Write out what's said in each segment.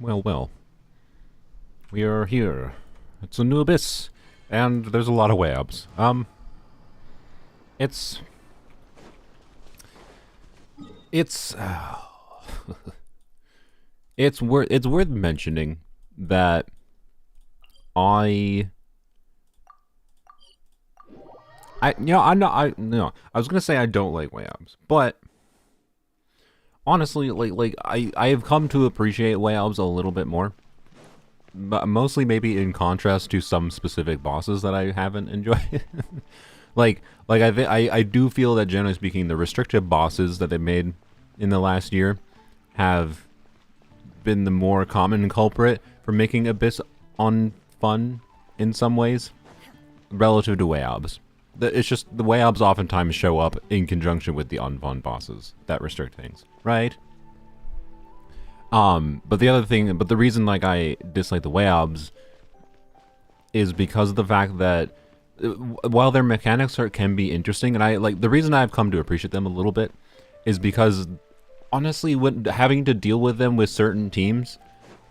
Well, well. We are here. It's a new abyss. And there's a lot of WAYOBs. It's... It's... it's worth mentioning that I was gonna say I don't like WAYOBs, but honestly, I have come to appreciate WAYOBs a little bit more. But mostly maybe in contrast to some specific bosses that I haven't enjoyed. I do feel that generally speaking, the restrictive bosses that they made in the last year have been the more common culprit for making Abyss unfun in some ways, relative to WAYOBs. It's just the WAYOBs oftentimes show up in conjunction with the unfun bosses that restrict things, right? But the reason like I dislike the WAYOBs is because of the fact that while their mechanics can be interesting, and I like the reason I've come to appreciate them a little bit is because honestly, when having to deal with them with certain teams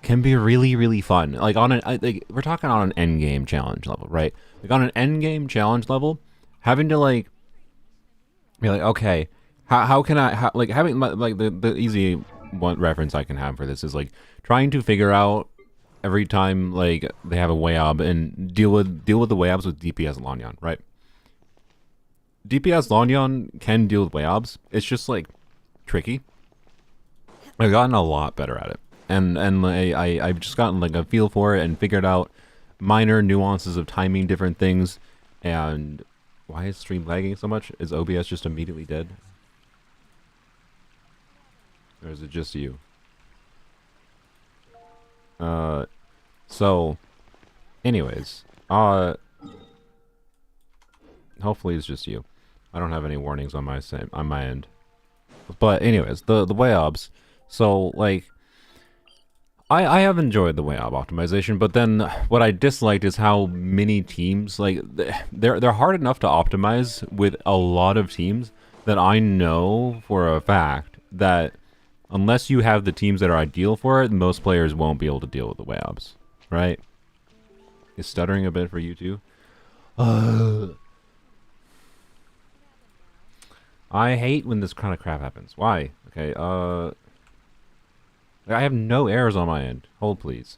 can be really, really fun. Like we're talking on an end game challenge level, right? Like on an end game challenge level, having to like be like, okay, how can I having like the easy one reference I can have for this is like trying to figure out every time like they have a WAYOB and deal with the WAYOBs with DPS Lanyan, right? DPS Lanyan can deal with WAYOBs. It's just like tricky. I've gotten a lot better at it, and I've just gotten like a feel for it and figured out minor nuances of timing different things. And why is stream lagging so much? Is OBS just immediately dead? Or is it just you? So, anyways, hopefully it's just you. I don't have any warnings on my end. But anyways, the WAYOBs. So like, I have enjoyed the WAYOB optimization, but then what I disliked is how many teams like they're hard enough to optimize with a lot of teams that I know for a fact that unless you have the teams that are ideal for it, most players won't be able to deal with the WAYOBs, right? Is stuttering a bit for you too? I hate when this kind of crap happens. Why? Okay, I have no errors on my end. Hold, please.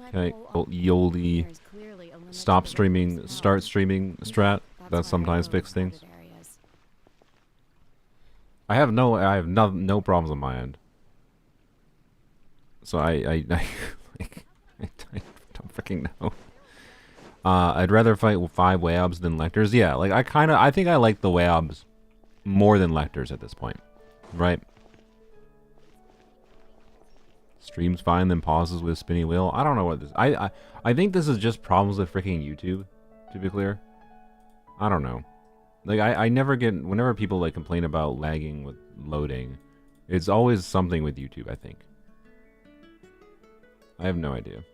Okay, Yoli. Stop streaming, start streaming strat. That sometimes fix things. I have no problems on my end. So I don't freaking know. I'd rather fight with 5 WAYOBs than Lectors. Yeah, like I think I like the WAYOBs more than Lectors at this point, right? Streams fine, then pauses with spinny wheel. I don't know what this. I think this is just problems with freaking YouTube. To be clear, I don't know. Like I never get whenever people like complain about lagging with loading, it's always something with YouTube. I think. I have no idea.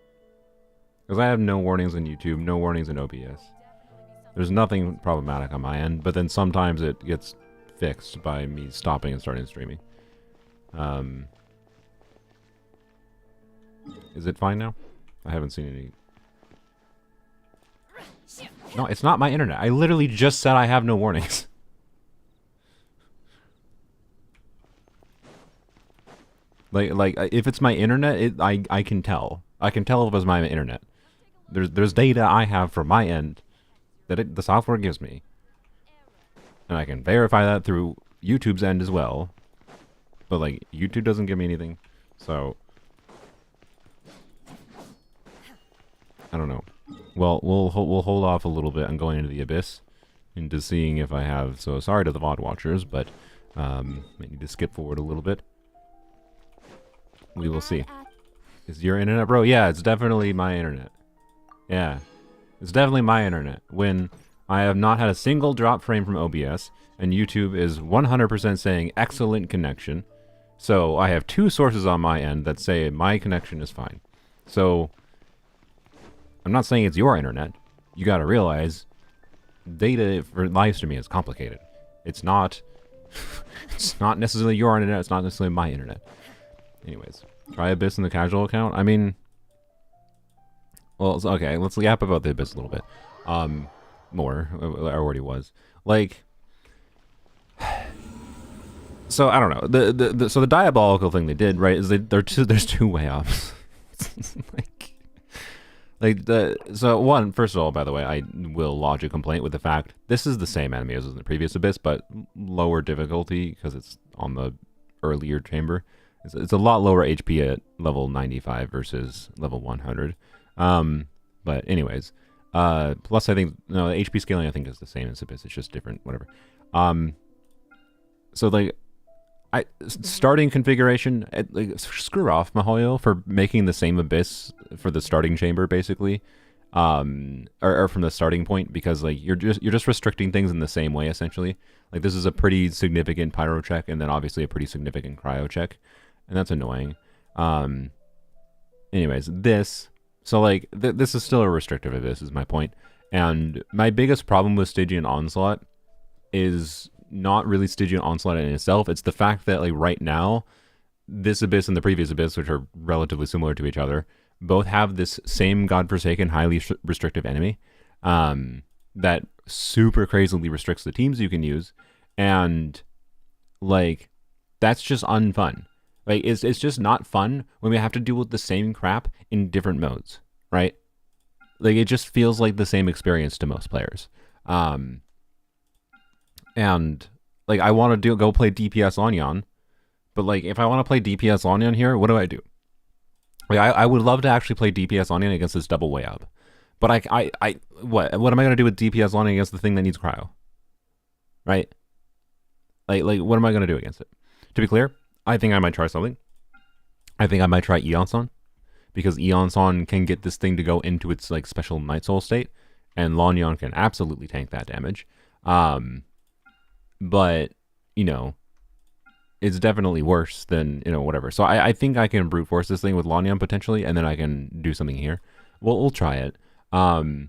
Because I have no warnings on YouTube, no warnings in OBS. There's nothing problematic on my end, but then sometimes it gets fixed by me stopping and starting streaming. Is it fine now? I haven't seen any. No, it's not my internet. I literally just said I have no warnings. like if it's my internet, I can tell. I can tell if it's my internet. There's data I have from my end that the software gives me, and I can verify that through YouTube's end as well. But like YouTube doesn't give me anything, so I don't know. Well, we'll hold off a little bit on going into the abyss, into seeing if I have. So sorry to the VOD watchers, but I need to skip forward a little bit. We will see. Is your internet, bro? Yeah, it's definitely my internet. Yeah, it's definitely my internet. When I have not had a single drop frame from OBS, and YouTube is 100% saying excellent connection. So I have 2 sources on my end that say my connection is fine. So I'm not saying it's your internet. You gotta realize data for live streaming is complicated. It's not it's not necessarily your internet, it's not necessarily my internet. Anyways, try Abyss in the casual account. I mean, well, okay, let's yap about the Abyss a little bit. More. I already was. Like, so I don't know. So the diabolical thing they did, right, is there's two WAYOBs. So one, first of all, by the way, I will lodge a complaint with the fact this is the same enemy as in the previous Abyss, but lower difficulty because it's on the earlier chamber. It's a lot lower HP at level 95 versus level 100. But anyways, plus I think, no, the HP scaling I think is the same as Abyss. It's just different, whatever. So like, starting configuration, like, screw off Mihoyo for making the same Abyss for the starting chamber, basically, or from the starting point, because like you're just restricting things in the same way essentially. Like this is a pretty significant pyro check, and then obviously a pretty significant cryo check, and that's annoying. Anyways, so like this is still a restrictive Abyss, is my point, and my biggest problem with Stygian Onslaught is not really Stygian Onslaught in itself. It's the fact that like right now, this Abyss and the previous Abyss, which are relatively similar to each other, both have this same godforsaken, highly restrictive enemy that super crazily restricts the teams you can use, and like that's just unfun. Like it's just not fun when we have to deal with the same crap in different modes, right? Like it just feels like the same experience to most players. And like I want to go play DPS Onyon, but like if I want to play DPS Onyon here, what do I do? Like I would love to actually play DPS Onyon against this double WAYOB, but what am I gonna do with DPS Onyon against the thing that needs cryo? Right? Like what am I gonna do against it? To be clear, I think I might try something. I think I might try Eonson, because Eonson can get this thing to go into its like special Night Soul state, and Lonyon can absolutely tank that damage. But, you know, it's definitely worse than, you know, whatever. So I think I can brute force this thing with Lonyon potentially, and then I can do something here. We'll try it. I mean,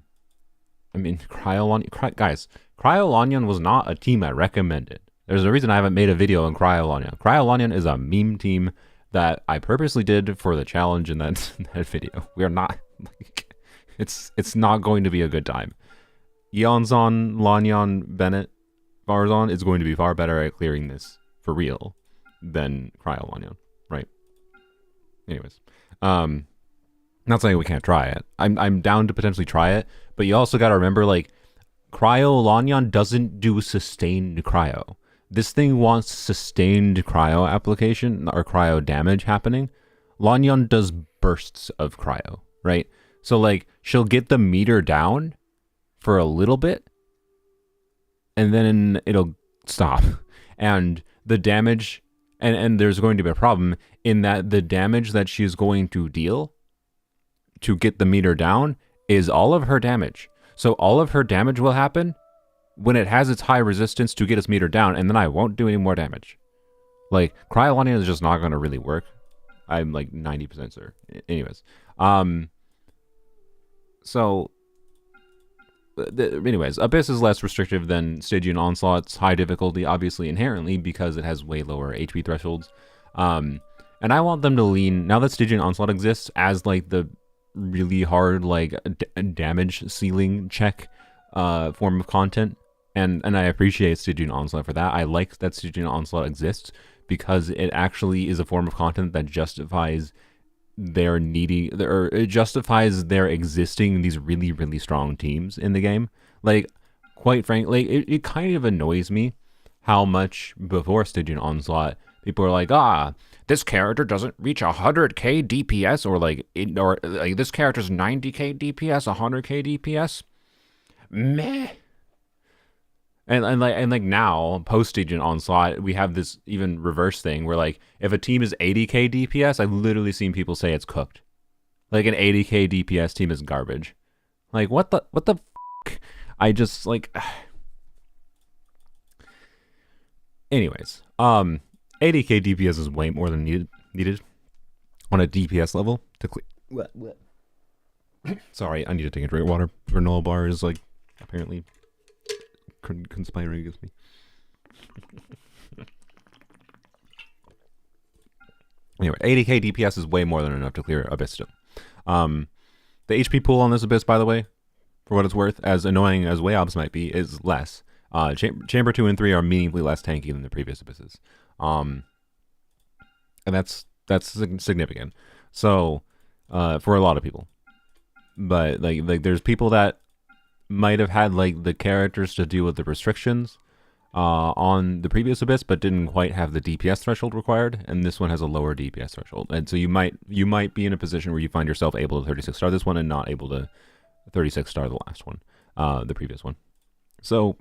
guys, Cryo Lonyon was not a team I recommended. There's a reason I haven't made a video on Cryo Lonyon. Cryo Lonyon is a meme team that I purposely did for the challenge in that video. We are not, like, it's not going to be a good time. Eonson, Lonyon, Bennett, Farzon is going to be far better at clearing this for real than Cryo Lonyon, right? Anyways, not saying we can't try it. I'm down to potentially try it, but you also got to remember, like, Cryo Lonyon doesn't do sustained cryo. This thing wants sustained cryo application or cryo damage happening. Lonyon does bursts of cryo, right? So like she'll get the meter down for a little bit, and then it'll stop. And the damage, and there's going to be a problem in that the damage that she's going to deal to get the meter down is all of her damage. So all of her damage will happen when it has its high resistance to get its meter down, and then I won't do any more damage. Like, Cryolania is just not going to really work. I'm like 90% sure. Anyways. Anyways, Abyss is less restrictive than Stygian Onslaught's high difficulty, obviously inherently, because it has way lower HP thresholds. And I want them to lean, now that Stygian Onslaught exists, as like the really hard like damage ceiling check form of content. And I appreciate Stygian Onslaught for that. I like that Stygian Onslaught exists because it actually is a form of content that justifies their it justifies their existing these really, really strong teams in the game. Like, quite frankly, it kind of annoys me how much before Stygian Onslaught people are like, this character doesn't reach 100k DPS, or like this character's 90k DPS, 100k DPS. Meh. And like now, post Stygian Onslaught, we have this even reverse thing where like if a team is 80k DPS, I've literally seen people say it's cooked. Like an 80k DPS team is garbage. Like what the f***? I just like. Anyways, 80k DPS is way more than needed on a DPS level to clear. What? Sorry, I need to take a drink of water. Granola bar is like apparently conspiring against me. Anyway, 80k DPS is way more than enough to clear Abyss still. The HP pool on this Abyss, by the way, for what it's worth, as annoying as WAYOBs might be, is less. Chamber 2 and 3 are meaningfully less tanky than the previous Abysses. And that's significant. So, for a lot of people. But, like there's people that might have had, like, the characters to deal with the restrictions on the previous Abyss, but didn't quite have the DPS threshold required, and this one has a lower DPS threshold. And so you might be in a position where you find yourself able to 36 star this one and not able to 36 star the last one, the previous one. So,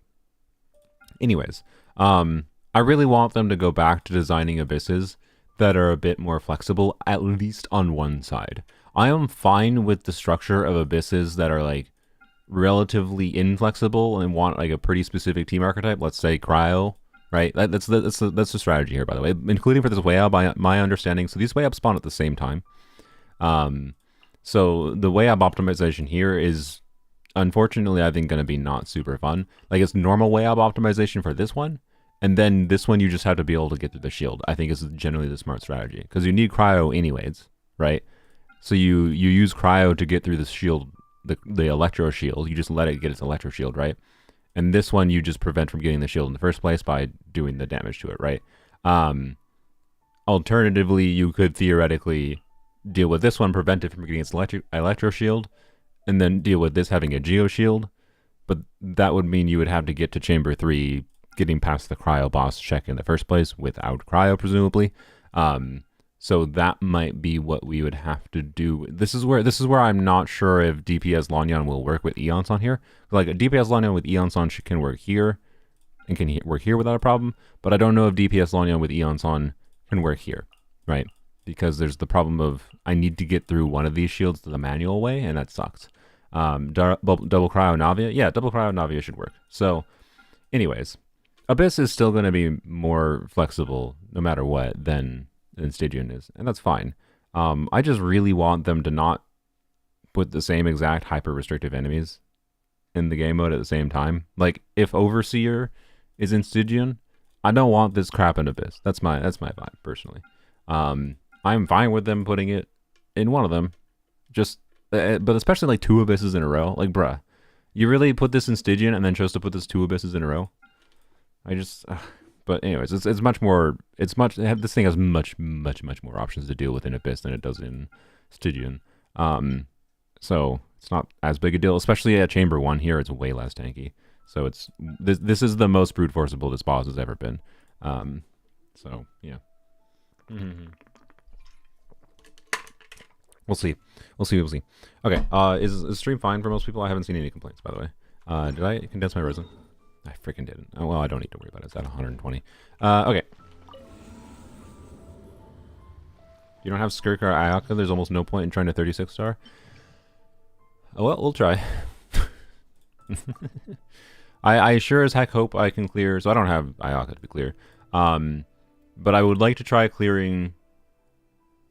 anyways, I really want them to go back to designing Abysses that are a bit more flexible, at least on one side. I am fine with the structure of Abysses that are, like, relatively inflexible and want, like, a pretty specific team archetype. Let's say Cryo, right? That's the strategy here, by the way, including for this WAYOB, by my understanding. So these WAYOB spawn at the same time. So the WAYOB optimization here is, unfortunately, I think going to be not super fun. Like, it's normal WAYOB optimization for this one, and then this one you just have to be able to get through the shield. I think is generally the smart strategy, because you need Cryo anyways, right? So you use Cryo to get through the shield, the Electro Shield. You just let it get its Electro Shield, right? And this one you just prevent from getting the shield in the first place by doing the damage to it, right? Alternatively, you could theoretically deal with this one, prevent it from getting its Electro Shield, and then deal with this having a Geo Shield. But that would mean you would have to get to Chamber 3, getting past the Cryo boss check in the first place, without Cryo, presumably. So that might be what we would have to do. This is where I'm not sure if DPS Lanyan will work with Eons on here. Like, a DPS Lanyan with Eons on can work here, and can work here without a problem. But I don't know if DPS Lanyan with Eons on can work here, right? Because there's the problem of I need to get through one of these shields the manual way, and that sucks. Double Cryo Navia, yeah, double Cryo Navia should work. So, anyways, Abyss is still going to be more flexible no matter what than Stygian is, and that's fine. I just really want them to not put the same exact hyper restrictive enemies in the game mode at the same time. Like, if Overseer is in Stygian, I don't want this crap in Abyss. That's my vibe personally. I'm fine with them putting it in one of them, just but especially like 2 Abysses in a row. Like, bruh, you really put this in Stygian and then chose to put this 2 Abysses in a row? I just. But anyways, it's much more. This thing has much more options to deal with in Abyss than it does in Stygian. So it's not as big a deal, especially at Chamber 1 here. It's way less tanky. So this is the most brute forceable this boss has ever been. So yeah. We'll see. Okay. Is stream fine for most people? I haven't seen any complaints, by the way. Did I condense my resin? I freaking didn't. Oh, well, I don't need to worry about it. It's at 120. Okay. You don't have Skirk or Ayaka? There's almost no point in trying to 36 star? Oh, well, we'll try. I sure as heck hope I can clear... So I don't have Ayaka to be clear. But I would like to try clearing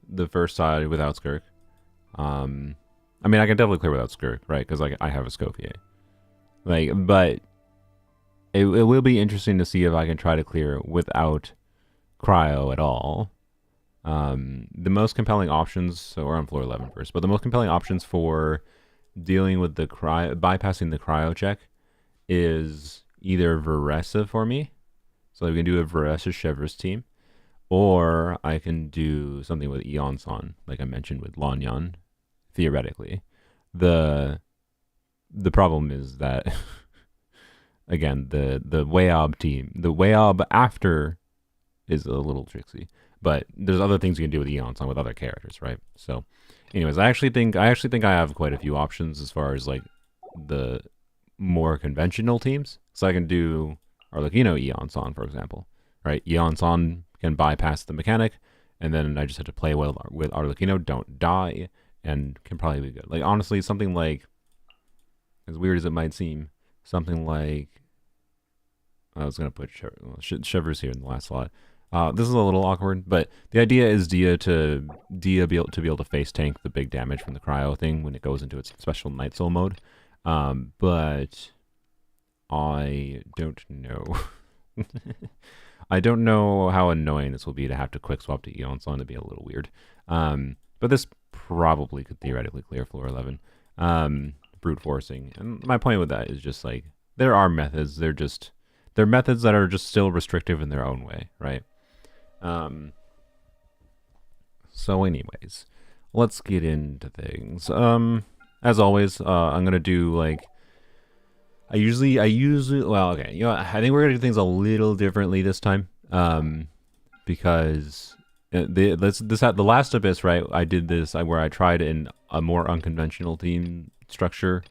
the first side without Skirk. I mean, I can definitely clear without Skirk, right? Because I have a Scopier. Like, but... It will be interesting to see if I can try to clear without Cryo at all. The most compelling options, so we're on floor 11 first, but the most compelling options for dealing with the bypassing the Cryo check is either Veresa for me, so we can do a Veresa Chevreuse team, or I can do something with Eonson, like I mentioned with Lanyan, theoretically. The problem is that... Again, the WAYOB team, the WAYOB after is a little tricksy, but there's other things you can do with Eonson with other characters, right? So, anyways, I actually think I have quite a few options as far as like the more conventional teams. So I can do Arlecchino Eonson, for example, right? Eonson can bypass the mechanic, and then I just have to play well with Arlecchino, don't die, and can probably be good. Like, honestly, something like, as weird as it might seem, something like, I was going to put Chevreuse here in the last slot. This is a little awkward, but the idea is Dia to be able to face tank the big damage from the Cryo thing when it goes into its special Night Soul mode. But I don't know. I don't know how annoying this will be to have to quick swap to Eon, so it'll be a little weird. But this probably could theoretically clear floor 11. Brute forcing. And my point with that is just like, there are methods. They're methods that are just still restrictive in their own way, right? So anyways, let's get into things. As always, I'm gonna do like I usually well, okay, you know, I think we're gonna do things a little differently this time. Because the last Abyss, right? I did this where I tried in a more unconventional team structure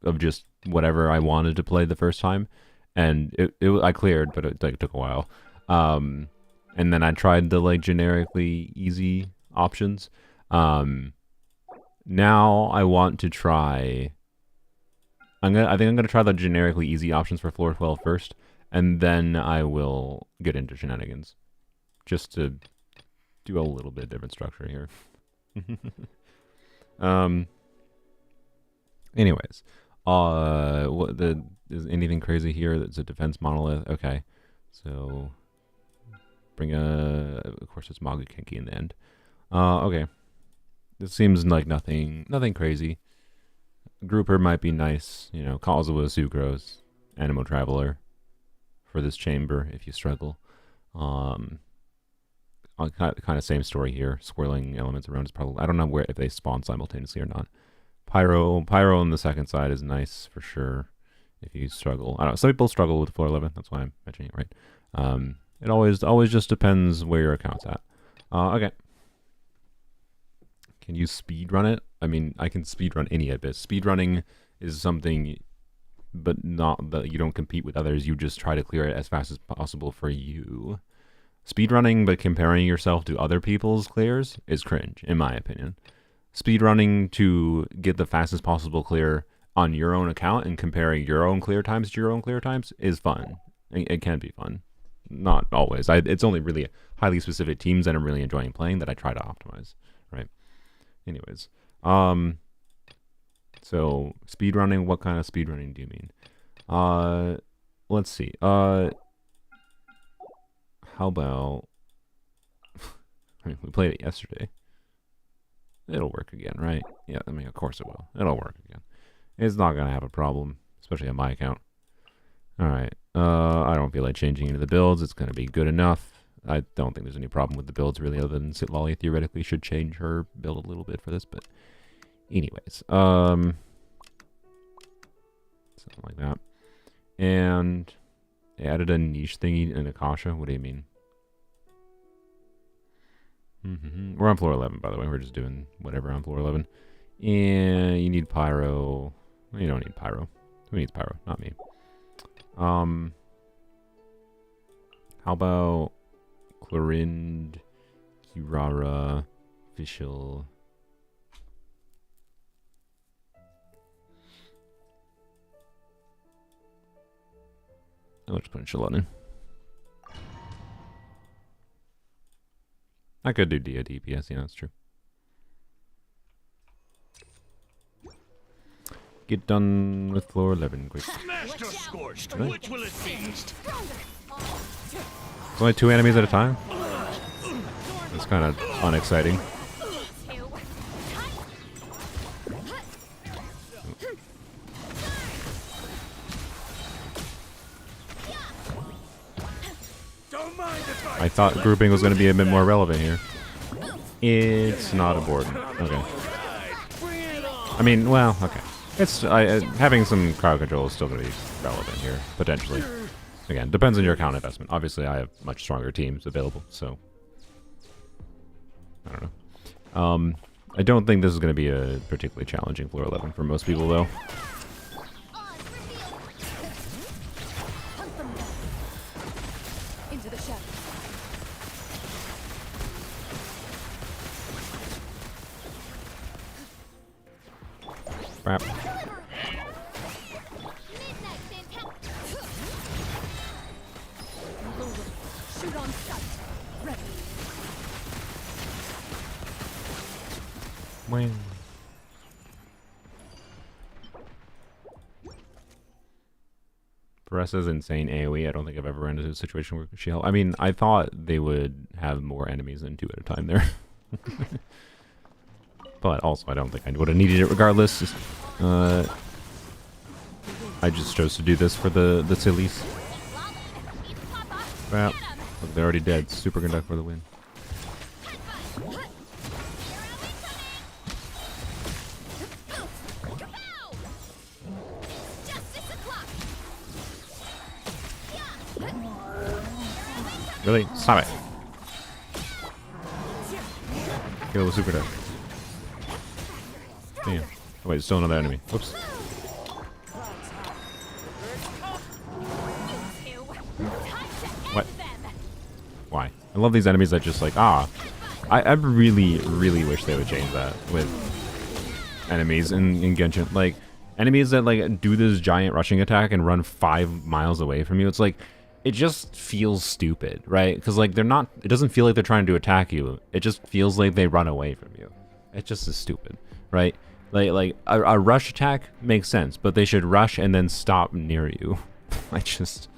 of just whatever I wanted to play the first time, and I cleared, but it like took a while. And then I tried the like generically easy options. Now I want to try. I think I'm gonna try the generically easy options for floor 12 first, and then I will get into shenanigans, just to do a little bit different structure here. Anyways, is anything crazy here? That's a defense monolith. Okay, so bring of course it's Magu Kenki in the end. Okay, this seems like nothing crazy. Grouper might be nice, you know, Kazuha Sucrose, Animo Traveler for this chamber if you struggle. Kind of same story here. Swirling elements around is probably, I don't know if they spawn simultaneously or not. Pyro on the second side is nice for sure if you struggle. I don't know, some people struggle with floor 11, that's why I'm mentioning it, right? It always just depends where your account's at. Okay. Can you speedrun it? I mean, I can speedrun any Abyss. Speedrunning is something, but not that you don't compete with others. You just try to clear it as fast as possible for you. Speedrunning, but comparing yourself to other people's clears is cringe, in my opinion. Speedrunning to get the fastest possible clear on your own account and comparing your own clear times to your own clear times is fun. It can be fun. Not always. It's only really highly specific teams that I'm really enjoying playing that I try to optimize, right? Anyways, so speedrunning, what kind of speedrunning do you mean? Let's see. How about I mean, we played it yesterday. It'll work again, right? Yeah, I mean, of course it will. It'll work again. It's not gonna have a problem, especially on my account. All right. I don't feel like changing into the builds. It's gonna be good enough. I don't think there's any problem with the builds really, other than Sitlali theoretically should change her build a little bit for this, but anyways, something like that. And they added a niche thingy in Akasha. What do you mean? We're on floor 11, by the way. We're just doing whatever on floor 11. And you need pyro. You don't need pyro. Who needs pyro? Not me. How about Clorind, Kirara, Fischl. I'll just put Shalon in. I could do Dia DPS, yeah, that's true. Get done with floor 11 quick. Master Scorched, Really? which will it be? It's only 2 enemies at a time? That's kind of unexciting. I thought grouping was going to be a bit more relevant here. It's not important. Okay. I mean, well, okay. It's having some crowd control is still going to be relevant here, potentially. Again, depends on your account investment. Obviously, I have much stronger teams available, so I don't know. I don't think this is going to be a particularly challenging floor 11 for most people, though. Crap. Wing. Theresa's insane AoE. I don't think I've ever run into a situation where she helped. I mean, I thought they would have more enemies than 2 at a time there. But also, I don't think I would have needed it regardless. I just chose to do this for the sillies. Crap. Look, they're already dead. Super conduct for the win. Really? Stop it. Kill the super death. Damn. Oh, wait, still another enemy. Whoops. What? Why? I love these enemies that just like, I really, really wish they would change that with enemies in Genshin. Like, enemies that like do this giant rushing attack and run 5 miles away from you. It's like, it just feels stupid, right? Because like they're not, it doesn't feel like they're trying to attack you. It just feels like they run away from you. It just is stupid, right? Like a rush attack makes sense, but they should rush and then stop near you. I just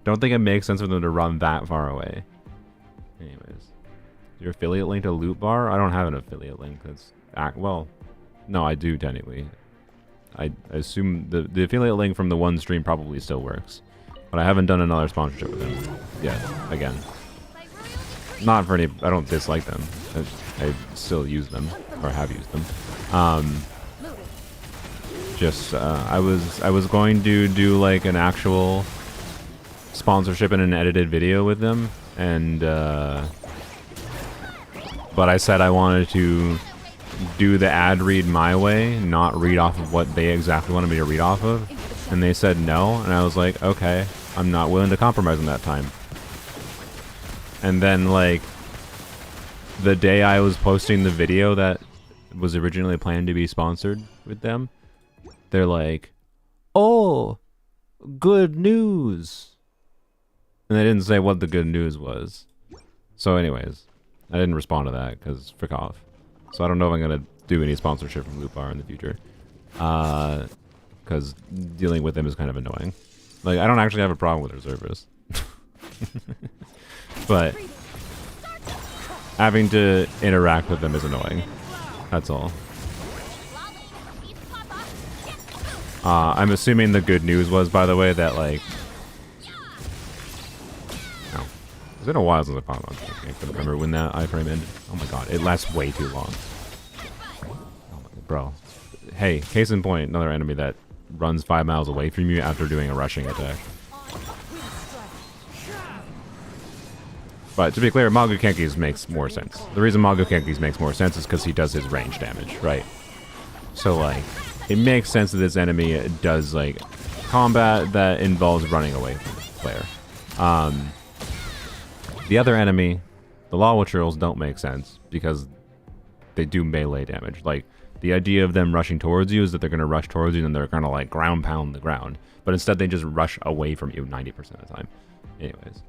don't think it makes sense for them to run that far away. Anyways, your affiliate link to Loot Bar? I don't have an affiliate link. That's well, no, I do technically. I assume the affiliate link from the one stream probably still works. But I haven't done another sponsorship with them yet, again. Not for any, I don't dislike them. I still use them, or have used them. I was going to do like an actual sponsorship in an edited video with them, and, but I said I wanted to do the ad read my way, not read off of what they exactly wanted me to read off of. And they said no, and I was like, okay, I'm not willing to compromise on that time. And then, like, the day I was posting the video that was originally planned to be sponsored with them, they're like, oh, good news. And they didn't say what the good news was. So anyways, I didn't respond to that, because frick off. So I don't know if I'm going to do any sponsorship from Loot Bar in the future. Because dealing with them is kind of annoying. Like, I don't actually have a problem with their service. But having to interact with them is annoying. That's all. I'm assuming the good news was, by the way, that, like... Oh. It's been a while since I found out. I couldn't remember when that iframe ended. Oh my god, it lasts way too long. Oh my, bro. Hey, case in point, another enemy that runs 5 miles away from you after doing a rushing attack. But to be clear, Magukenki's makes more sense. The reason Magukenki's makes more sense is because he does his range damage, right? So, like, it makes sense that this enemy does, like, combat that involves running away from the player. The other enemy, the Law Witcherals, don't make sense because they do melee damage. Like, the idea of them rushing towards you is that they're going to rush towards you and they're going to, like, ground pound the ground. But instead, they just rush away from you 90% of the time. Anyways.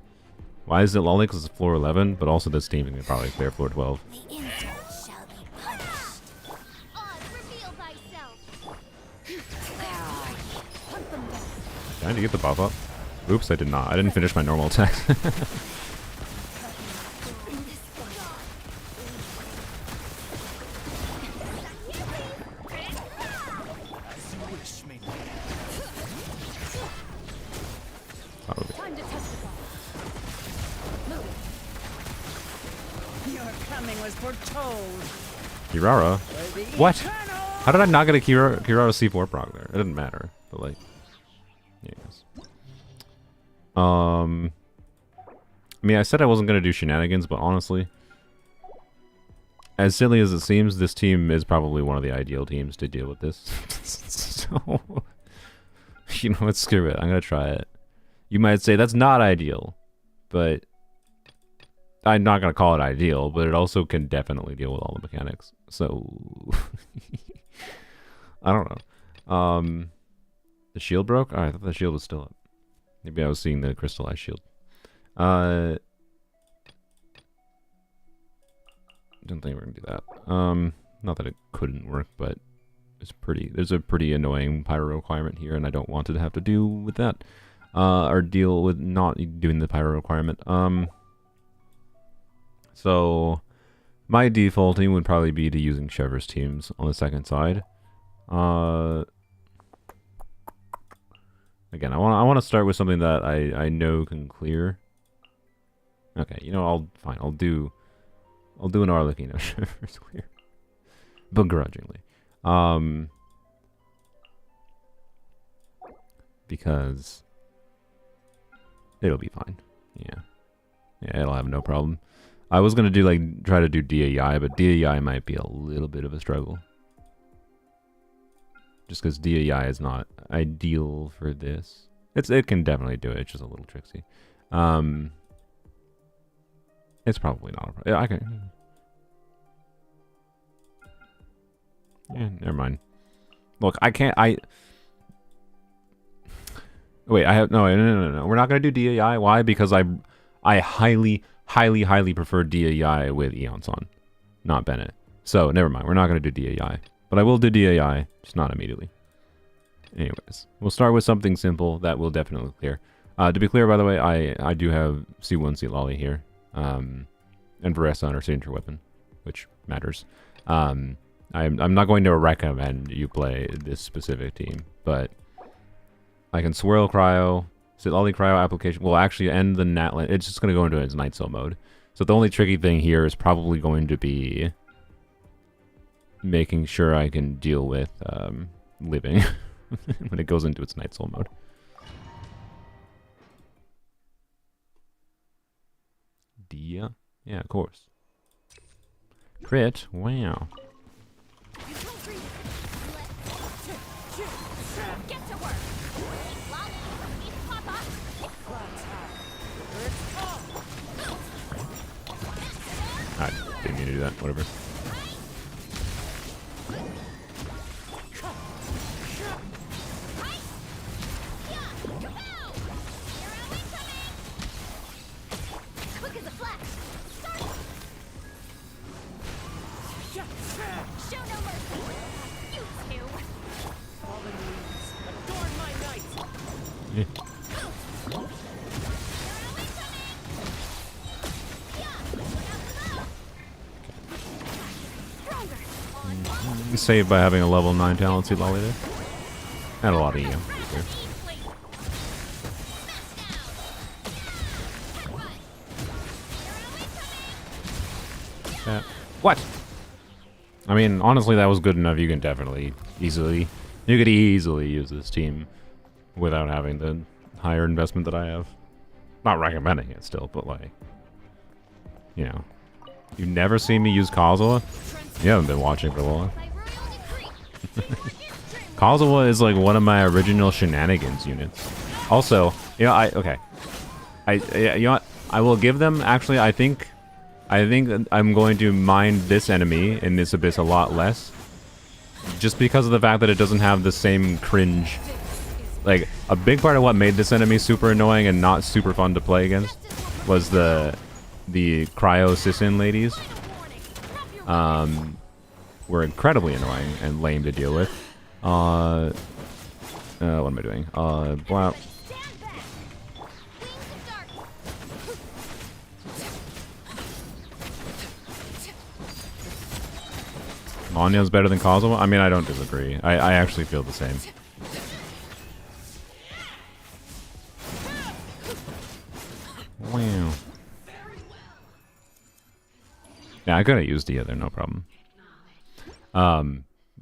Why is it lonely? Because it's floor 11, but also this team can probably clear floor 12. The insult shall be punished. Reveal thyself. Did I get the buff up? Oops, I did not. I didn't finish my normal attack. Kirara? What? How did I not get a Kirara C4 proc there? It didn't matter, but like, yes. I mean, I said I wasn't gonna do shenanigans, but honestly, as silly as it seems, this team is probably one of the ideal teams to deal with this. So, you know what? Screw it. I'm gonna try it. You might say that's not ideal, but I'm not going to call it ideal, but it also can definitely deal with all the mechanics. So, I don't know. The shield broke? Oh, I thought the shield was still up. Maybe I was seeing the crystallized shield. Don't think we're going to do that. Not that it couldn't work, but there's a pretty annoying pyro requirement here, and I don't want to have to deal with that. or deal with not doing the pyro requirement. So my defaulting would probably be to using Chever's teams on the second side. Again, I want to start with something that I know can clear. Okay, you know, I'll do an Arlecchino Chever's clear, begrudgingly, because it'll be fine. Yeah, it'll have no problem. I was gonna do try to do DAI, but DAI might be a little bit of a struggle. Just because DAI is not ideal for this. It can definitely do it. It's just a little tricksy. It's probably not a problem. I can. Yeah, never mind. Look, I can't. Wait. I have no. We're not gonna do DAI. Why? Because I highly prefer DAI with Eon's on, not Bennett. So never mind. We're not gonna do DAI. But I will do DAI, just not immediately. Anyways, we'll start with something simple that will definitely clear. To be clear, by the way, I do have C1 C Lolly here, and Varesa on our signature weapon, which matters. I'm not going to recommend you play this specific team, but I can swirl cryo, sit Lolly cryo application. Will actually end the Natlan. It's just going to go into its night cell mode. So the only tricky thing here is probably going to be making sure I can deal with living when it goes into its night soul mode. Dia? Yeah, of course. Crit? Wow. Get to work. Lolly, need to pop up. I didn't mean to do that. Whatever. Quick as a flash. Start. Show no mercy. You two. Fallen leaves, adorn my night. Yeah. Saved by having a level 9 talented Lolly there. Had a lot of EM. What? I mean, honestly, that was good enough. You can definitely you could easily use this team without having the higher investment that I have. Not recommending it still, but like, you know, you never seen me use Kazuha. You haven't been watching for long. Kazuha is like one of my original shenanigans units. Also, you know, you know what? I will give them, actually, I think I'm going to mind this enemy in this abyss a lot less. Just because of the fact that it doesn't have the same cringe. Like, a big part of what made this enemy super annoying and not super fun to play against was the cryo Sissin ladies. Were incredibly annoying and lame to deal with. What am I doing? Wow. Anya's better than Kazuha? I mean, I don't disagree. I actually feel the same. Wow. Yeah, I could have used the other, no problem.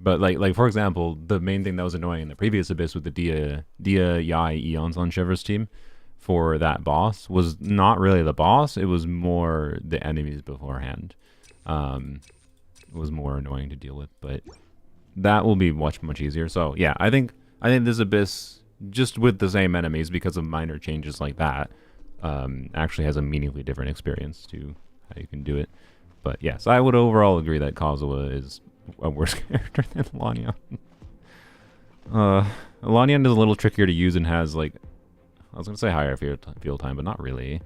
But like for example, the main thing that was annoying in the previous Abyss with the Dia Yai Eons on Shiver's team for that boss was not really the boss, it was more the enemies beforehand. It was more annoying to deal with, but that will be much easier. So yeah, I think this Abyss, just with the same enemies because of minor changes like that, actually has a meaningfully different experience to how you can do it. But yes, I would overall agree that Kazuha is a worse character than Lanyan. Lanyan is a little trickier to use and has, like, I was going to say higher field time, but not really.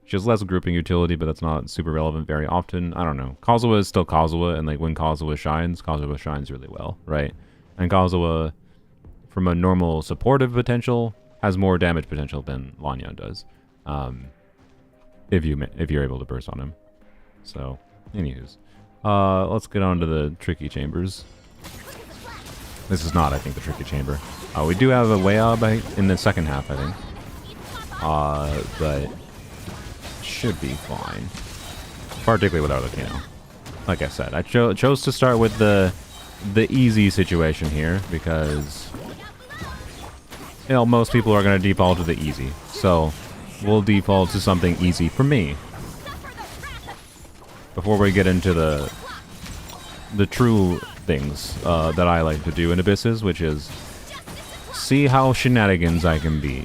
She has less grouping utility, but that's not super relevant very often. I don't know. Kazuha is still Kazuha, and like when Kazuha shines really well, right? And Kazuha, from a normal supportive potential, has more damage potential than Lanyan does. If you're able to burst on him. So, anywho's. Let's get on to the tricky chambers. This is not, I think, the tricky chamber. We do have a WAYOB in the second half, I think. But should be fine. Particularly without a Kano. Like I said, I chose to start with the easy situation here because, you know, most people are going to default to the easy. So, we'll default to something easy for me. Before we get into the true things that I like to do in Abysses, which is see how shenanigans I can be.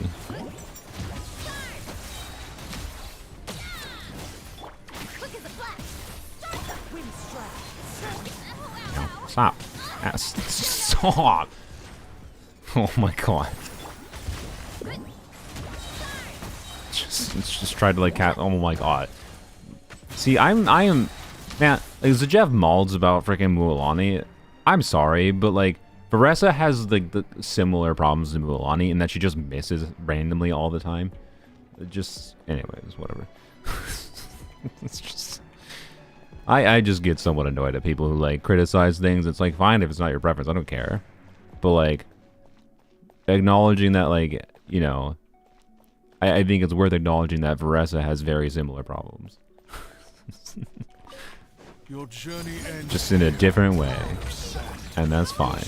No, stop. Stop. Oh my god. Just tried to like cat. Oh my god. See, I am, man, like, Zajev mauls about freaking Mualani. I'm sorry, but like, Varessa has the similar problems to Mualani in that she just misses randomly all the time. Anyways, whatever. It's just, I just get somewhat annoyed at people who like criticize things. It's like, fine if it's not your preference, I don't care. But like, acknowledging that, like, you know, I think it's worth acknowledging that Varessa has very similar problems. Your journey ends just in a different way, and that's fine.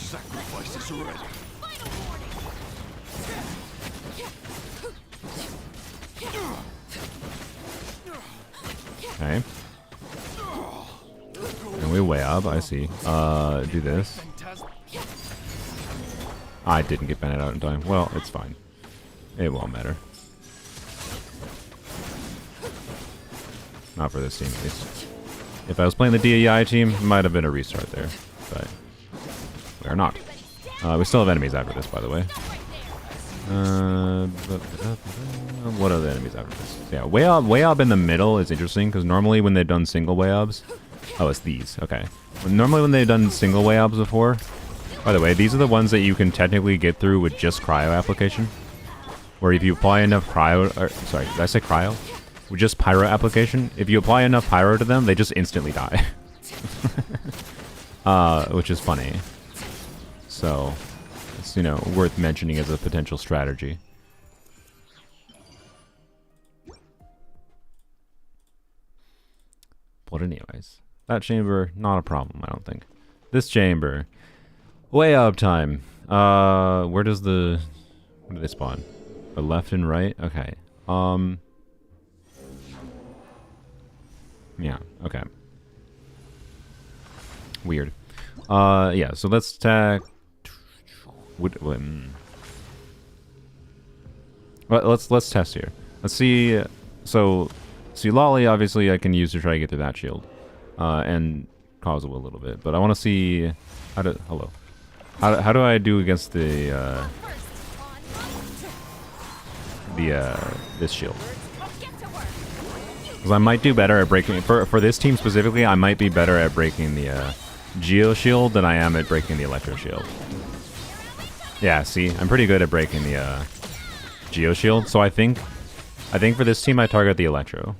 Okay. And we WAYOB, I see. Do this. I didn't get Bennett out in time. Well, it's fine. It won't matter. Not for this team, at least. If I was playing the DEI team, it might have been a restart there. But we are not. We still have enemies after this, by the way. What are the enemies after this? So yeah, WAYOB in the middle is interesting, because normally when they've done single WAYOBs... Oh, it's these. Okay. Normally when they've done single WAYOBs before... By the way, these are the ones that you can technically get through with just cryo application. Where if you apply enough cryo... sorry, did I say cryo? With just pyro application, if you apply enough pyro to them, they just instantly die. Which is funny. So, it's, you know, worth mentioning as a potential strategy. But anyways, that chamber, not a problem, I don't think. This chamber, WAYOB time. Where do they spawn? The left and right? Okay. Yeah, okay. Weird. Yeah, so let's attack... Let's test here. Let's see... So, see, Lolly, obviously, I can use to try to get through that shield. And cause a little bit. But I want to see... Hello. How do I do against the... this shield? Because I might do better at breaking... For this team specifically, I might be better at breaking the Geo Shield than I am at breaking the Electro Shield. Yeah, see? I'm pretty good at breaking the Geo Shield. So I think for this team, I target the Electro.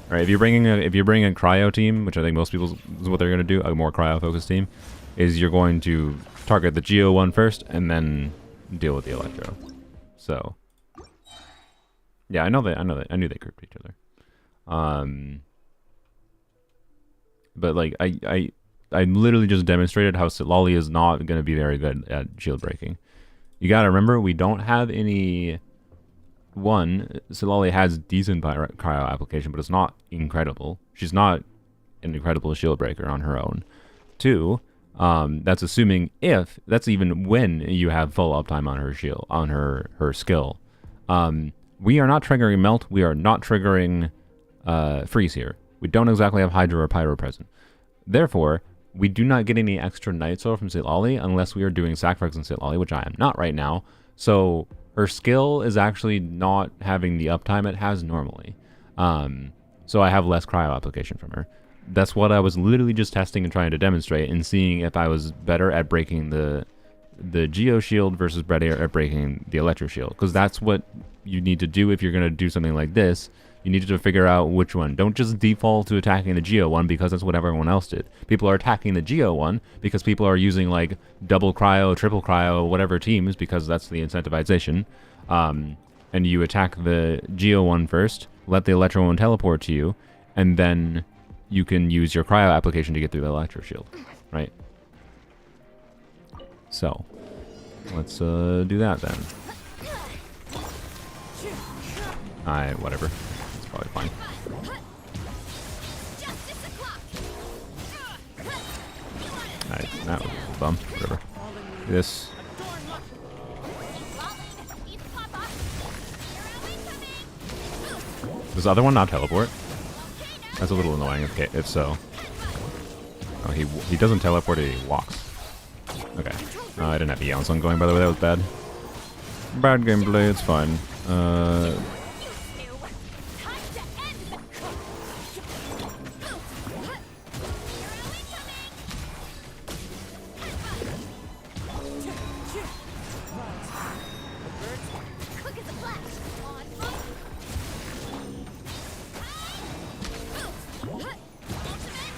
Alright, if you're bringing a Cryo team, which I think most people is what they're going to do, a more Cryo-focused team, is you're going to target the Geo one first, and then deal with the Electro. So... Yeah, I knew they grouped each other. But like I literally just demonstrated how Lolly is not going to be very good at shield breaking. You got to remember, we don't have any... One, Lolly has decent cryo application, but it's not incredible. She's not an incredible shield breaker on her own. Two, that's assuming that's even when you have full uptime on her shield, on her skill. We are not triggering Melt. We are not triggering Freeze here. We don't exactly have Hydro or Pyro present. Therefore, we do not get any extra Night Soul from Lolly unless we are doing Sacrifice on Lolly, which I am not right now. So her skill is actually not having the uptime it has normally. So I have less cryo application from her. That's what I was literally just testing and trying to demonstrate and seeing if I was better at breaking the the Geo Shield versus breaking the Electro Shield, because that's what you need to do if you're going to do something like this. You need to figure out which one. Don't just default to attacking the Geo one because that's what everyone else did. People are attacking the Geo one because people are using like double cryo, triple cryo, whatever teams, because that's the incentivization. And you attack the Geo one first, let the Electro one teleport to you, and then you can use your cryo application to get through the Electro Shield, right? So, let's do that then. Alright, whatever. It's probably fine. Alright, that was a bum. Whatever. Do this. Does the other one not teleport? That's a little annoying if so. Oh, he doesn't teleport, he walks. Okay. I didn't have Eon Sun going, by the way, that was bad. Bad gameplay, it's fine.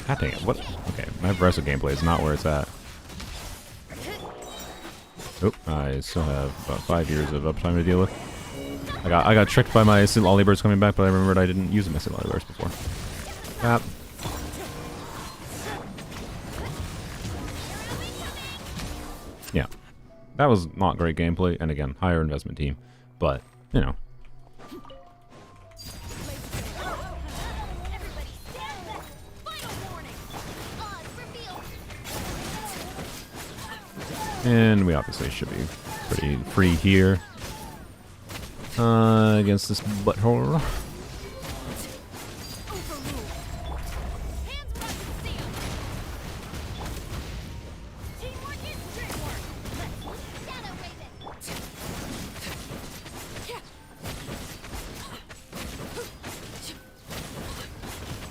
God dang it, what? Okay, my aggressive gameplay is not where it's at. Oh, I still have about 5 years of uptime to deal with. I got tricked by my Lolly Birds coming back, but I remembered I didn't use my Lolly Birds before. Yep. Yeah. That was not great gameplay, and again, higher investment team. But, you know. And we obviously should be pretty free here against this butthole.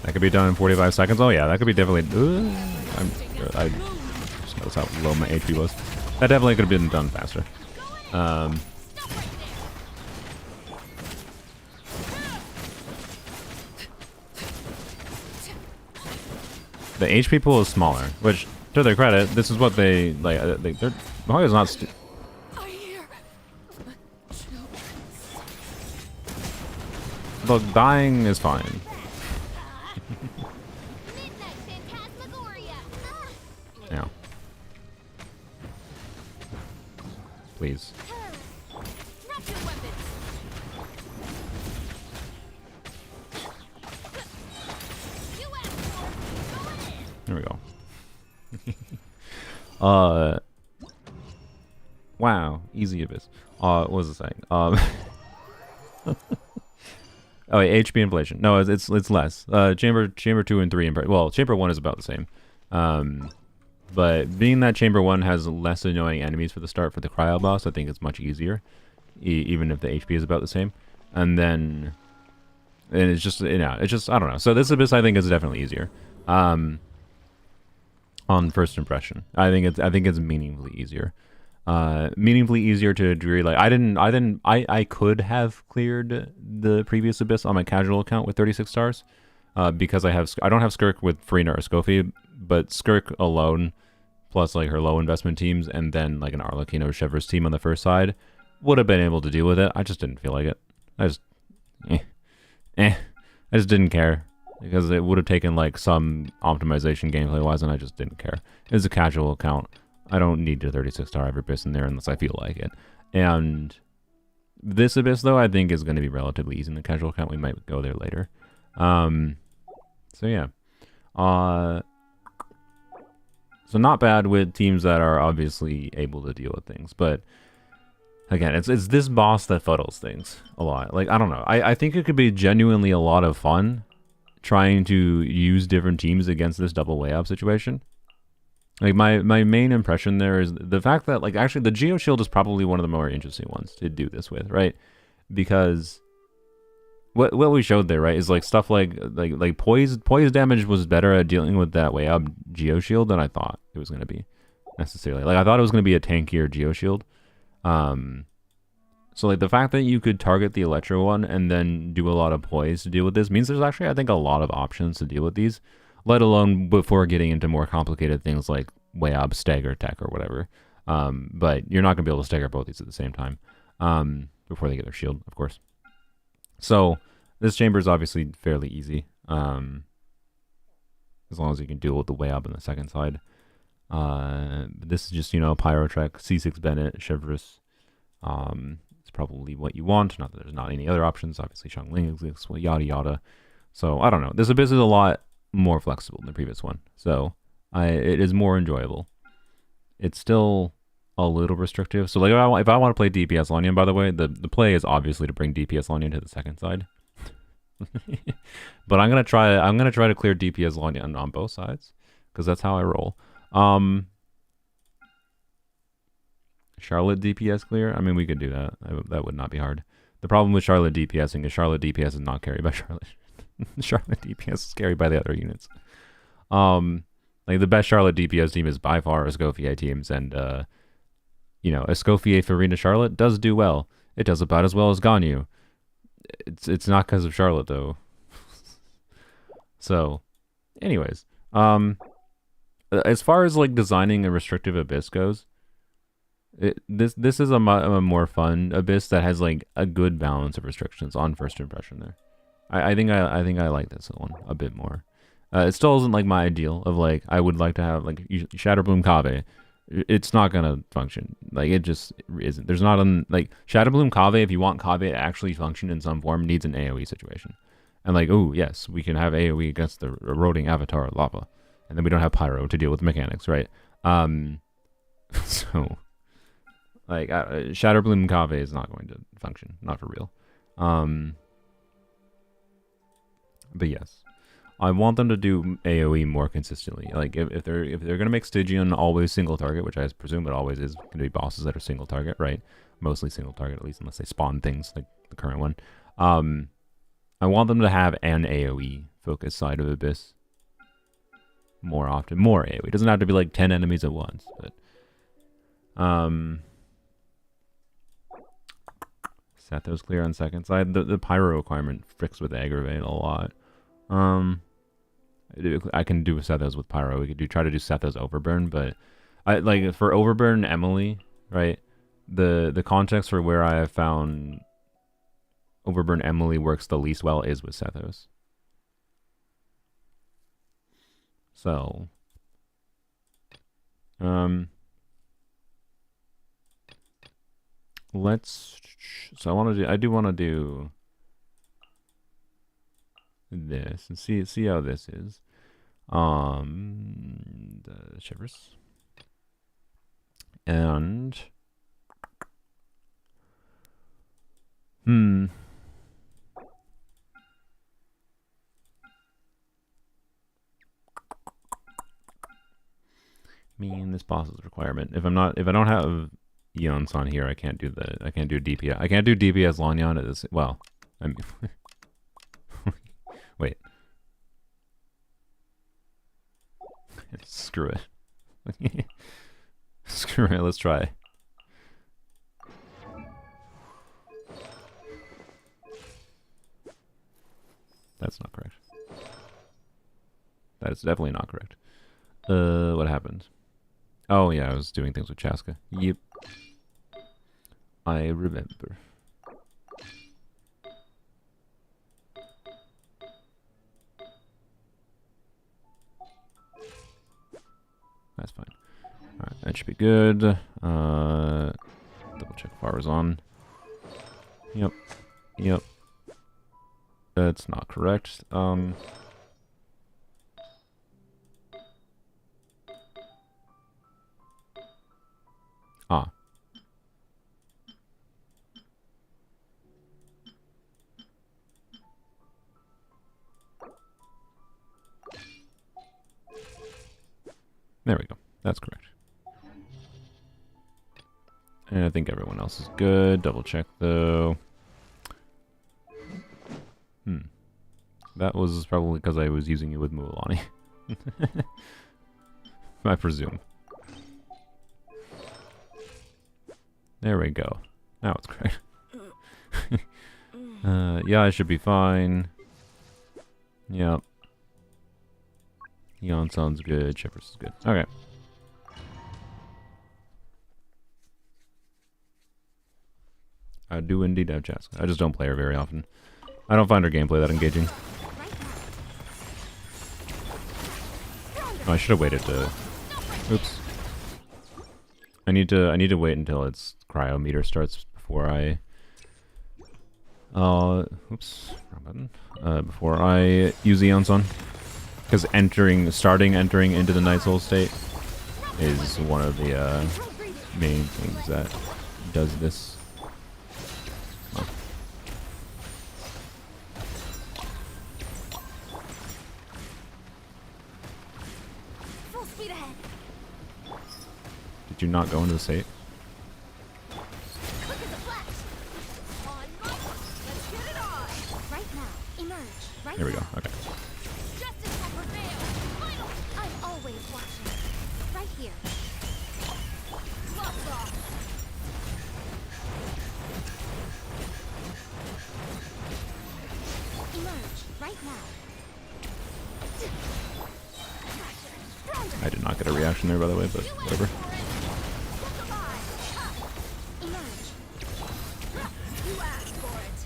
That could be done in 45 seconds. Oh yeah, that could be definitely. I just noticed how low my HP was. That definitely could have been done faster. The HP pool is smaller, which, to their credit, this is what they like. They're Mahoyo's not. Look, dying is fine. Yeah. Please. There we go. Wow, easy abyss. What was I saying? Oh, wait, HP inflation. No, it's less. Chamber 2 and 3 well, chamber 1 is about the same. But being that chamber 1 has less annoying enemies for the start for the cryo boss, I think it's much easier, even if the HP is about the same. And then, and it's just, you know, it's just, I don't know. So this abyss, I think, is definitely easier. On first impression, I think it's meaningfully easier. Meaningfully easier to a degree. Like I could have cleared the previous abyss on my casual account with 36 stars, because I don't have Skirk with Farina or Scofi, but Skirk alone, plus like her low investment teams, and then like an Arlecchino or Chevre's team on the first side, would have been able to deal with it. I just didn't feel like it. I just didn't care, because it would have taken like some optimization gameplay wise, and I just didn't care. It's a casual account. I don't need to 36 star every abyss in there unless I feel like it. And this abyss, though, I think is going to be relatively easy in the casual account. We might go there later. So yeah. So not bad with teams that are obviously able to deal with things. But again, it's this boss that fuddles things a lot. Like, I don't know. I think it could be genuinely a lot of fun trying to use different teams against this double WAYOB situation. Like, my main impression there is the fact that, like, actually the Geo Shield is probably one of the more interesting ones to do this with, right? Because what we showed there, right, is like stuff like poise damage was better at dealing with that WAYOB Geo Shield than I thought it was going to be. necessarily. Like I thought it was going to be a tankier Geoshield. So like the fact that you could target the Electro one and then do a lot of poise to deal with this means there's actually, I think, a lot of options to deal with these, let alone before getting into more complicated things like WAYOB, stagger tech or whatever. But you're not going to be able to stagger both these at the same time before they get their shield, of course. So this chamber is obviously fairly easy, as long as you can deal with the WAYOB on the second side. This is just, you know, Pyrotrek, C6 Bennett, Chevrolet. It's probably what you want. Not that there's not any other options. Obviously, Xiangling exists, yada yada. So I don't know. This Abyss is a lot more flexible than the previous one. So it is more enjoyable. It's still a little restrictive. So like if I want to play DPS Lanyan, by the way, the play is obviously to bring DPS Lanyan to the second side. But I'm gonna try to clear DPS Lanyan on both sides because that's how I roll. Charlotte DPS clear? I mean, we could do that. That would not be hard. The problem with Charlotte DPSing is Charlotte DPS is not carried by Charlotte. Charlotte DPS is carried by the other units. Like the best Charlotte DPS team is by far Escoffier teams, and you know, Escoffier Farina Charlotte does do well. It does about as well as Ganyu. It's not because of Charlotte though. So, anyways, as far as like designing a restrictive Abyss goes, this is a more fun Abyss that has like a good balance of restrictions on first impression there. I think I like this one a bit more. It still isn't like my ideal of like I would like to have like Shatterbloom Kave. It's not gonna function. Like it just isn't. There's not like Shatterbloom Kave. If you want Kave to actually function in some form, needs an AOE situation. And like, oh yes, we can have AOE against the eroding avatar lava, and then we don't have pyro to deal with mechanics, right? So. Like, Shatterbloom Kave is not going to function. Not for real. But yes. I want them to do AoE more consistently. Like, if they're going to make Stygian always single target, which I presume it always is going to be bosses that are single target, right? Mostly single target, at least, unless they spawn things like the current one. I want them to have an AoE focus side of Abyss more often. More AoE. It doesn't have to be like 10 enemies at once, but... Sethos clear on second side. The pyro requirement fricks with aggravate a lot. I can do Sethos with pyro. We could try to do Sethos overburn, but I like for overburn Emily, right? The context for where I have found overburn Emily works the least well is with Sethos. So so I do want to do this and see how this is. The shivers. And this boss's requirement. If I don't have Eons on here, I can't do DPS. I can't do DPS Lanyan at this. Well, I mean, wait. Screw it. Screw it. Let's try. That's not correct. That is definitely not correct. What happened? Oh yeah, I was doing things with Chaska. Yep. I remember. That's fine. Alright, that should be good. Double check far is on. Yep. Yep. That's not correct. Ah. There we go. That's correct. And I think everyone else is good. Double check though. That was probably because I was using it with Mualani. I presume. There we go. Now it's great. Yeah, I should be fine. Yep. Yon sounds good. Shepherd's is good. Okay. I do indeed have Chaska. I just don't play her very often. I don't find her gameplay that engaging. Oh, I should have waited to... Oops. I need to wait until its cryo meter starts before I... oops. Wrong button. Before I use Eon's on. Because entering into the Night Soul state is one of the main things that does this. Oh. Full speed ahead. Did you not go into the state? Quick as a flash. On mark. Let's get it on. Right now. Emerge. Right Here we go. now. Okay. Justice will prevail. Final. I'm always watching. Right here. Gloves off. Emerge. Right now. I did not get a reaction there, by the way, but whatever. Emerge. You asked for it.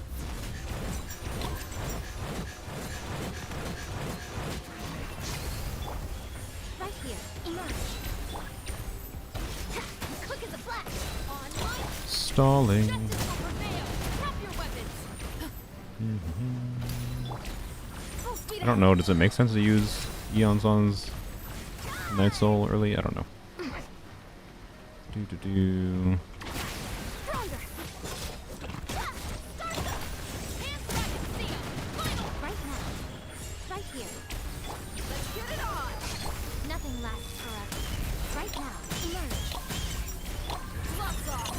Right here. Emerge. Quick as a flash. On line. Stalling. Justice will prevail. Drop your weapons. Full speed I don't know. Does it make sense to use Eon's Night Soul early? I don't know. Do. Stronger. Start up. Hands back and seal. Final. Right now. Right here. Let's get it on. Nothing lasts forever. Right now. Emerge. Gloves off.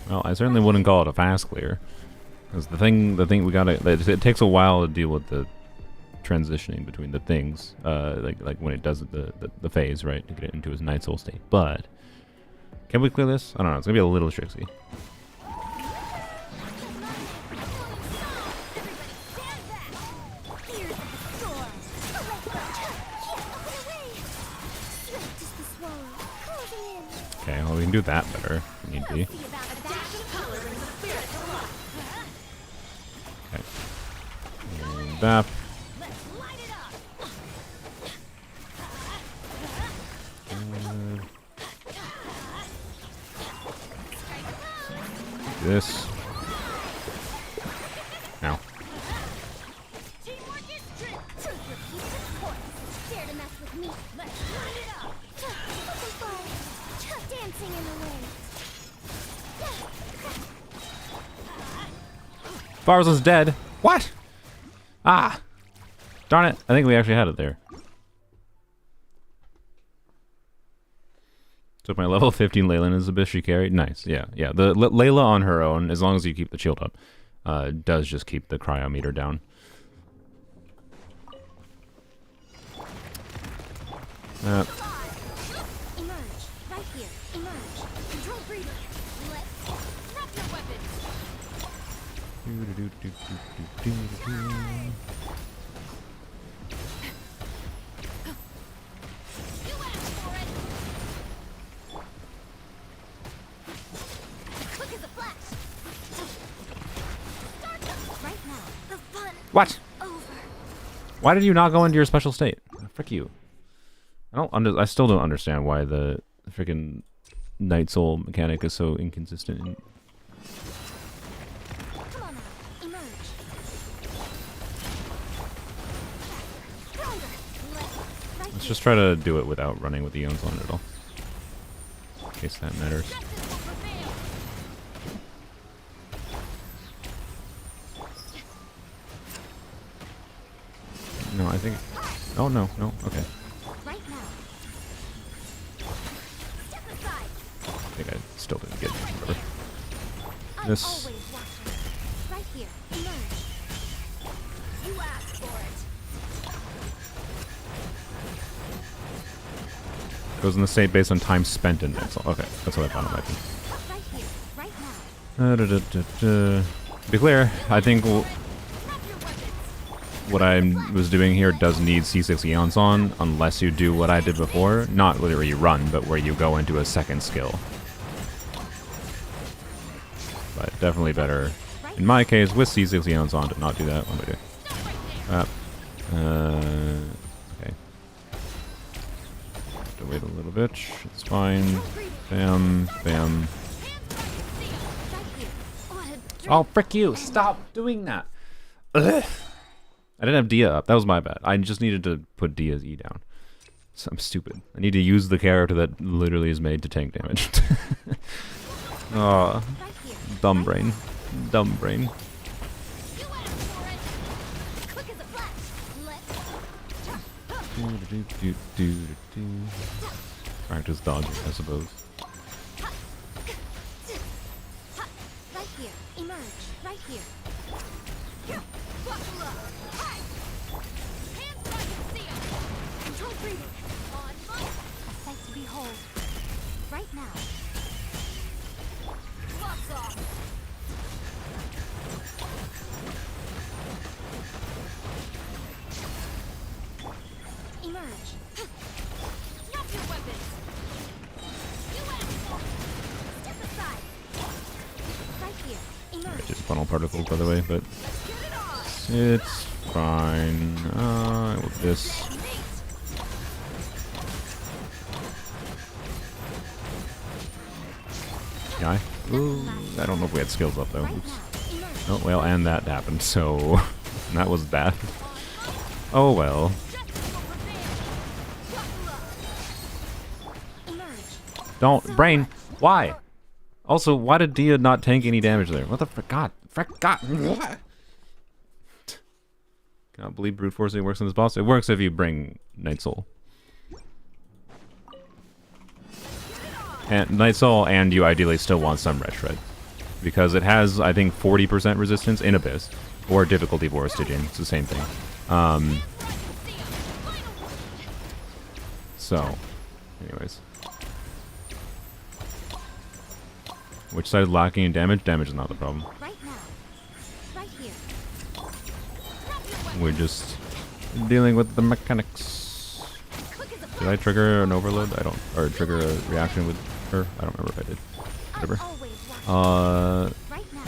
Well, I certainly wouldn't call it a fast clear. Because the thing we gotta, it takes a while to deal with the transitioning between the things, like when it does the phase, right, to get it into his Night Soul state. But can we clear this? I don't know. It's gonna be a little tricksy. Okay, well we can do that better if need be. Okay. And that. This. Now. Dancing in the wind. Varus dead. What? Ah. Darn it. I think we actually had it there. So my level 15 Leyland is the best she carried. Nice. Yeah. Yeah. The Layla on her own, as long as you keep the shield up, does just keep the cryometer down. Emerge. Right here. Emerge. Control breather. Let's drop your weapons. You asked for it. Quick as a flash. Start them right now. The fun What? over. Why did you not go into your special state? Frick you. I still don't understand why the freaking Night Soul mechanic is so inconsistent. Come on now. Emerge. Stronger. Right Let's just try to do it without running with the Eons on it at all. In case that matters. Justice will prevail. No, I think... Oh, no, okay. Right now. Step aside. I think I still didn't get it. Whatever. I'm This- always watching. Right here. Emerge. You asked for it. Goes in the state based on time spent in it. So, okay, that's what I thought it might be. Right here, right now. To be clear, I think Drop your weapons. what I was doing here does need C6 Eons on, unless you do what I did before. Not where you run, but where you go into a second skill. But definitely better, in my case, with C6 Eons on, to not do that. What do I do? Stop right there. Okay. Have to wait a little bit. It's fine. Bam, bam. Right here. What a Oh, frick you! Stop doing that! Ugh. I didn't have Dia up. That was my bad. I just needed to put Dia's E down. So I'm stupid. I need to use the character that literally is made to tank damage. Oh, right here. dumb brain. Dumb brain. You asked for it. Quick as a flash. Let's Practice dodging, I suppose. right here. Emerge. Right here. Buckle up. Hands where I can see 'em. Control breathing. On my. A sight to behold. Right now. Gloves off. Emerge. Drop your weapons. You asked for it. Step aside. Right here. Emerge. Just funnel particles, by the way, but Let's get it on. it's fine. With this. Yeah. Ooh, I don't know if we had skills up though. Right Oops. now. Emerge. Oh well, and that happened, so that was bad. Oh well. Justice will prevail. Buckle up. Emerge. Don't brain. Why? Also, why did Dia not tank any damage there? What the frick? God, frick, God. Cannot believe brute forcing works on this boss. It works if you bring Night Soul. And Night Soul, and you ideally still want some Red Shred. Because it has, I think, 40% resistance in Abyss. Or difficulty for Stygian. It's the same thing. So, anyways. Which side is lacking in damage? Damage is not the problem. Right now. Right here. We're just dealing with the mechanics. Quick as a Did I trigger an overload? I don't. Or trigger a reaction with her? I don't remember if I did. Whatever. always watch. Right now.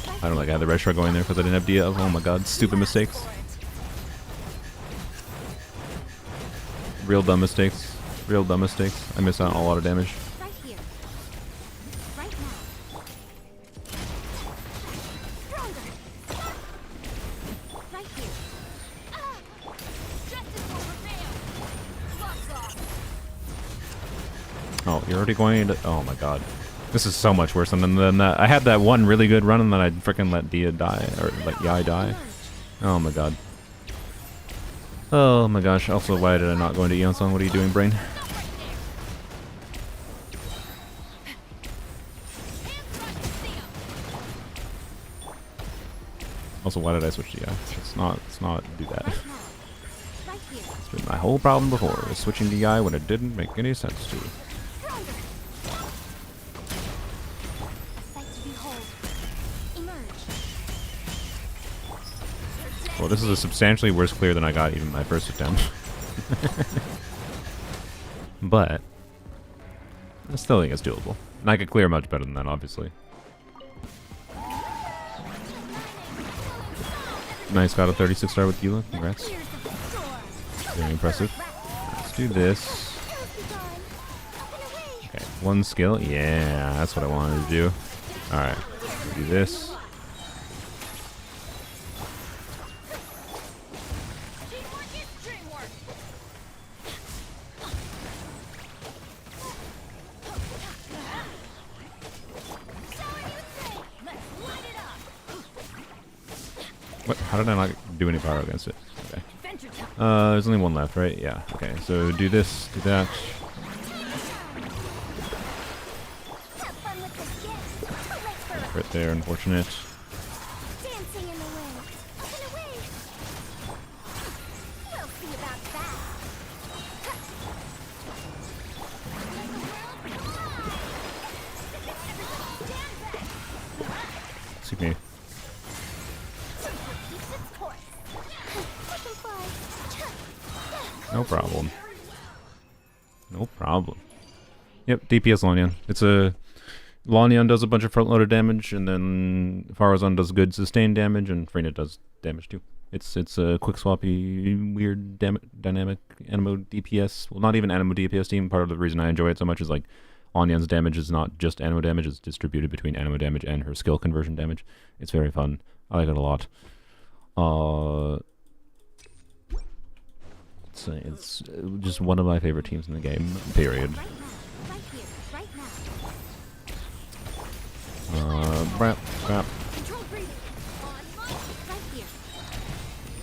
I don't know, like I had the red shard going there because I didn't have Dia. Oh my god, stupid mistakes. Real dumb mistakes. Real dumb mistakes. I missed out on a lot of damage. Right here. Right now. Stronger. Right here. Justice will prevail. Gloves off. Oh, you're already going into... Oh my god. This is so much worse than that. I had that one really good run and then I freaking let Dia die. Or let Yai die. Oh my god. Oh my gosh. Also, why did I not go into Eon Song? What are you doing, brain? Also, why did I switch to Yai? Let's not do that. Right now. Right here. It's been my whole problem before, is switching to Yai when it didn't make any sense to. Stronger. A sight to behold. Emerge. Well, this is a substantially worse clear than I got even my first attempt. But I still think it's doable. And I could clear much better than that, obviously. Nice, got a 36 star with Eula. Congrats. Here's the store. Very impressive. Let's do this. Here's the gun. Up and away. Okay, one skill. Yeah, that's what I wanted to do. Alright, do this. Teamwork is dreamwork. So you say, let's light it up. What? How did I not do any power against it? Okay. Adventure time. There's only one left, right? Yeah. Okay, so do this, do that. Have fun with this gift. Too late for Right there, unfortunate. dancing in the wind. Up and away. We'll see about that. No problem. No problem. Yep, DPS Lanyan. It's a... Lanyan does a bunch of front-loaded damage, and then Farazan does good sustained damage, and Freyna does damage too. It's a quick swappy, weird dynamic Animo DPS. Well, not even Animo DPS team. Part of the reason I enjoy it so much is like Lanyan's damage is not just Animo damage; it's distributed between Animo damage and her skill conversion damage. It's very fun. I like it a lot. It's just one of my favorite teams in the game. Period. Right here, right now. Crap. Control breathing. On my right here.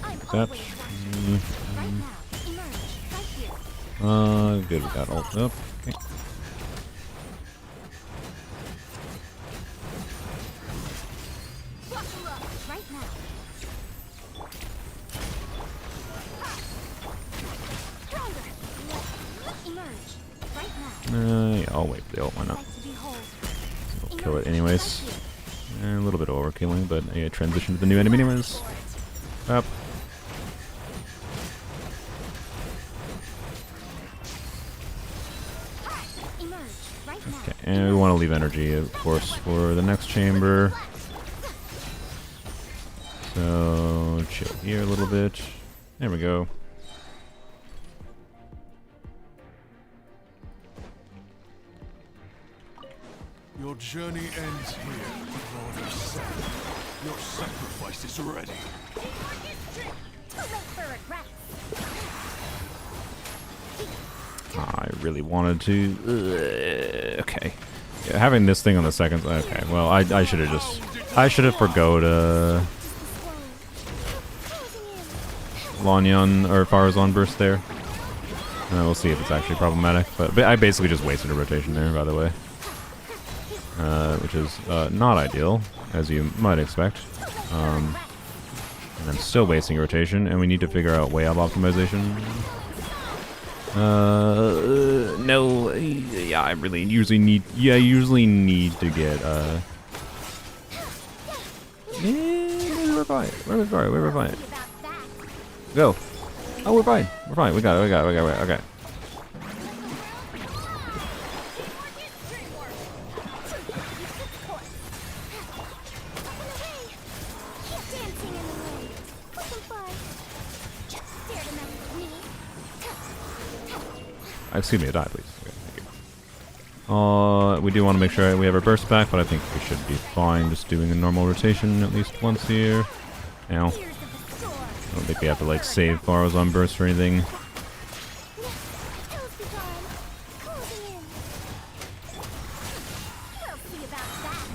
I'm That. always watching. Right now. Emerge. Right here. Good. We got ult up. Okay. Buckle up. Right now. Stronger. Emerge. Right now. Yeah, I'll wait for the ult. Why not? Like to behold. We'll kill it Emerge. anyways. Right A here. little bit of overkilling, but yeah, transition to the new enemy anyways. Up. Emerge. Right now. Okay, and we want to leave energy, of course, for the next chamber. So, chill here a little bit. There we go. Your journey ends here, Lord of Seth. Your sacrifice is ready. Too late for regrets. I really wanted to. Okay. Yeah, having this thing on the second. Okay, well, I should have just. I should have forgo Lanyan or Farazan burst there. We'll see if it's actually problematic. But I basically just wasted a rotation there, by the way. Which is not ideal, as you might expect. And I'm still wasting a rotation, and we need to figure out WAYOB optimization. No, yeah, I really usually need to get, we're fine, we're fine. Go. Oh, we're fine, we got it, okay. Excuse me, a die, please. Okay, thank you. We do want to make sure we have our burst back, but I think we should be fine just doing a normal rotation at least once here. Now, I don't think we have to like save Farazan burst or anything.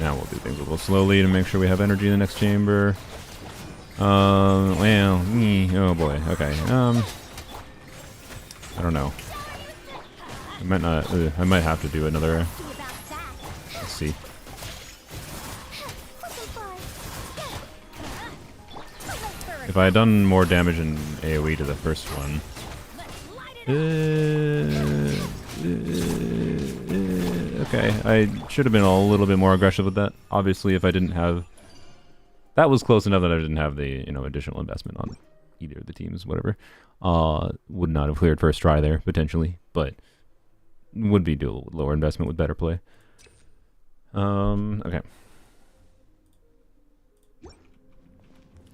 Now we'll do things a little slowly to make sure we have energy in the next chamber. Well, oh boy, okay. I don't know. I might not. I might have to do another. Let's see. If I had done more damage in AoE to the first one. Okay, I should have been a little bit more aggressive with that. Obviously, if I didn't have. That was close enough that I didn't have the additional investment on either of the teams, whatever. Would not have cleared first try there potentially, but. Would be do lower investment with better play. Okay.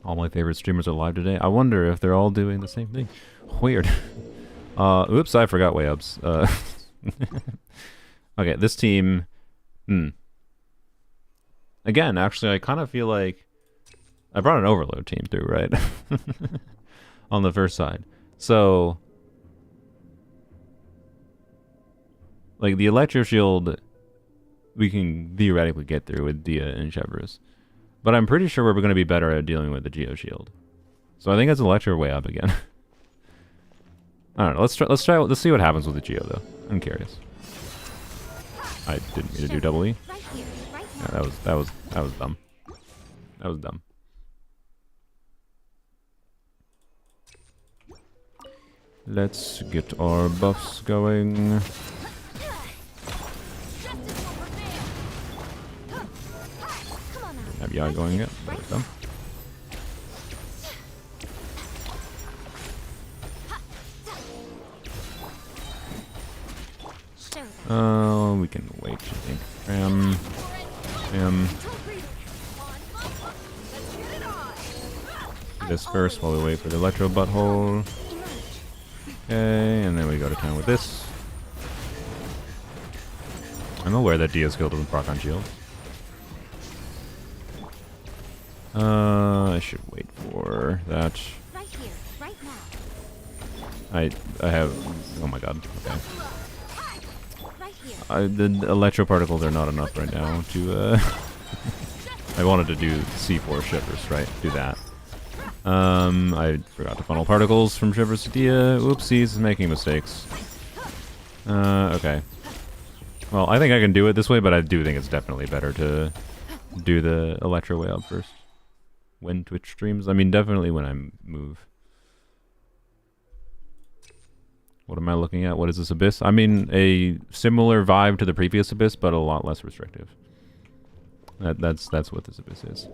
All my favorite streamers are live today. I wonder if they're all doing the same thing. Weird. Oops, I forgot WAYOBs. Okay, this team. Again, actually, I kind of feel like I brought an overload team through, right? On the first side. So. Like, the Electro Shield, we can theoretically get through with Dia and Chevrolet. But I'm pretty sure we're going to be better at dealing with the Geo Shield. So I think it's Electro WAYOB again. I don't know. Let's see what happens with the Geo, though. I'm curious. I didn't mean to do double E. Yeah, that was dumb. That was dumb. Let's get our buffs going. Have Yai going yet? There we go. We can wait, I think. Do this first while we wait for the electro butthole. Okay, and then we go to town with this. I'm aware that Dia skill doesn't proc on shield. I should wait for that. Right here, right now. I have. Oh my god. Okay. Right here. The electro particles are not enough right now to. I wanted to do C4 shivers, right? Do that. I forgot to funnel particles from shivers to Dia. Oopsies, making mistakes. Okay. Well, I think I can do it this way, but I do think it's definitely better to do the electro way up first. When Twitch streams? I mean, definitely when I move. What am I looking at? What is this Abyss? I mean, a similar vibe to the previous Abyss, but a lot less restrictive. That's what this Abyss is.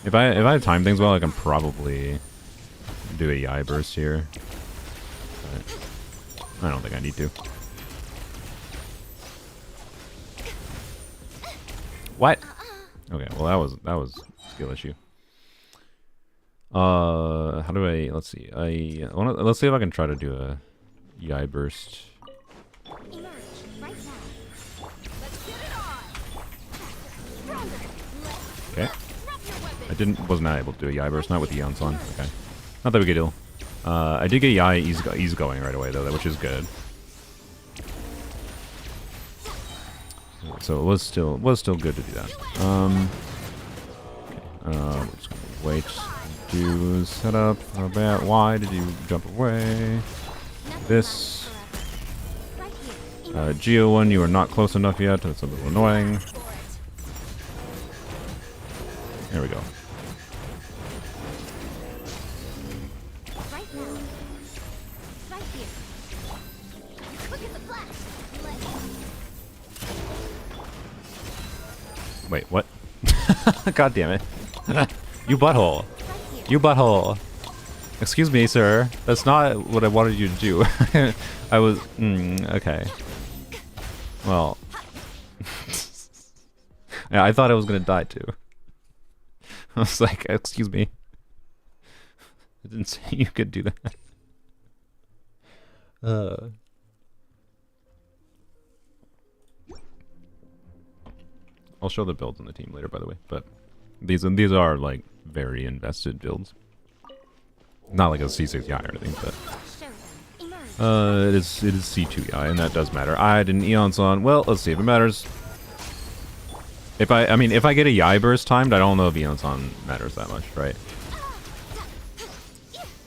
If I time things well, I can probably do a Yai burst here. But I don't think I need to. What? Okay, well that was a skill issue. How do I? Let's see. Let's see if I can try to do a Yai burst. Emerge right now. Let's get it on. Okay. I was not able to do a Yai burst, not with the Eons on. Okay. Not that big a deal. I did get Yai ease going right away though, which is good. So it was still good to do that. Okay. We're just gonna wait. Do setup. Why did you jump away? This. Geo 1, you are not close enough yet. That's a little annoying. There we go. Right now. Right here. Quick as a flash. Wait, what? God damn it. You butthole. You butthole. Excuse me, sir. That's not what I wanted you to do. I was... okay. Well... yeah, I thought I was gonna die too. I was like, excuse me. I didn't say you could do that. I'll show the builds on the team later, by the way. But these are like very invested builds. Not like a C6 Yai or anything, but it is C2 Yai, and that does matter. I had an Eons on. Well, let's see if it matters. If I get a Yai burst timed, I don't know if Eons on matters that much, right?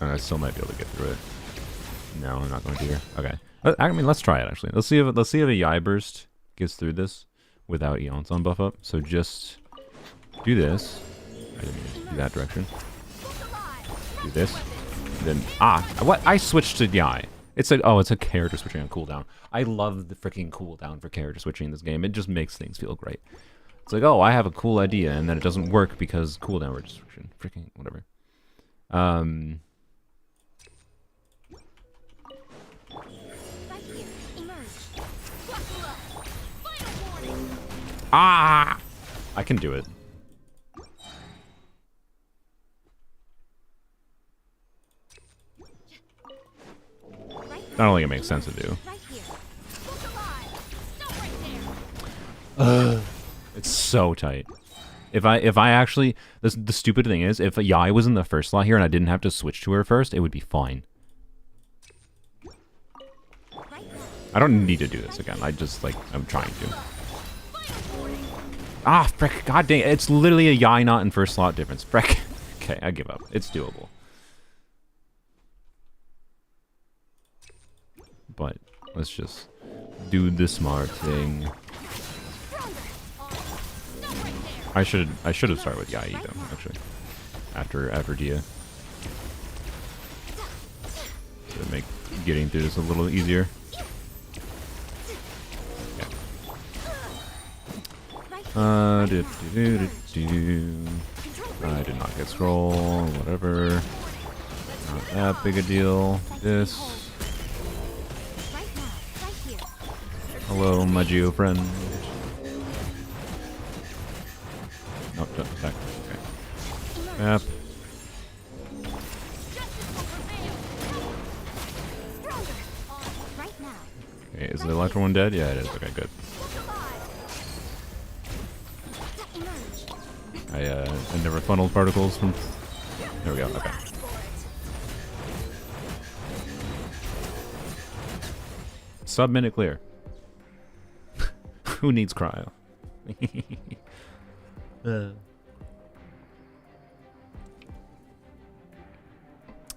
I still might be able to get through it. No, I'm not going to here. Okay. I mean, let's try it actually. Let's see if a Yai burst gets through this without Eons on buff up. So just do this. I didn't mean to do that direction. Do this. And then what? I switched to Yai. It's a character switching on cooldown. I love the freaking cooldown for character switching in this game. It just makes things feel great. It's like, oh, I have a cool idea, and then it doesn't work because cooldown restriction. Freaking whatever. I can do it. I don't think it makes sense to do. It's so tight. If I actually, the stupid thing is, if Yai was in the first slot here and I didn't have to switch to her first, it would be fine. I don't need to do this again. I'm trying to. Frick, god dang it. It's literally a Yai not in first slot difference. Frick. Okay, I give up. It's doable. But let's just do the smart thing. I should have started with Yai though, actually. After Dia. To make getting through this a little easier. I did not get scroll, whatever. Not that big a deal. This. Right now, right here. Hello, my Geo friend. No, don't attack. Okay. Yep. Stronger. Right now. Okay, is the electro one dead? Yeah, it is. Okay, good. Emerge. I never funneled particles from. There we go. Okay. Sub-minute clear. Who needs cryo?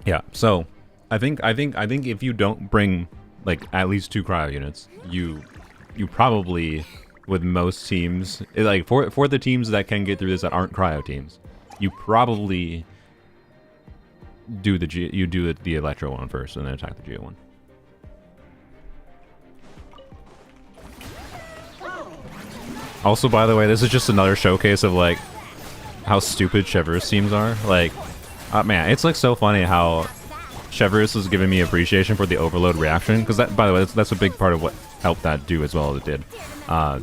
Yeah. So, I think if you don't bring like at least 2 cryo units, you probably with most teams like for the teams that can get through this that aren't cryo teams, you probably do the electro one first and then attack the Geo one. Also, by the way, this is just another showcase of like how stupid Cheverus teams are. Like, man, it's like so funny how Cheverus is giving me appreciation for the overload reaction, because that, by the way, that's a big part of what helped that do as well as it did.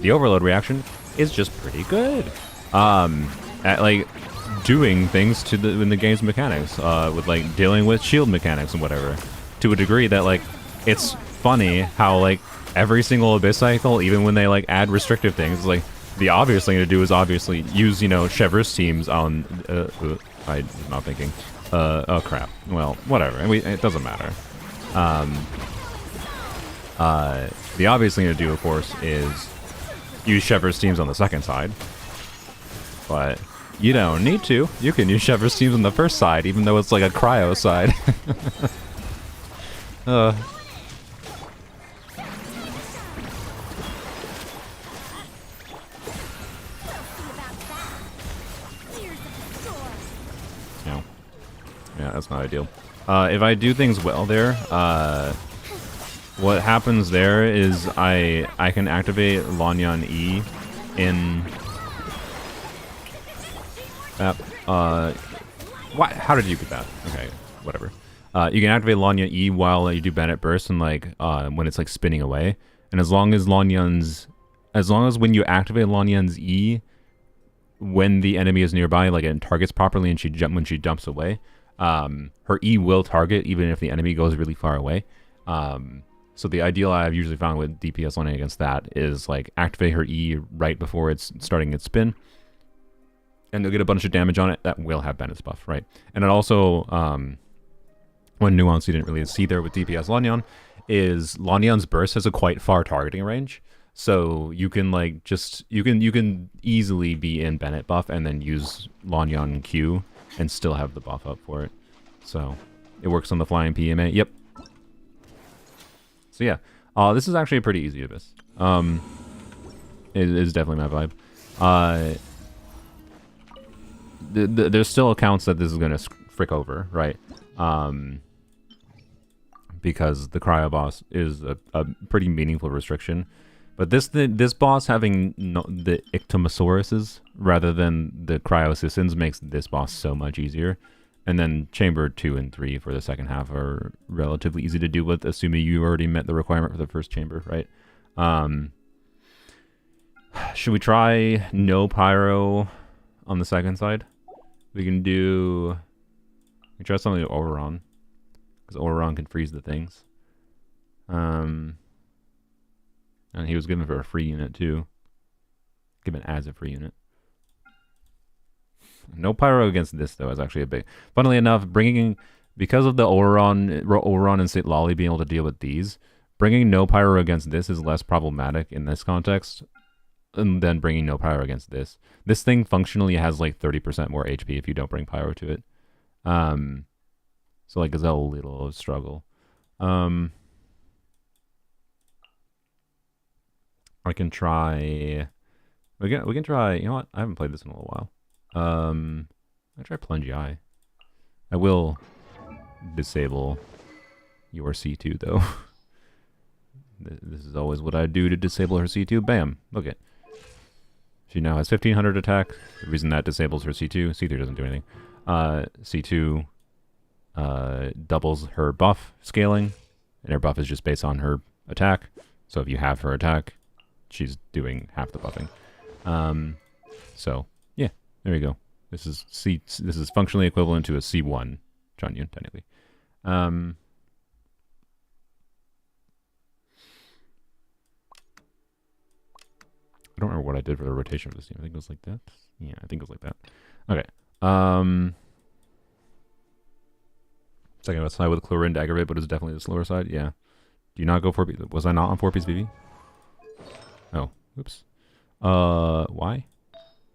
The overload reaction is just pretty good at like doing things to in the game's mechanics, with like dealing with shield mechanics and whatever, to a degree that like it's funny how like every single Abyss cycle, even when they like add restrictive things, like the obvious thing to do is obviously use, you know, Cheverus teams on. I'm not thinking. Oh crap. Well, whatever. It doesn't matter. The obvious thing to do, of course, is use Cheverus teams on the second side. But you don't need to. You can use Cheverus teams on the first side, even though it's like a cryo side. Yeah, that's not ideal. If I do things well there, what happens there is I can activate Lanyan E in... what? How did you get that? Okay, whatever. You can activate Lanyan E while you do Bennett Burst and like when it's like spinning away. And as long as when you activate Lanyan's E, when the enemy is nearby, like it targets properly and when she jumps away, her E will target even if the enemy goes really far away. So the ideal I've usually found with DPS running against that is like activate her E right before it's starting its spin, and you'll get a bunch of damage on it that will have Bennett's buff, right? And it also, one nuance you didn't really see there with DPS Lanyan is Lanyan's burst has a quite far targeting range. So you can like you can easily be in Bennett buff and then use Lanyan Q and still have the buff up for it. So it works on the flying PMA. Yep. So yeah, this is actually a pretty easy Abyss. It is definitely my vibe. There's still accounts that this is gonna frick over, right? Because the cryo boss is a pretty meaningful restriction. But this boss having the Ictomosauruses rather than the cryo assassins makes this boss so much easier. And then chamber 2 and 3 for the second half are relatively easy to deal with, assuming you already met the requirement for the first chamber, right? Should we try no pyro on the second side? We can try something with Oberon, because Oberon can freeze the things. And he was given for a free unit too. Given as a free unit. No pyro against this though is actually a big. Funnily enough, because of the Oberon and St. Lolly being able to deal with these, bringing no pyro against this is less problematic in this context than bringing no pyro against this. This thing functionally has like 30% more HP if you don't bring pyro to it. So like it's a little struggle. I can try. We can try. You know what? I haven't played this in a little while. I try Plungy Eye. I will disable your C2 though. This is always what I do to disable her C2. Bam! Look it. She now has 1500 attack. The reason that disables her C2. C3 doesn't do anything. C2 doubles her buff scaling, and her buff is just based on her attack. So if you have her attack, she's doing half the buffing. So yeah, there you go. This is This is functionally equivalent to a C1 Chanyun, technically. I don't remember what I did for the rotation of this team. I think it was like that. Yeah, I think it was like that. Okay. Second side with Chlorine to aggravate, but it's definitely the slower side. Yeah. Do you not go 4-piece? Was I not on 4-piece VV? Oh, oops. Why?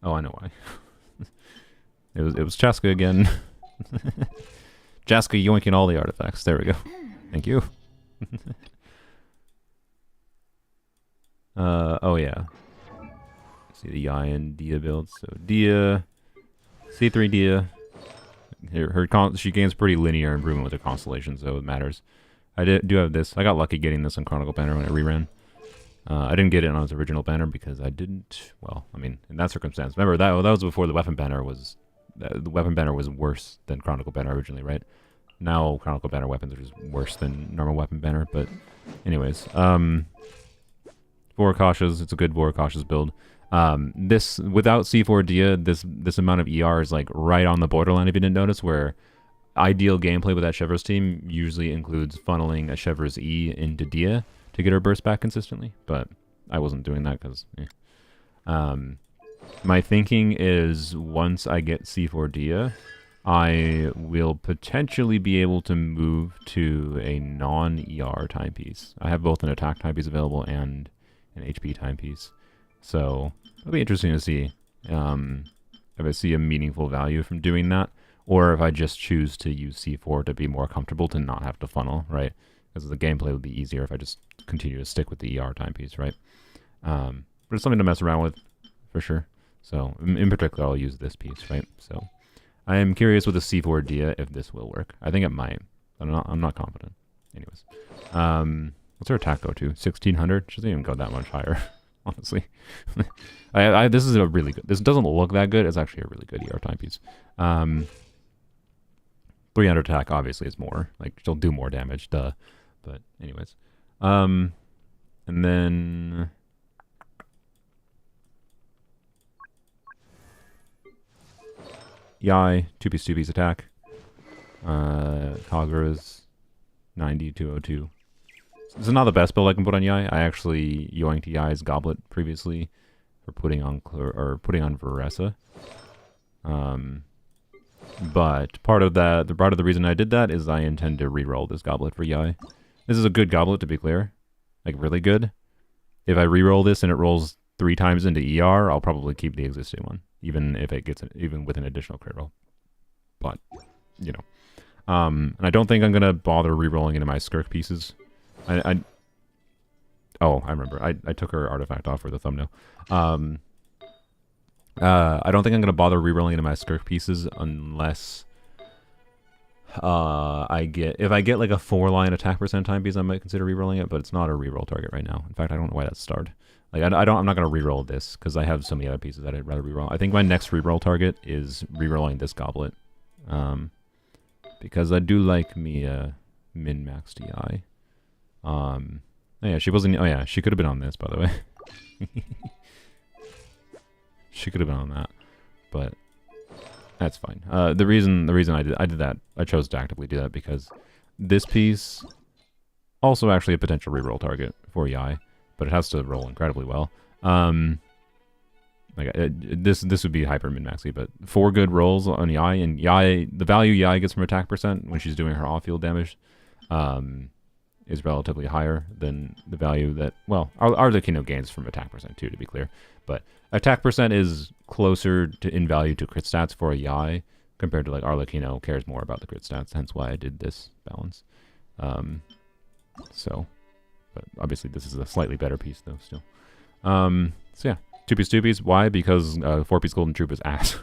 Oh, I know why. it was Chaska again. Chaska yoinking all the artifacts. There we go. Thank you. Oh yeah. See the Yai and Dia builds. So Dia, C3 Dia. She gains pretty linear improvement with her constellation, so it matters. I do have this. I got lucky getting this on Chronicle banner when I reran. I didn't get it on its original banner because I didn't. Well, I mean, in that circumstance, remember that was before the weapon banner was. The weapon banner was worse than Chronicle banner originally, right? Now Chronicle banner weapons are just worse than normal weapon banner. But, anyways, Voracashas. It's a good Voracashas build. This without C4 Dia, this amount of ER is like right on the borderline. If you didn't notice, where ideal gameplay with that Chevreuse team usually includes funneling a Chevreuse E into Dia to get her burst back consistently, but I wasn't doing that because my thinking is once I get C4 Dia, I will potentially be able to move to a non-ER timepiece. I have both an attack timepiece available and an HP timepiece, so it'll be interesting to see if I see a meaningful value from doing that, or if I just choose to use C4 to be more comfortable to not have to funnel, right? Because the gameplay would be easier if I just continue to stick with the ER timepiece, right? But it's something to mess around with, for sure. So, in particular, I'll use this piece, right? So, I am curious with the C4 Dia if this will work. I think it might. I'm not confident. Anyways. What's her attack go to? 1600? She doesn't even go that much higher, honestly. This is a really good... This doesn't look that good. It's actually a really good ER timepiece. 300 attack, obviously, is more. Like, she'll do more damage, duh. But, anyways. And then... Yai, 2-piece attack. Kagura's 90, 202. This is not the best build I can put on Yai. I actually yoinked Yai's Goblet previously for putting on Veressa. But part of the reason I did that is I intend to reroll this Goblet for Yai. This is a good Goblet, to be clear. Like, really good. If I reroll this and it rolls 3 times into ER, I'll probably keep the existing one, even if it gets even with an additional crit roll. But, you know. And I don't think I'm gonna bother rerolling into my Skirk pieces. I remember. I took her artifact off for the thumbnail. I don't think I'm gonna bother rerolling into my Skirk pieces unless if I get like a 4-line attack percent timepiece, I might consider rerolling it, but it's not a reroll target right now. In fact, I don't know why that's starred. Like I'm not gonna reroll this because I have so many other pieces that I'd rather reroll. I think my next reroll target is rerolling this Goblet, because I do like me min-max DI. Oh yeah, she wasn't. Oh yeah, she could have been on this, by the way. She could have been on that, but that's fine. The reason I did that, I chose to actively do that because this piece also actually a potential reroll target for Yai, but it has to roll incredibly well. This would be hyper min-maxy, but 4 good rolls on Yai, and Yai, the value Yai gets from attack percent when she's doing her off-field damage, is relatively higher than the value that, well, Arlecchino gains from attack percent too, to be clear. But attack percent is closer in value to crit stats for a Yai compared to like Arlecchino cares more about the crit stats, hence why I did this balance. So, but obviously this is a slightly better piece though still. So yeah, 2-piece. Why? Because 4-piece Golden Troop is ass.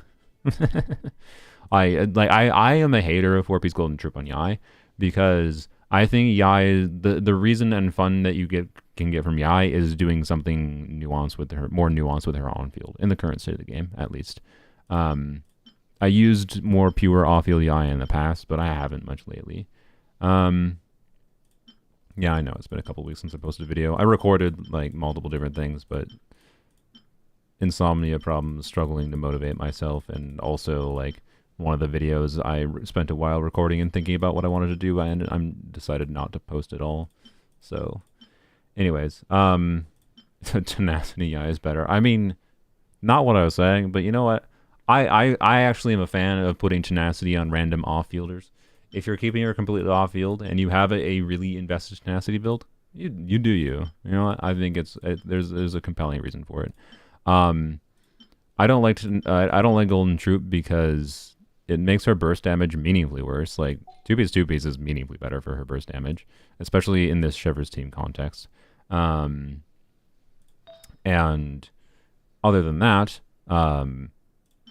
I am a hater of 4-piece Golden Troop on Yai because I think Yai, the reason and fun that you can get from Yai is doing something more nuanced with her on field in the current state of the game, at least. I I used more pure off-field EI in the past, but I haven't much lately. Yeah, I know it's been a couple weeks since I posted a video. I recorded like multiple different things, but insomnia problems, struggling to motivate myself, and also like one of the videos I spent a while recording and thinking about what I wanted to do, and I decided not to post it all. So, anyways, tenacity EI is better. I mean, not what I was saying, but you know what? I actually am a fan of putting tenacity on random off-fielders. If you're keeping her completely off-field and you have a really invested tenacity build, you do you. You know what? I think there's a compelling reason for it. I don't like Golden Troop because it makes her burst damage meaningfully worse. Like 2-piece is meaningfully better for her burst damage, especially in this Shivers team context. And other than that,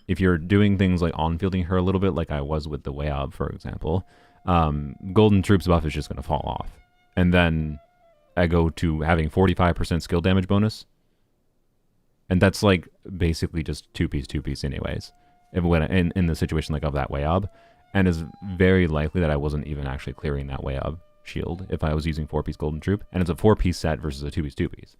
if you're doing things like on-fielding her a little bit, like I was with the WAYOB, for example, Golden Troop's buff is just going to fall off. And then I go to having 45% skill damage bonus. And that's like basically just 2-piece anyways. In the situation like of that WAYOB. And it's very likely that I wasn't even actually clearing that WAYOB shield if I was using 4-piece Golden Troop. And it's a 4-piece set versus a 2-piece.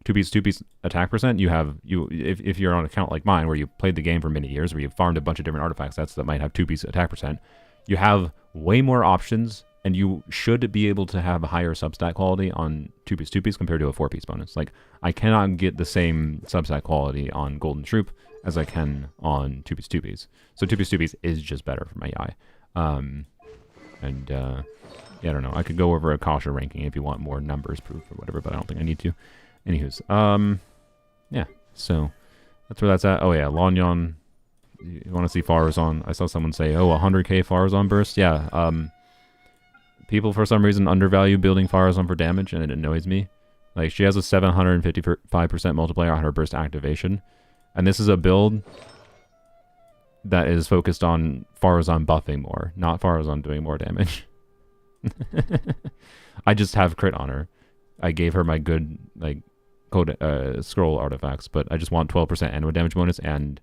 2-piece attack percent, if you're on an account like mine where you played the game for many years, where you've farmed a bunch of different artifact sets that might have 2-piece attack percent, you have way more options, and you should be able to have a higher substat quality on 2-piece compared to a 4-piece bonus. Like, I cannot get the same substat quality on Golden Troop as I can on 2-piece. So 2-piece is just better for my AI. Yeah, I don't know. I could go over a Kasha ranking if you want more numbers proof or whatever, but I don't think I need to. Anywho's, yeah, so that's where that's at. Oh yeah, Lanyon, you want to see Farazan? I saw someone say, oh, 100k Farazan burst. Yeah, people for some reason undervalue building Farazan for damage, and it annoys me. Like, she has a 755% multiplier on her burst activation, and this is a build that is focused on Farazan buffing more, not Farazan doing more damage. I just have crit on her. I gave her my good, like, code scroll artifacts, but I just want 12% annual damage bonus and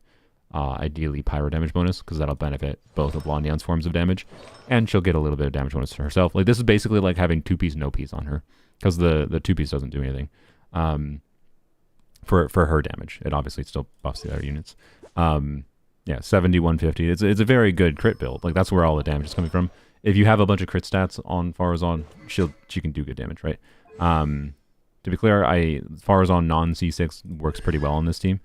ideally pyro damage bonus, because that'll benefit both of Lanyon's forms of damage, and she'll get a little bit of damage bonus to herself. Like, this is basically like having 2-piece no piece on her, because the 2-piece doesn't do anything for her damage. It obviously still buffs the other units. Yeah, 70, 150. It's a very good crit build. Like, that's where all the damage is coming from. If you have a bunch of crit stats on Farazan, she can do good damage, right? To be clear, Farazan non-C6 works pretty well on this team,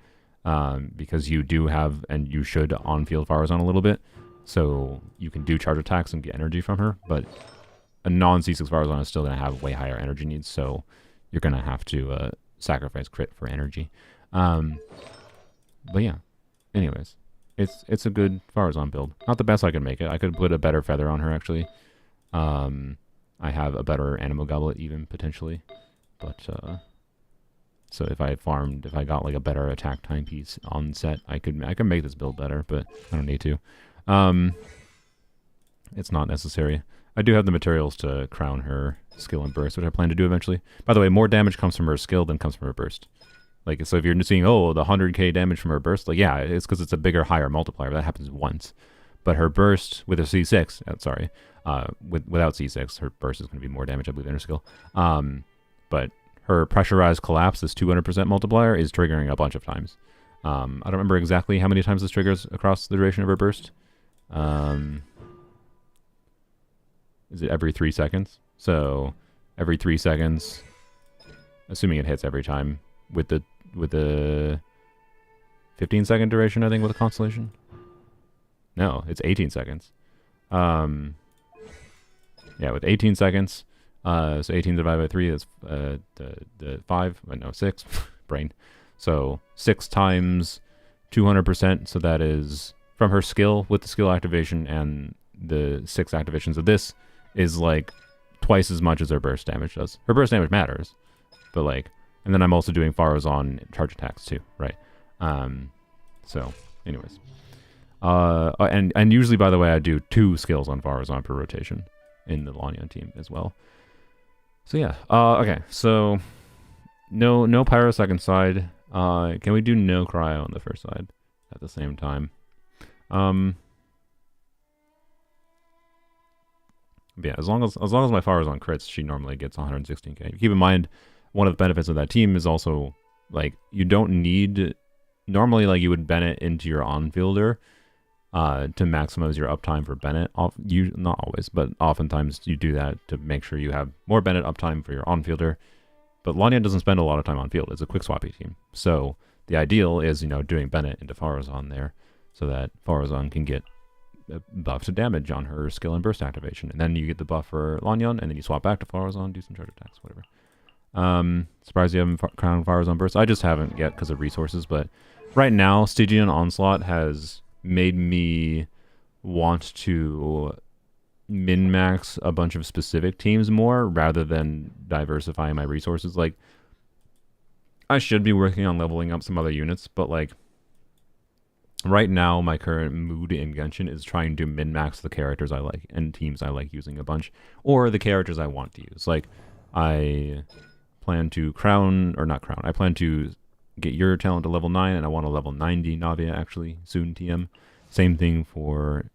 because you do have, and you should on-field Farazan a little bit, so you can do charge attacks and get energy from her, but a non-C6 Farazan is still going to have way higher energy needs, so you're going to have to sacrifice crit for energy. But yeah, anyways, it's a good Farazan build. Not the best I could make it. I could put a better feather on her, actually. I have a better Animal Goblet even, potentially. But, so if I got like a better attack timepiece on set, I could make this build better, but I don't need to. It's not necessary. I do have the materials to crown her skill and burst, which I plan to do eventually. By the way, more damage comes from her skill than comes from her burst. Like, so if you're seeing, oh, the 100k damage from her burst, like, yeah, it's because it's a bigger, higher multiplier. That happens once. But her burst with a C6, without C6, her burst is going to be more damage, I believe, than her skill. But her pressurized collapse, this 200% multiplier, is triggering a bunch of times. I don't remember exactly how many times this triggers across the duration of her burst. Is it every 3 seconds? So every 3 seconds, assuming it hits every time, with the 15-second duration, I think, with a constellation. No, it's 18 seconds. Yeah, with 18 seconds. So 18 divided by 3 is the 5, no, 6, brain. So 6 times 200%, so that is from her skill with the skill activation and the 6 activations of this is like twice as much as her burst damage does. Her burst damage matters, but like, and then I'm also doing Farazan charge attacks too, right? So anyways. And usually, by the way, I do 2 skills on Farazan per rotation in the Lanyon team as well. So yeah, okay, so no pyro second side. Can we do no cryo on the first side at the same time? But yeah, as long as my Pharah is on crits, she normally gets 116k. Keep in mind, one of the benefits of that team is also like you don't need normally like you would Bennett into your on-fielder to maximize your uptime for Bennett. You not always, but oftentimes you do that to make sure you have more Bennett uptime for your on-fielder. But Lanya doesn't spend a lot of time on field. It's a quick swappy team, so the ideal is doing Bennett into Farazan there, so that Farazan can get buff to damage on her skill and burst activation, and then you get the buff for Lanyon, and then you swap back to Farazan, do some charge attacks, whatever. Surprised you haven't crowned Farazan burst. I just haven't yet because of resources, but right now Stygian Onslaught has made me want to min-max a bunch of specific teams more rather than diversifying my resources. Like, I should be working on leveling up some other units, but like right now, my current mood in Genshin is trying to min-max the characters I like and teams I like using a bunch, or the characters I want to use. Like, I plan to I plan to get your talent to level 9, and I want a level 90 Navia, actually, soon, TM. Same thing for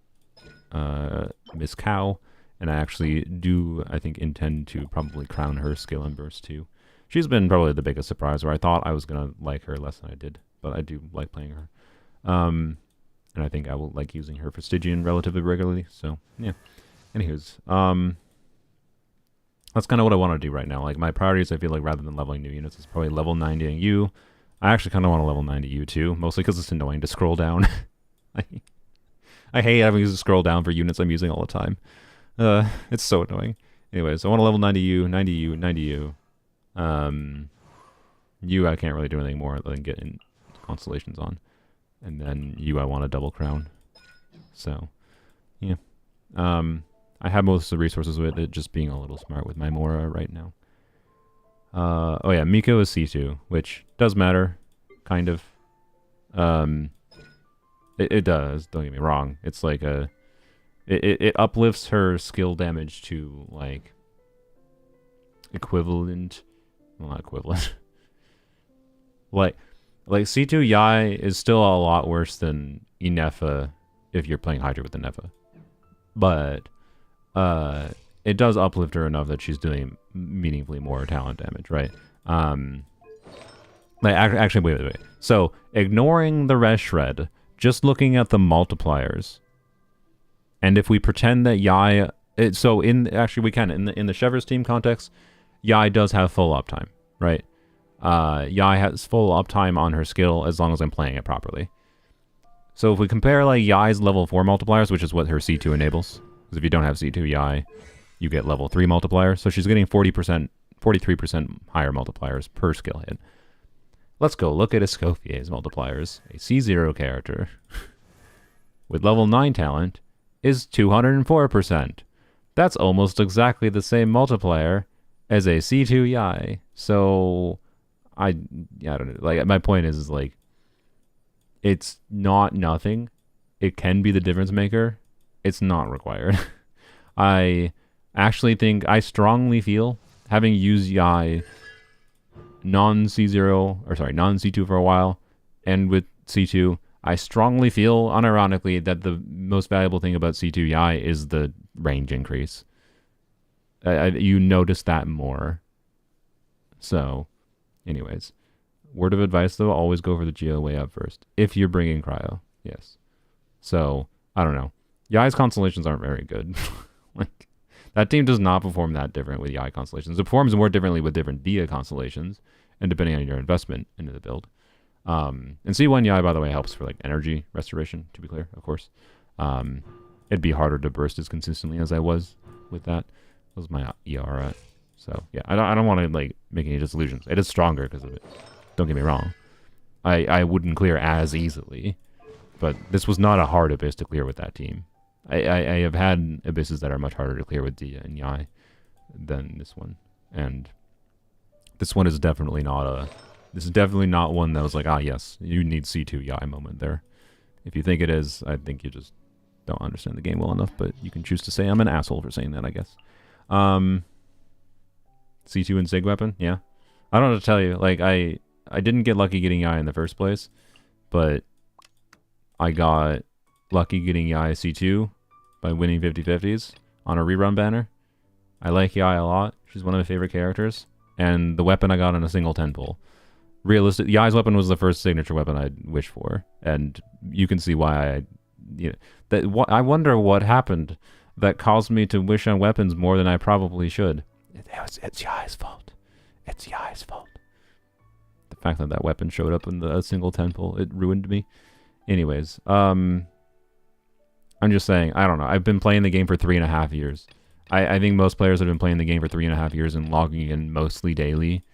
Miss Cow, and I actually do, I think, intend to probably crown her skill and burst, too. She's been probably the biggest surprise, where I thought I was going to like her less than I did, but I do like playing her. And I think I will like using her for Stygian relatively regularly, so yeah. Anywho's, that's kind of what I want to do right now. Like, my priorities, I feel like, rather than leveling new units, is probably level 90ing you. I actually kind of want to level 90 you too, mostly because it's annoying to scroll down. I hate having to scroll down for units I'm using all the time. It's so annoying. Anyways, I want to level 90 you, 90 you, 90 you. You, I can't really do anything more than get in constellations on. And then you, I want a double crown. So, yeah. I have most of the resources with it, just being a little smart with my Mora right now. Oh yeah, Miko is C2, which does matter, kind of. It does, don't get me wrong. It's like it uplifts her skill damage to, like, equivalent. Well, not equivalent. like C2 Yai is still a lot worse than Inefa if you're playing Hydra with the Nefa. But it does uplift her enough that she's doing meaningfully more talent damage, right? Actually, wait. So, ignoring the res shred, just looking at the multipliers, and if we pretend that Yai, we can in the Shevers team context, Yai does have full uptime, right? Yai has full uptime on her skill as long as I'm playing it properly. So if we compare like Yai's level 4 multipliers, which is what her C2 enables, because if you don't have C2 Yai, you get level 3 multiplier. So she's getting 43% higher multipliers per skill hit. Let's go look at Escoffier's multipliers. A C0 character with level 9 talent is 204%. That's almost exactly the same multiplier as a C2 Yai. So I don't know. Like, my point is like, it's not nothing. It can be the difference maker. It's not required. I strongly feel, having used Yai non-C2 for a while, and with C2, I strongly feel, unironically, that the most valuable thing about C2 Yai is the range increase. You notice that more. So, anyways. Word of advice, though, always go for the Geo WAYOB first. If you're bringing Cryo, yes. So, I don't know. Yai's constellations aren't very good. Like, that team does not perform that different with Yai constellations. It performs more differently with different Dia constellations, and depending on your investment into the build. And C1 Yai, by the way, helps for like energy restoration, to be clear, of course. It'd be harder to burst as consistently as I was with that. That was my ER at. So, yeah, I don't want to like make any disillusions. It is stronger because of it. Don't get me wrong. I wouldn't clear as easily, but this was not a hard abyss to clear with that team. I have had abysses that are much harder to clear with Dia and Yai than this one, and this one is definitely not one that was like, yes, you need C2 Yai moment there. If you think it is, I think you just don't understand the game well enough, but you can choose to say I'm an asshole for saying that, I guess. C2 and Sig weapon, yeah. I don't know what to tell you. Like, I didn't get lucky getting Yai in the first place, but I got lucky getting Yai C2 by winning 50-50s on a rerun banner. I like Yai a lot. She's one of my favorite characters. And the weapon I got on a single 10 pull. Realistic, Yai's weapon was the first signature weapon I'd wish for. And you can see why I wonder what happened that caused me to wish on weapons more than I probably should. It's Yai's fault. It's Yai's fault. The fact that that weapon showed up in the single 10 pull, it ruined me. Anyways, I'm just saying, I don't know. I've been playing the game for 3.5 years. I think most players that have been playing the game for 3.5 years and logging in mostly daily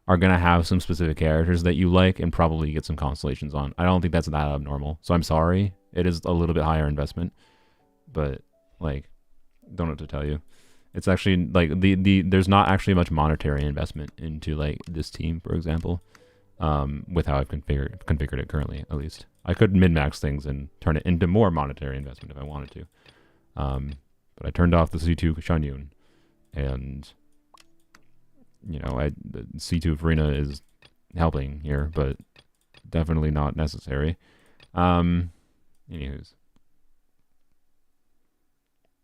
are going to have some specific characters that you like and probably get some constellations on. I don't think that's that abnormal. So I'm sorry. It is a little bit higher investment. But, like, don't know what to tell you. It's actually, like, there's not actually much monetary investment into, like, this team, for example, with how I've configured it currently, at least. I could min-max things and turn it into more monetary investment if I wanted to. But I turned off the C2 Shanyun, and, you know, the C2 Farina is helping here, but definitely not necessary. Anywho's.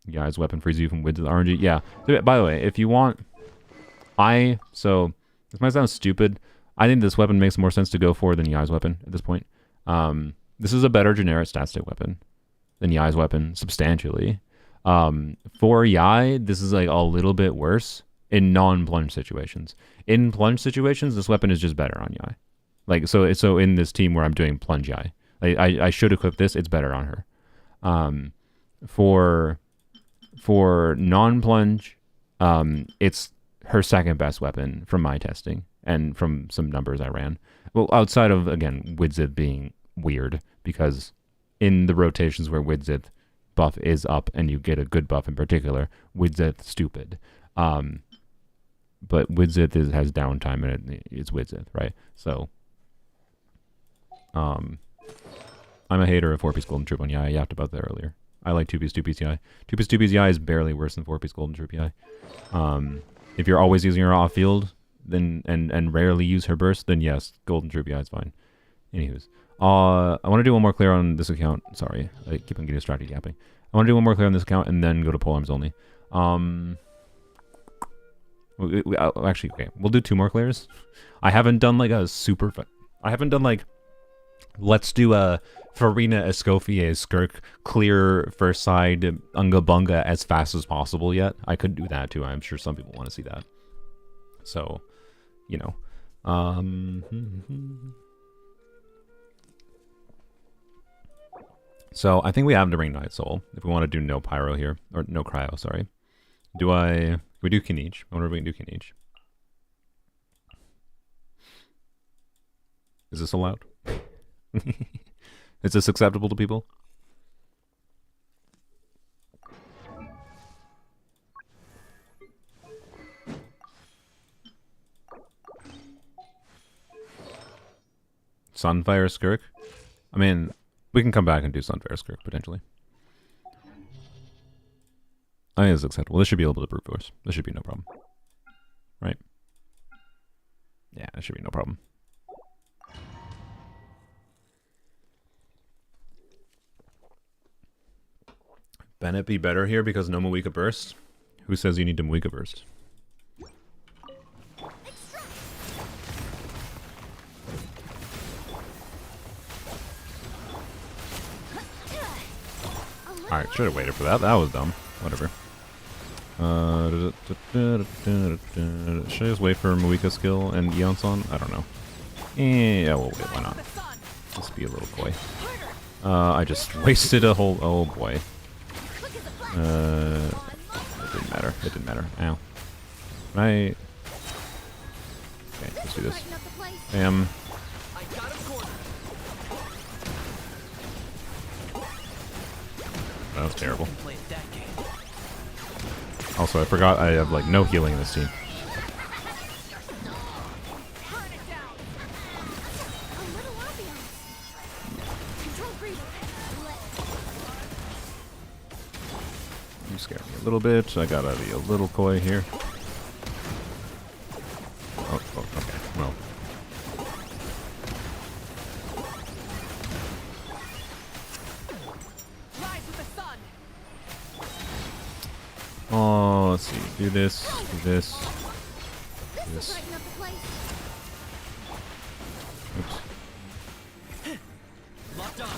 Yai's weapon frees you from Wids of the RNG. Yeah. By the way, if you want, so this might sound stupid. I think this weapon makes more sense to go for than Yai's weapon at this point. This is a better generic stat stick weapon than Yai's weapon, substantially. For Yai, this is like a little bit worse in non-plunge situations. In plunge situations, this weapon is just better on Yai. Like, so in this team where I'm doing plunge Yai, I should equip this, it's better on her. For non-plunge, it's her second best weapon from my testing and from some numbers I ran. Well, outside of, again, Widzith being weird, because in the rotations where Widzith buff is up and you get a good buff in particular, Widzith stupid. But Widzith has downtime and it's Widzith, right? So, I'm a hater of 4-piece Golden Troop on Yai. I yapped about that earlier. I like 2-piece, 2-piece Yai. 2-piece, 2-piece Yai is barely worse than 4-piece Golden Troop Yai. If you're always using her off field, then and rarely use her burst, then yes, Golden Troop Yai is fine. Anywho's. I want to do one more clear on this account. Sorry, I keep on getting distracted yapping. I want to do one more clear on this account and then go to polearms only. Actually, okay, we'll do 2 more clears. I haven't done like a super... I haven't done like... Let's do a Farina Escoffier Skirk clear first side Unga Bunga as fast as possible yet. I could do that too. I'm sure some people want to see that. So, you know. So I think we have to bring Night Soul if we want to do no pyro here, or no cryo. Sorry. We do Kinich. I wonder if we can do Kinich. Is this allowed? Is this acceptable to people? Sunfire Skirk? I mean, we can come back and do Sunfire Skirk, potentially. I think it's acceptable. This should be able to brute force. This should be no problem. Right? Yeah, it should be no problem. Bennett be better here because no Moika burst? Who says you need to Moika burst? Alright, should have waited for that. That was dumb. Whatever. Should I just wait for Moika skill and Eonson? I don't know. Yeah, we'll wait. Why not? Let's be a little coy. I just wasted a whole... Oh boy. It didn't matter. It didn't matter. Ow. Okay, let's do this. Bam. That was terrible. Also, I forgot I have, like, no healing in this team. You scared me a little bit. I gotta be a little coy here. Oh, okay. Well. Do this. Do this. This will This. brighten up the place. Oops. Locked on.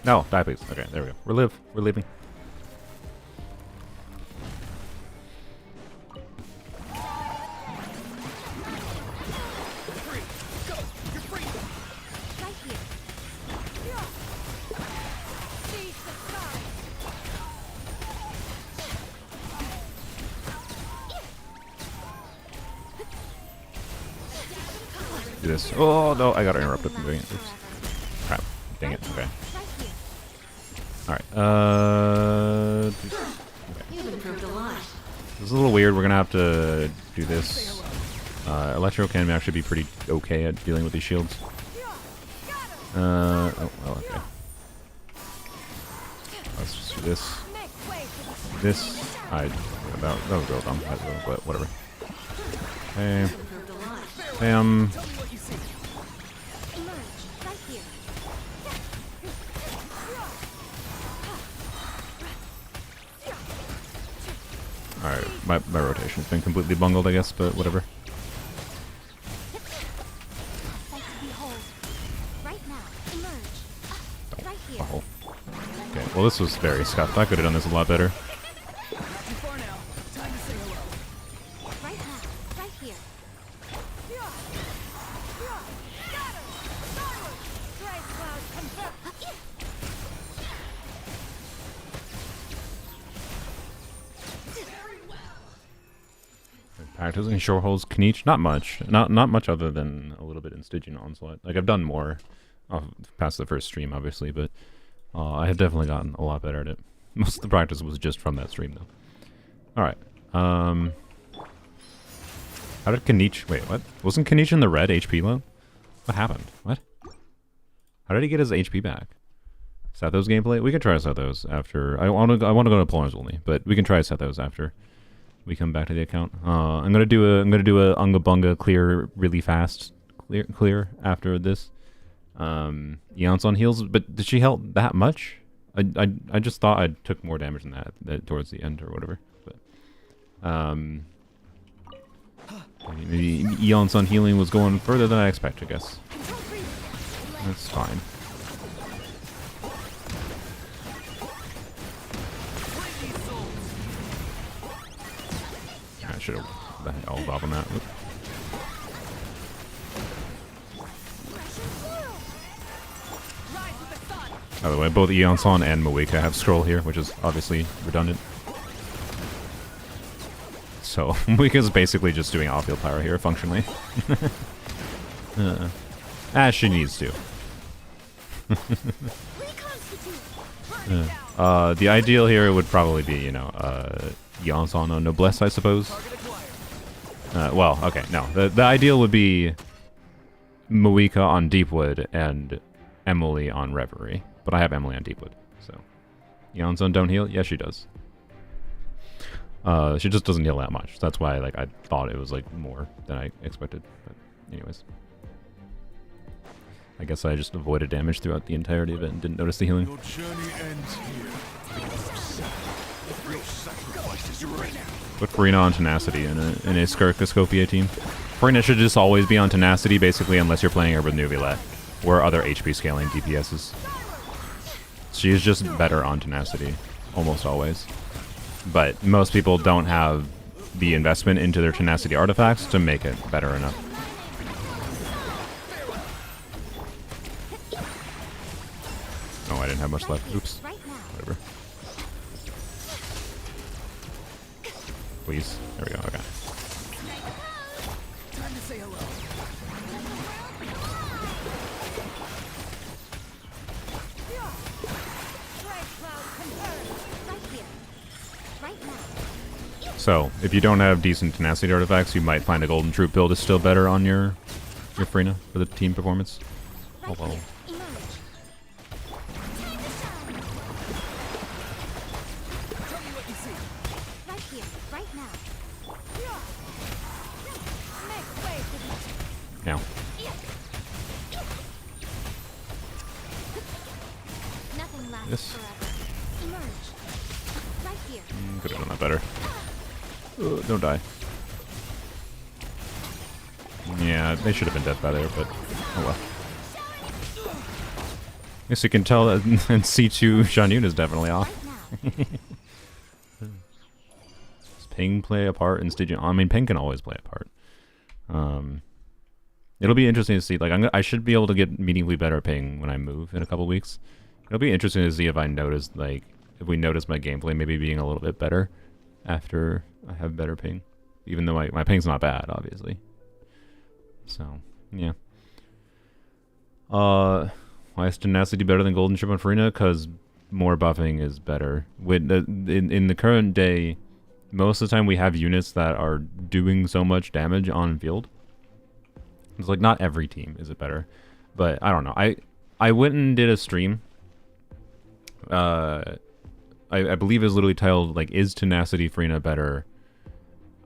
No, die please. Okay, there we go. We're leaving. Free. Go. You're free. Right here. Seize the sky. Do this. Oh no, I got interrupted from doing it. Lasts Oops. forever. Crap. Dang it. Okay. Right here. Alright. You've improved a lot. This is a little weird. We're gonna have to do this. Electro can actually be pretty okay at dealing with these shields. Oh, well, okay. Let's just do this. Make way for the This. That was real dumb. But whatever. Okay. Improved a lot. Bam. Tell me what you see. emerge. Right here. Alright. My rotation's been completely bungled, I guess, but whatever. Sight to behold. Right now. Emerge. Right here. Oh. Okay. Well, this was very scuffed. I could have done this a lot better. Not too far now. Time to say hello. Right now. Right here. Practicing short holds Kniech, not much. Not much other than a little bit in Stygian Onslaught. Like I've done more past the first stream, obviously, but I have definitely gotten a lot better at it. Most of the practice was just from that stream, though. All right. How did Kniech? Wait, what? Wasn't Kniech in the red HP low? What happened? What? How did he get his HP back? Sethos gameplay? We can try Sethos after. I want to go to Plorns only, but we can try Sethos after we come back to the account. I'm gonna do a Unga Bunga clear really fast clear after this. Eon's on heals, but did she help that much? I just thought I took more damage than that towards the end or whatever. But maybe Eon's on healing was going further than I expect, I guess. That's fine. I should have held off on that. Oops. By the way, both Eonson and Moeka have scroll here, which is obviously redundant. So Moeka's basically just doing off-field power here, functionally. As she needs to. The ideal here would probably be, you know, Eonson on Noblesse, I suppose. Well, okay, no. The ideal would be Moeka on Deepwood and Emily on Reverie. But I have Emily on Deepwood, so. Eonson don't heal? Yes, she does. She just doesn't heal that much. That's why, like, I thought it was, like, more than I expected. But anyways. I guess I just avoided damage throughout the entirety of it and didn't notice the healing. Your journey ends here. Your sacrifice is ready. Put Farina on Tenacity in a Skirkoscopia team. Farina should just always be on Tenacity, basically, unless you're playing her with Nuvilet or other HP scaling DPSs. She's just better on Tenacity, almost always. But most people don't have the investment into their Tenacity artifacts to make it better enough. Oh, I didn't have much left. Oops. Whatever. Please. There we go. Okay. Time to say hello. So, if you don't have decent Tenacity artifacts, you might find a Golden Troop build is still better on your Farina for the team performance. Oh well. Tell me what you see. Right here, right now. Make way for the Now. Nothing lasts Yes. forever. better. Don't die. Yeah, they should have been dead by there, but oh well. Guess you can tell that C2 Shanyun is definitely off. Does Ping play a part in staging? I mean, Ping can always play a part. It'll be interesting to see. Like, I should be able to get meaningfully better Ping when I move in a couple weeks. It'll be interesting to see if I notice, like, if we notice my gameplay maybe being a little bit better after I have better Ping. Even though my Ping's not bad, obviously. So, yeah. Why is Tenacity better than Golden Ship on Farina? Because more buffing is better. In the current day, most of the time we have units that are doing so much damage on field. It's like not every team is it better, but I don't know. I went and did a stream. I believe it was literally titled like, "Is Tenacity Farina better?"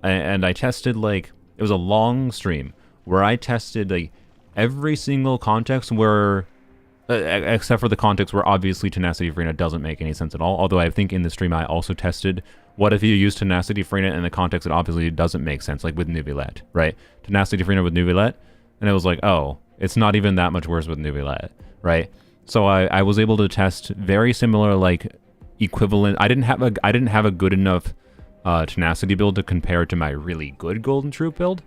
And I tested like, it was a long stream where I tested like every single context where, except for the context where obviously Tenacity Farina doesn't make any sense at all. Although I think in the stream I also tested, what if you use Tenacity Farina in the context that obviously doesn't make sense, like with Nuvilette, right? Tenacity Farina with Nuvilette, and it was like, oh, it's not even that much worse with Nuvilette, right? So I was able to test very similar, like, equivalent. I didn't have a good enough Tenacity build to compare to my really good Golden Troop build,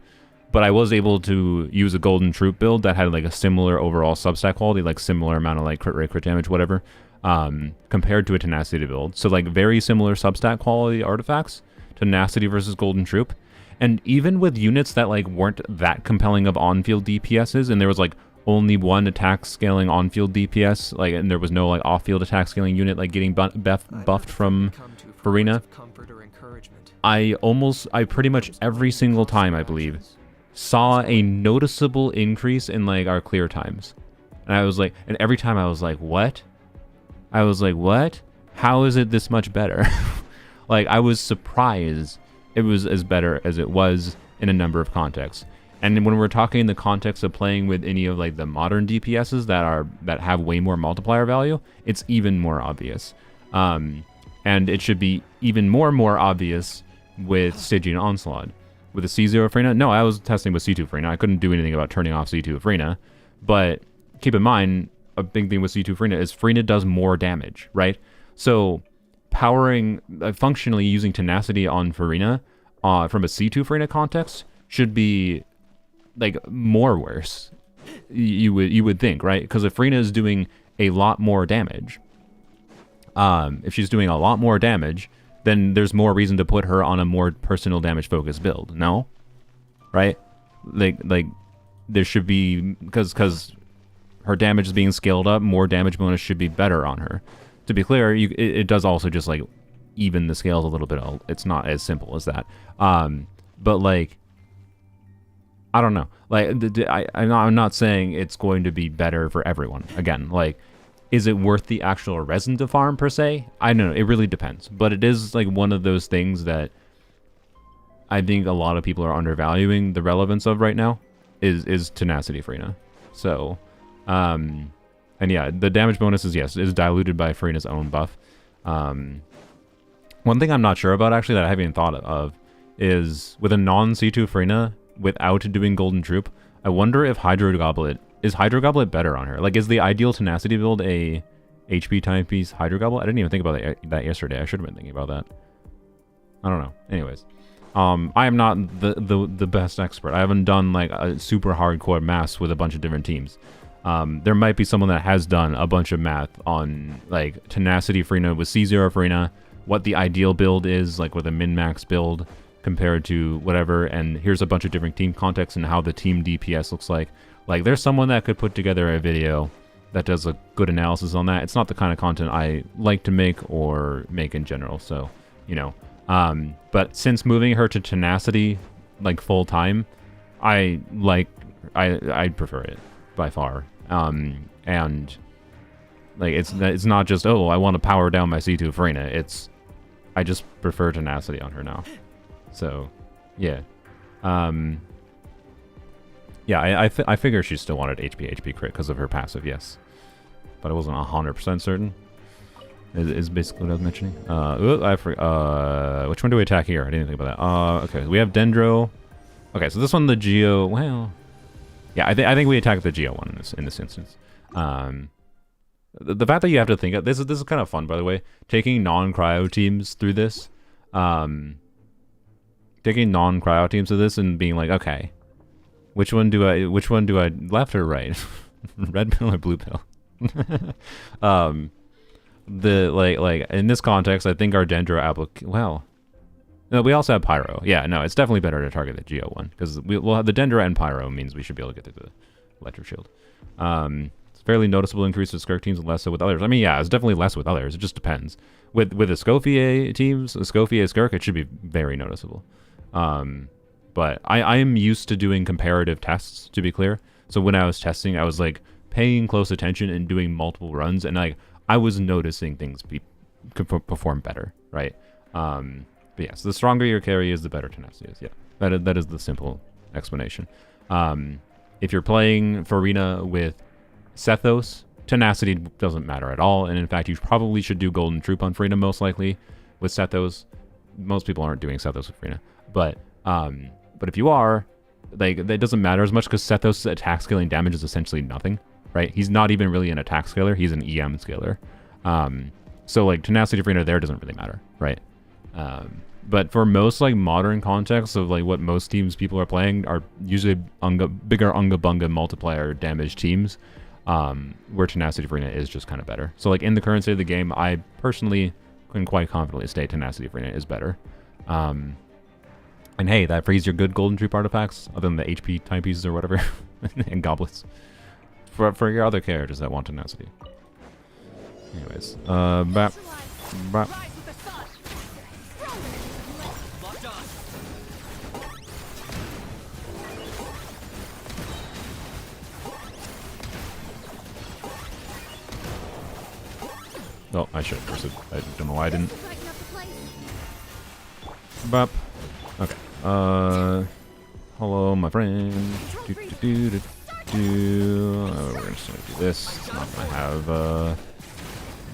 but I was able to use a Golden Troop build that had like a similar overall substat quality, like similar amount of like crit rate, crit damage, whatever, compared to a Tenacity build. So like very similar substat quality artifacts, Tenacity versus Golden Troop. And even with units that like weren't that compelling of on-field DPSs, and there was like only one attack scaling on-field DPS, like, and there was no like off-field attack scaling unit like getting buffed from Farina, I pretty much every single time, I believe, saw a noticeable increase in like our clear times. And I was like, and every time I was like, what? I was like, what? How is it this much better? Like, I was surprised it was as better as it was in a number of contexts. And when we're talking in the context of playing with any of like the modern DPSs that have way more multiplier value, it's even more obvious. And it should be even more obvious with Stygian Onslaught. With the C0 Farina, no, I was testing with C2 Farina. I couldn't do anything about turning off C2 Farina. But keep in mind, a big thing with C2 Farina is Farina does more damage, right? So powering, functionally using Tenacity on Farina from a C2 Farina context should be like more worse. You would think, right? Because if Farina is doing a lot more damage, if she's doing a lot more damage, then there's more reason to put her on a more personal damage focused build. No, right? Like there should be, because her damage is being scaled up, more damage bonus should be better on her. To be clear, it does also just like even the scales a little bit. It's not as simple as that. But like, I don't know. Like, I'm not saying it's going to be better for everyone. Again, like, is it worth the actual resin to farm per se? I don't know. It really depends. But it is like one of those things that I think a lot of people are undervaluing the relevance of right now is Tenacity Farina. So, and yeah, the damage bonus is diluted by Farina's own buff. One thing I'm not sure about actually that I haven't even thought of is with a non-C2 Farina without doing Golden Troop, I wonder if Hydro Goblet better on her? Like, is the ideal Tenacity build a HP timepiece Hydro Goblet? I didn't even think about that yesterday. I should have been thinking about that. I don't know. Anyways, I am not the best expert. I haven't done like a super hardcore math with a bunch of different teams. There might be someone that has done a bunch of math on like Tenacity Farina with C0 Farina, what the ideal build is, like with a min-max build compared to whatever, and here's a bunch of different team contexts and how the team DPS looks like. Like, there's someone that could put together a video that does a good analysis on that. It's not the kind of content I like to make or make in general, so, you know. But since moving her to Tenacity, like, full-time, I prefer it, by far. And, like, it's not just, oh, I want to power down my C2 Farina. I just prefer Tenacity on her now. So, yeah. Yeah, I figure she still wanted HP crit because of her passive, yes. But I wasn't 100% certain. Is basically what I was mentioning. Which one do we attack here? I didn't think about that. Okay, we have Dendro. Okay, so this one, the Geo. Well, yeah, I think we attack the Geo one in this instance. The fact that you have to think of this is kind of fun, by the way. Taking non-cryo teams through this, taking non-cryo teams to this and being like, okay, which one do I left or right, red pill or blue pill? Like in this context, I think our Dendro well, no, we also have Pyro. Yeah, no, it's definitely better to target the Geo one because we'll have the Dendro and Pyro means we should be able to get through the Electro Shield. It's fairly noticeable increase with Skirk teams and less so with others. I mean, yeah, it's definitely less with others. It just depends. With the Scofier teams, Scofier Skirk, it should be very noticeable. But I am used to doing comparative tests, to be clear. So when I was testing, I was like paying close attention and doing multiple runs, and like I was noticing things perform better, right? But yeah, so the stronger your carry is, the better tenacity is. Yeah, that is the simple explanation. If you're playing Farina with Sethos, tenacity doesn't matter at all, and in fact, you probably should do Golden Troop on Farina most likely with Sethos. Most people aren't doing Sethos with Farina, but if you are, like, that doesn't matter as much because Sethos' attack scaling damage is essentially nothing, right? He's not even really an attack scaler; he's an EM scaler. So like tenacity Farina there doesn't really matter, right? But for most like modern contexts of like what most teams people are playing are usually bigger Unga Bunga multiplier damage teams, where tenacity Farina is just kind of better. So like in the current state of the game, I personally can quite confidently state tenacity Farina is better. And hey, that frees your good Golden Troop artifacts, other than the HP timepieces or whatever, and goblets, for your other characters that want tenacity. Anyways, bap. Oh, I should have pursued. I don't know why I didn't. Bop. Okay. Hello, my friend. We're just gonna do this. It's not gonna have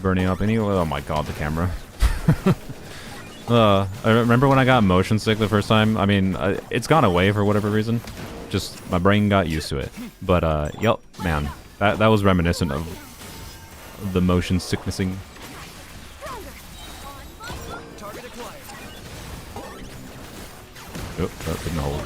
burning up any. Oh my god, the camera. I remember when I got motion sick the first time. I mean, it's gone away for whatever reason. Just my brain got used to it. But yep, man, that was reminiscent of the motion sicknessing. Oh, that didn't hold.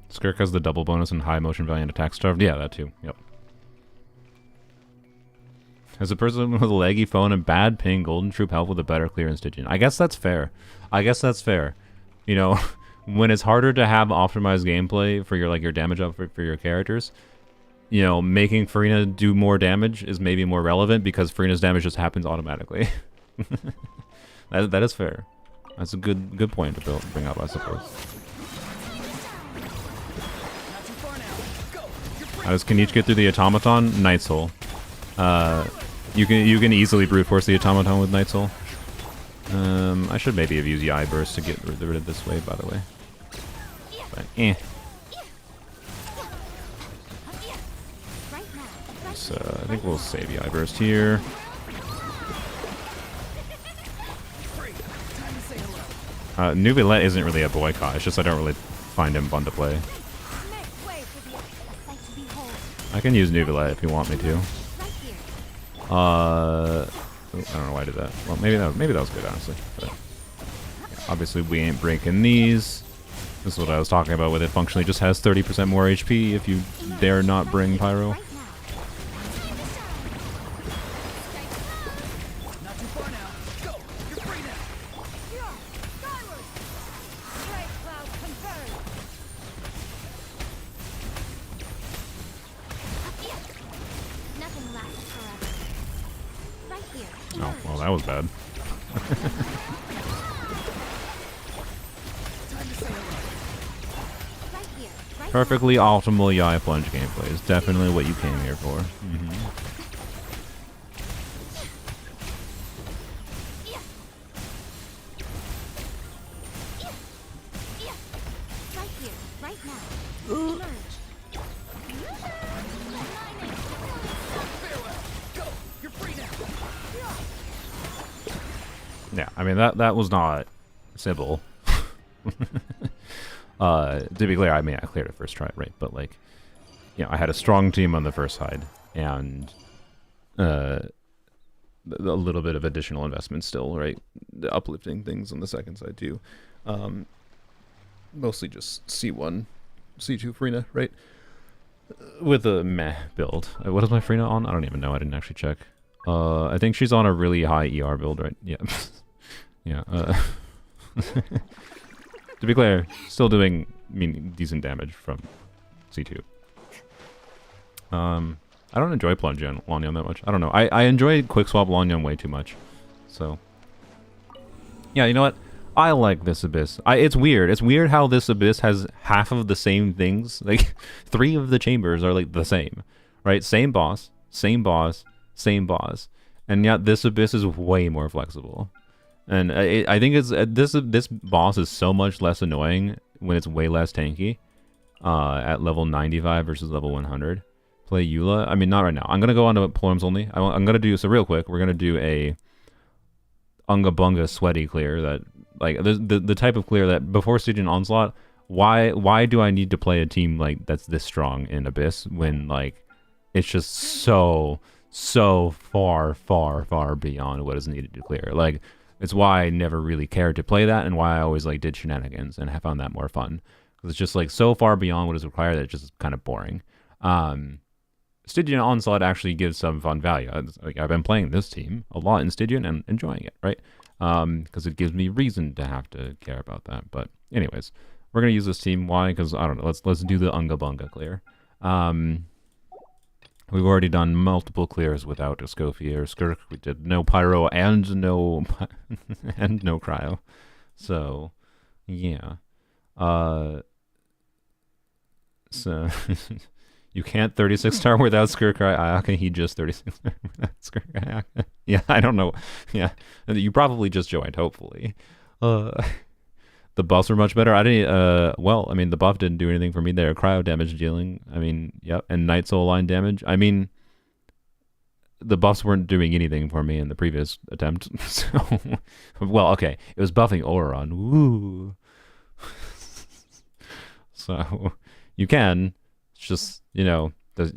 Skirk has the double bonus and high motion value and attack starved. Yeah, that too. Yep. As a person with a laggy phone and bad ping, Golden Troop help with a better clearance digit. I guess that's fair. You know, when it's harder to have optimized gameplay for your damage up for your characters, you know, making Farina do more damage is maybe more relevant because Farina's damage just happens automatically. that is fair. That's a good point to bring up, I suppose. How does Kanich get through the automaton? Night Soul. You can easily brute force the automaton with Night Soul. I should maybe have used the Eye Burst to get rid of this way, by the way. But So I think we'll save the Eye Burst here. Nubilet isn't really a boycott. It's just I don't really find him fun to play. I can use Nubilet if you want me to. I don't know why I did that. Well, maybe that was good, honestly. But yeah, obviously, we ain't breaking these. This is what I was talking about with it. Functionally, just has 30% more HP if you dare not bring Pyro. Oh, well, that was bad. Perfectly optimal Yaya Plunge gameplay is definitely what you came here for. Yeah, I mean that was not simple. To be clear, I mean I cleared it first try, right? But like, you know, I had a strong team on the first side, and a little bit of additional investment still, right? The uplifting things on the second side too. Mostly just C1, C2 Frina, right? With a meh build. What is my Frina on? I don't even know. I didn't actually check. I think she's on a really high ER build, right? Yeah. Yeah. To be clear, still doing decent damage from C2. I don't enjoy plunge on Lanyang that much. I don't know. I enjoy quick swap Lanyang way too much. So yeah, you know what? I like this Abyss. It's weird. It's weird how this Abyss has half of the same things. Like 3 of the chambers are like the same, right? Same boss, same boss, same boss, and yet this Abyss is way more flexible. And I think it's this boss is so much less annoying when it's way less tanky. At level 95 versus level 100. Play Eula. I mean, not right now. I'm gonna go on to Poems only. I'm gonna do so real quick. We're gonna do a Unga Bunga sweaty clear that like the type of clear that before Stygian Onslaught. Why do I need to play a team like that's this strong in Abyss when like it's just so far beyond what is needed to clear? Like it's why I never really cared to play that and why I always like did shenanigans and have found that more fun. Because it's just like so far beyond what is required that it's just kind of boring. Stygian Onslaught actually gives some fun value. I've been playing this team a lot in Stygian and enjoying it, right? Because it gives me reason to have to care about that. But anyways, we're gonna use this team. Why? Because I don't know. Let's do the Unga Bunga clear. We've already done multiple clears without a Scoffy or Skirk. We did no Pyro and no and no Cryo. So yeah. So you can't 36-star without Skirk Ayaka. He just 36-star without Skirk Ayaka. Yeah, I don't know. Yeah, you probably just joined. Hopefully, the buffs were much better. I didn't. Well, I mean, the buff didn't do anything for me there. Cryo damage dealing. I mean, yep, and Night Soul line damage. I mean, the buffs weren't doing anything for me in the previous attempt. So, well, okay, it was buffing Auron. Woo. So you can. It's just, you know,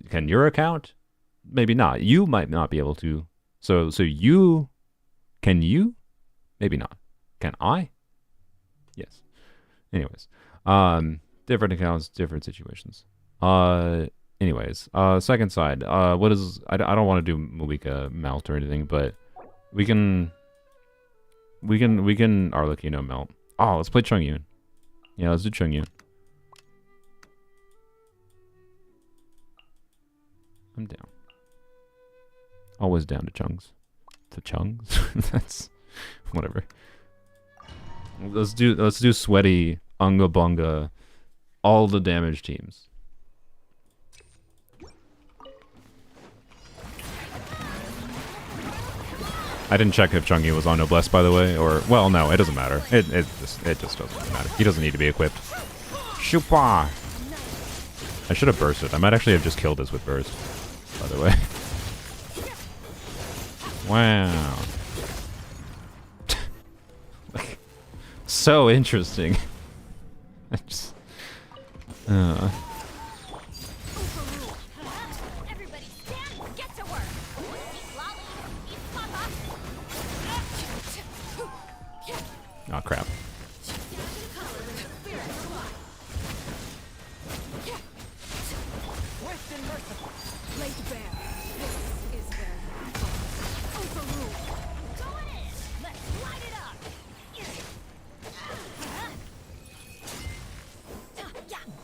can your account? Maybe not. You might not be able to. So you, can you? Maybe not. Can I? Yes. Anyways, different accounts, different situations. Anyways, second side. What is? I don't want to do Malika melt or anything, but we can Arlecchino melt. Oh, let's play Chungyun. Yeah, let's do Chungyun. I'm down. Always down to chungs. To chungs? That's whatever. Let's do sweaty Unga Bunga, all the damage teams. I didn't check if Chungi was on Noblesse, by the way, or well, no, it doesn't matter. It just doesn't matter. He doesn't need to be equipped. Shupa! I should have bursted. I might actually have just killed this with burst, by the way. Wow. So interesting. I just... Everybody stand, get to work. Eat lolly, eat papa. Oh, crap.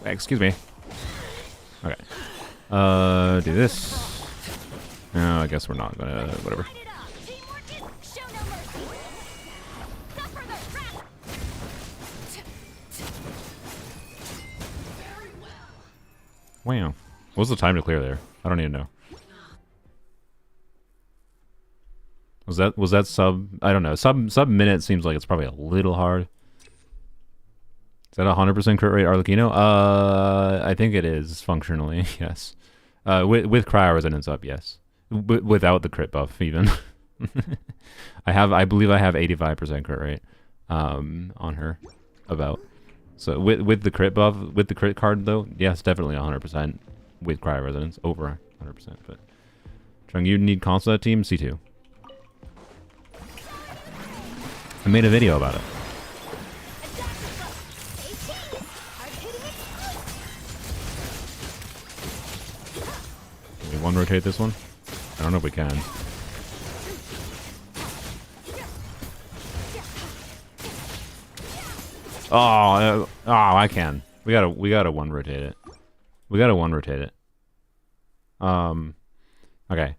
Excuse me. Okay. Do this. No, I guess we're not gonna... whatever. Wow. What was the time to clear there? I don't even know. Was that sub... I don't know. Sub minute seems like it's probably a little hard. Is that 100% crit rate Arlecchino? I think it is, functionally, yes. With cryo resonance up, yes. Without the crit buff, even. I believe I have 85% crit rate on her, about. So with the crit buff, with the crit card though, yes, definitely 100% with Cryo Resonance, over 100%. But Chung, you need console that team C2. I made a video about it. Can we one rotate this one? I don't know if we can. Oh, I can. We gotta one rotate it. We gotta one rotate it. Okay.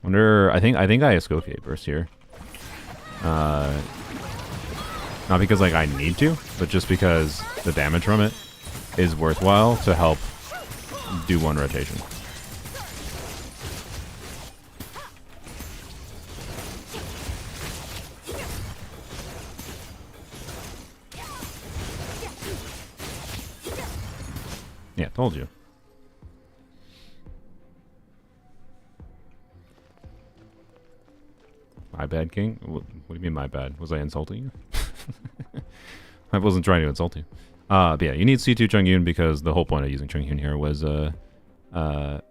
Wonder. I think I Escoffiate burst here. Not because like I need to, but just because the damage from it is worthwhile to help do one rotation. Yeah, told you. My bad, King? What do you mean my bad? Was I insulting you? I wasn't trying to insult you. But yeah, you need C2 Chungyun because the whole point of using Chungyun here was, I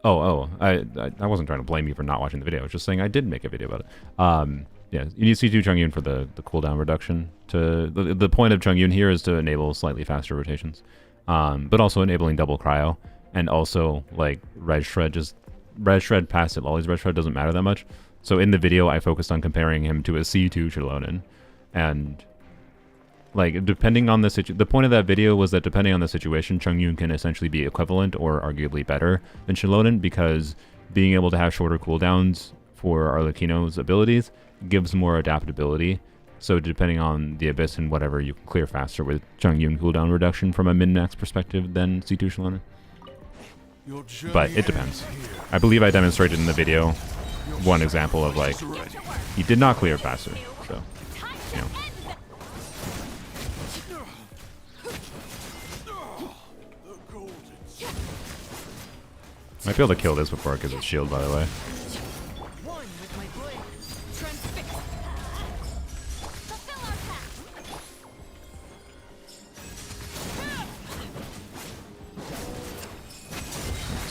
wasn't trying to blame you for not watching the video. I was just saying I did make a video about it. Yeah, you need C2 Chungyun for the cooldown reduction. The point of Chungyun here is to enable slightly faster rotations. But also enabling double cryo, and also like red shred passive. Always red shred doesn't matter that much. So in the video, I focused on comparing him to a C2 Shilonen, and like depending on the point of that video was that depending on the situation, Chungyun can essentially be equivalent or arguably better than Shilonen, because being able to have shorter cooldowns for Arlecchino's abilities gives more adaptability. So depending on the Abyss and whatever, you can clear faster with Chungyun cooldown reduction from a min-max perspective than C2 Shilonen. But it depends. I believe I demonstrated in the video one example of like, he did not clear faster, so, you know. Might be able to kill this before it gets its shield, by the way.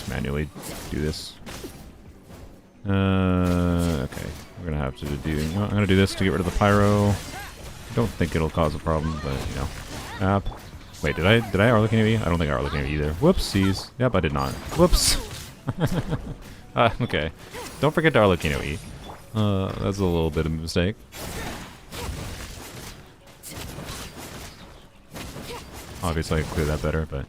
Manually do this. Okay. We're gonna have to do. You know, I'm gonna do this to get rid of the pyro. I don't think it'll cause a problem, but you know. App. Wait, did I Arlecchino E? I don't think I Arlecchino E either. Whoopsies. Yep, I did not. Whoops. Okay. Don't forget to Arlecchino E. That's a little bit of a mistake. Obviously, I could clear that better, but.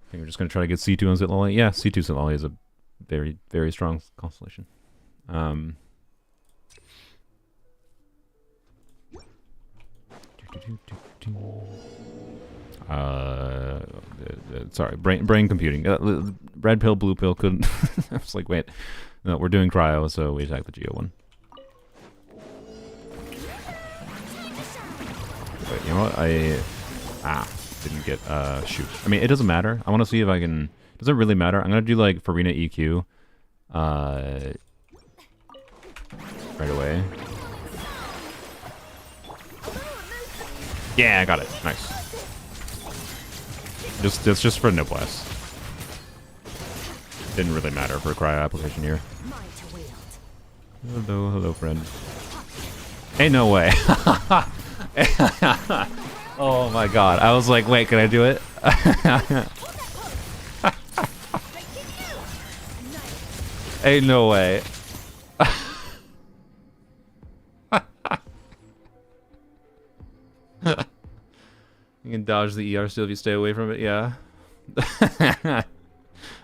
I think we're just going to try to get C2 on Zitlali. Yeah, C2 Zitlali is a very, very strong constellation. Sorry, brain computing. Red pill, blue pill couldn't. I was like, wait. No, we're doing cryo, so we attack the Geo one. Wait, you know what? Didn't get shoot. I mean, it doesn't matter. I want to see if I can. Doesn't really matter. I'm gonna do like Farina EQ right away. Yeah, I got it. Nice. That's just for Noblesse. Didn't really matter for a cryo application here. Hello, friend. Ain't no way. Oh my god. I was like, wait, can I do it? Ain't no way. You can dodge the ER still if you stay away from it, yeah.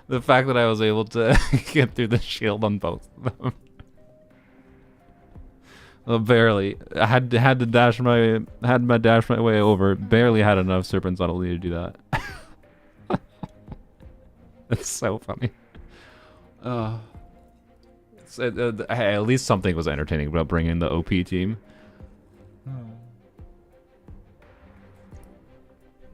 The fact that I was able to get through the shield on both of them. Well, barely. I had to dash my dash my way over. Barely had enough Serpent Subtlety to do that. That's so funny. Hey, at least something was entertaining about bringing the OP team.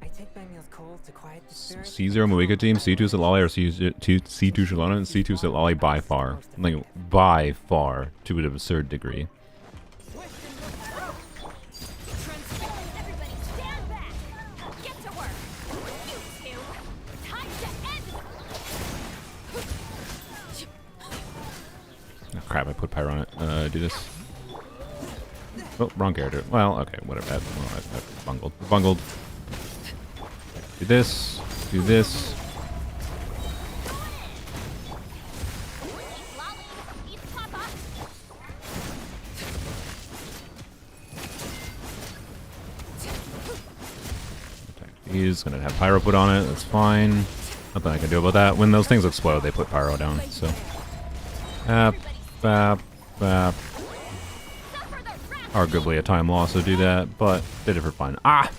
I take my meals cold to quiet C0 Moika team, C2 Silali, or C2 Shalona, and C2 Silali by far. Like, by far, to an absurd degree. Everybody stand back. Get to work. You two. Time to end. Oh, crap, I put Pyro on it. Do this. Oh, wrong character. Well, okay, whatever. I bungled. Bungled. Do this. Do this. He's gonna have Pyro put on it. That's fine. Nothing I can do about that. When those things explode, they put Pyro down. So, bap, bap. Arguably a time loss to do that, but did it for fun. Ah!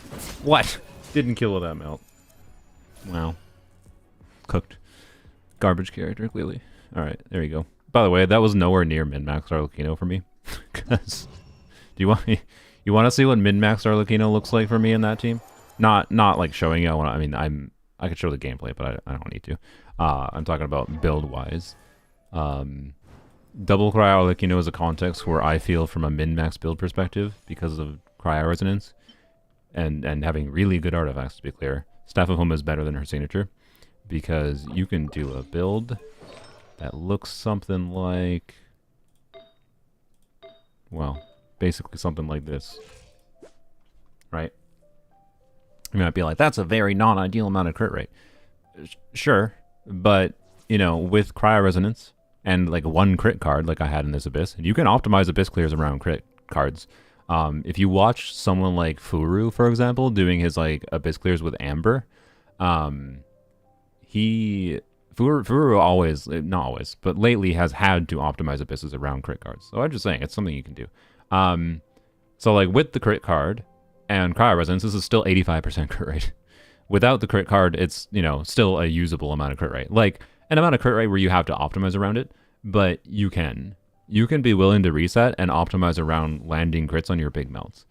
What? Didn't kill with that melt. Wow. Cooked. Garbage character, clearly. Alright, there you go. By the way, that was nowhere near min-max Arlecchino for me. Because, do you want to see what min-max Arlecchino looks like for me in that team? Not like showing you. I could show the gameplay, but I don't need to. I'm talking about build-wise. Double Cryo Arlecchino is a context where I feel from a min-max build perspective, because of Cryo Resonance, and having really good artifacts, to be clear. Staff of Homa is better than her signature, because you can do a build that looks something like, well, basically something like this, right? You might be like, that's a very non-ideal amount of crit rate. Sure, but, you know, with Cryo Resonance, and like one crit card like I had in this Abyss, and you can optimize Abyss clears around crit cards. If you watch someone like Furu, for example, doing his like Abyss clears with Amber, Furu always, not always, but lately has had to optimize Abysses around crit cards. So I'm just saying, it's something you can do. So like with the crit card and Cryo Resonance, this is still 85% crit rate. Without the crit card, it's, you know, still a usable amount of crit rate. Like an amount of crit rate where you have to optimize around it, but you can be willing to reset and optimize around landing crits on your big melts.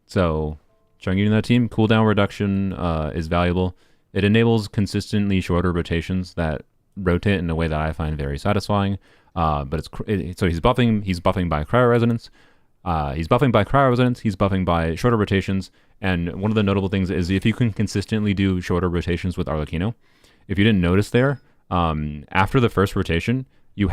So Chungyun in that team, cooldown reduction is valuable. It enables consistently shorter rotations that rotate in a way that I find very satisfying. But so he's buffing by Cryo Resonance. He's buffing by Cryo Resonance. He's buffing by shorter rotations. And one of the notable things is if you can consistently do shorter rotations with Arlecchino, if you didn't notice there, after the first rotation, you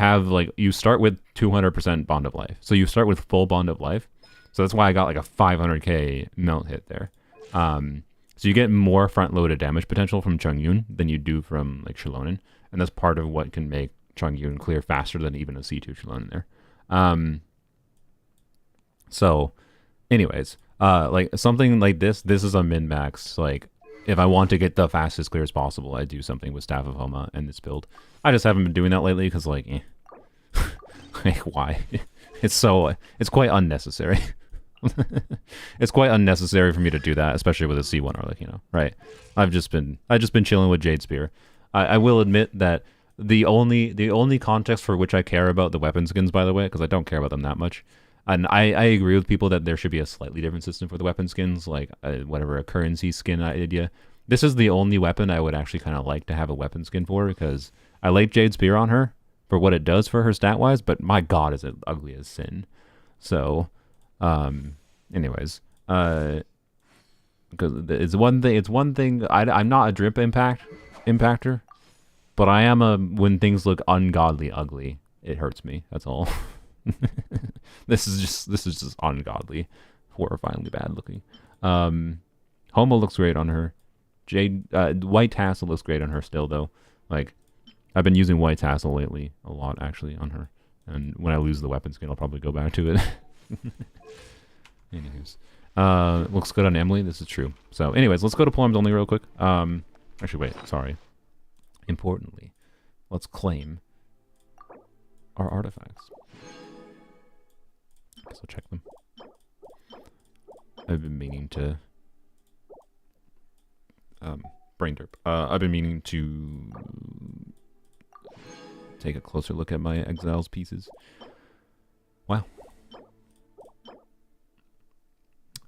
start with 200% bond of life. So you start with full bond of life. So that's why I got like a 500k melt hit there. So you get more front-loaded damage potential from Chungyun than you do from like Shallonen, and that's part of what can make Chungyun clear faster than even a C2 Shallonen there. So, anyways, like something like this is a min-max. Like, if I want to get the fastest clear as possible, I do something with Staff of Homa and this build. I just haven't been doing that lately because, like, like, why? It's quite unnecessary. It's quite unnecessary for me to do that, especially with a C1 Arlecchino, right? I've just been chilling with Jade Spear. I will admit that the only context for which I care about the weapon skins, by the way, because I don't care about them that much, and I agree with people that there should be a slightly different system for the weapon skins, like whatever a currency skin idea. This is the only weapon I would actually kind of like to have a weapon skin for, because I like Jade Spear on her for what it does for her stat-wise, but my god, is it ugly as sin. So, anyways, because it's one thing. I'm not a drip impactor, but I am a when things look ungodly ugly, it hurts me. That's all. This is just ungodly, horrifyingly bad looking. Homo looks great on her. White Tassel looks great on her still though. Like, I've been using White Tassel lately a lot actually on her, and when I lose the weapon skin, I'll probably go back to it. Anyways, looks good on Emily. This is true. So, anyways, let's go to poems only real quick. Actually, wait. Sorry. Importantly, let's claim our artifacts. So check them. I've been meaning to brain derp. I've been meaning to take a closer look at my Exiles pieces. Wow.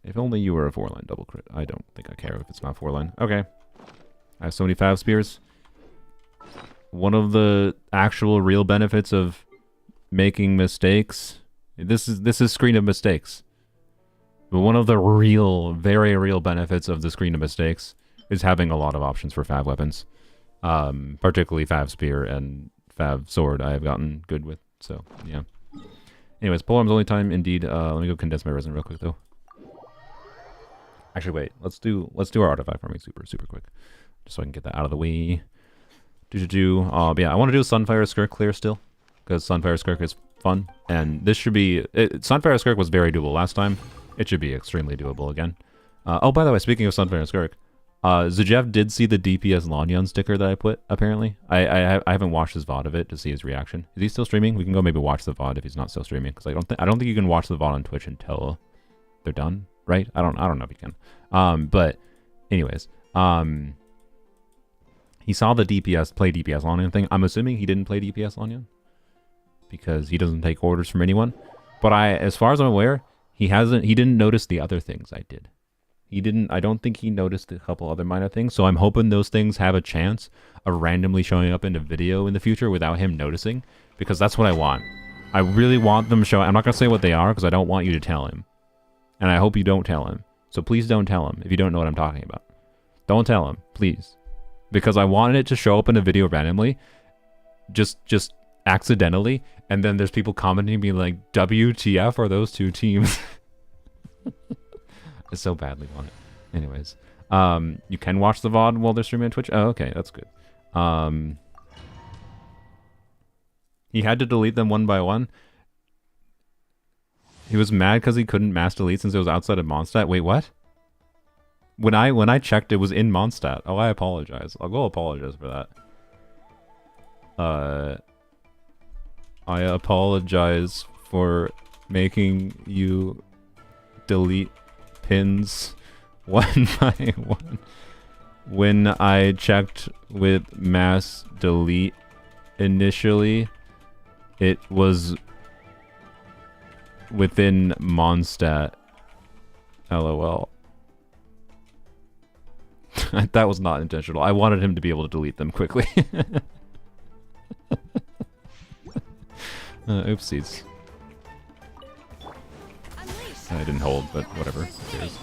If only you were a 4-line double crit. I don't think I care if it's not 4-line. Okay. I have so many Fab Spears. One of the actual real benefits of making mistakes. This is Screen of Mistakes. But one of the real, very real benefits of the Screen of Mistakes is having a lot of options for Fab weapons. Particularly Fab Spear and Fab Sword I have gotten good with. So, yeah. Anyways, polearm's only time, indeed. Let me go condense my resin real quick, though. Actually, wait. Let's do our artifact farming super quick. Just so I can get that out of the way. But yeah, I want to do a Sunfire Skirk clear still. Because Sunfire Skirk is fun. And this should be... Sunfire Skirk was very doable last time. It should be extremely doable again. Oh, by the way, speaking of Sunfire Skirk, Zajev did see the DPS Lanyan sticker that I put, apparently. I haven't watched his VOD of it to see his reaction. Is he still streaming? We can go maybe watch the VOD if he's not still streaming. Because I don't think you can watch the VOD on Twitch until they're done, right? I don't know if you can. But anyways, he saw the play DPS Lanyan thing. I'm assuming he didn't play DPS Lanyan because he doesn't take orders from anyone. But as far as I'm aware, he didn't notice the other things I did. I don't think he noticed a couple other minor things. So I'm hoping those things have a chance of randomly showing up in a video in the future without him noticing, because that's what I want. I really want them showing. I'm not going to say what they are because I don't want you to tell him. And I hope you don't tell him. So please don't tell him if you don't know what I'm talking about. Don't tell him, please. Because I wanted it to show up in a video randomly, just accidentally, and then there's people commenting being like, WTF are those two teams? I so badly want it. Anyways, you can watch the VOD while they're streaming on Twitch. Oh, okay, that's good. He had to delete them one by one. He was mad because he couldn't mass delete since it was outside of Mondstadt. Wait, what? When I checked, it was in Mondstadt. Oh, I apologize. I'll go apologize for that. I apologize for making you delete pins one by one. When I checked with mass delete initially, it was within Mondstadt. LOL. That was not intentional. I wanted him to be able to delete them quickly. Oopsies. I didn't hold, but whatever. Who cares?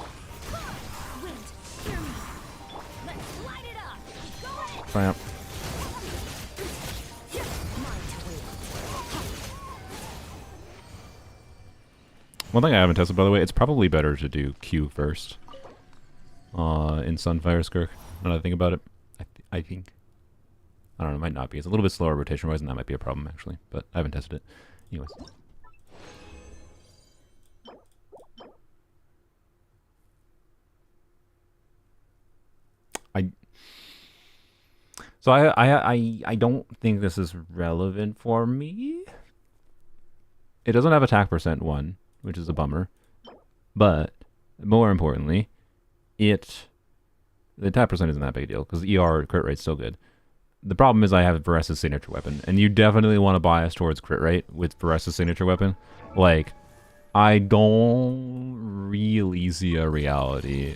Clamp. One thing I haven't tested, by the way, it's probably better to do Q first. In Sunfire Skirk, now that I think about it. I think. I don't know, it might not be. It's a little bit slower rotation-wise, and that might be a problem, actually. But I haven't tested it. Anyways. So I don't think this is relevant for me. It doesn't have attack percent 1, which is a bummer. But, more importantly, the attack percent isn't that big a deal, because ER crit rate's still good. The problem is I have Varessa's signature weapon, and you definitely want to bias towards crit rate with Varessa's signature weapon. Like, I don't really see a reality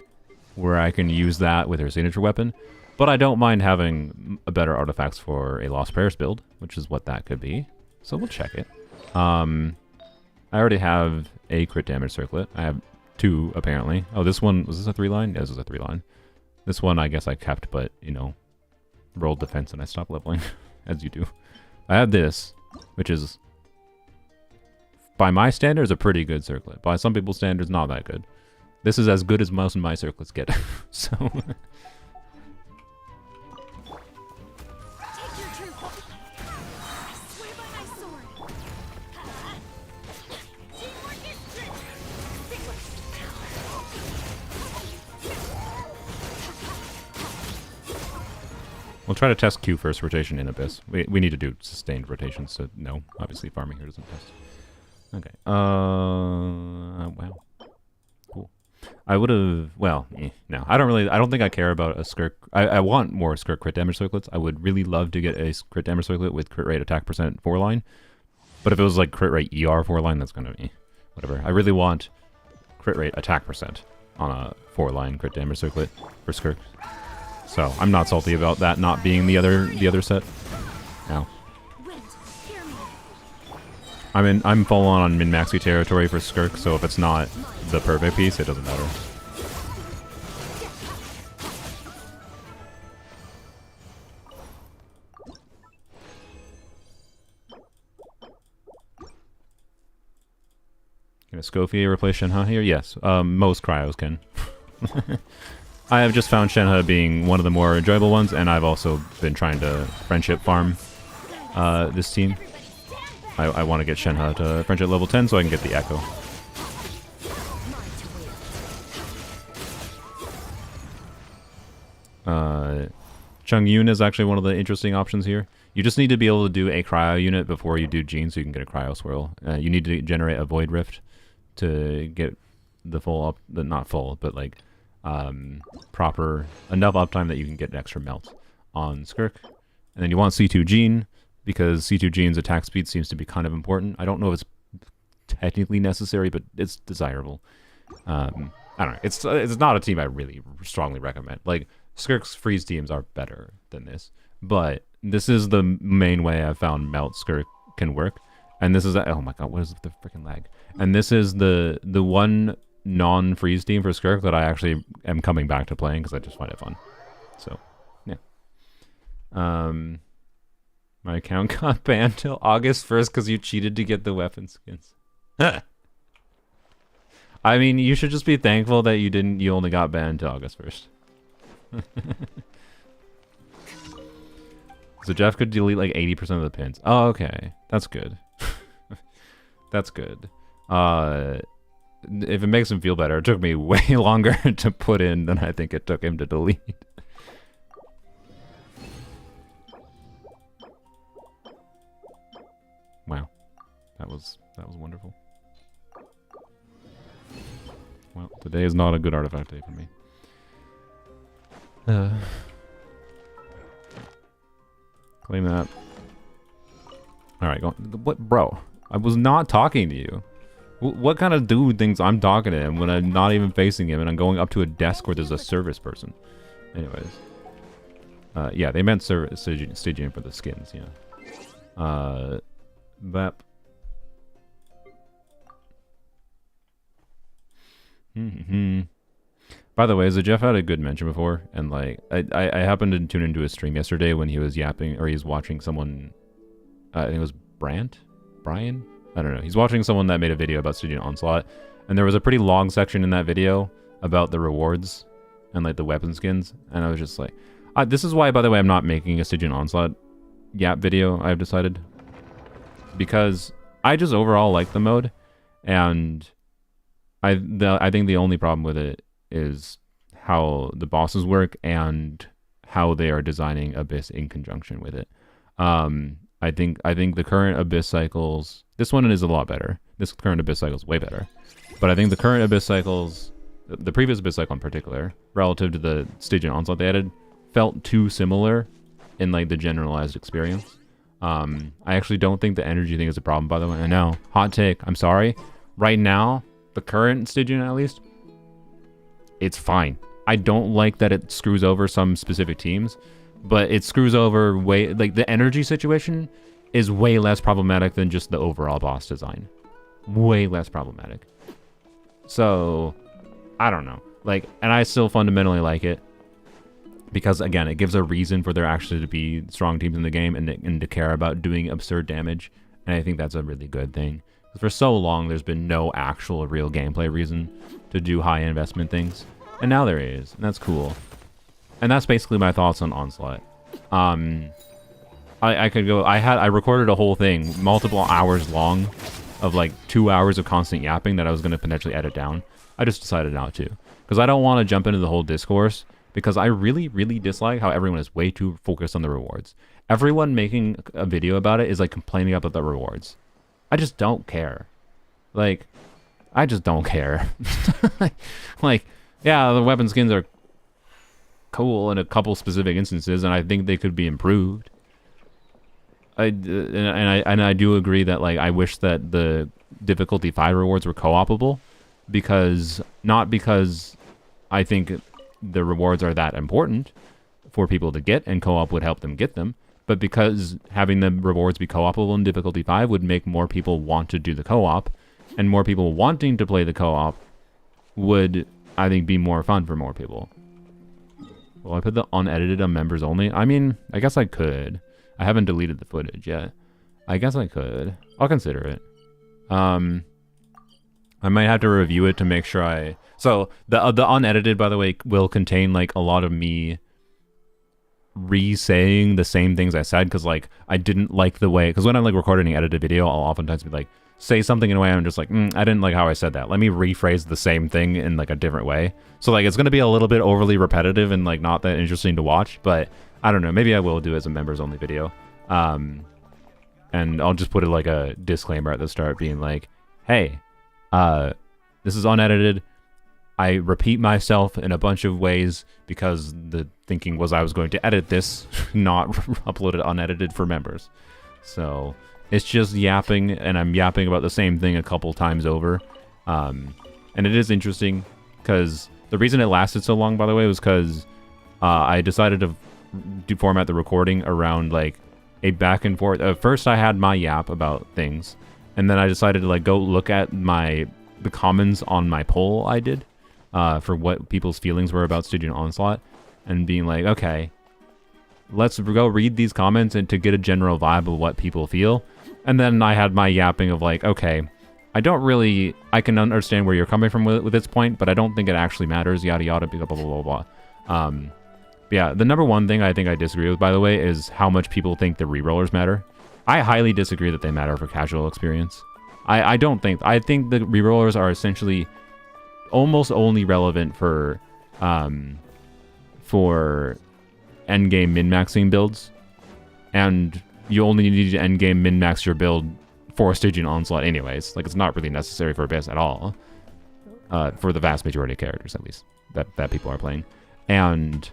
where I can use that with her signature weapon, but I don't mind having a better artifacts for a Lost Prayers build, which is what that could be. So we'll check it. I already have a crit damage circlet. I have 2, apparently. Oh, this one, was this a 3-line? Yeah, this is a 3-line. This one I guess I kept, but, you know, rolled defense and I stopped leveling, as you do. I have this, which is, by my standards, a pretty good circlet. By some people's standards, not that good. This is as good as most of my circlets get. So... We'll try to test Q first rotation in Abyss. We need to do sustained rotations, so no. Obviously farming here doesn't test. Okay. Wow. Cool. I would have, well, no. I don't think I care about a Skirk. I want more Skirk crit damage circlets. I would really love to get a crit damage circlet with crit rate attack percent 4-line. But if it was like crit rate ER 4-line, that's gonna be whatever. I really want crit rate attack percent. on a 4-line crit damage circlet for Skirk. So I'm not salty about that not being the other set. Now, I'm full on min-maxy territory for Skirk, so if it's not the perfect piece, it doesn't matter. Can a Scofier replace Shenhe here? Yes. Most cryos can. I have just found Shenhe being one of the more enjoyable ones, and I've also been trying to friendship farm this team. I want to get Shenhe to friendship level 10 so I can get the Echo. Chungyun is actually one of the interesting options here. You just need to be able to do a cryo unit before you do Gene so you can get a cryo swirl. You need to generate a Void Rift to get the full up, not full, but like proper enough uptime that you can get extra melt on Skirk. And then you want C2 Gene because C2 Gene's attack speed seems to be kind of important. I don't know if it's technically necessary, but it's desirable. I don't know. It's not a team I really strongly recommend. Like Skirk's freeze teams are better than this, but this is the main way I've found Melt Skirk can work. And this is oh my god, what is the freaking lag? And this is the one non-freeze team for Skirk that I actually am coming back to playing because I just find it fun. So, yeah. My account got banned till August 1st because you cheated to get the weapon skins. I mean, you should just be thankful that you only got banned till August 1st. So Jeff could delete like 80% of the pins. Oh, okay. That's good. That's good. If it makes him feel better, it took me way longer to put in than I think it took him to delete. Wow. That was wonderful. Well, today is not a good artifact day for me. Claim that. Alright, go. What, bro? I was not talking to you. What kind of dude thinks I'm talking to him when I'm not even facing him and I'm going up to a desk where there's a service person? Anyways. Yeah, they meant staging for the skins, yeah. Bap. By the way, so Jeff had a good mention before, and like I happened to tune into his stream yesterday when he was yapping, or he was watching someone. I think it was Brian. I don't know. He's watching someone that made a video about Stygian Onslaught, and there was a pretty long section in that video about the rewards and like the weapon skins, and I was just like, this is why, by the way, I'm not making a Stygian Onslaught yap video. I've decided because I just overall like the mode, and I think the only problem with it is how the bosses work and how they are designing Abyss in conjunction with it. I think the current Abyss cycles, this one is a lot better. This current Abyss cycle is way better. But I think the current Abyss cycles, the previous Abyss cycle in particular, relative to the Stygian Onslaught they added, felt too similar in like the generalized experience. I actually don't think the energy thing is a problem, by the way. I know. Hot take. I'm sorry. Right now, the current Stygian at least, it's fine. I don't like that it screws over some specific teams, but it screws over way, like the energy situation is way less problematic than just the overall boss design. Way less problematic. So, I don't know. Like, and I still fundamentally like it because, again, it gives a reason for there actually to be strong teams in the game and to care about doing absurd damage. And I think that's a really good thing. For so long, there's been no actual real gameplay reason to do high investment things. And now there is, and that's cool. And that's basically my thoughts on Onslaught. I could go, I recorded a whole thing, multiple hours long, of like 2 hours of constant yapping that I was going to potentially edit down. I just decided not to. Because I don't want to jump into the whole discourse, because I really, really dislike how everyone is way too focused on the rewards. Everyone making a video about it is like complaining about the rewards. I just don't care. Like, I just don't care. Like, yeah, the weapon skins are cool in a couple specific instances, and I think they could be improved. I do agree that, like, I wish that the difficulty 5 rewards were co-opable, because not because I think the rewards are that important for people to get, and co-op would help them get them. But because having the rewards be co-opable in difficulty 5 would make more people want to do the co-op, and more people wanting to play the co-op would, I think, be more fun for more people. Will I put the unedited on members only? I mean, I guess I could. I haven't deleted the footage yet. I guess I could. I'll consider it. I might have to review it to make sure I... So, the unedited, by the way, will contain, like, a lot of me re-saying the same things I said, because, like, I didn't like the way... Because when I'm, like, recording an edited video, I'll oftentimes be like, say something in a way I'm just like, I didn't like how I said that. Let me rephrase the same thing in, like, a different way. So, like, it's going to be a little bit overly repetitive and, like, not that interesting to watch, but I don't know. Maybe I will do it as a members-only video. And I'll just put it, like, a disclaimer at the start being like, hey... this is unedited. I repeat myself in a bunch of ways because the thinking was I was going to edit this, not upload it unedited for members. So it's just yapping, and I'm yapping about the same thing a couple times over. And it is interesting because the reason it lasted so long, by the way, was because I decided to format the recording around like a back and forth. First, I had my yap about things. And then I decided to like go look at the comments on my poll I did for what people's feelings were about Stygian Onslaught, and being like, okay, let's go read these comments and to get a general vibe of what people feel. And then I had my yapping of like, okay, I can understand where you're coming from with this point, but I don't think it actually matters, yada yada, blah blah blah blah blah. Yeah, the number one thing I think I disagree with, by the way, is how much people think the rerollers matter. I highly disagree that they matter for casual experience. I think the rerollers are essentially almost only relevant for endgame min-maxing builds, and you only need to endgame min-max your build for Stygian Onslaught anyways. Like, it's not really necessary for Abyss at all, for the vast majority of characters at least that people are playing. And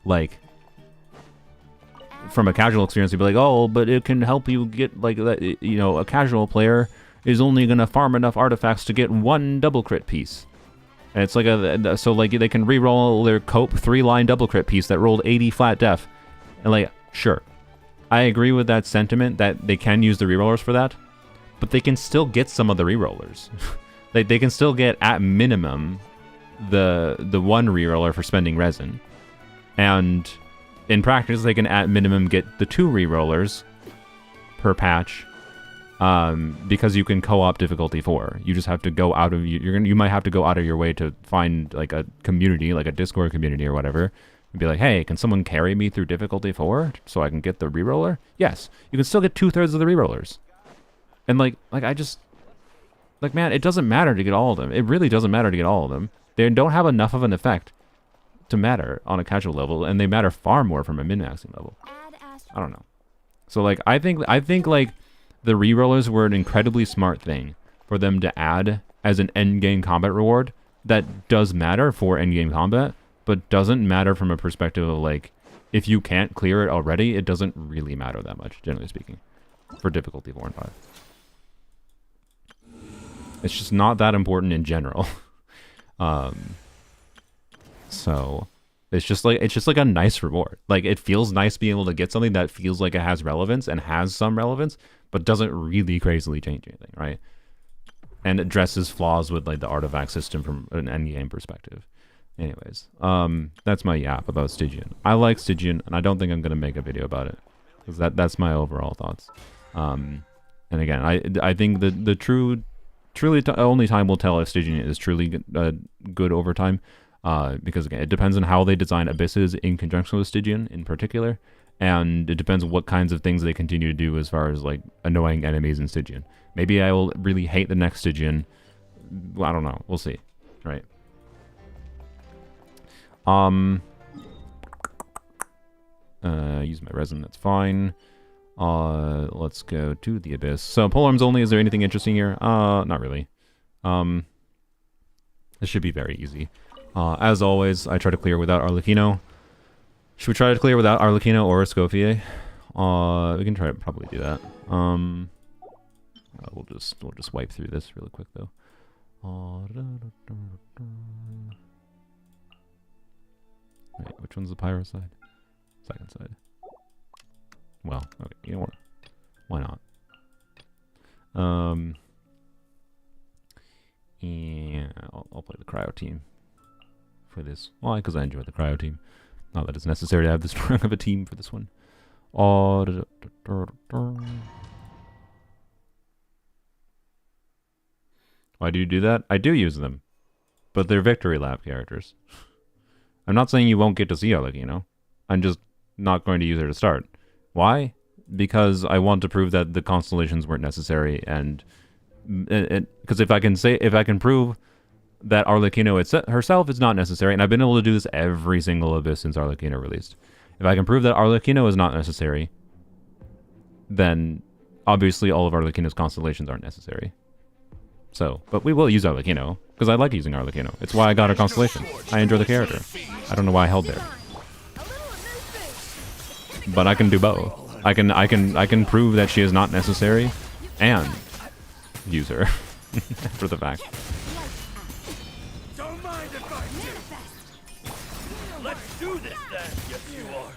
like, from a casual experience, you'd be like, oh, but it can help you get, like, that, you know, a casual player is only going to farm enough artifacts to get one double crit piece. And it's like so like they can reroll their Cope 3-line double crit piece that rolled 80 flat def. And like, sure, I agree with that sentiment that they can use the rerollers for that, but they can still get some of the rerollers. they can still get, at minimum, the one reroller for spending resin. And in practice, they can at minimum get the 2 rerollers per patch, because you can co-op difficulty 4. You just have to go out of you might have to go out of your way to find like a community, like a Discord community or whatever, and be like, hey, can someone carry me through difficulty 4 so I can get the reroller? Yes, you can still get 2/3 of the rerollers. And like I just like, man, it doesn't matter to get all of them. It really doesn't matter to get all of them. They don't have enough of an effect to matter on a casual level, and they matter far more from a min-maxing level. I don't know. So like, I think like the rerollers were an incredibly smart thing for them to add as an endgame combat reward that does matter for endgame combat, but doesn't matter from a perspective of like, if you can't clear it already, it doesn't really matter that much, generally speaking, for difficulty 4 and 5. It's just not that important in general. So it's just like a nice reward. Like, it feels nice being able to get something that feels like it has relevance and has some relevance, but doesn't really crazily change anything, right? And addresses flaws with like the artifact system from an endgame perspective. Anyways, that's my yap about Stygian. I like Stygian, and I don't think I'm gonna make a video about it, because that's my overall thoughts. And again, I think the truly only time will tell if Stygian is truly good over time. Because again, it depends on how they design Abysses in conjunction with Stygian in particular, and it depends on what kinds of things they continue to do as far as like annoying enemies in Stygian. Maybe I will really hate the next Stygian. I don't know. We'll see. Right. Use my resin. That's fine. Let's go to the Abyss. So polearms only. Is there anything interesting here? Not really. This should be very easy. As always, I try to clear without Arlecchino. Should we try to clear without Arlecchino or Escoffier? We can try to probably do that. We'll just wipe through this really quick though. Wait, which one's the pyro side? Second side. Well, okay, you know what? Why not? Yeah, I'll play the cryo team for this. Why? Because I enjoy the cryo team. Not that it's necessary to have this strong of a team for this one. Oh, why do you do that? I do use them, but they're victory lap characters. I'm not saying you won't get to see Arlecchino. I'm just not going to use her to start. Why? Because I want to prove that the constellations weren't necessary, and because if I can prove that Arlecchino herself is not necessary, and I've been able to do this every single Abyss since Arlecchino released. If I can prove that Arlecchino is not necessary, then obviously all of Arlecchino's constellations aren't necessary. So, but we will use Arlecchino, because I like using Arlecchino. It's why I got her constellation. I enjoy the character. I don't know why I held there. But I can do both. I can prove that she is not necessary, and use her for the fact. Don't mind if I do. Let's do this then. Yes, you are.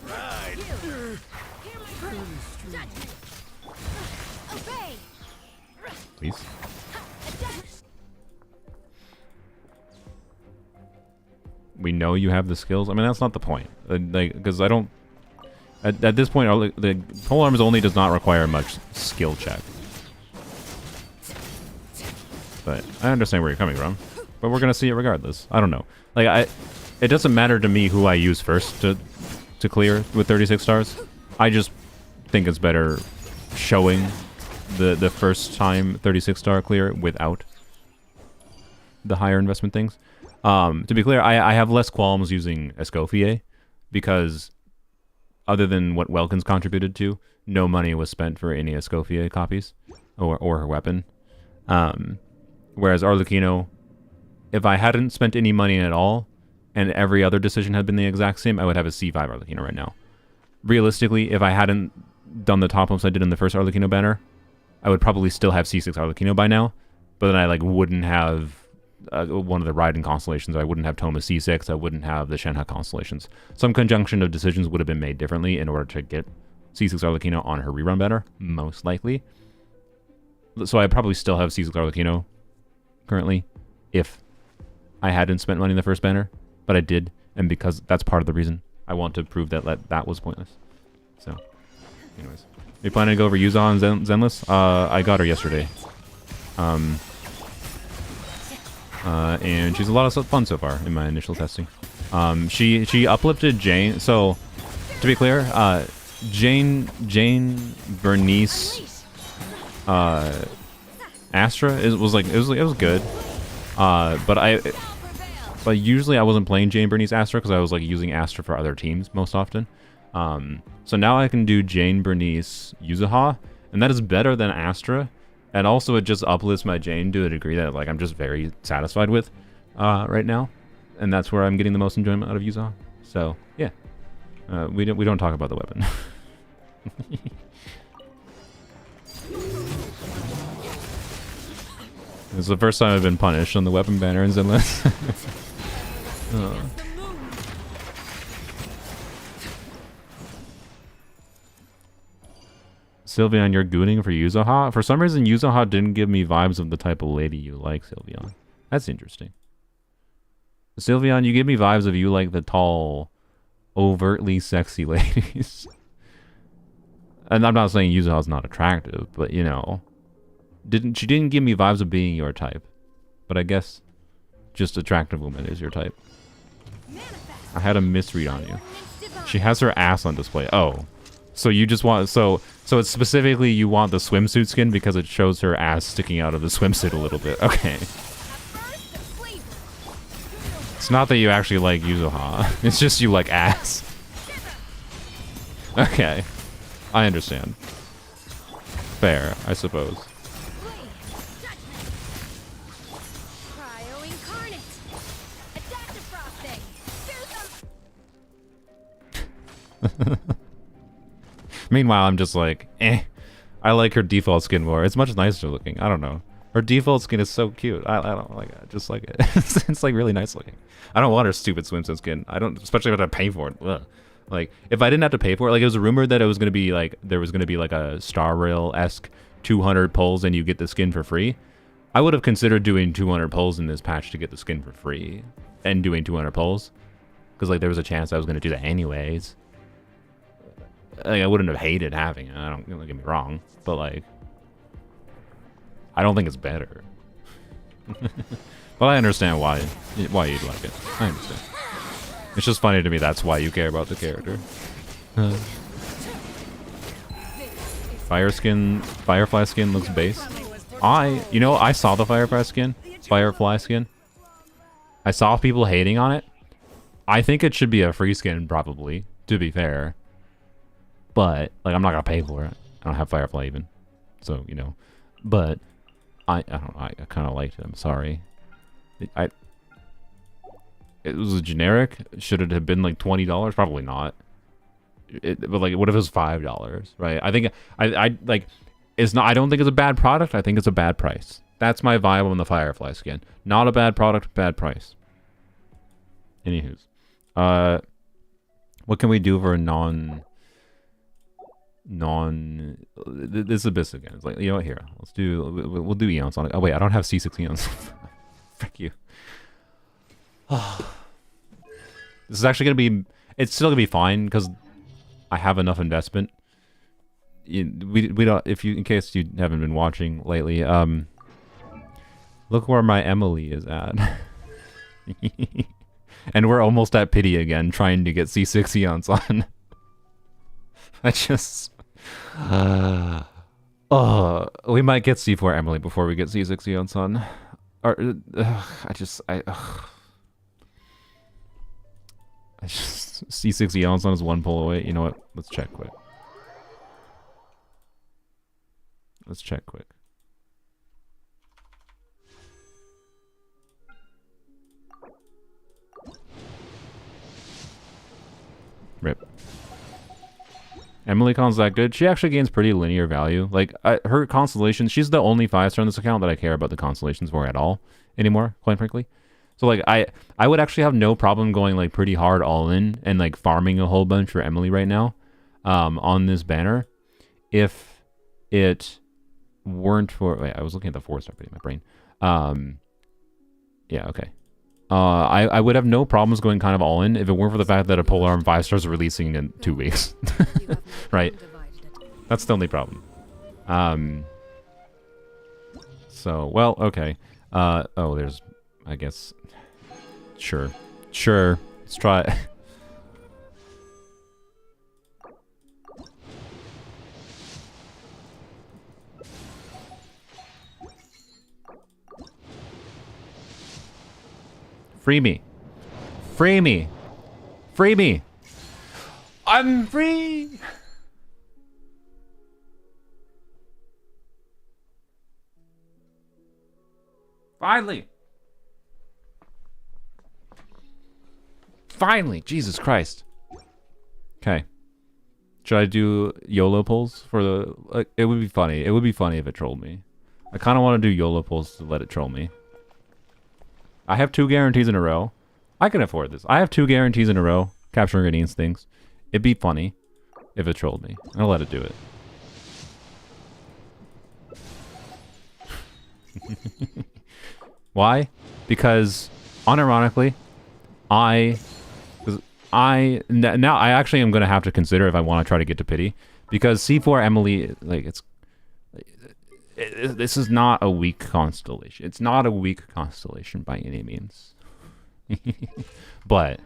Right. Obey. Please. We know you have the skills. I mean, that's not the point. Because I don't... At this point, the pole arms only does not require much skill check. But I understand where you're coming from. But we're gonna see it regardless. I don't know. Like, it doesn't matter to me who I use first to clear with 36 stars. I just think it's better showing the first time 36 star clear without the higher investment things. To be clear, I have less qualms using Escoffier because other than what Welkin's contributed to, no money was spent for any Escoffier copies or her weapon. Whereas Arlecchino, if I hadn't spent any money at all and every other decision had been the exact same, I would have a C5 Arlecchino right now. Realistically, if I hadn't done the top ups I did in the first Arlecchino banner, I would probably still have C6 Arlecchino by now, but then I wouldn't have one of the Raiden constellations. I wouldn't have Toma C6. I wouldn't have the Shenhe constellations. Some conjunction of decisions would have been made differently in order to get C6 Arlecchino on her rerun banner, most likely. So I probably still have C6 Arlecchino currently if I hadn't spent money in the first banner, but I did, and because that's part of the reason I want to prove that that was pointless. So, anyways. Are you planning to go over Yuza and Zenless? I got her yesterday. And she's a lot of fun so far in my initial testing. She uplifted Jane. So, to be clear, Jane, Bernice, Astra was good. But usually I wasn't playing Jane, Bernice, Astra because I was using Astra for other teams most often. So now I can do Jane, Bernice, Yuzuha, and that is better than Astra. And also it just uplifts my Jane to a degree that I'm just very satisfied with right now. And that's where I'm getting the most enjoyment out of Yuzuha. So yeah. We don't talk about the weapon. It's the first time I've been punished on the weapon banner in Zenless. Sylveon, you're gooning for Yuzuha? For some reason, Yuzuha didn't give me vibes of the type of lady you like, Sylveon. That's interesting. Sylveon, you give me vibes of you like the tall, overtly sexy ladies. And I'm not saying Yuzuha's not attractive, but you know, she didn't give me vibes of being your type. But I guess just attractive woman is your type. I had a misread on you. She has her ass on display. Oh. So you just want so it's specifically you want the swimsuit skin because it shows her ass sticking out of the swimsuit a little bit. Okay. It's not that you actually like Yuzuha. It's just you like ass. Okay. I understand. Fair, I suppose. Meanwhile, I'm just like, eh. I like her default skin more. It's much nicer looking. I don't know. Her default skin is so cute. I don't like it. I just like it. It's like really nice looking. I don't want her stupid swimsuit skin. I don't, especially if I have to pay for it. Ugh. Like, if I didn't have to pay for it, like, it was rumored that it was going to be, like, there was going to be, like, a Star Rail-esque 200 pulls and you get the skin for free. I would have considered doing 200 pulls in this patch to get the skin for free. And doing 200 pulls. Because, like, there was a chance I was going to do that anyways. Like, I wouldn't have hated having it. Don't get me wrong. But, like, I don't think it's better. But I understand why you'd like it. I understand. It's just funny to me that's why you care about the character. Firefly skin looks base. You know, I saw the Firefly skin. I saw people hating on it. I think it should be a free skin, probably, to be fair. But, like, I'm not gonna pay for it. I don't have Firefly even. So, you know. But, I don't know, I kind of liked it. I'm sorry. It was a generic. Should it have been like $20? Probably not. But like, what if it was $5? Right? I think I like. It's not. I don't think it's a bad product. I think it's a bad price. That's my vibe on the Firefly skin. Not a bad product, bad price. Anywho's, what can we do for a this is Abyss again. It's like, you know what, here, we'll do Eons on it. Oh wait, I don't have C6 Eons. Frick you. This is actually it's still gonna be fine because I have enough investment. We don't, in case you haven't been watching lately, look where my Emily is at. And we're almost at pity again, trying to get C6 Eons on. I just we might get C4 Emily before we get C6 Eons on. Or C6 Eons on is one pull away. You know what? Let's check quick. Rip. Emily Con's that good. She actually gains pretty linear value. Like, her constellation, she's the only 5-star on this account that I care about the constellations for at all anymore, quite frankly. So, like, I would actually have no problem going, like, pretty hard all in and, like, farming a whole bunch for Emily right now on this banner if it weren't for... Wait, I was looking at the 4-star video in my brain. Yeah, okay. I would have no problems going kind of all in if it weren't for the fact that a Polearm 5-star's releasing in 2 weeks. Right? That's the only problem. So, well, okay. Oh, there's... I guess... Sure. Let's try it. Free me. I'm free. Finally, Jesus Christ. Okay. Should I do YOLO pulls for the... Like, it would be funny. It would be funny if it trolled me. I kind of want to do YOLO pulls to let it troll me. I have 2 guarantees in a row. I can afford this. I have 2 guarantees in a row. Capturing any instincts. It'd be funny if it trolled me. I'll let it do it. Why? Because, unironically, now I actually am going to have to consider if I want to try to get to pity. Because C4 Emily, like, this is not a weak constellation. It's not a weak constellation by any means. But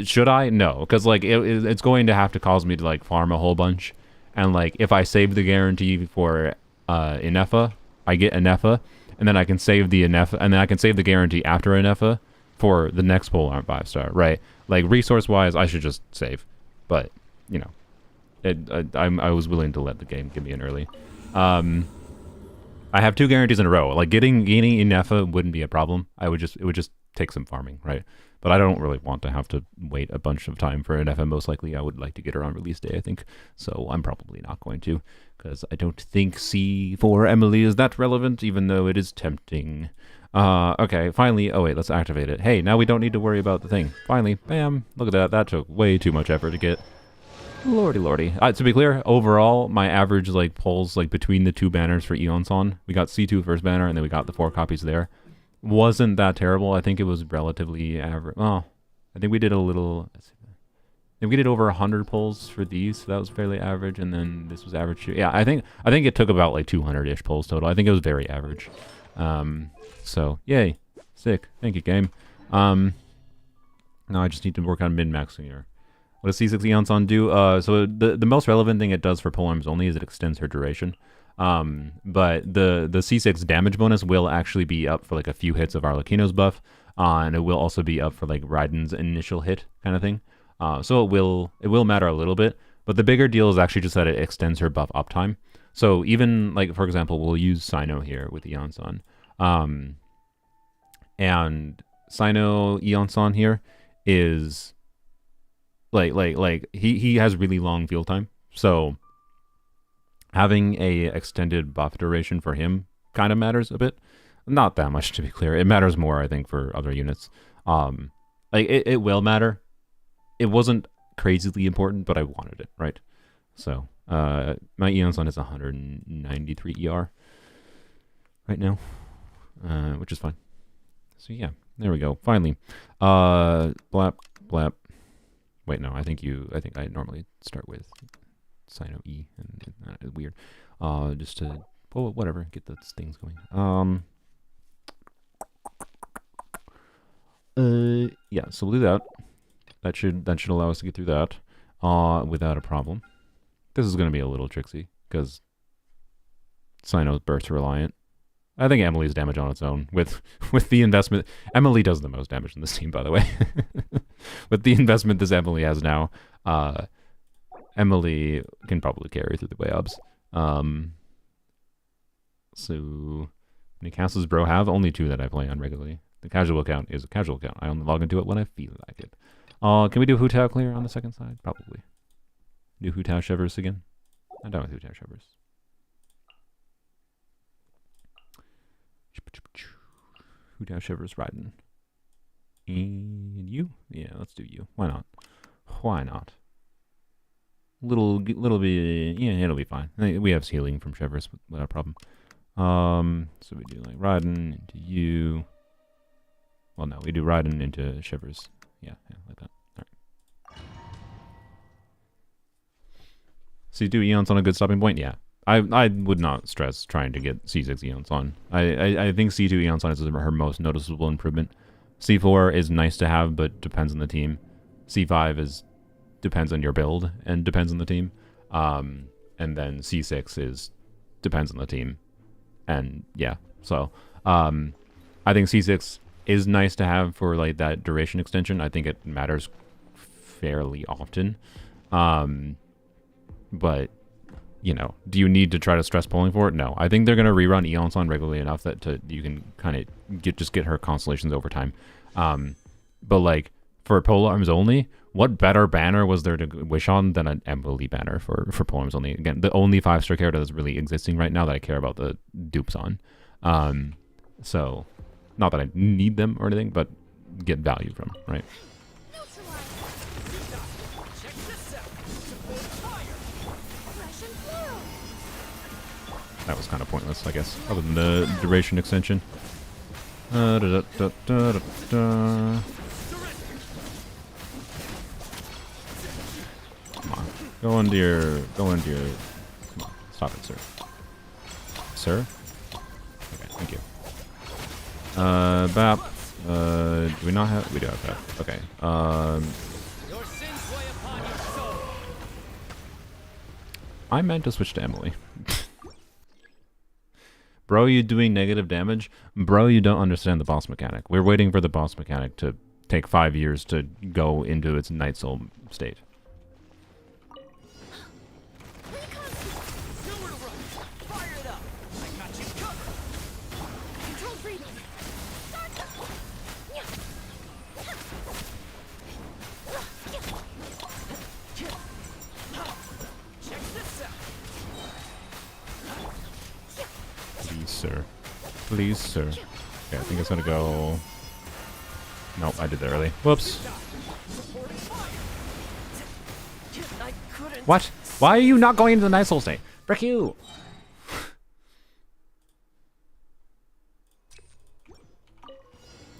should I? No, because like it's going to have to cause me to like farm a whole bunch, and like if I save the guarantee for Inefa, I get Inefa, and then I can save the Inefa, and then I can save the guarantee after Inefa for the next Polearm 5-star, right? Like resource wise, I should just save, but you know, I was willing to let the game give me an early. I have 2 guarantees in a row. Like getting Inefa wouldn't be a problem. It would just take some farming, right? but I don't really want to have to wait a bunch of time for an FM. Most likely, I would like to get her on release day, I think. So I'm probably not going to, because I don't think C4 Emily is that relevant, even though it is tempting. Okay, finally. Oh wait, let's activate it. Hey, now we don't need to worry about the thing. Finally, bam! Look at that. That took way too much effort to get. Lordy, lordy. To be clear, overall, my average like pulls like between the two banners for Eon Son, we got C2 first banner, and then we got the 4 copies there. Wasn't that terrible. I think it was relatively average. Oh, I think we did a little. I think we did over 100 pulls for these, so that was fairly average, and then this was average too. Yeah, I think it took about like 200-ish pulls total. I think it was very average. So yay, sick. Thank you, game. Now I just need to work on min-maxing here. What does C6 Eon Son do? So the most relevant thing it does for polearms only is it extends her duration. But the C6 damage bonus will actually be up for like a few hits of Arlecchino's buff, and it will also be up for like Raiden's initial hit kind of thing. So it will matter a little bit, but the bigger deal is actually just that it extends her buff uptime. So even like, for example, we'll use Sino here with Eon Son. And Sino Eon Son here is like he has really long field time. So having a extended buff duration for him kind of matters a bit. Not that much, to be clear. It matters more, I think, for other units. Like it will matter. It wasn't crazily important, but I wanted it, right? So my Eon Son is 193 ER right now, which is fine. So yeah, there we go. Finally, blap blap. Wait, no, I think I normally start with Sino E, and it's weird. Just to, well, whatever, get those things going. Yeah, so we'll do that. That should allow us to get through that, without a problem. This is gonna be a little tricksy because Sino's burst reliant. I think Emily's damage on its own with the investment. Emily does the most damage in this team, by the way. With the investment this Emily has now, Emily can probably carry through the WAYOBs. So, how many castles does Bro have? Only 2 that I play on regularly. The casual account is a casual account. I only log into it when I feel like it. Can we do Hu Tao clear on the second side? Probably. Do Hu Tao Shivers again? I'm done with Hu Tao Shivers. Hu Tao Shivers Raiden. And you? Yeah, let's do you. Why not? Why not? Little bit, yeah, it'll be fine. We have healing from Shivers without a problem. So we do like Raiden into you. Well, no, we do Raiden into Shivers. Yeah, like that. All right. So you do Eons on a good stopping point? Yeah. I would not stress trying to get C6 Eons on. I think C2 Eons on is her most noticeable improvement. C4 is nice to have, but depends on the team. C5 depends on your build and depends on the team. And then C6 depends on the team. And yeah, so I think C6 is nice to have for like that duration extension. I think it matters fairly often. But you know, do you need to try to stress pulling for it? No. I think they're going to rerun Eon Son regularly enough that you can kind of get her constellations over time. But like for polearms only, what better banner was there to wish on than an Emily banner for polearms only? Again, the only 5-star character that's really existing right now that I care about the dupes on. So not that I need them or anything, but get value from, right? That was kind of pointless, I guess, other than the duration extension. Come on, go into your, come on, stop it, sir. Sir? Okay, thank you. BAP, do we not have, we do have BAP, okay. I meant to switch to Emily. Bro, you doing negative damage? Bro, you don't understand the boss mechanic. We're waiting for the boss mechanic to take 5 years to go into its Night Soul state. sir. Please, sir. Okay, I think it's gonna go... Nope, I did that early. Whoops. What? Why are you not going into the nice soul state? Frick you!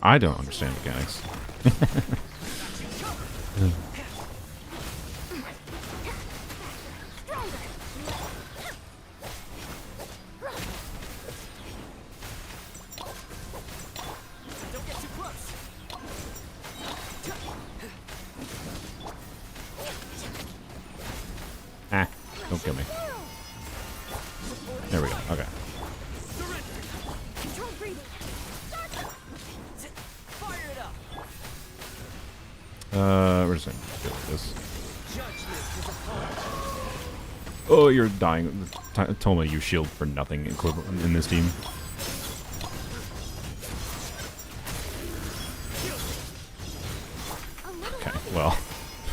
I don't understand mechanics. Ah, don't kill me. There we go. Okay. We're just gonna deal with this. Oh, you're dying. Toma, you shield for nothing equivalent in this team. Okay, well,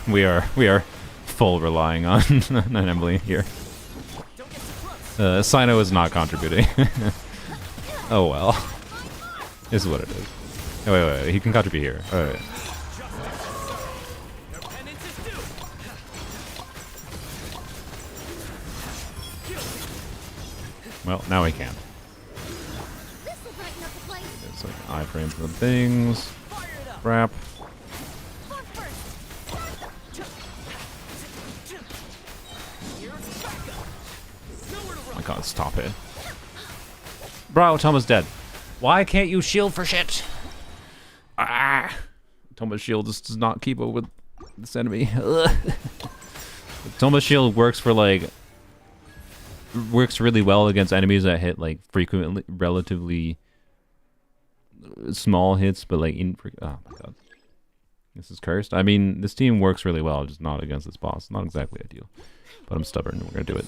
we are full relying on on Emily here. Sino is not contributing. Oh well. This is what it is. Oh, wait, he can contribute here. Oh, wait. Well, now he can. It's like iframes and things. Crap. Oh my god, stop it. Bro, Toma's dead. Why can't you shield for shit? Ah! Toma's shield just does not keep up with this enemy. Toma's shield works for like... works really well against enemies that hit like frequently, relatively small hits, but like oh my god, this is cursed. I mean, this team works really well, just not against this boss. Not exactly ideal, but I'm stubborn and we're gonna do it.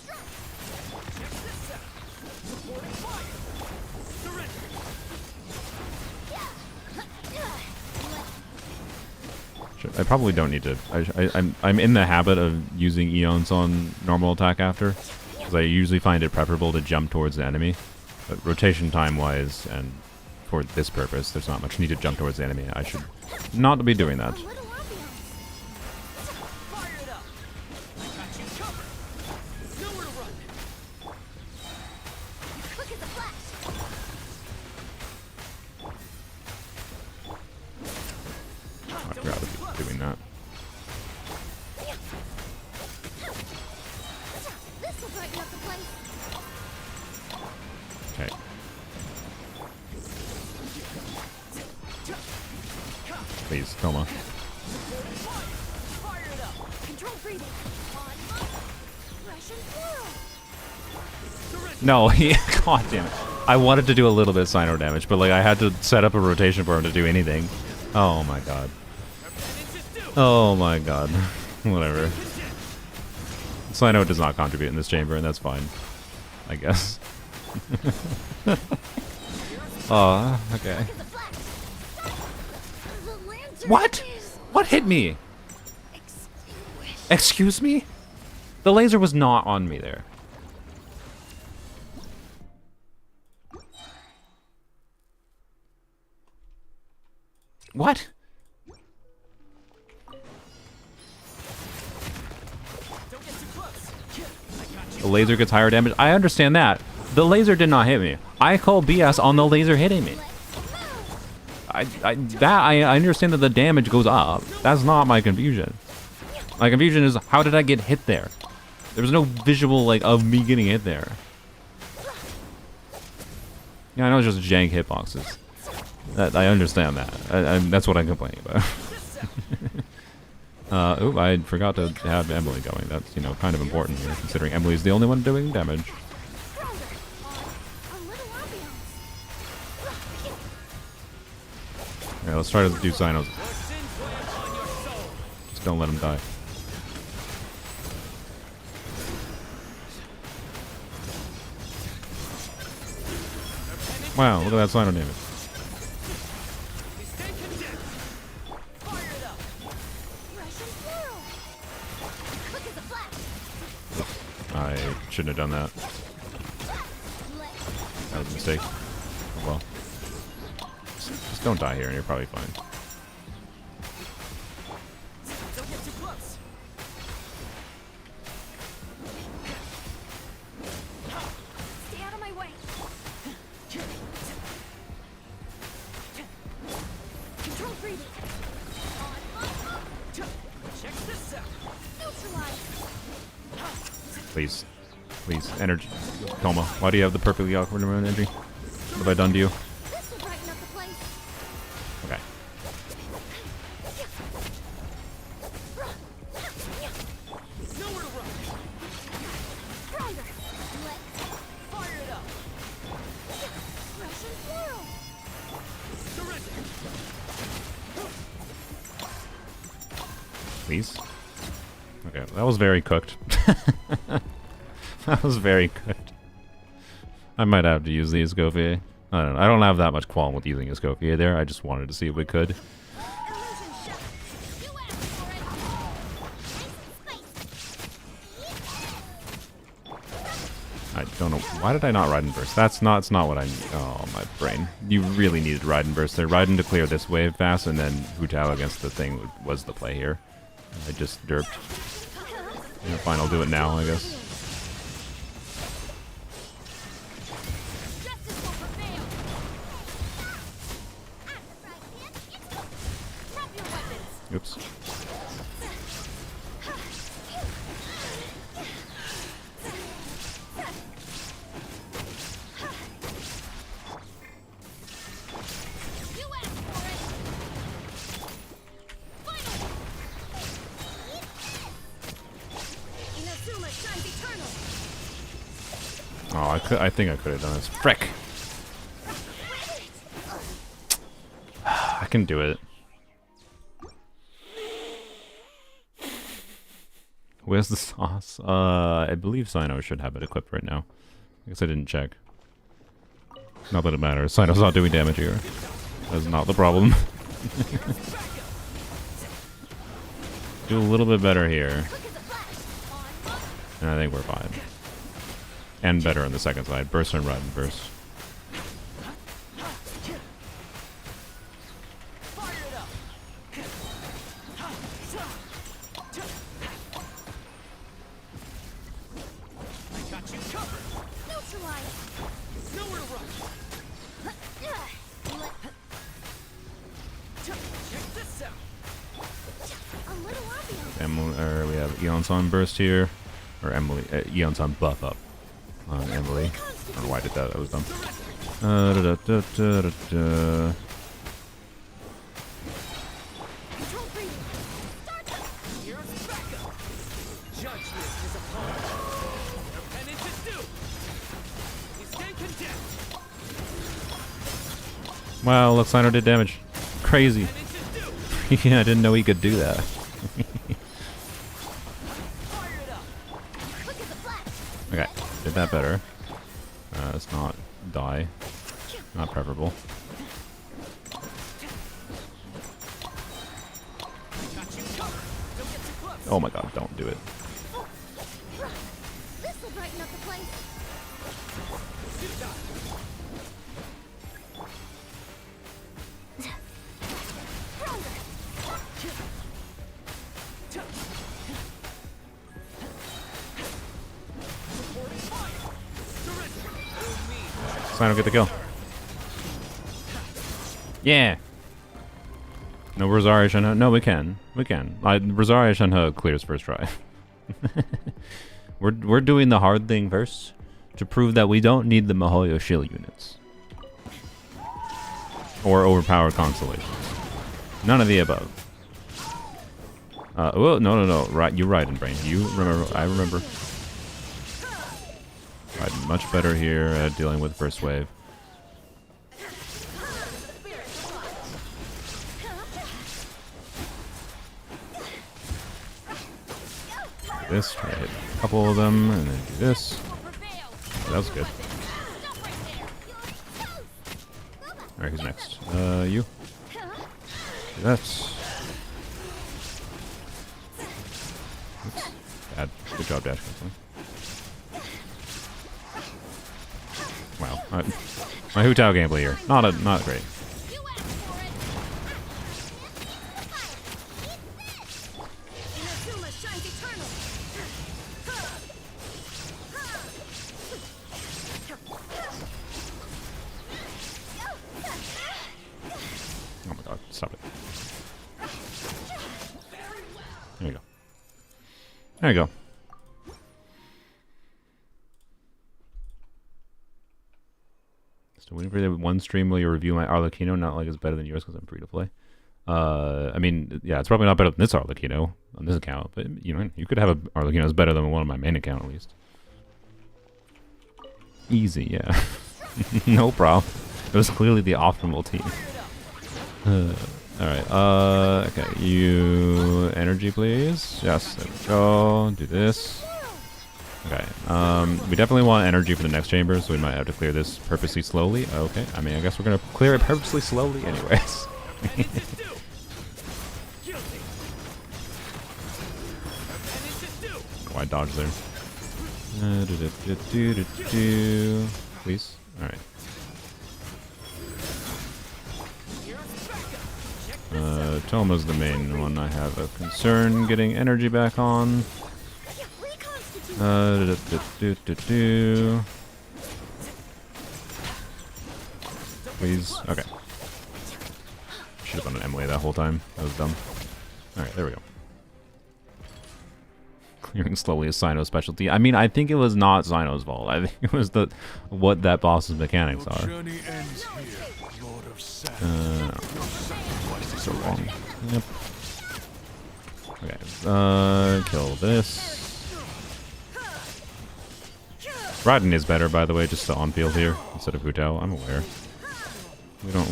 I probably don't need to. I'm in the habit of using Eons on normal attack after. I usually find it preferable to jump towards the enemy, but rotation time wise and for this purpose there's not much need to jump towards the enemy. I should not be doing that. I'd rather be doing that. Okay. Please, Toma. No, god damn it. I wanted to do a little bit of Sino damage, but like I had to set up a rotation for him to do anything. Oh my god. Oh my god. Whatever. Sino does not contribute in this chamber, and that's fine. I guess. Oh, okay. What? What hit me? Excuse me? The laser was not on me there. What? The laser gets higher damage. I understand that. The laser did not hit me. I call BS on the laser hitting me. I understand that the damage goes up. That's not my confusion. My confusion is how did I get hit there? There was no visual like of me getting hit there. Yeah, I know it's just jank hitboxes. I understand that. That's what I'm complaining about. Oop, I forgot to have Emily going. That's, you know, kind of important here, considering Emily's the only one doing damage. Yeah, let's try to do Sinos. Just don't let him die. Wow, look at that Sino damage. I shouldn't have done that. That was a mistake. Oh, well. Just don't die here and you're probably fine. Don't get too close. Stay out of my way. Control breathing. Check this out. Neutralize. Please. Please. Energy. Coma. Why do you have the perfectly awkward amount of energy? What have I done to you? This will brighten up the place. Okay. Nowhere to run. Stronger. Let Fire it up. Russian swirl. Surrender. Please. Okay, that was very cooked. That was very cooked. I might have to use the Escoffier. I don't know. I don't have that much qualm with using Escoffier there. I just wanted to see if we could. Illusion shot. You asked for it. I don't know. Why did I not ride and burst? That's not what I need. Oh, my brain. You really needed ride and burst there. Ride to clear this wave fast, and then Hu Tao against the thing was the play here. I just derped. Yeah, fine, I'll do it now, I guess. Justice will prevail. Drop your weapons. Oops. You asked for it. Final. Inazuma shines eternal. Oh, I think I could have done this. Frick! I can do it. Where's the sauce? I believe Sino should have it equipped right now. I guess I didn't check. Not that it matters. Sino's not doing damage here. That's not the problem. Do a little bit better here. And I think we're fine. And better on the second side. Burst and run. Burst. Fire it up. I got you covered. Neutralize. Nowhere to run. Check this out. A little obvious. We have Eon-san burst here. Or Emily. Eon-san buff up on Emily. I don't know why I did that. That was dumb. Control breathing. Start them. Here's backup. Judgment is upon us. Your penance is due. You stand condemned. Wow, look, Sino did damage. Crazy. Penance is due. Yeah, I didn't know he could do that. Fire it up. Look at the flash. Okay, did that better. Let's not die. Not preferable. Got you covered. Don't get too close. Oh my god, don't do it. This will brighten up the place. Stronger. Supporting fire. Surrender. Sino, get the kill. Yeah. No Rosaria Shenhe. No, we can. We can. Rosaria Shenhe clears first try. We're doing the hard thing first to prove that we don't need the Mihoyo shield units. Or overpowered constellations. None of the above. Well, no. Right, you're right, in brain. You remember. I remember. Right, much better here at dealing with first wave. Do this, try to hit a couple of them, and then do this. That was good. Alright, who's next? You. Do that. Oops. Bad. Good job, Dash. Wow. My Hu Tao gameplay here. Not great. You asked for it. Inazuma shines eternal. Oh my god, stop it. There you go. There you go. Still waiting for the one stream where you review my Arlecchino, not like it's better than yours because I'm free to play. I mean, yeah, it's probably not better than this Arlecchino on this account, but you know, you could have a Arlecchino that's better than one on my main account at least. Easy, yeah. No problem. It was clearly the optimal team. Alright, okay, you energy please. Yes, there we go. Do this. Okay, we definitely want energy for the next chamber, so we might have to clear this purposely slowly. Okay, I mean, I guess we're gonna clear it purposely slowly anyways. Why dodge there? Please. Alright. Toma's the main one I have a concern getting energy back on. Please. Okay. Should have done an Emily that whole time. That was dumb. Alright, there we go. Clearing slowly is Sino's specialty. I mean, I think it was not Sino's fault. I think it was what that boss's mechanics are. Journey ends here, Lord of Sand. So long. Yep. Okay. Kill this. Raiden is better, by the way, just on field here instead of Hu Tao. I'm aware.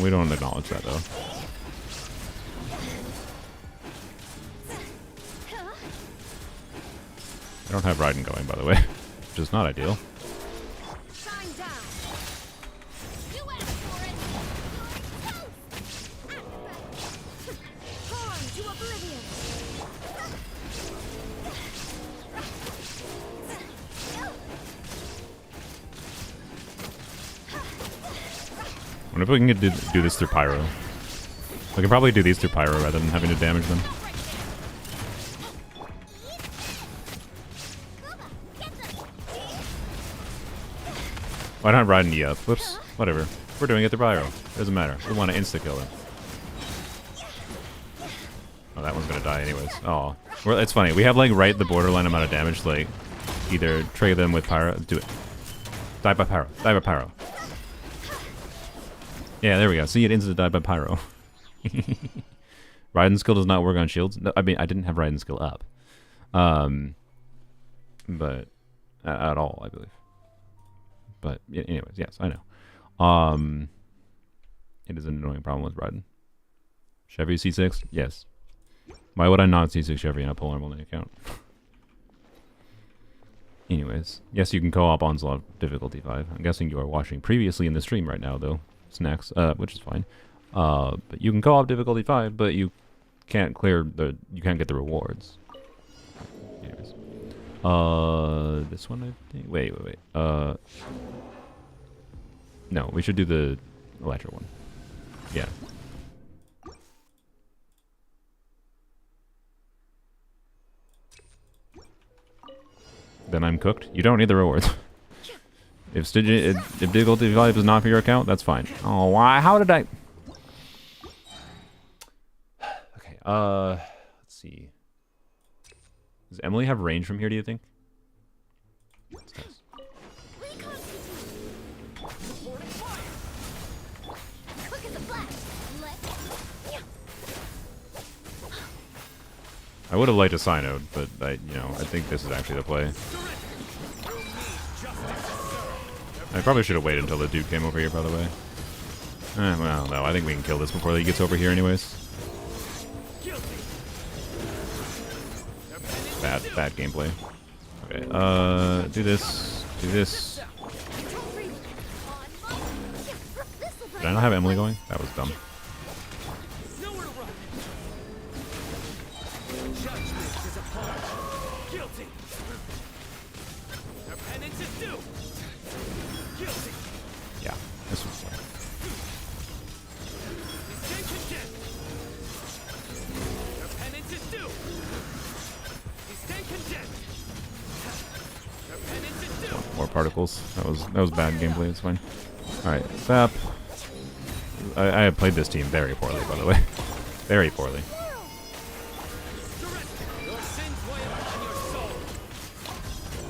We don't acknowledge that though. I don't have Raiden going, by the way, which is not ideal. I wonder if we can do this through Pyro. We can probably do these through Pyro rather than having to damage them. Why not Raiden E up? Whoops. Whatever. We're doing it through Pyro. Doesn't matter. We want to insta-kill him. Oh, that one's gonna die anyways. Oh. It's funny. We have like right the borderline amount of damage. Like, either trade them with Pyro. Do it. Die by Pyro. Die by Pyro. Yeah, there we go. See, it insta died by Pyro. Raiden's skill does not work on shields. No, I mean, I didn't have Raiden's skill up. But at all, I believe. But anyways, yes, I know. It is an annoying problem with Raiden. Chevy C6? Yes. Why would I not C6 Chevy on a polar only account? Anyways, yes, you can co-op Onslaught difficulty 5. I'm guessing you are watching previously in the stream right now, though. Snacks, which is fine. But you can co-op difficulty 5, but you can't you can't get the rewards. Anyways. This one I think. Wait. No, we should do the Electro one. Yeah. Then I'm cooked. You don't need the rewards. If difficulty 5 is not for your account, that's fine. Oh, why? How did I? Okay. Let's see. Does Emily have range from here? Do you think? That's nice. I would have liked a Synode, but I think this is actually the play. I probably should have waited until the dude came over here, by the way. Well, no, I think we can kill this before he gets over here anyways. Bad gameplay. Okay, do this. Did I not have Emily going? That was dumb. Yeah, this was fun. particles. That was bad gameplay. It's fine. All right, Zap. I have played this team very poorly, by the way. Very poorly.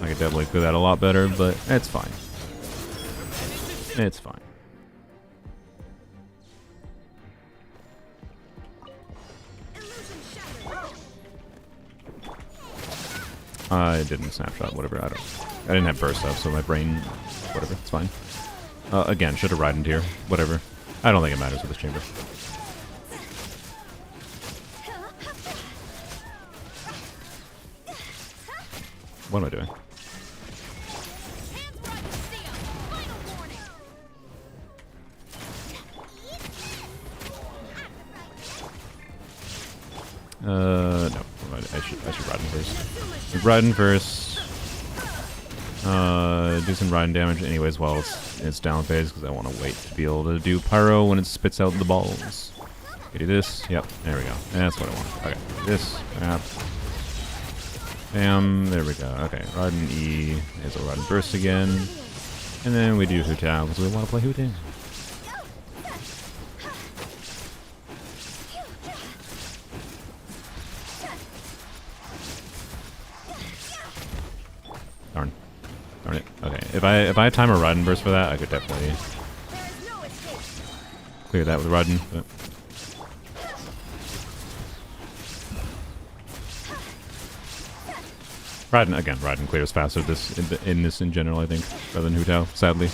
I could definitely do that a lot better, but it's fine. It's fine. I didn't snapshot, whatever, I didn't have burst up, so my brain, whatever, it's fine. Again, should have ridden here, whatever. I don't think it matters with this chamber. What am I doing? No. I should ride in first. Ride in first. Do some riding damage anyways while it's down phase, because I want to wait to be able to do pyro when it spits out the balls. Okay, do this. Yep, there we go. That's what I want. Okay, this. Bam, there we go. Okay, ride in E. Is a ride in burst again. And then we do Hu Tao, because we want to play Hu Tao. Darn it. Okay, if I had time a Raiden burst for that, I could definitely clear that with Raiden. But Raiden clears faster in this in general, I think, rather than Hu Tao, sadly.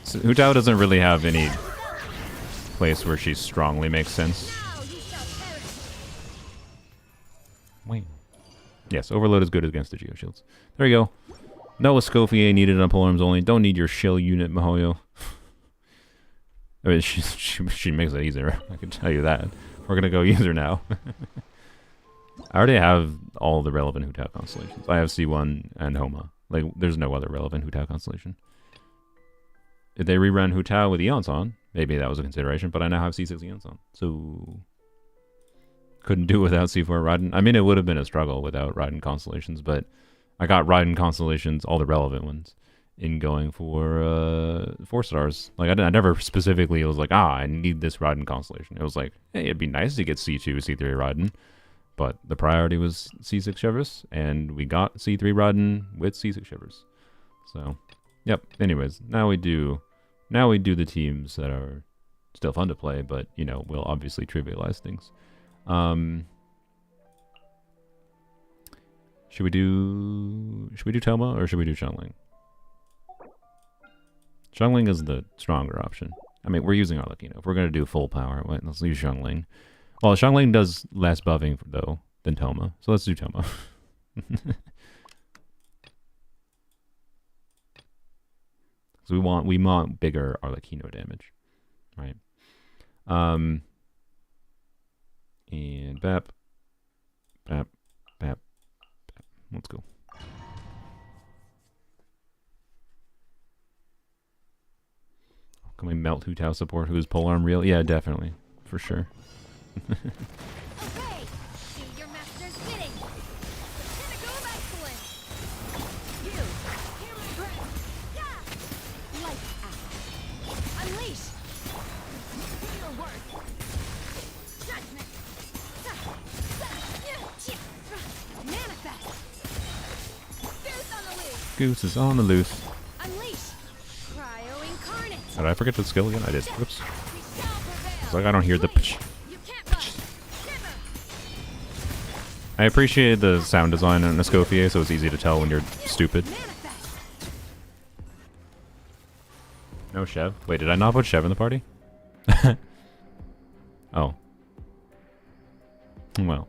So Hu Tao doesn't really have any place where she strongly makes sense. Wait. Yes, Overload is good against the Geo Shields. There you go. No Escoffier needed on polearms only. Don't need your shill unit, Mihoyo. I mean, she makes it easier. I can tell you that. We're gonna go user now. I already have all the relevant Hu Tao constellations. I have C1 and Homa. Like, there's no other relevant Hu Tao constellation. If they rerun Hu Tao with Eons on, maybe that was a consideration, but I now have C6 Eons on. So couldn't do without C4 Raiden. I mean, it would have been a struggle without Raiden constellations, but I got Raiden constellations, all the relevant ones, in going for 4 stars. Like, I never specifically was like, I need this Raiden constellation. It was like, hey, it'd be nice to get C2, C3 Raiden. But the priority was C6 Shivers, and we got C3 Raiden with C6 Shivers. So, yep. Anyways, now we do the teams that are still fun to play, but, you know, we'll obviously trivialize things. Should we do Toma or should we do Xiangling? Xiangling is the stronger option. I mean, we're using Arlecchino. If we're going to do full power, wait, let's use Xiangling. Well, Xiangling does less buffing, though, than Toma. So let's do Toma. So we want bigger Arlecchino damage. Right. And Bap. Let's go. Can we melt Hu Tao support who's polearm real? Yeah, definitely. For sure. Okay, see your master's bidding. The pinnacle of excellence. You, hear my breath. Yeah. Lights out. Unleash. Your word. Judgment. Manifest. Goose on the loose. Goose is on the loose. Unleash. Cryo incarnate. Did I forget the skill again? I did. Whoops. We shall prevail. It's like I don't hear the pitch. You can't run. Shiver. I appreciate the sound design on Escoffier, so it's easy to tell when you're stupid. Manifest. No Chev. Wait, did I not put Chev in the party? Oh. Well.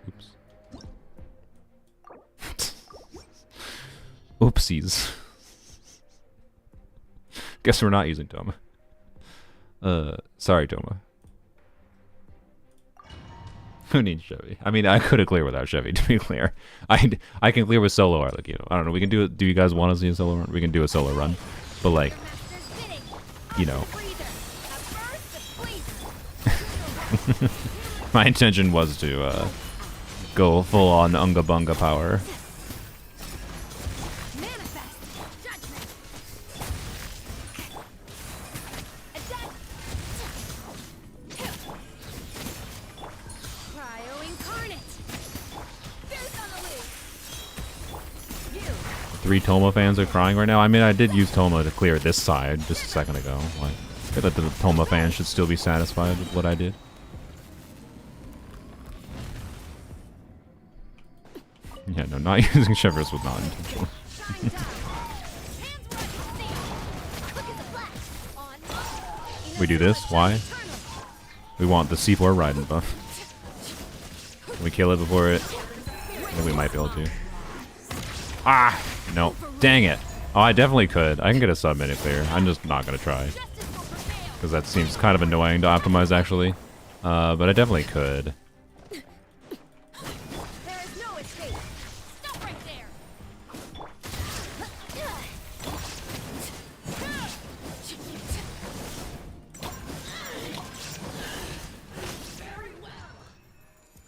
Oops. Oopsies. Guess we're not using Toma. Sorry, Toma. Who needs Chevy? I mean, I could have cleared without Chevy, to be clear. I can clear with solo Arlecchino. I don't know, we can do it. Do you guys want to see a solo run? We can do a solo run. But, like, you know. My intention was to go full on Unga Bunga power. Manifest judgment. Attack. Cryo incarnate. Fierce on the loose. You. 3 Toma fans are crying right now. I mean, I did use Toma to clear this side just a second ago. Like, I feel that the Toma fans should still be satisfied with what I did. Yeah, no, not using Shivers was not intentional. We do this? Why? We want the C4 riding buff. Can we kill it before it? I think we might be able to. Ah! No. Dang it. Oh, I definitely could. I can get a sub-minute clear. I'm just not going to try. Because that seems kind of annoying to optimize, actually. But I definitely could. There is no escape. Stop right there.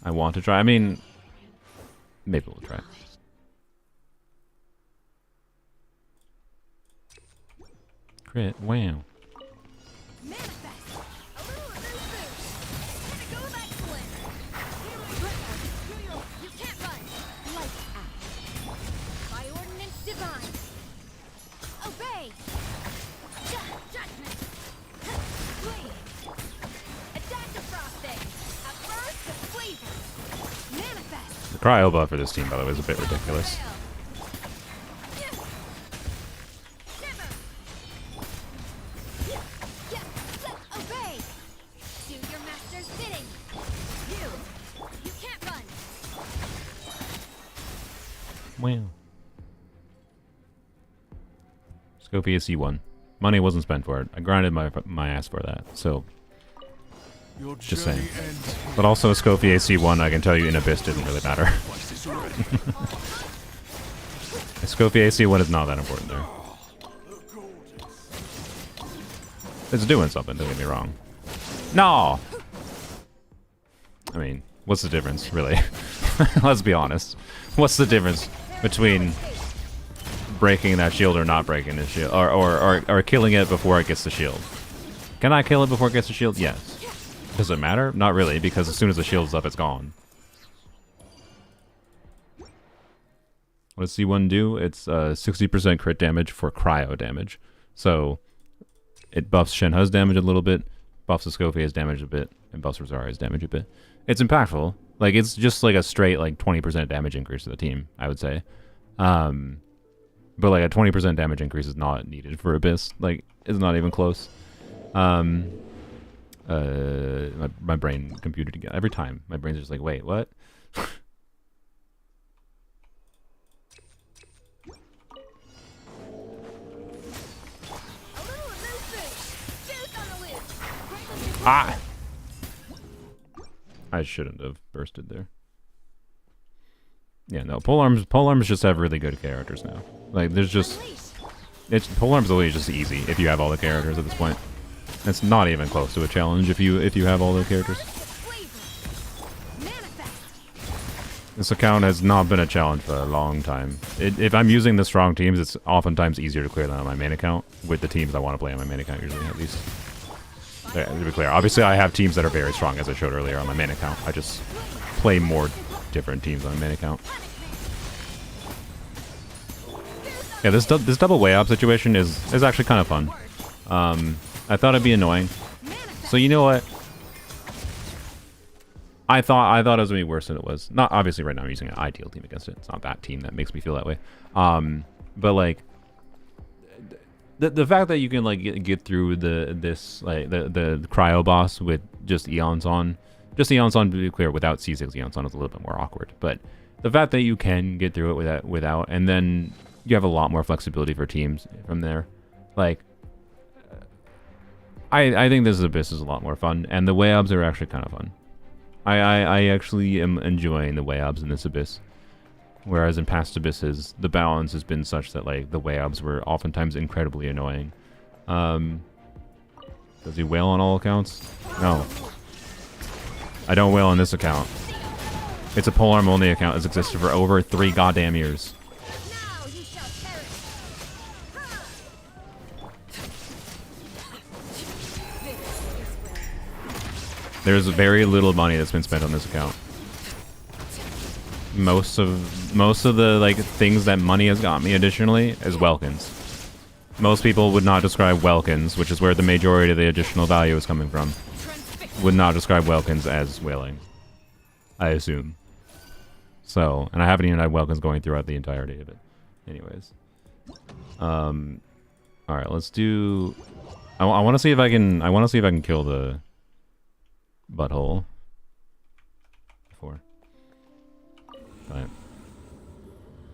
I want to try. I mean, maybe we'll try. Crit. Wow. Manifest. A little elusive. Gonna go excellent. You can't run. Lights out. By ordinance divine. Obey. Judgment. Blade. Attack the frosting. A burst of flavor. Manifest. The cryo buff for this team, by the way, is a bit ridiculous. Obey. Do your master's bidding. You can't run. Wow. Scopia C1. Money wasn't spent for it. I grinded my ass for that. So, Your just journey saying. ends here. But also, Scopia C1, I can tell you, in Abyss didn't really matter. Sacrifice is ready. Scopia C1 is not that important there. It's doing something, don't get me wrong. No! I mean, what's the difference, really? Let's be honest. What's the difference between breaking that shield or not breaking the shield? Or killing it before it gets the shield? Can I kill it before it gets the shield? Yes. Does it matter? Not really, because as soon as the shield's up, it's gone. What does C1 do? It's 60% crit damage for cryo damage. So it buffs Shenhe's damage a little bit, buffs Escofia's damage a bit, and buffs Rosaria's damage a bit. It's impactful. Like, it's just like a straight, like, 20% damage increase to the team, I would say. But, like, a 20% damage increase is not needed for Abyss. Like, it's not even close. My brain computed again. Every time, my brain's just like, wait, what? Ah! I shouldn't have bursted there. Yeah, no, polearms just have really good characters now. Like, there's just... Polearms really just easy if you have all the characters at this point. It's not even close to a challenge if you have all the characters. This account has not been a challenge for a long time. If I'm using the strong teams, it's oftentimes easier to clear than on my main account, with the teams I want to play on my main account usually, at least. Yeah, to be clear, obviously I have teams that are very strong, as I showed earlier, on my main account. I just play more different teams on my main account. Yeah, this double WAYOB situation is actually kind of fun. I thought it'd be annoying. So you know what? I thought it was gonna be worse than it was. Not obviously right now I'm using an ideal team against it. It's not that team that makes me feel that way. But like the fact that you can like get through the cryo boss with just Eons on, to be clear, without C6 Eons on is a little bit more awkward. But the fact that you can get through it without, and then you have a lot more flexibility for teams from there. Like, I think this Abyss is a lot more fun, and the WAYOBs are actually kind of fun. I actually am enjoying the WAYOBs in this Abyss. Whereas in past Abysses, the balance has been such that like the WAYOBs were oftentimes incredibly annoying. Does he wail on all accounts? No. I don't wail on this account. It's a polearm only account that's existed for over 3 goddamn years. Now you shall perish. There's very little money that's been spent on this account. Most of the like things that money has got me additionally is Welkins. Most people would not describe Welkins, which is where the majority of the additional value is coming from, would not describe Welkins as whaling, I assume. So, and I haven't even had Welkins going throughout the entirety of it. Anyways. Alright, let's do... I want to see if I can kill the butthole. Before. But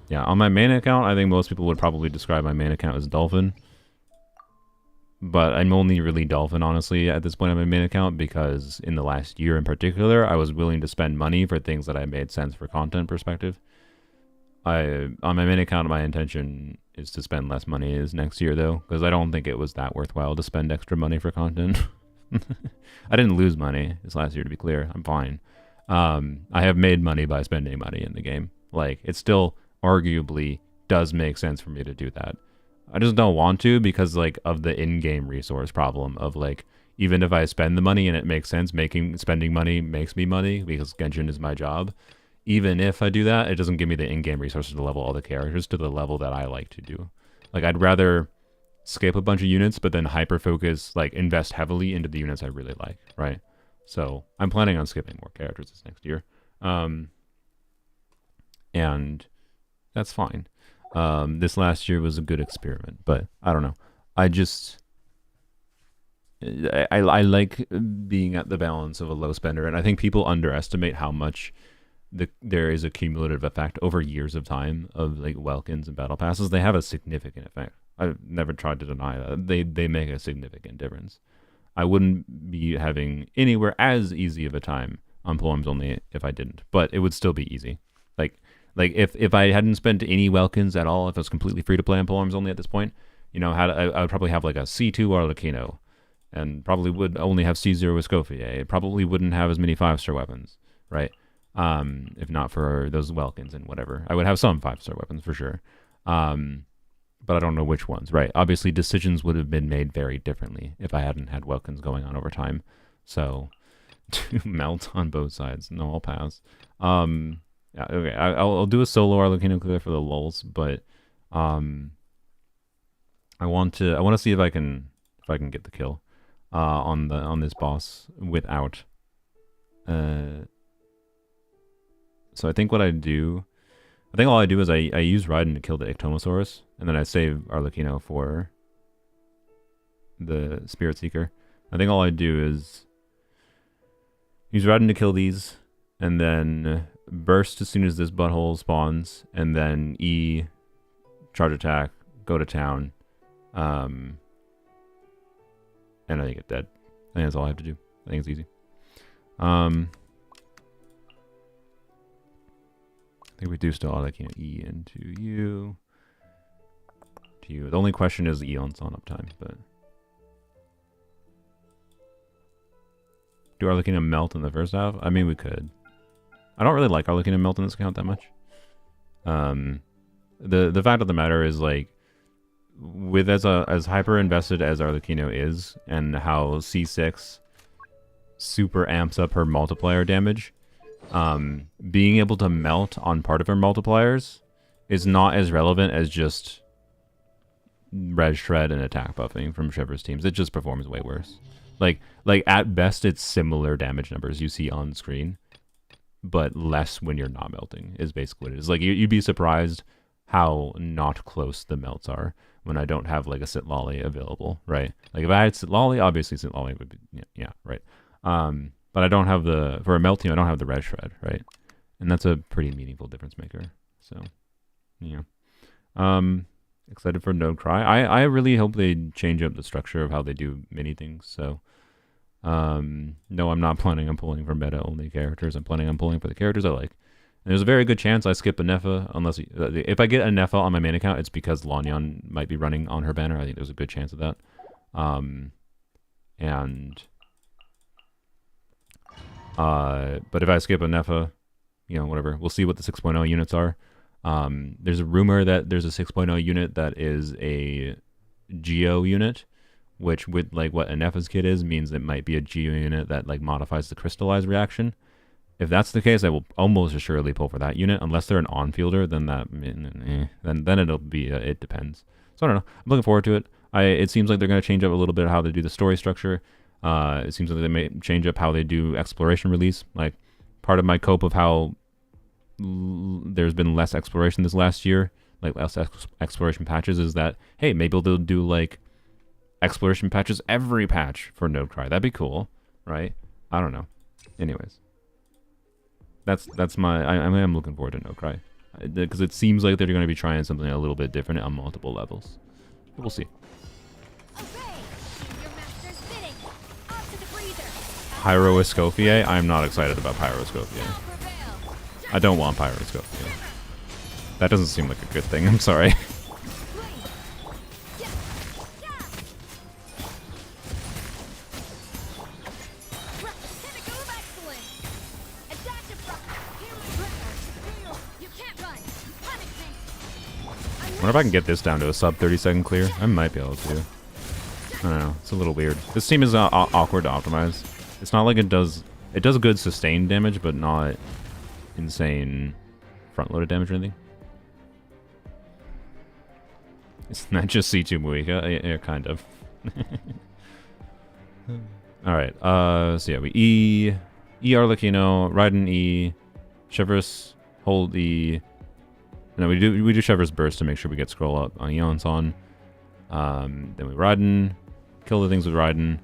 yeah, on my main account, I think most people would probably describe my main account as Dolphin. But I'm only really Dolphin, honestly, at this point on my main account, because in the last year in particular, I was willing to spend money for things that I made sense for content perspective. On my main account, my intention is to spend less money this next year, though, because I don't think it was that worthwhile to spend extra money for content. I didn't lose money this last year, to be clear. I'm fine. I have made money by spending money in the game. Like, it still arguably does make sense for me to do that. I just don't want to because, like, of the in-game resource problem of, like, even if I spend the money and it makes sense, spending money makes me money because Genshin is my job. Even if I do that, it doesn't give me the in-game resources to level all the characters to the level that I like to do. Like, I'd rather skip a bunch of units, but then hyper-focus, like, invest heavily into the units I really like, right? So, I'm planning on skipping more characters this next year. And that's fine. This last year was a good experiment, but I don't know. I like being at the balance of a low spender, and I think people underestimate how much there is a cumulative effect over years of time of like Welkins and battle passes. They have a significant effect. I've never tried to deny that. They make a significant difference. I wouldn't be having anywhere as easy of a time on poems only if I didn't, but it would still be easy. Like if I hadn't spent any Welkins at all, if I was completely free to play on poems only at this point, you know, I would probably have like a C2 Arlecchino, and probably would only have C0 Escoffier. It probably wouldn't have as many 5-star weapons, right? If not for those Welkins and whatever. I would have some 5-star weapons for sure. But I don't know which ones, right? Obviously, decisions would have been made very differently if I hadn't had Welkins going on over time. So, to melt on both sides. No, I'll pass. Yeah, okay, I'll do a solo Arlecchino clear for the lulz, but I want to see if I can get the kill on this boss without. So I think all I do is I use Raiden to kill the Ictomosaurus, and then I save Arlecchino for the Spirit Seeker. I think all I do is use Raiden to kill these, and then burst as soon as this butthole spawns, and then E, charge attack, go to town, and I get dead. I think that's all I have to do. I think it's easy. I think we do still Arlecchino E into you. To you. The only question is Eon's on uptime, but do Arlecchino melt in the first half? I mean, we could. I don't really like Arlecchino melt in this account that much. The fact of the matter is, like, with as hyper invested as Arlecchino is, and how C6 super amps up her multiplier damage, being able to melt on part of her multipliers is not as relevant as just res shred and attack buffing from Shiver's teams. It just performs way worse. Like at best, it's similar damage numbers you see on screen, but less when you're not melting is basically what it is. Like, you'd be surprised how not close the melts are when I don't have like a Sit Lolly available, right? Like if I had Sit Lolly, obviously Sit Lolly would be, yeah, right. But I don't have for a melt team, I don't have the res shred, right? And that's a pretty meaningful difference maker. So, yeah. Excited for Node Cry. I really hope they change up the structure of how they do many things. So, no, I'm not planning on pulling for meta only characters. I'm planning on pulling for the characters I like. And there's a very good chance I skip a Nefa, unless if I get a Nefa on my main account, it's because Lanyon might be running on her banner. I think there's a good chance of that. But if I skip a Nefa, you know, whatever. We'll see what the 6.0 units are. There's a rumor that there's a 6.0 unit that is a Geo unit, which with like what a Nepha's kit is means it might be a Geo unit that like modifies the crystallize reaction. If that's the case, I will almost assuredly pull for that unit. Unless they're an on-fielder, then then it'll be it depends. So I don't know. I'm looking forward to it. It seems like they're going to change up a little bit how they do the story structure. It seems like they may change up how they do exploration release. Like part of my cope of how there's been less exploration this last year, like less exploration patches, is that hey, maybe they'll do like exploration patches every patch for Nodecry. That'd be cool, right? I don't know. Anyways, that's my. I am looking forward to Nodecry because it seems like they're going to be trying something a little bit different on multiple levels. We'll see. Pyroescophiae? I'm not excited about Pyroescophiae. I don't want Pyroescophiae. That doesn't seem like a good thing. I'm sorry. I wonder if I can get this down to a sub 30-second clear. I might be able to. I don't know. It's a little weird. This team is awkward to optimize. It's not like it does good sustained damage, but not insane front-loaded damage or anything. It's not just C2 Muika. Yeah, kind of. Alright, so yeah, we E Arlecchino, Raiden E, Chevreuse, hold E. No, we do Chevreuse Burst to make sure we get scroll up on Eonson. Then we Raiden, kill the things with Raiden.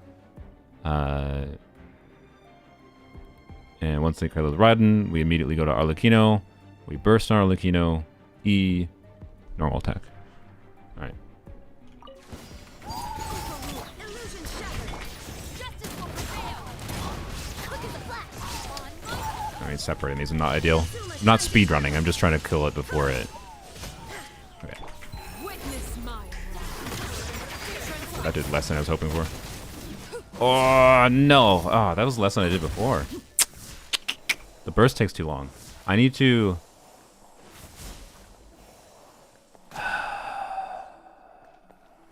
And once they kill the Raiden, we immediately go to Arlecchino. We burst on Arlecchino, E, normal attack. Alright. Alright, separating these is not ideal. I'm not speedrunning, I'm just trying to kill it before it. Okay. That did less than I was hoping for. Oh, no. Oh, that was less than I did before. The burst takes too long. I need to...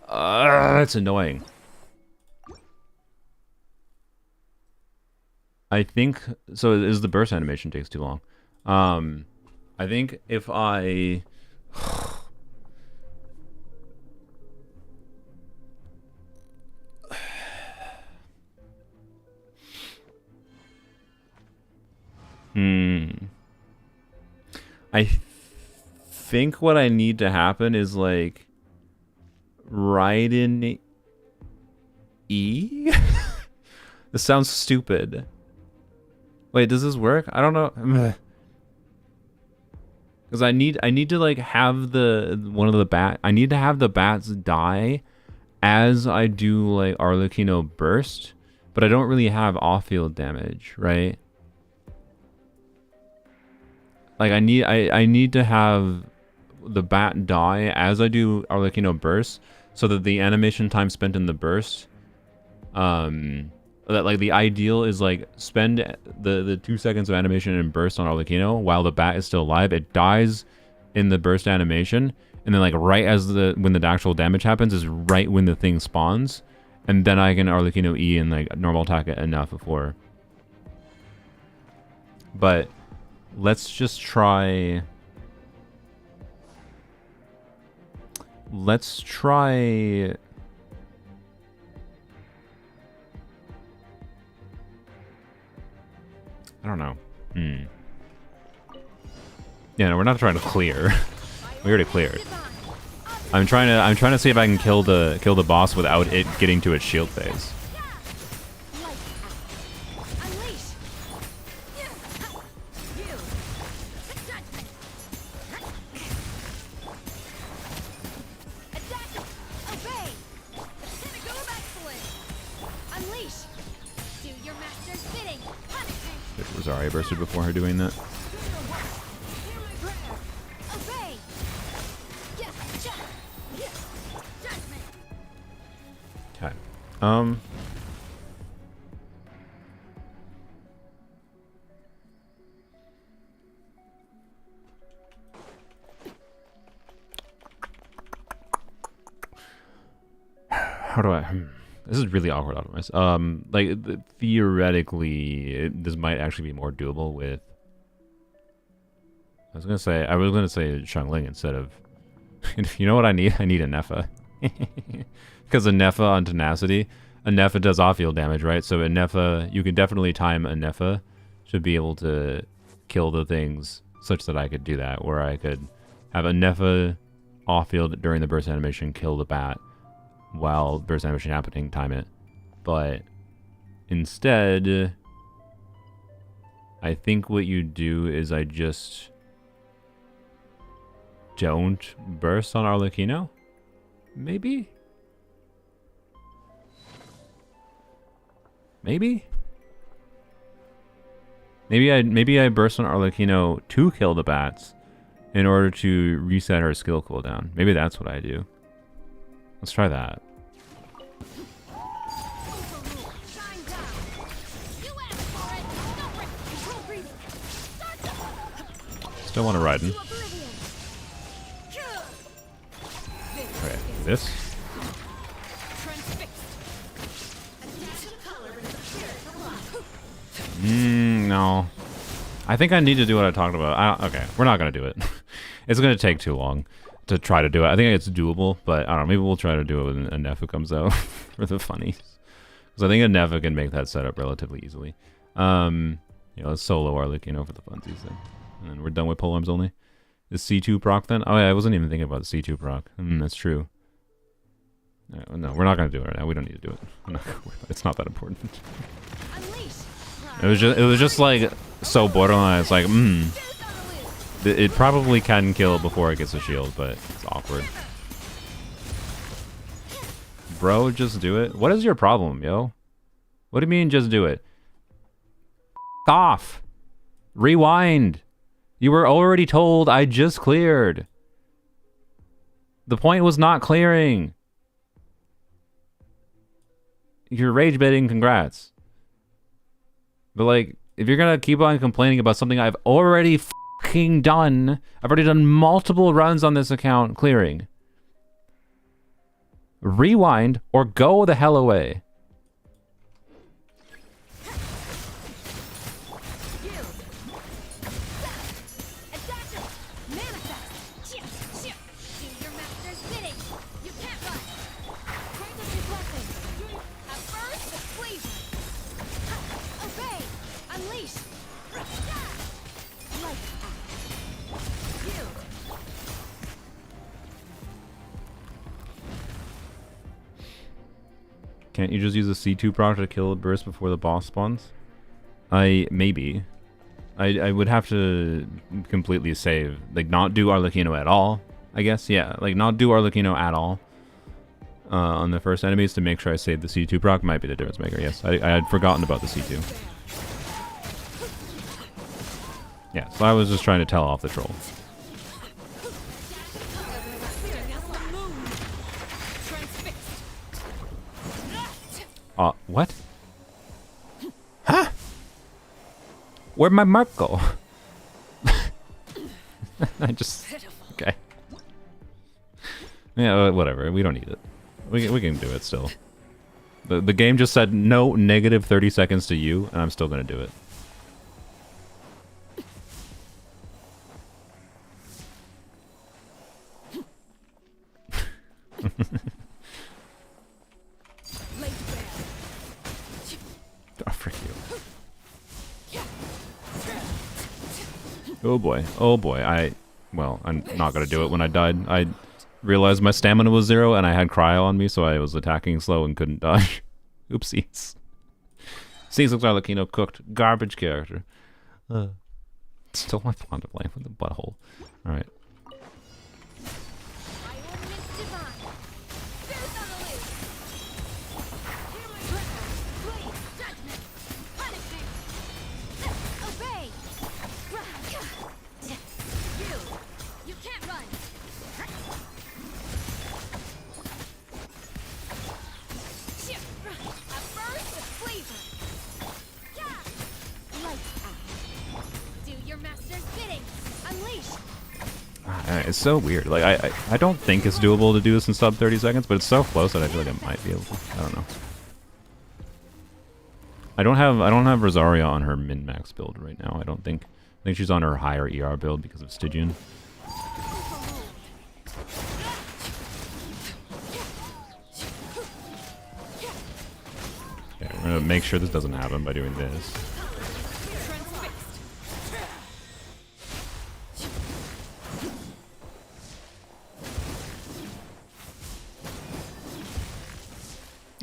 That's annoying. I think... So is the burst animation takes too long. I think if I... I think what I need to happen is like Raiden E? This sounds stupid. Wait, does this work? I don't know. Because I need to like have I need to have the bats die as I do like Arlecchino burst, but I don't really have off-field damage, right? Like I need to have the bat die as I do Arlecchino burst, so that the animation time spent in the burst, that like the ideal is like spend the 2 seconds of animation in burst on Arlecchino while the bat is still alive. It dies in the burst animation, and then like right as when the actual damage happens is right when the thing spawns, and then I can Arlecchino E and like normal attack it enough before. But let's just try. Let's try. I don't know. Yeah, no, we're not trying to clear. We already cleared. I'm trying to see if I can kill the boss without it getting to its shield phase. Rosaria bursted before her doing that. Okay. how do I? This is really awkward otherwise. Like theoretically, this might actually be more doable with. I was gonna say Xiangling instead of. If you know what I need? I need a Nefa. Because a Nefa on Tenacity, a Nefa does off-field damage, right? So a Nefa, you can definitely time a Nefa should be able to kill the things such that I could do that, where I could have a Nefa off-field during the burst animation, kill the bat while burst animation happening, time it. But instead, I think what you do is I just don't burst on Arlecchino? Maybe? Maybe I burst on Arlecchino to kill the bats in order to reset her skill cooldown. Maybe that's what I do. Let's try that. Still want to ride in. Okay, this. No. I think I need to do what I talked about. Okay, we're not going to do it. It's going to take too long to try to do it. I think it's doable, but I don't know. Maybe we'll try to do it when a Nefa comes out for the funnies. Because I think a Nefa can make that setup relatively easily. Let's solo Arlecchino for the funsies then. And then we're done with polearms only. Is C2 proc then? Oh yeah, I wasn't even thinking about the C2 proc. That's true. No, we're not going to do it right now. We don't need to do it. It's not that important. It was just like so borderline. It's like, it probably can kill before it gets a shield, but it's awkward. Bro, just do it. What is your problem, yo? What do you mean, just do it? Off. Rewind. You were already told I just cleared. The point was not clearing. You're rage baiting. Congrats. But like, if you're gonna keep on complaining about something I've already fucking done, I've already done multiple runs on this account clearing. Rewind or go the hell away. Can't you just use a C2 proc to kill a burst before the boss spawns? Maybe. I would have to completely save. Like, not do Arlecchino at all, I guess. Yeah, like, not do Arlecchino at all on the first enemies to make sure I save the C2 proc might be the difference maker. Yes, I had forgotten about the C2. Yeah, so I was just trying to tell off the troll. What? Huh? Where'd my mark go? I just... Okay. Yeah, whatever. We don't need it. We can do it still. The game just said no negative 30 seconds to you, and I'm still gonna do it. Oh, frick you. Oh boy. Oh boy. Well, I'm not gonna do it when I died. I realized my stamina was 0 and I had cryo on me, so I was attacking slow and couldn't dodge. Oopsies. Seems like Arlecchino cooked. Garbage character. Still my plan to play with the butthole. Alright. It's so weird. Like I don't think it's doable to do this in sub 30 seconds, but it's so close that I feel like I might be able to. I don't know. I don't have Rosaria on her min-max build right now. I don't think. I think she's on her higher ER build because of Stygian. Okay, we're gonna make sure this doesn't happen by doing this.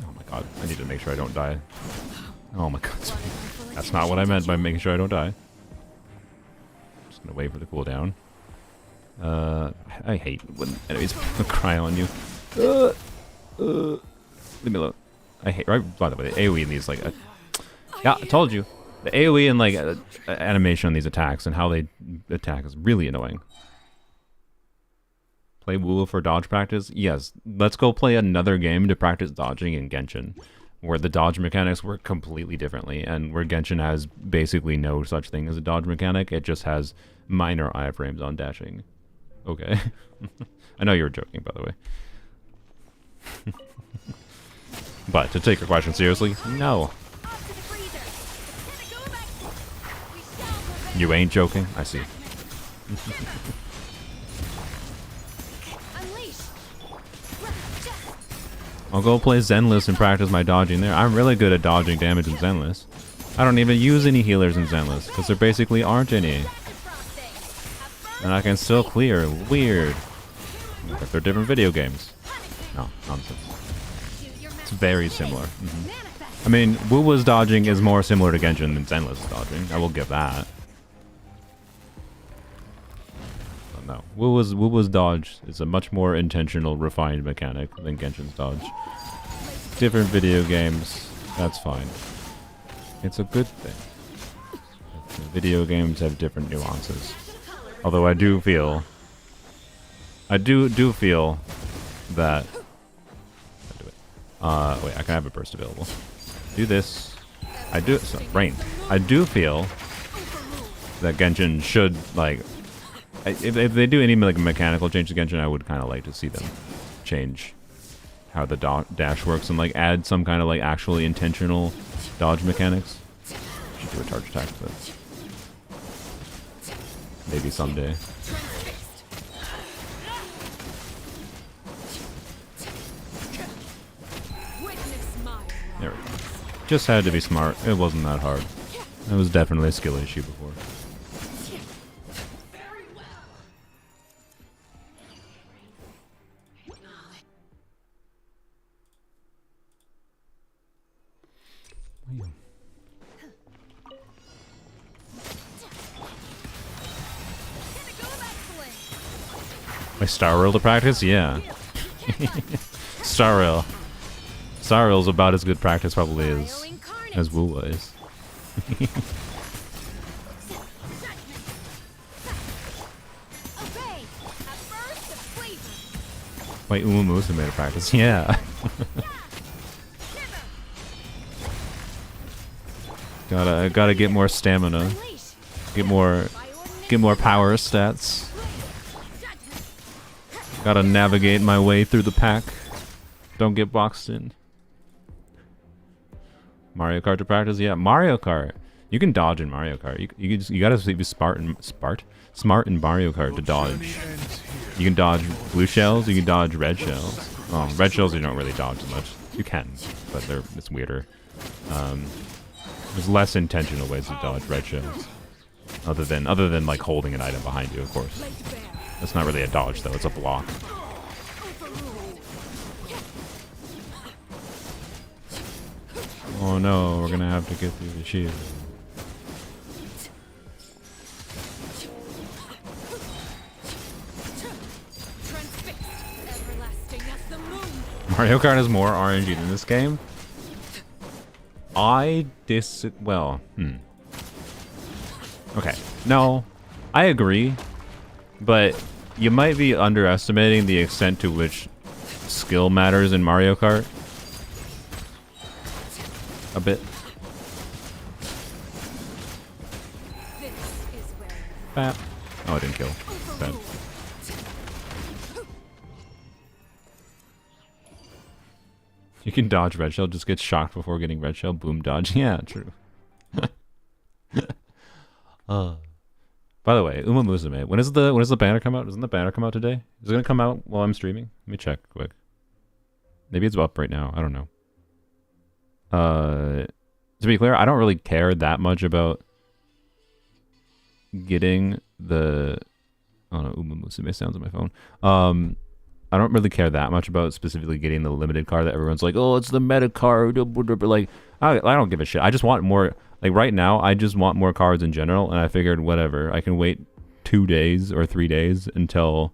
Oh my god, I need to make sure I don't die. Oh my god. That's not what I meant by making sure I don't die. Just gonna wait for the cooldown. I hate when enemies cry on you. Leave me alone. I hate. Right, by the way, the AoE in these, like, yeah, I told you, the AoE and like animation on these attacks and how they attack is really annoying. Play Woo for dodge practice? Yes. Let's go play another game to practice dodging in Genshin, where the dodge mechanics work completely differently, and where Genshin has basically no such thing as a dodge mechanic. It just has minor iframes on dashing. Okay. I know you were joking, by the way. But to take your question seriously, no. You ain't joking? I see. I'll go play Zenless and practice my dodging there. I'm really good at dodging damage in Zenless. I don't even use any healers in Zenless, because there basically aren't any. And I can still clear. Weird. But they're different video games. No, nonsense. It's very similar. I mean, Wuwa's dodging is more similar to Genshin than Zenless dodging. I will give that. But no, Wuwa's dodge is a much more intentional, refined mechanic than Genshin's dodge. Different video games. That's fine. It's a good thing. Video games have different nuances. Although I do feel that. Wait, I can have a burst available. Do this. Rain. I do feel that Genshin should, like, if they do any like mechanical change to Genshin, I would kind of like to see them change how the dash works and like add some kind of like actually intentional dodge mechanics. Should do a charge attack, but maybe someday. There we go. Just had to be smart. It wasn't that hard. It was definitely a skill issue before. My Star Rail to practice? Yeah. Star Rail. Star Rail's about as good practice probably as Wuwa is. Wait, Umu's made a practice. Yeah. Gotta get more stamina. Get more power stats. Gotta navigate my way through the pack. Don't get boxed in. Mario Kart to practice? Yeah, Mario Kart. You can dodge in Mario Kart. You gotta be smart in Mario Kart to dodge. You can dodge blue shells. You can dodge red shells. Oh, red shells you don't really dodge as much. You can, but it's weirder. There's less intentional ways to dodge red shells, other than like holding an item behind you, of course. That's not really a dodge though. It's a block. Oh no, we're gonna have to get through the shield. Mario Kart has more RNG than this game? Okay. No, I agree. But you might be underestimating the extent to which skill matters in Mario Kart. A bit. Bap. Oh, I didn't kill. Bad. You can dodge red shell, just get shocked before getting red shell. Boom dodge. Yeah, true. By the way, Uma Musume. When does the banner come out? Doesn't the banner come out today? Is it gonna come out while I'm streaming? Let me check quick. Maybe it's up right now. I don't know. To be clear, I don't really care that much about getting the. Oh no, Uma Musume sounds on my phone. I don't really care that much about specifically getting the limited card that everyone's like, oh, it's the meta card. Like, I don't give a shit. I just want more. Like right now, I just want more cards in general, and I figured whatever. I can wait 2 days or 3 days until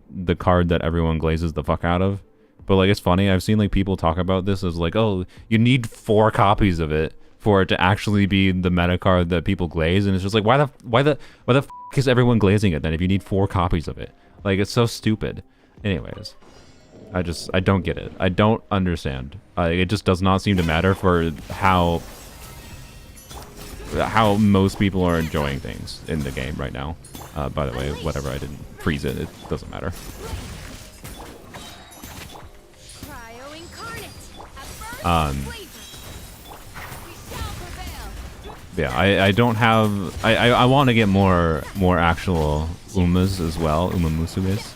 the card that everyone glazes the fuck out of. But like, it's funny. I've seen like people talk about this as like, oh, you need 4 copies of it for it to actually be the meta card that people glaze, and it's just like, why the f is everyone glazing it then if you need 4 copies of it? Like, it's so stupid. Anyways, I don't get it. I don't understand. It just does not seem to matter for how most people are enjoying things in the game right now. By the way, whatever, I didn't freeze it. It doesn't matter. Yeah, I don't have. I want to get more actual Umas as well, Uma Musumes.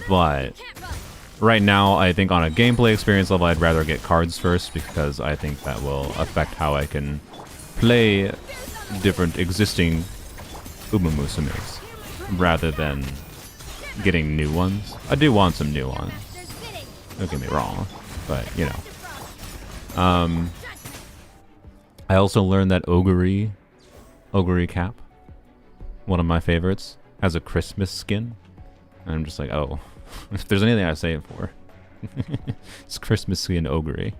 But right now, I think on a gameplay experience level, I'd rather get cards first because I think that will affect how I can play different existing Uma Musumes rather than getting new ones. I do want some new ones. Don't get me wrong, but you know. I also learned that Ogre Cap, one of my favorites, has a Christmas skin. And I'm just like, oh, if there's anything I say it for, it's Christmas skin Ogre.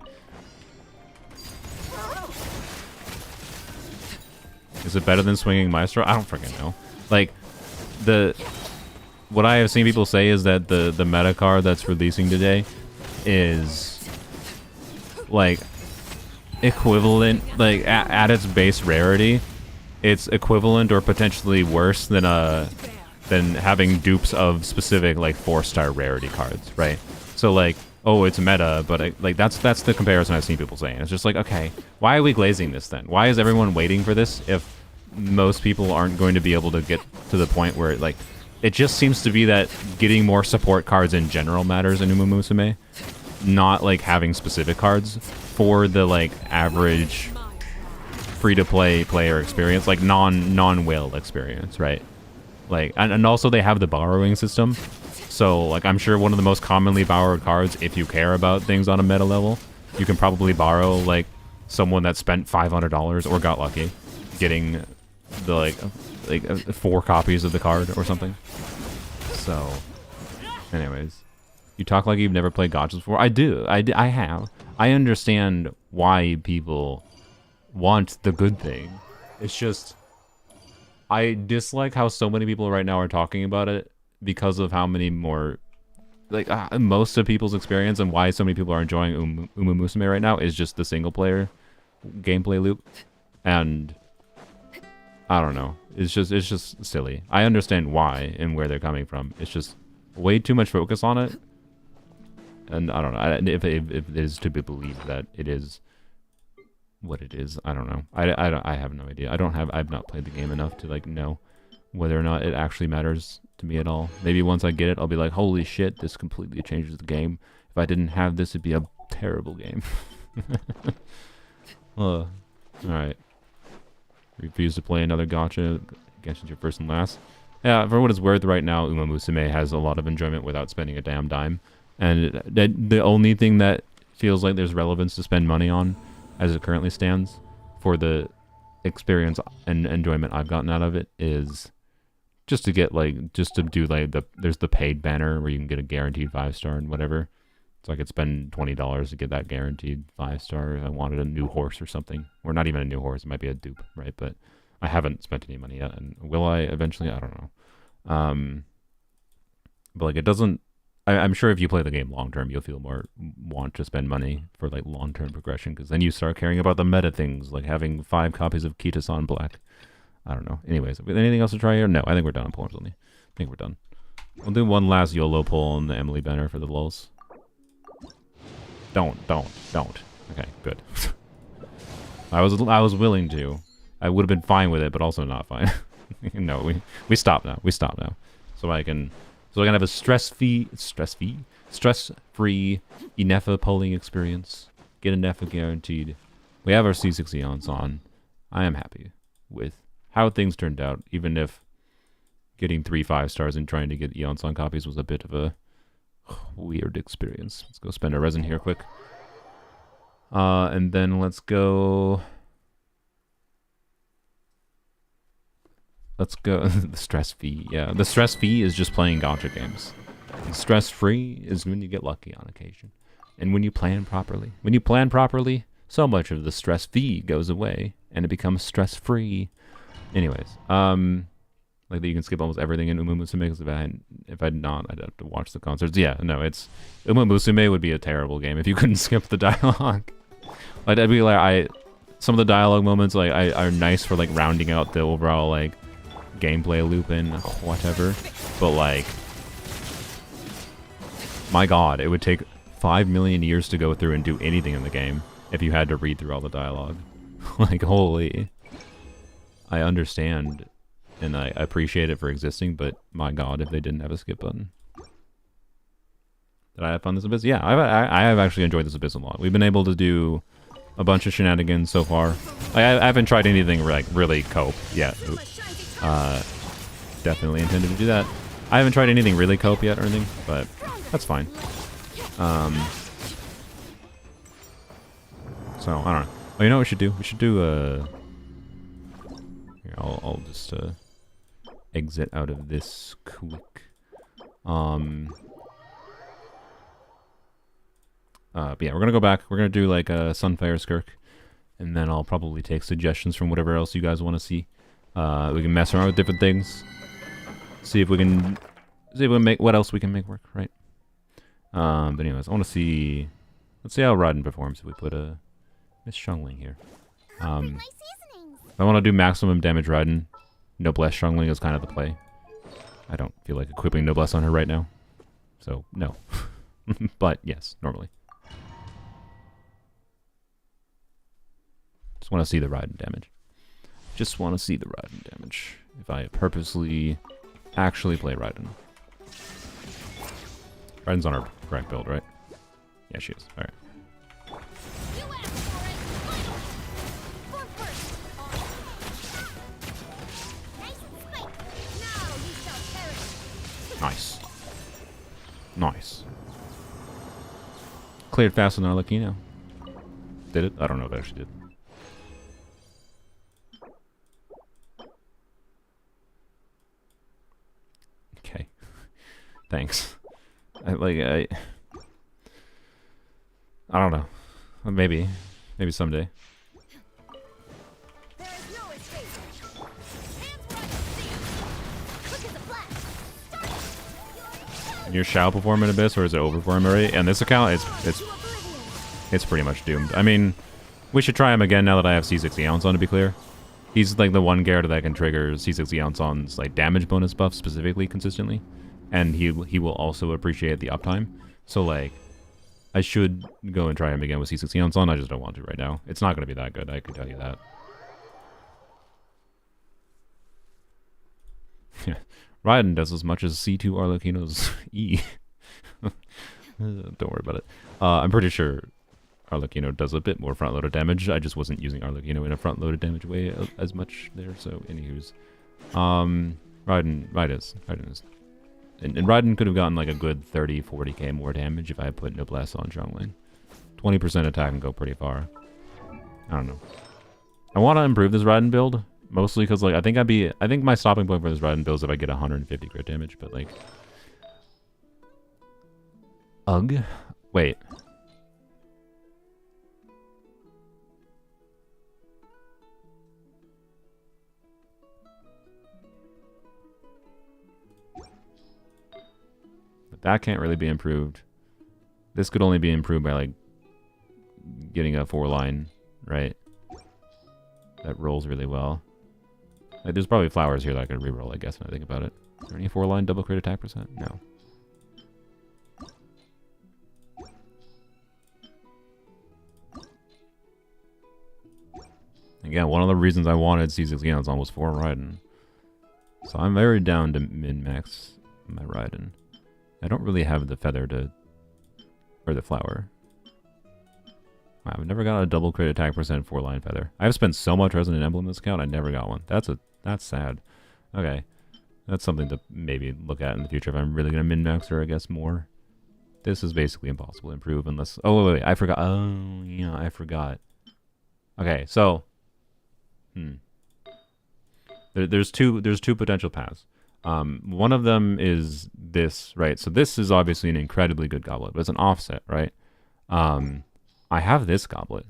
Is it better than swinging Maestro? I don't freaking know. Like, what I have seen people say is that the meta card that's releasing today is like equivalent, like at its base rarity, it's equivalent or potentially worse than having dupes of specific like 4-star rarity cards, right? So like, oh, it's meta, but like that's the comparison I've seen people saying. It's just like, okay, why are we glazing this then? Why is everyone waiting for this if most people aren't going to be able to get to the point where like it just seems to be that getting more support cards in general matters in Uma Musume, not like having specific cards for the like average free-to-play player experience, like non-whale experience, right? Like, and also they have the borrowing system, so like I'm sure one of the most commonly borrowed cards, if you care about things on a meta level, you can probably borrow like someone that spent $500 or got lucky getting the like 4 copies of the card or something. So anyways, you talk like you've never played gachas before. I do. I have. I understand why people want the good thing. It's just I dislike how so many people right now are talking about it because of how many more, like, most of people's experience and why so many people are enjoying Uma Musume right now is just the single player gameplay loop. And I don't know. It's just silly. I understand why and where they're coming from. It's just way too much focus on it. And I don't know if it is to be believed that it is what it is. I don't know. I have no idea. I've not played the game enough to like know whether or not it actually matters to me at all. Maybe once I get it, I'll be like, holy shit, this completely changes the game. If I didn't have this, it'd be a terrible game. All right. Refuse to play another gacha. Guess it's your first and last. Yeah, for what it's worth, right now, Uma Musume has a lot of enjoyment without spending a damn dime. And the only thing that feels like there's relevance to spend money on, as it currently stands, for the experience and enjoyment I've gotten out of it, is just to get there's the paid banner where you can get a guaranteed 5-star and whatever. So I could spend $20 to get that guaranteed 5-star if I wanted a new horse or something. Or not even a new horse, it might be a dupe, right? But I haven't spent any money yet, and will I eventually? I don't know. But like, it doesn't. I'm sure if you play the game long term, you'll feel more want to spend money for like long term progression, because then you start caring about the meta things, like having 5 copies of Kita-san Black. I don't know. Anyways, anything else to try here? No, I think we're done on polls only. I think we're done. We'll do one last YOLO poll on the Emily banner for the lulz. Don't. Okay, good. I was willing to. I would have been fine with it, but also not fine. No, we stop now. We stop now. So I can have a stress-free Inefa polling experience. Get a Nefa guaranteed. We have our C6 Eons on. I am happy with how things turned out, even if getting 3 5-stars and trying to get Eons on copies was a bit of a weird experience. Let's go spend a resin here quick. And then let's go... the stress fee. Yeah, the stress fee is just playing gacha games. Stress free is when you get lucky on occasion. And when you plan properly. When you plan properly, so much of the stress fee goes away and it becomes stress free. Anyways, like that you can skip almost everything in Uma Musume, because if I'd not, I'd have to watch the concerts. Yeah, no, it's Uma Musume would be a terrible game if you couldn't skip the dialogue. Like I'd be like some of the dialogue moments like are nice for like rounding out the overall like gameplay loop and whatever, but like, my god, it would take 5 million years to go through and do anything in the game if you had to read through all the dialogue. Like, holy. I understand and I appreciate it for existing, but my god, if they didn't have a skip button. Did I have fun this Abyss? Yeah, I have actually enjoyed this Abyss a lot. We've been able to do a bunch of shenanigans so far. I haven't tried anything like really cope yet. Definitely intended to do that. I haven't tried anything really cope yet or anything, but that's fine. So I don't know. Oh, you know what we should do? We should do here, I'll just exit out of this quick. But yeah, we're gonna go back. We're gonna do like a Sunfire Skirk, and then I'll probably take suggestions from whatever else you guys want to see. We can mess around with different things. See if we can make what else we can make work, right? But anyways, I want to see. Let's see how Raiden performs if we put a Miss Xiangling here. If I want to do maximum damage Raiden, Noblesse Xiangling is kind of the play. I don't feel like equipping Noblesse on her right now, so no. But yes, normally. Just want to see the Raiden damage. Just want to see the Raiden damage. If I purposely actually play Raiden. Raiden's on our correct build, right? Yeah, she is. Alright. Nice. Nice. Cleared faster than Arlecchino. Did it? I don't know if it actually did. Okay. Thanks. I don't know. Maybe someday. You shall perform in Abyss, or is it overperform already? And this account, it's pretty much doomed. I mean, we should try him again now that I have C6 Eons on, to be clear. He's like the one character that can trigger C6 Eons on's like damage bonus buff specifically consistently. And he will also appreciate the uptime. So like, I should go and try him again with C6 Eons on. I just don't want to right now. It's not going to be that good, I can tell you that. Yeah. Raiden does as much as C2 Arlecchino's E. Don't worry about it. I'm pretty sure Arlecchino does a bit more front-loaded damage. I just wasn't using Arlecchino in a front-loaded damage way as much there. So, anywho's, Raiden is. And Raiden could have gotten like a good 30, 40k more damage if I had put Noblesse on Xiangling. 20% attack can go pretty far. I don't know. I want to improve this Raiden build. Mostly because, like, I think my stopping point for this Raiden build is if I get 150 crit damage, but, like... Ugh? Wait. But that can't really be improved. This could only be improved by, like, getting a 4-line, right? That rolls really well. Like, there's probably flowers here that I could reroll, I guess, when I think about it. Is there any 4-line double crit attack percent? No. Again, one of the reasons I wanted C6 is almost 4 Raiden. So I'm very down to min-max my Raiden. I don't really have the feather to... or the flower. Wow, I've never got a double crit attack percent 4-line feather. I've spent so much Resonant Emblem in this account, I never got one. That's sad. Okay. That's something to maybe look at in the future if I'm really going to min-max her, I guess, more. This is basically impossible to improve unless... Oh, wait, I forgot. Oh, yeah, I forgot. Okay, so... There's two potential paths. One of them is this, right? So this is obviously an incredibly good goblet, but it's an offset, right? I have this goblet,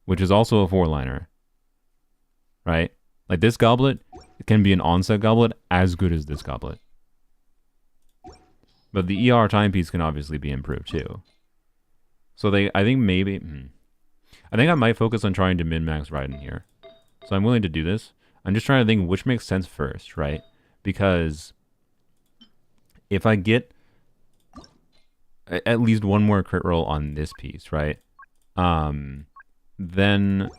which is also a 4-liner, right? Like this goblet can be an onset goblet as good as this goblet. But the ER timepiece can obviously be improved too. So I think maybe... I think I might focus on trying to min-max Raiden here. So I'm willing to do this. I'm just trying to think which makes sense first, right? Because if I get at least one more crit roll on this piece, right? Then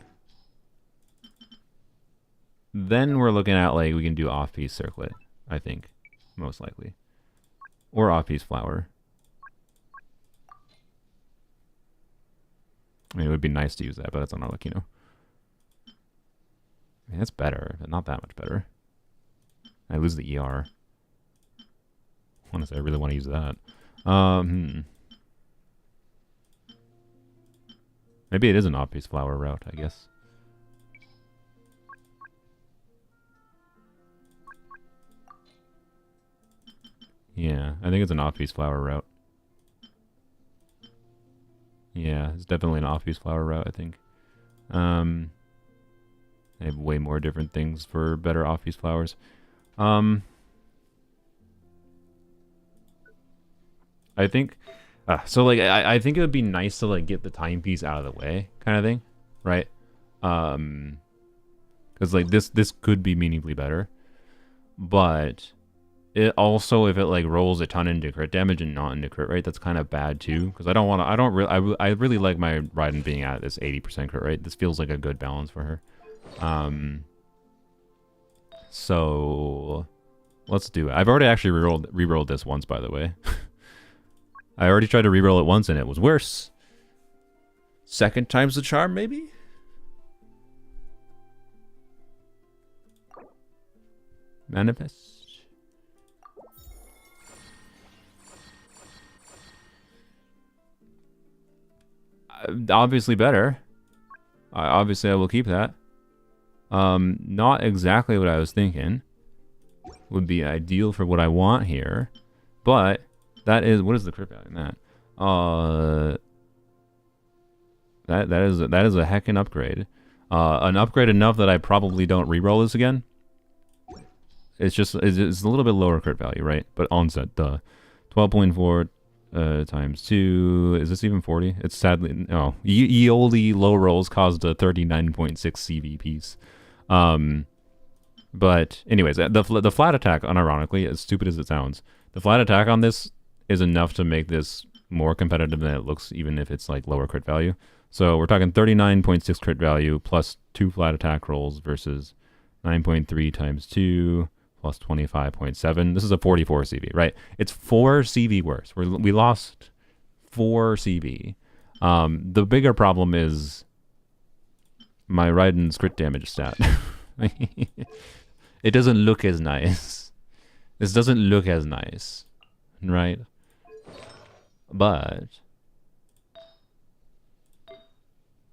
we're looking at, like, we can do off-piece circlet, I think, most likely. Or off-piece flower. I mean, it would be nice to use that, but that's not like, I mean, that's better, but not that much better. I lose the ER. Honestly, I really want to use that. Maybe it is an off-piece flower route, I guess. Yeah, I think it's an off-piece flower route. Yeah, it's definitely an off-piece flower route, I think. I have way more different things for better off-piece flowers. I think... so, like, I think it would be nice to, like, get the timepiece out of the way, kind of thing, right? Because, like, this could be meaningfully better. But... it also, if it like rolls a ton into crit damage and not into crit rate, that's kind of bad too. Because I really like my Raiden being at this 80% crit rate. This feels like a good balance for her. So let's do it. I've already actually re-rolled this once, by the way. I already tried to re-roll it once and it was worse. Second time's the charm, maybe? Manifest. Obviously better. Obviously I will keep that. Not exactly what I was thinking. Would be ideal for what I want here. But that is, what is the crit value in that? That is a heckin' upgrade. An upgrade enough that I probably don't re-roll this again. It's just it's a little bit lower crit value, right? But onset, duh. 12.4 times 2. Is this even 40? It's sadly no. Ye olde low rolls caused a 39.6 CV piece. But anyways, the flat attack, unironically, as stupid as it sounds, the flat attack on this is enough to make this more competitive than it looks, even if it's like lower crit value. So we're talking 39.6 crit value plus 2 flat attack rolls versus 9.3 times 2 plus 25.7. This is a 44 CV, right? It's 4 CV worse. We lost 4 CV. The bigger problem is my Raiden's crit damage stat. It doesn't look as nice. This doesn't look as nice, right? But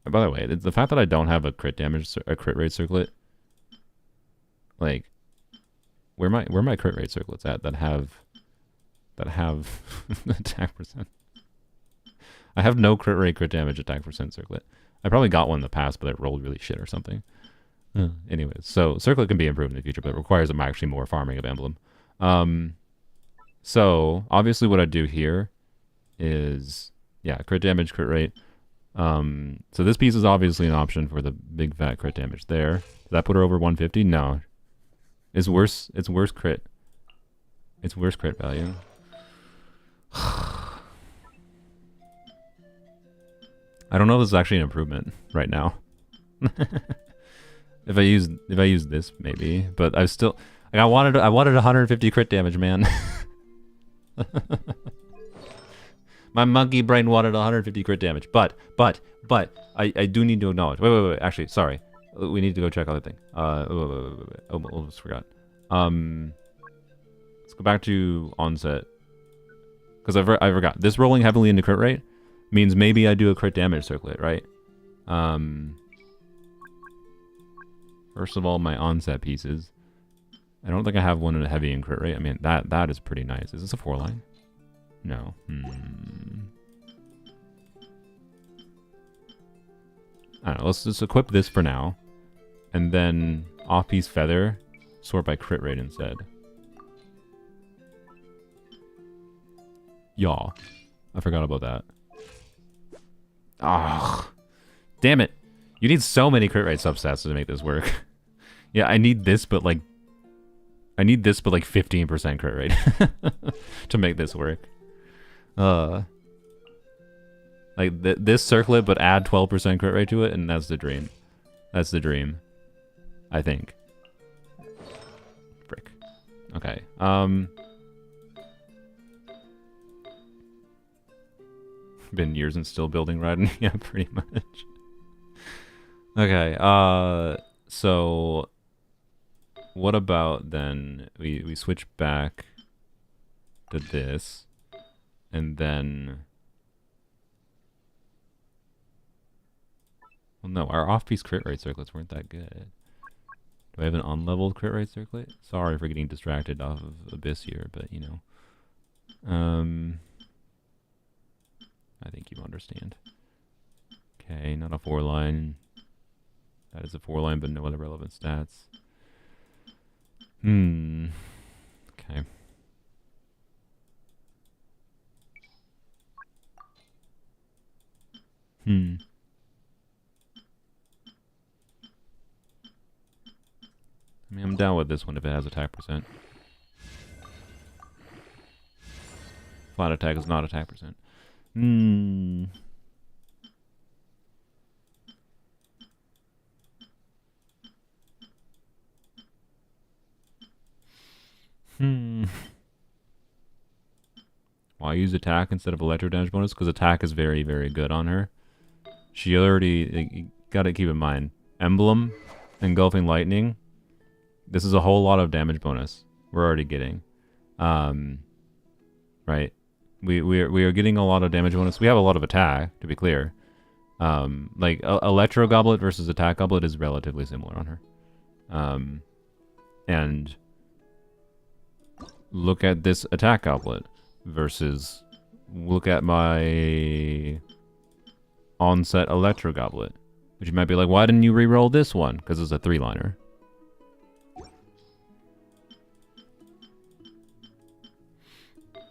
by the way, the fact that I don't have a crit rate circlet, like, where my crit rate circlets at that have attack percent? I have no crit damage attack percent circlet. I probably got one in the past, but it rolled really shit or something. Anyways, so circlet can be improved in the future, but it requires actually more farming of emblem. So obviously what I do here is, yeah, crit damage, crit rate. So this piece is obviously an option for the big fat crit damage there. Does that put her over 150? No. It's worse crit. It's worse crit value. I don't know if this is actually an improvement right now. If I use this, maybe. But I still, like, I wanted 150 crit damage, man. My monkey brain wanted 150 crit damage, but I do need to acknowledge. Wait. Actually, sorry. We need to go check other thing. Wait. Almost forgot. Let's go back to onset. Because I forgot. This rolling heavily into crit rate means maybe I do a crit damage circlet, right? First of all, my onset pieces. I don't think I have one in a heavy and crit rate. I mean, that is pretty nice. Is this a 4-line? No. I don't know. Let's just equip this for now. And then off-piece feather, sort by crit rate instead. Y'all. I forgot about that. Ah, damn it. You need so many crit rate substats to make this work. Yeah, I need this, but like 15% crit rate to make this work. Like this circlet, but add 12% crit rate to it, and that's the dream. That's the dream, I think. Frick. Okay. Been years and still building Raiden. Yeah, pretty much. Okay. So what about then we switch back to this, and then. Well, no, our off-piece crit rate circlets weren't that good. Do I have an unleveled crit rate circlet? Sorry for getting distracted off of Abyss here, but you know. I think you understand. Okay, not a 4-line. That is a 4-line, but no other relevant stats. Okay. I mean, I'm down with this one if it has attack percent. Flat attack is not attack percent. Why use attack instead of electro damage bonus? Because attack is very, very good on her. She already... You gotta keep in mind. Emblem, Engulfing Lightning. This is a whole lot of damage bonus we're already getting. Right? We are getting a lot of damage bonus. We have a lot of attack, to be clear. Like, Electro Goblet versus Attack Goblet is relatively similar on her. And look at this Attack Goblet versus look at my onset Electro Goblet. Which you might be like, why didn't you re-roll this one? Because it's a 3-liner.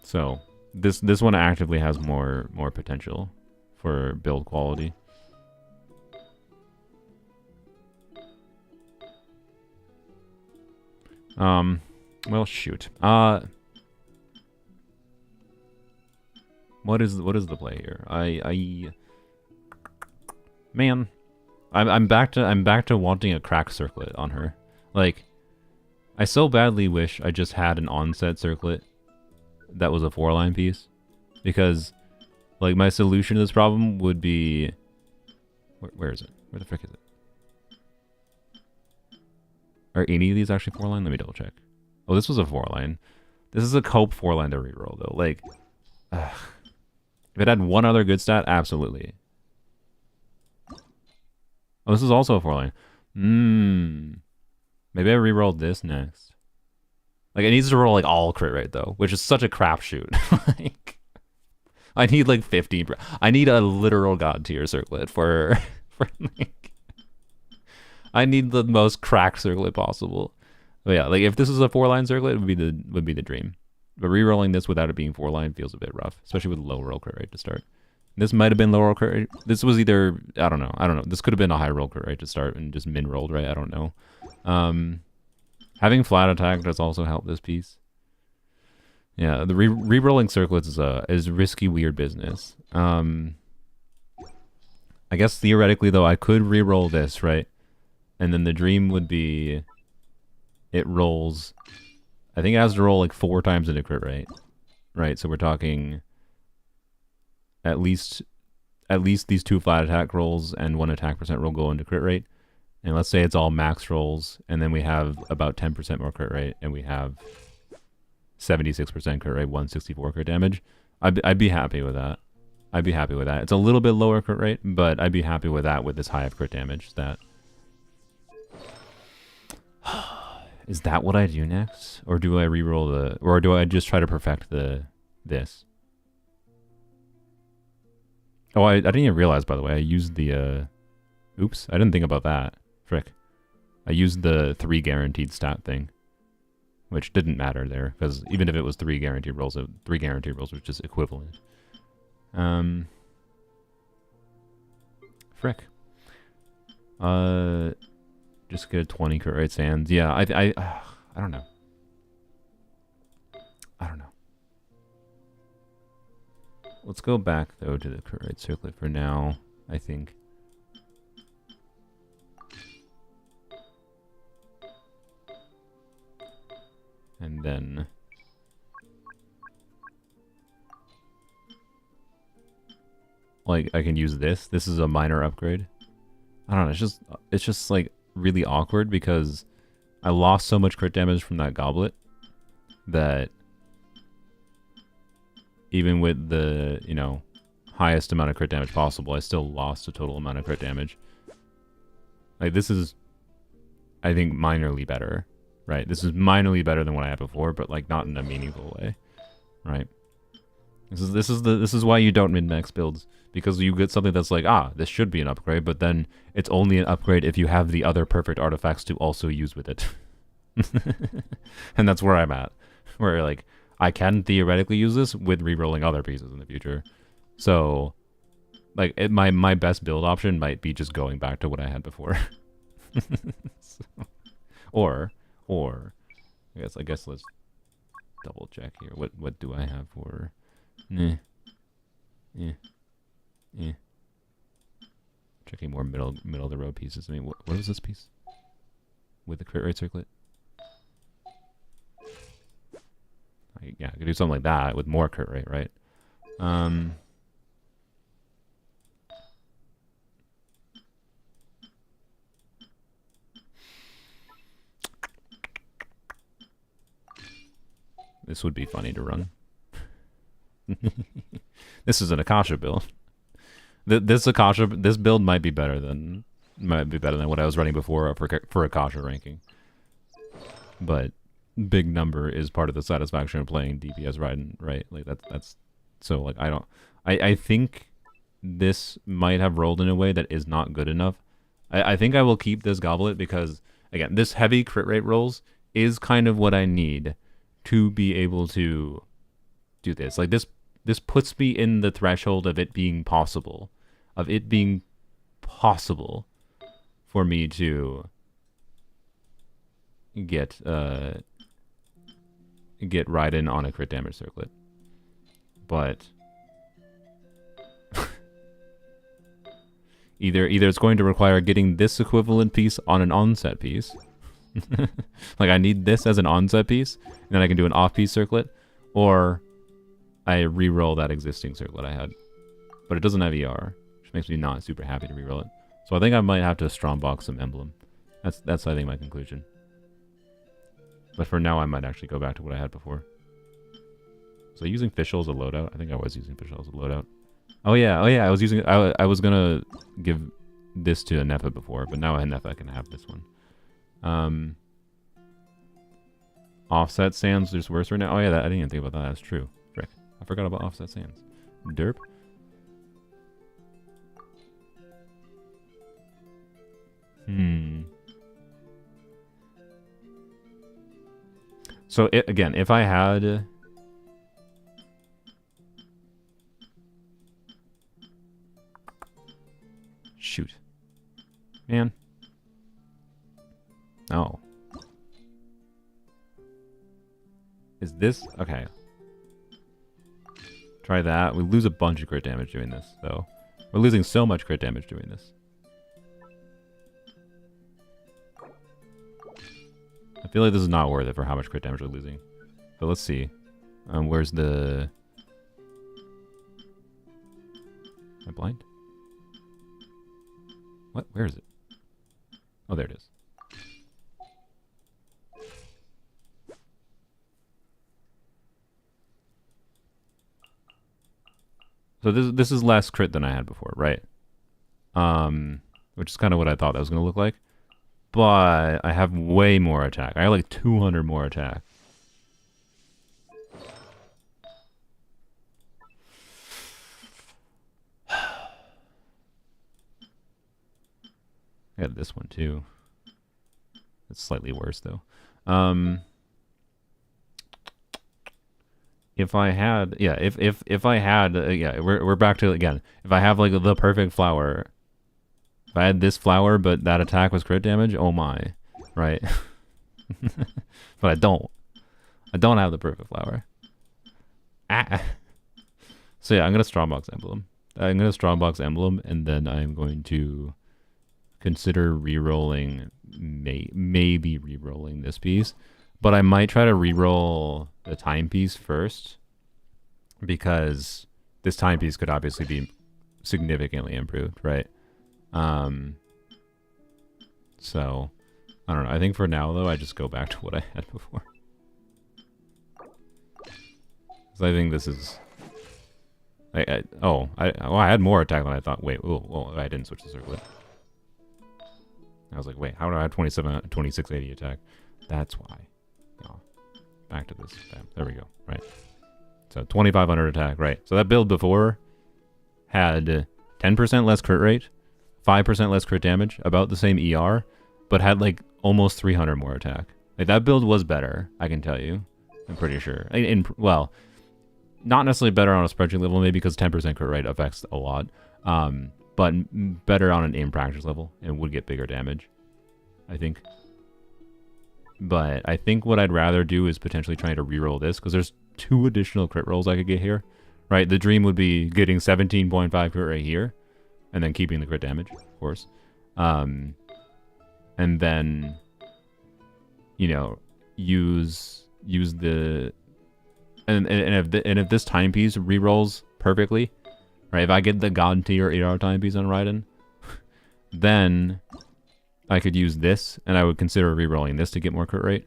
So this one actively has more potential for build quality. Well, shoot. What is the play here? Man, I'm back to wanting a crack circlet on her. Like, I so badly wish I just had an onset circlet that was a 4-line piece, because like my solution to this problem would be where is it? Where the frick is it? Are any of these actually 4-line? Let me double check. Oh, this was a 4-line. This is a cope 4-line to reroll though. Like, if it had one other good stat, absolutely. Oh, this is also a 4-line. Maybe I rerolled this next. Like, it needs to roll, like, all crit rate, though, which is such a crapshoot. Like, I need, like, 50. I need a literal god tier circlet for like... I need the most cracked circlet possible. But yeah, like, if this is a 4-line circlet, it would be the dream. But re-rolling this without it being 4-line feels a bit rough, especially with low roll crit rate to start. This might have been low roll crit rate. This was either... I don't know. This could have been a high roll crit rate to start and just min-rolled, right? I don't know. Having flat attack does also help this piece. Yeah, the re-rolling circlets is risky, weird business. I I guess theoretically, though, I could re-roll this, right? And then the dream would be... It rolls... I think it has to roll like 4 times into crit rate. Right, so we're talking... At least these 2 flat attack rolls and 1 attack percent roll go into crit rate. And let's say it's all max rolls, and then we have about 10% more crit rate, and we have 76% crit rate, 164 crit damage. I'd be happy with that. I'd be happy with that. It's a little bit lower crit rate, but I'd be happy with that with this high of crit damage. That is that what I do next, or do I reroll the, or do I just try to perfect this? Oh, I didn't even realize, by the way, I used the oops, I didn't think about that. Frick. I used the 3 guaranteed stat thing, which didn't matter there, because even if it was 3 guaranteed rolls, 3 guaranteed rolls was just equivalent. Frick. Just get a 20 crit rate sands. Yeah, I don't know. I don't know. Let's go back though to the crit rate circlet for now, I think. And then like I can use this. This is a minor upgrade. I don't know, it's just like really awkward because I lost so much crit damage from that goblet that even with the, you know, highest amount of crit damage possible, I still lost a total amount of crit damage. Like this is, I think, minorly better, right? This is minorly better than what I had before, but like not in a meaningful way, right? This is why you don't min-max builds, because you get something that's like, ah, this should be an upgrade, but then it's only an upgrade if you have the other perfect artifacts to also use with it. And that's where I'm at, where like I can theoretically use this with re-rolling other pieces in the future. So like my best build option might be just going back to what I had before. So, or I guess let's double check here. What do I have for checking more middle of the road pieces. I mean, what is this piece with the crit rate circlet? Yeah, I could do something like that with more crit rate, right? This would be funny to run. This is an Akasha build. This build might be better than what I was running before for Akasha ranking. But big number is part of the satisfaction of playing DPS right? Like that's so like I think this might have rolled in a way that is not good enough. I think I will keep this goblet because again, this heavy crit rate rolls is kind of what I need to be able to do this. Like this puts me in the threshold of it being possible. For me to get Raiden on a crit damage circlet. But either it's going to require getting this equivalent piece on an onset piece. Like I need this as an onset piece, and then I can do an off-piece circlet, or I re-roll that existing circlet I had. But it doesn't have ER, which makes me not super happy to re-roll it. So I think I might have to strongbox some emblem. That's I think my conclusion. But for now I might actually go back to what I had before. So using Fischl as a loadout? I think I was using Fischl as a loadout. Oh yeah, I was gonna give this to a Nefa before, but now a Nefa can have this one. Offset Sands just worse right now. Oh yeah, I didn't even think about that. That's true. Frick. I forgot about Offset Sands. Derp. So again, if I had shoot, man. Oh. Is this okay? Try that. We lose a bunch of crit damage doing this, though. We're losing so much crit damage doing this. I feel like this is not worth it for how much crit damage we're losing. But let's see. Where's the... Am I blind? What? Where is it? Oh, there it is. So this is less crit than I had before, right? Which is kind of what I thought that was going to look like. But I have way more attack. I have like 200 more attack. I got this one too. It's slightly worse though. If I had, yeah, if I had, yeah, we're back to it again. If I have like the perfect flower, if I had this flower, but that attack was crit damage, oh my, right? But I don't have the perfect flower. Ah. So yeah, I'm gonna strongbox emblem. And then I'm going to consider re-rolling, maybe re-rolling this piece. But I might try to re-roll the timepiece first, because this timepiece could obviously be significantly improved, right? So, I don't know. I think for now, though, I just go back to what I had before. So I think this is... I had more attack than I thought. Wait, I didn't switch the circlet. I was like, wait, how do I have 2680 attack? That's why. Oh, back to this. Bam. There we go. Right. So 2500 attack. Right. So that build before had 10% less crit rate, 5% less crit damage, about the same ER, but had like almost 300 more attack. Like that build was better, I can tell you. I'm pretty sure. Well, not necessarily better on a spreadsheet level, maybe because 10% crit rate affects a lot. But better on an in-practice level and would get bigger damage, I think. But I think what I'd rather do is potentially trying to reroll this, because there's 2 additional crit rolls I could get here, right? The dream would be getting 17.5 crit rate here, and then keeping the crit damage, of course. And then, you know, use the... And if this timepiece rerolls perfectly, right? If I get the God tier 8-hour timepiece on Raiden, then I could use this, and I would consider re-rolling this to get more crit rate.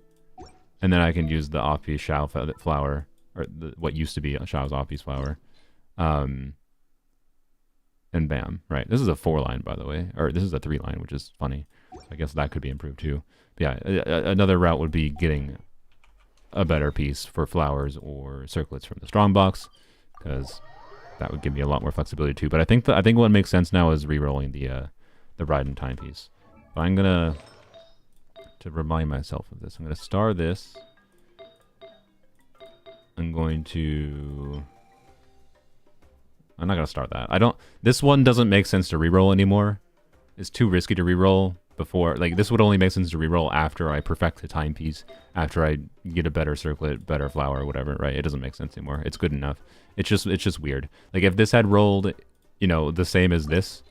And then I can use the off-piece Shao flower, or what used to be Shao's off-piece flower. And bam, right? This is a 4-line, by the way. Or this is a 3-line, which is funny. I guess that could be improved too. But yeah, another route would be getting a better piece for flowers or circlets from the strongbox, because that would give me a lot more flexibility too. But I think what makes sense now is re-rolling the Raiden timepiece. But I'm gonna, to remind myself of this, I'm gonna star this. I'm not gonna start that. This one doesn't make sense to re-roll anymore. It's too risky to re-roll before. Like, this would only make sense to re-roll after I perfect the timepiece, after I get a better circlet, better flower, whatever, right? It doesn't make sense anymore. It's good enough. It's just weird. Like, if this had rolled, you know, the same as this,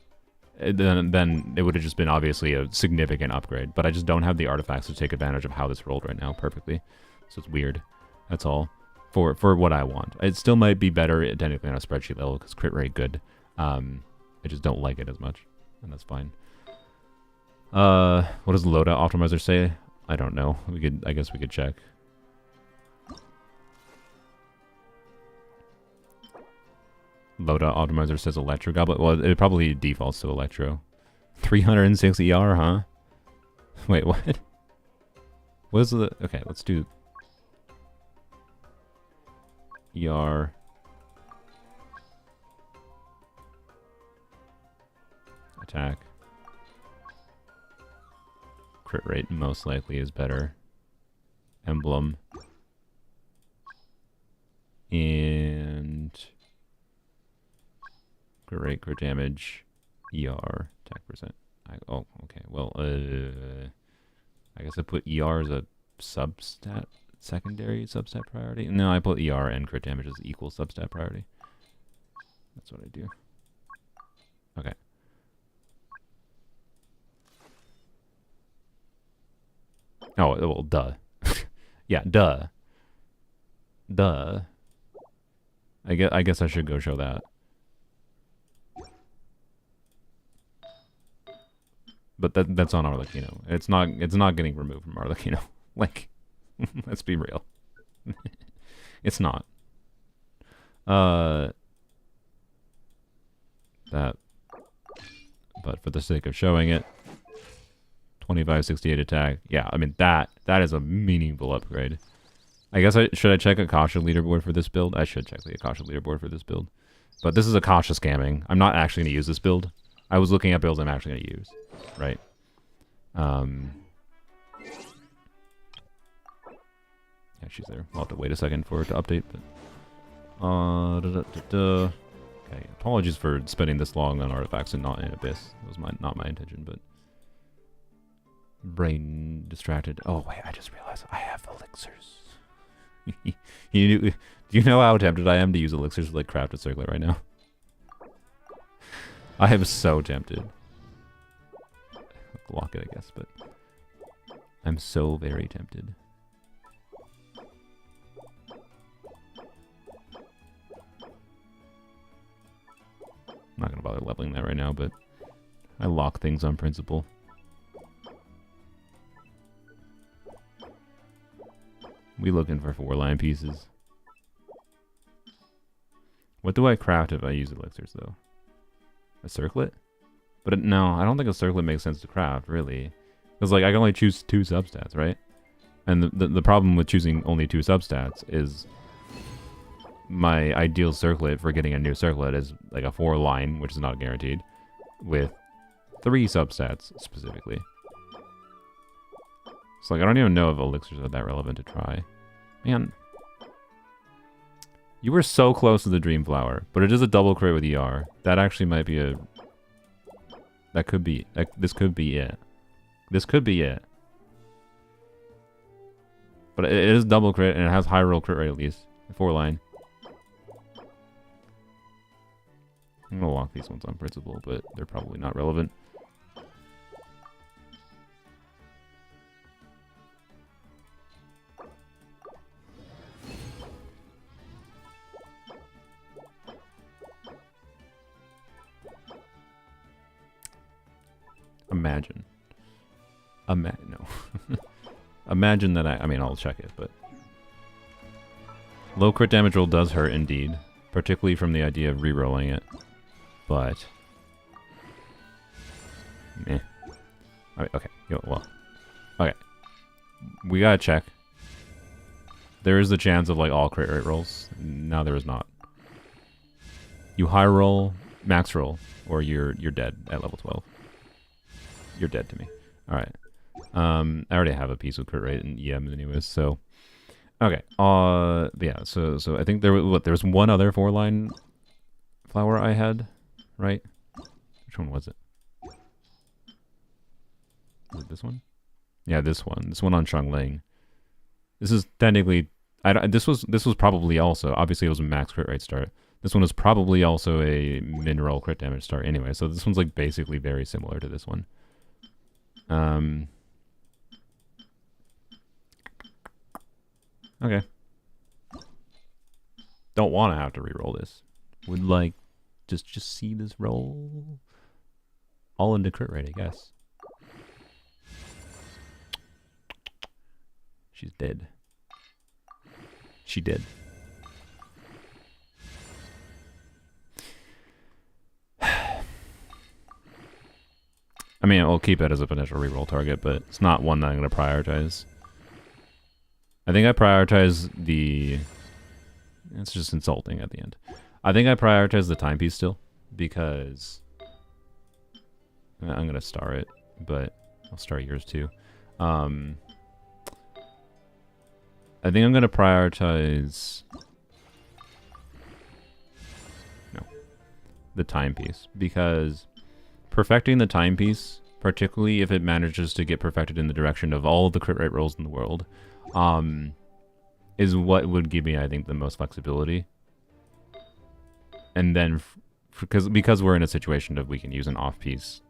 then it would have just been obviously a significant upgrade. But I just don't have the artifacts to take advantage of how this rolled right now perfectly. So it's weird. That's all. For what I want. It still might be better technically on a spreadsheet level, because crit rate good. I just don't like it as much, and that's fine. What does the loadout optimizer say? I don't know. I guess we could check. Loadout optimizer says Electro Goblet. Well, it probably defaults to Electro. 306 ER, huh? Wait, what? What is the... Okay, let's do... ER... Attack. Crit rate most likely is better. Emblem. And... Crit rate, crit damage, ER, attack percent. Oh, okay. Well, I guess I put ER as a substat, secondary substat priority. No, I put ER and crit damage as equal substat priority. That's what I do. Oh, well, duh. Yeah, duh. Duh. I guess I should go show that. But that's on Arlecchino. It's not getting removed from Arlecchino. Like, let's be real. It's not. That. But for the sake of showing it, 2568 attack. Yeah, I mean that is a meaningful upgrade. I guess should I check Akasha leaderboard for this build? I should check the Akasha leaderboard for this build. But this is Akasha scamming. I'm not actually going to use this build. I was looking at builds I'm actually going to use. Right. Yeah, she's there. I'll have to wait a second for it to update. But okay. Apologies for spending this long on artifacts and not in Abyss. It was not my intention, but brain distracted. Oh wait, I just realized I have elixirs. Do you know how tempted I am to use elixirs to like craft a circlet right now? I am so tempted. Lock it, I guess, but I'm so very tempted. I'm not gonna bother leveling that right now, but I lock things on principle. We looking for 4-line pieces. What do I craft if I use elixirs, though? A circlet? But no, I don't think a circlet makes sense to craft, really. Because, like, I can only choose 2 substats, right? And the problem with choosing only 2 substats is my ideal circlet for getting a new circlet is, like, a 4-line, which is not guaranteed, with 3 substats, specifically. So, like, I don't even know if elixirs are that relevant to try. Man. You were so close to the Dream Flower, but it is a double crit with ER. That actually might be a... That could be... This could be it. This could be it. But it is double crit, and it has high roll crit rate at least. 4-line. I'm gonna lock these ones on principle, but they're probably not relevant. Imagine. No. Imagine that I mean, I'll check it, but... Low crit damage roll does hurt, indeed. Particularly from the idea of re-rolling it. But... Meh. Okay. Well. Okay. We gotta check. There is the chance of, like, all crit rate rolls. No, there is not. You high roll, max roll, or you're dead at level 12. You're dead to me. Alright. I already have a piece of crit rate in EM anyways, so... Okay. Yeah, so I think there was one other 4-line flower I had, right? Which one was it? Was it this one? Yeah, this one. This one on Shangling. This is technically... This was probably also... Obviously, it was a max crit rate start. This one is probably also a mineral crit damage start anyway, so this one's like basically very similar to this one. Okay. Don't want to have to re-roll this. Would like just see this roll all into crit rate, I guess. She's dead. She did. I mean, I'll keep it as a potential reroll target, but it's not one that I'm going to prioritize. I think I prioritize the... It's just insulting at the end. I think I prioritize the timepiece still, because... I'm going to star it, but I'll star yours too. I think I'm going to prioritize... No. The timepiece, because... Perfecting the timepiece, particularly if it manages to get perfected in the direction of all of the crit rate rolls in the world, is what would give me, I think, the most flexibility. And then, because we're in a situation of we can use an off-piece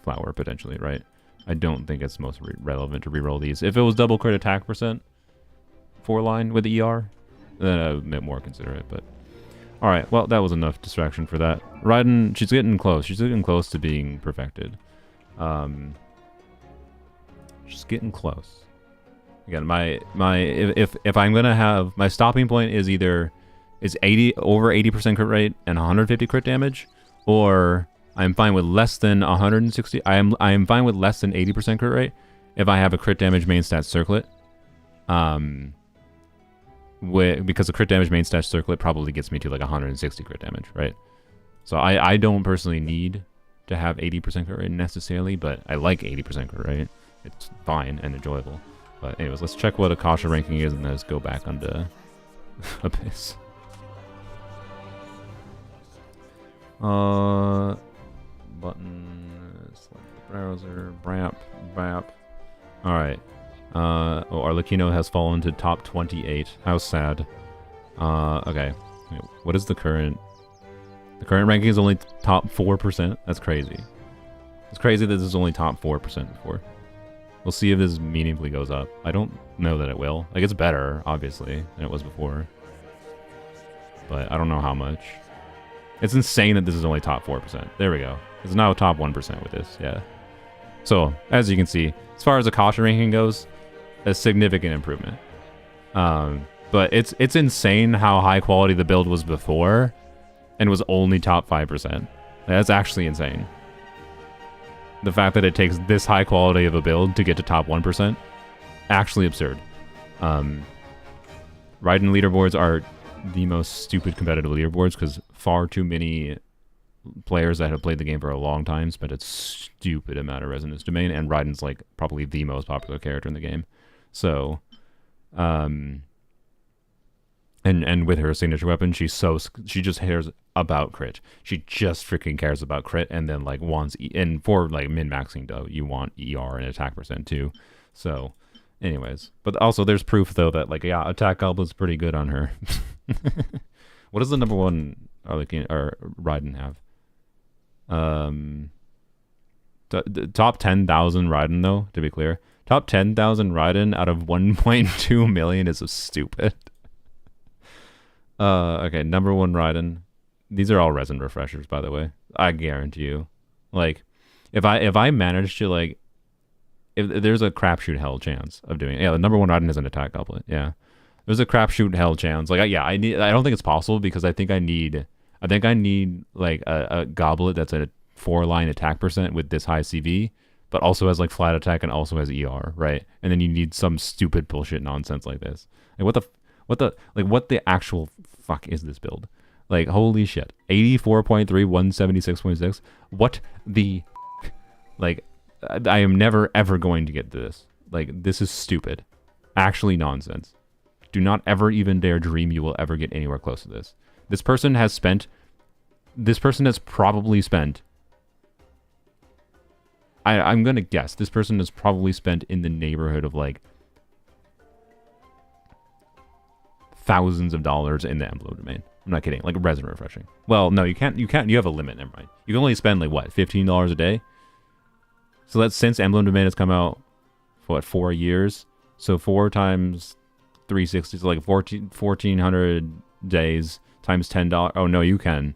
flower, potentially, right? I don't think it's most relevant to reroll these. If it was double crit attack percent, 4-line with ER, then I would more consider it, but... Alright, well, that was enough distraction for that. Raiden, she's getting close. She's getting close to being perfected. She's getting close. Again, if I'm gonna have... My stopping point is either... is over 80% crit rate and 150 crit damage, or I'm fine with less than 160. I am fine with less than 80% crit rate if I have a crit damage main stat circlet. Because the crit damage main stat circlet probably gets me to like 160 crit damage, right? So I don't personally need to have 80% crit rate necessarily, but I like 80% crit rate. It's fine and enjoyable. But anyways, let's check what Akasha ranking is and then let's go back onto Abyss. Button, select the browser, BAP. Alright. Arlecchino has fallen to top 28. How sad. Okay. What is the current... The current ranking is only top 4%? That's crazy. It's crazy that this is only top 4% before. We'll see if this meaningfully goes up. I don't know that it will. Like, it's better, obviously, than it was before. But I don't know how much. It's insane that this is only top 4%. There we go. It's now top 1% with this, yeah. So, as you can see, as far as Akasha ranking goes, a significant improvement. But it's insane how high quality the build was before and was only top 5%. That's actually insane. The fact that it takes this high quality of a build to get to top 1%, actually absurd. Raiden leaderboards are the most stupid competitive leaderboards because far too many players that have played the game for a long time spent a stupid amount of resonance domain, and Raiden's like probably the most popular character in the game. So, and with her signature weapon, she just cares about crit. She just freaking cares about crit, and then like wants and for like min maxing though, you want ER and attack percent too. So, anyways, but also there's proof though that like yeah, attack goblin's pretty good on her. What does the number one or Raiden have? Top 10,000 Raiden though, to be clear. Top 10,000 Raiden out of 1.2 million is so stupid. Okay, number one Raiden. These are all resin refreshers, by the way. I guarantee you. Like, if I manage to like, if there's a crapshoot hell chance of doing it. Yeah, the number one Raiden is an attack goblet. Yeah, there's a crapshoot hell chance. Like, yeah, I don't think it's possible because I think I need like a goblet that's at a 4-line attack percent with this high CV, but also has like flat attack and also has ER, right? And then you need some stupid bullshit nonsense like this. Like what the actual fuck is this build? Like, holy shit. 84.3, 176.6. What the like, I am never ever going to get to this. Like, this is stupid. Actually nonsense. Do not ever even dare dream you will ever get anywhere close to this. This person has probably spent, I'm gonna guess, this person has probably spent in the neighborhood of like thousands of dollars in the emblem domain. I'm not kidding. Like resin refreshing. Well, no, you can't. You have a limit. Never mind. You can only spend like what, $15 a day. So that's since emblem domain has come out for what, 4 years. So 4 times 360 is like 1,400 days times $10. Oh no, you can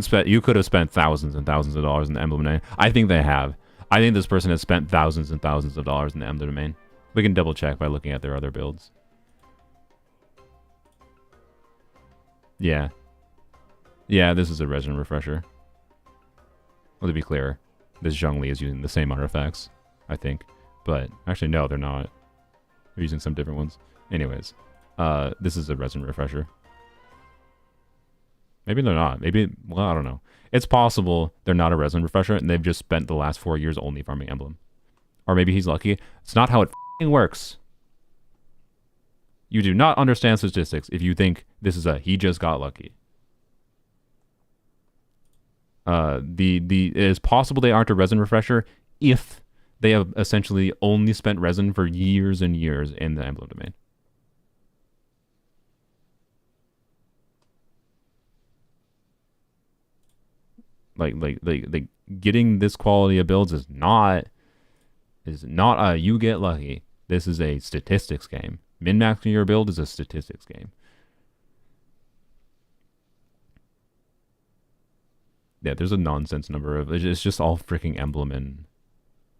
spend. You could have spent thousands and thousands of dollars in the emblem domain. I think they have. I think this person has spent thousands and thousands of dollars in the emblem domain. We can double check by looking at their other builds. Yeah. Yeah, this is a resin refresher. Well, to be clear, this Zhongli is using the same artifacts, I think. But actually, no, they're not. They're using some different ones. Anyways, this is a resin refresher. Maybe they're not. Maybe, well, I don't know. It's possible they're not a resin refresher and they've just spent the last 4 years only farming emblem. Or maybe he's lucky. It's not how it f***ing works. You do not understand statistics if you think this is a he just got lucky. It is possible they aren't a resin refresher if they have essentially only spent resin for years and years in the emblem domain. Like getting this quality of builds is not is not a you get lucky. This is a statistics game. Min-maxing your build is a statistics game. Yeah, there's a nonsense number of... It's just all freaking emblem and...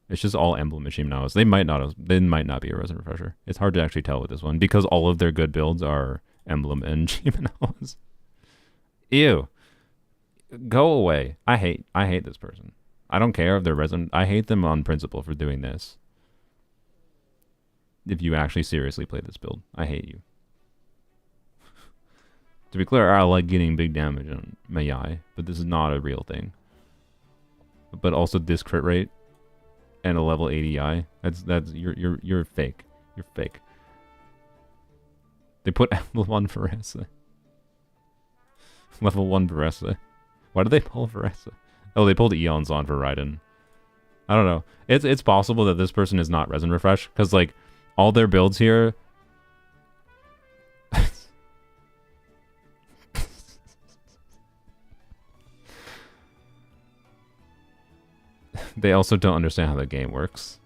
It's just all emblem machine now. They might not be a resin refresher. It's hard to actually tell with this one because all of their good builds are emblem and Chimenawas. Ew. Go away. I hate this person. I don't care if they're resin. I hate them on principle for doing this. If you actually seriously play this build, I hate you. To be clear, I like getting big damage on my Yai, but this is not a real thing. But also this crit rate and a level 80 Yai, you're fake. You're fake. They put level 1 Veresa. Level 1 Veresa. Why did they pull Veresa? Oh, they pulled Eons on for Raiden. I don't know. It's possible that this person is not resin refresh because like all their builds here. They also don't understand how the game works.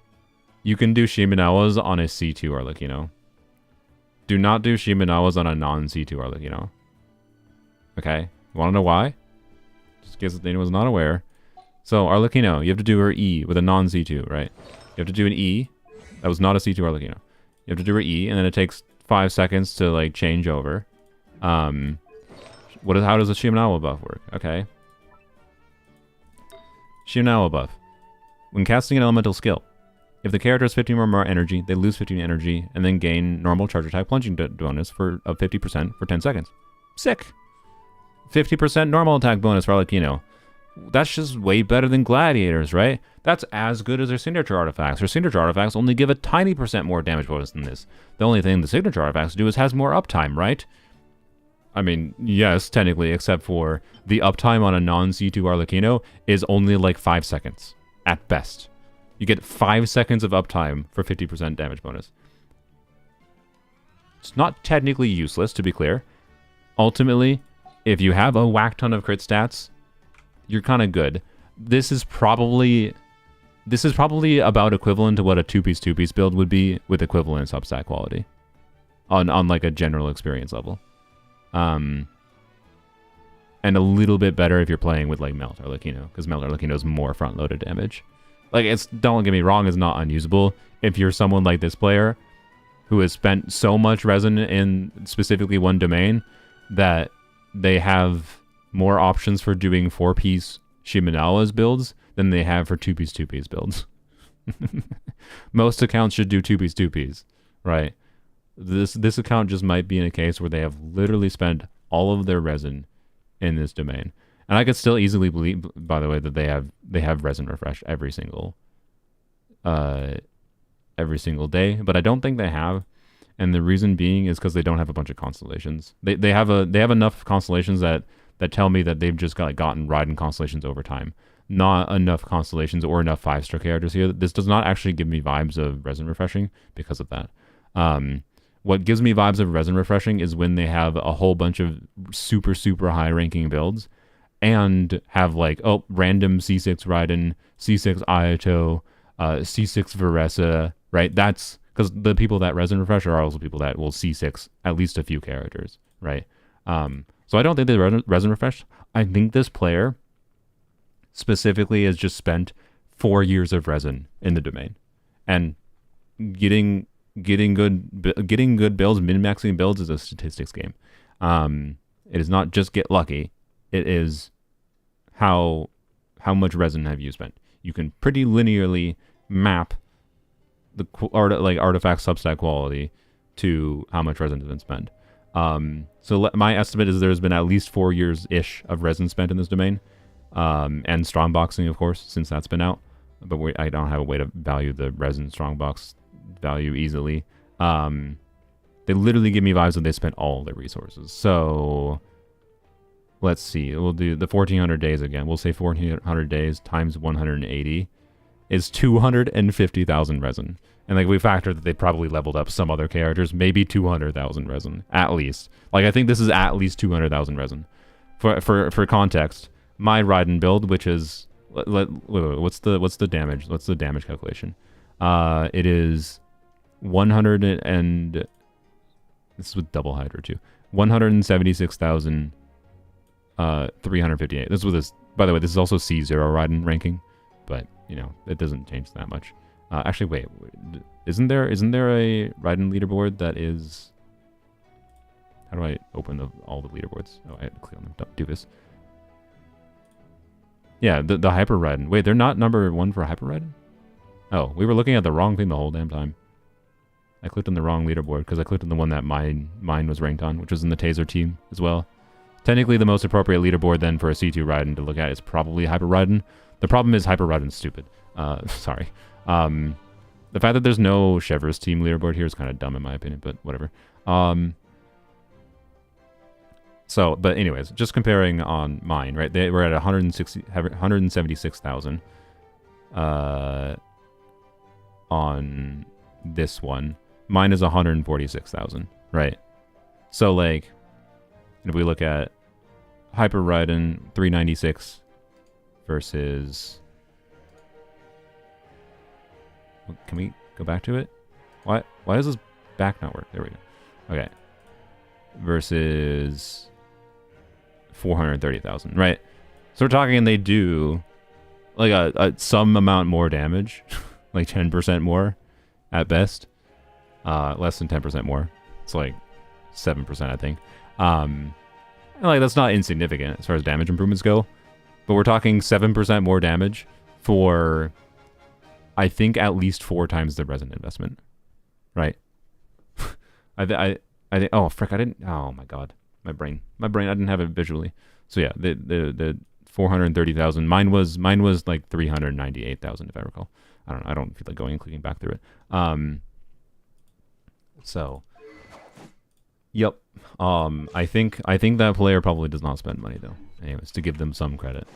You can do Shimenawas on a C2 Arlecchino. Do not do Shimenawas on a non-C2 Arlecchino. Okay? You want to know why? Just in case Dana was not aware. So, Arlecchino, you have to do her E with a non-C2, right? You have to do an E. That was not a C2 Arlecchino. You have to do her E, and then it takes 5 seconds to, like, change over. How does a Shimenawa buff work? Okay. Shimenawa buff. When casting an elemental skill, if the character has 15 or more energy, they lose 15 energy and then gain normal charge attack plunging bonus of 50% for 10 seconds. Sick! 50% normal attack bonus for Arlecchino. That's just way better than gladiators, right? That's as good as their signature artifacts. Their signature artifacts only give a tiny percent more damage bonus than this. The only thing the signature artifacts do is has more uptime, right? I mean, yes, technically, except for the uptime on a non-C2 Arlecchino is only like 5 seconds. At best. You get 5 seconds of uptime for 50% damage bonus. It's not technically useless, to be clear. Ultimately, if you have a whack ton of crit stats, you're kind of good. This is probably about equivalent to what a two-piece build would be with equivalent substat quality. On like a general experience level. And a little bit better if you're playing with like Melt Arlecchino, because Melt Arlecchino is more front-loaded damage. Like, don't get me wrong, it's not unusable. If you're someone like this player who has spent so much resin in specifically one domain that they have more options for doing 4-piece Shimenawa's builds than they have for 2-piece builds. Most accounts should do 2-piece, right? This account just might be in a case where they have literally spent all of their resin in this domain. And I could still easily believe, by the way, that they have resin refresh every single day, but I don't think they have. And the reason being is because they don't have a bunch of constellations. They have enough constellations that tell me that they've just gotten Raiden constellations over time. Not enough constellations or enough 5-star characters here. This does not actually give me vibes of resin refreshing because of that. What gives me vibes of resin refreshing is when they have a whole bunch of super, super high ranking builds and have like, oh, random C6 Raiden, C6 Ayato, C6 Veresa, right? That's because the people that resin refresh are also people that will C6 at least a few characters, right? So I don't think they resin refreshed. I think this player specifically has just spent 4 years of resin in the domain and getting good builds, min-maxing builds is a statistics game. It is not just get lucky. It is how much resin have you spent. You can pretty linearly map the artifact substat quality to how much resin has been spent. So my estimate is there's been at least 4 years-ish of resin spent in this domain, and strongboxing, of course, since that's been out. But I don't have a way to value the resin strongbox value easily. They literally give me vibes that they spent all their resources. So let's see. We'll do the 1400 days again. We'll say 1400 days times 180 is 250,000 resin. And like we factor that they probably leveled up some other characters, maybe 200,000 resin at least. Like I think this is at least 200,000 resin. For context, my Raiden build, which is what's the damage? What's the damage calculation? It is 100 and this is with double Hydra too. 176,358. This was this. By the way, this is also C0 Raiden ranking, but you know it doesn't change that much. Actually, wait, isn't there a Raiden leaderboard that is? How do I open all the leaderboards? Oh, I had to click on them. Don't do this. Yeah, the Hyper Raiden. Wait, they're not number 1 for Hyper Raiden? Oh, we were looking at the wrong thing the whole damn time. I clicked on the wrong leaderboard because I clicked on the one that mine was ranked on, which was in the Taser team as well. Technically, the most appropriate leaderboard then for a C2 Raiden to look at is probably Hyper Raiden. The problem is Hyper Raiden's stupid. Sorry. The fact that there's no Chevro's team leaderboard here is kind of dumb in my opinion, but whatever. So, but anyways, just comparing on mine, right? They were at 176,000 on this one. Mine is 146,000, right? So, like, if we look at Hyper Raiden 396 versus... Can we go back to it? Why does this back not work? There we go. Okay. Versus 430,000, right? So we're talking they do like a some amount more damage, like 10% more at best. Less than 10% more. It's like 7%, I think. And like that's not insignificant as far as damage improvements go, but we're talking 7% more damage for I think at least 4 times the resin investment, right? I think. Oh frick! I didn't. Oh my god, my brain. I didn't have it visually. So yeah, the 430,000. Mine was like 398,000 if I recall. I don't know. I don't feel like going and clicking back through it. So. Yep. I think that player probably does not spend money though. Anyways, to give them some credit.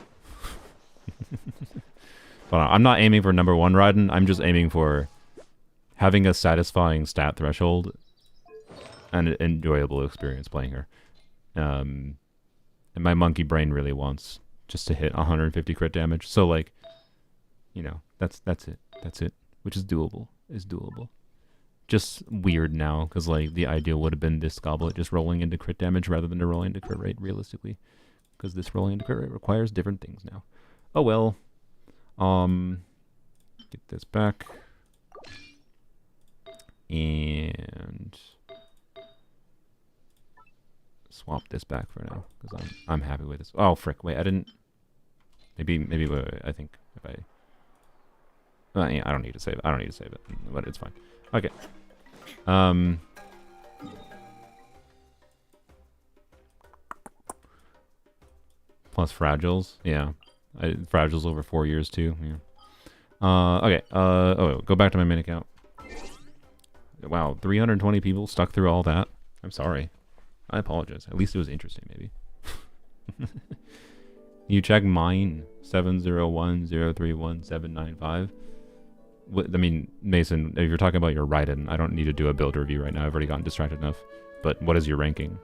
But I'm not aiming for number 1 Raiden. I'm just aiming for having a satisfying stat threshold and an enjoyable experience playing her. And my monkey brain really wants just to hit 150 crit damage. So like, you know, that's it. That's it. Which is doable. Just weird now, because like the ideal would have been this goblet just rolling into crit damage rather than rolling into crit rate realistically. Because this rolling into crit rate requires different things now. Oh well. Get this back. And swap this back for now, because I'm happy with this. Oh frick! Wait, I didn't. Maybe wait, I think if I. Yeah, I don't need to save it. But it's fine. Okay. Plus fragiles, yeah. Fragiles over 4 years too. Yeah. Okay. Oh, go back to my main account. Wow, 320 people stuck through all that. I'm sorry. I apologize. At least it was interesting, maybe. You check mine 701031795. I mean, Mason, if you're talking about your Raiden, I don't need to do a build review right now. I've already gotten distracted enough. But what is your ranking?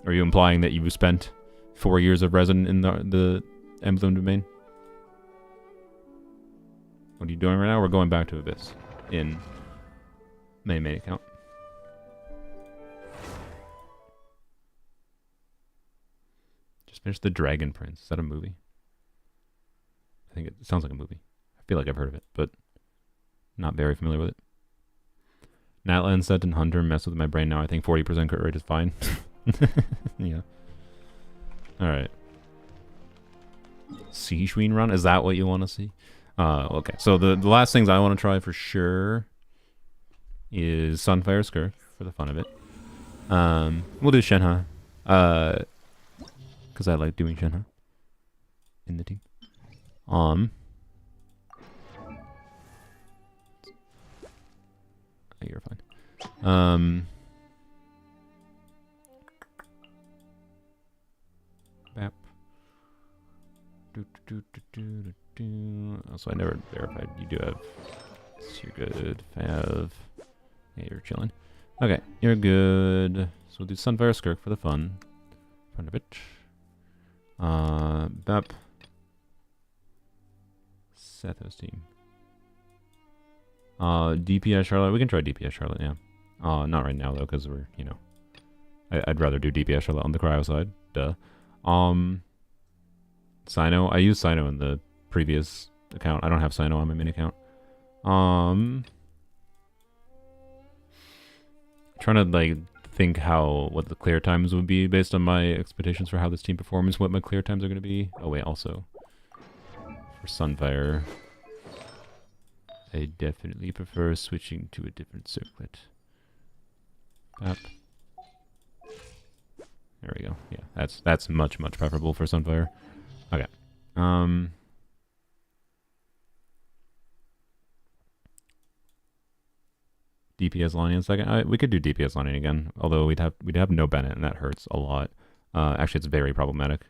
Are you implying that you spent 4 years of resin in the emblem domain? What are you doing right now? We're going back to Abyss in main account. Just finished The Dragon Prince. Is that a movie? I think it sounds like a movie. I feel like I've heard of it, but not very familiar with it. Natlan said and Hunter mess with my brain now. I think 40% crit rate is fine. Yeah. Alright. Siege run? Is that what you want to see? Okay. So the last things I want to try for sure is Sunfire Skirk for the fun of it. We'll do Shenhe. Because I like doing Shenhe in the team. You're fine. Bap. Also, I never verified. You do have. So you're good. Fav. Yeah, you're chilling. Okay, you're good. So we'll do Sunfire Skirk for the fun. Fun of it. Bap. Sethos team. DPS Charlotte. We can try DPS Charlotte, yeah. Not right now though, because we're, you know, I'd rather do DPS Charlotte on the cryo side. Duh. Sino. I used Sino in the previous account. I don't have Sino on my main account. Trying to like think what the clear times would be based on my expectations for how this team performs, what my clear times are going to be. Oh wait, also for Sunfire, I definitely prefer switching to a different circlet. Up. There we go. Yeah, that's much preferable for Sunfire. Okay. DPS Lonnie in a second. We could do DPS Lonnie again, although we'd have no Bennett, and that hurts a lot. Actually, it's very problematic.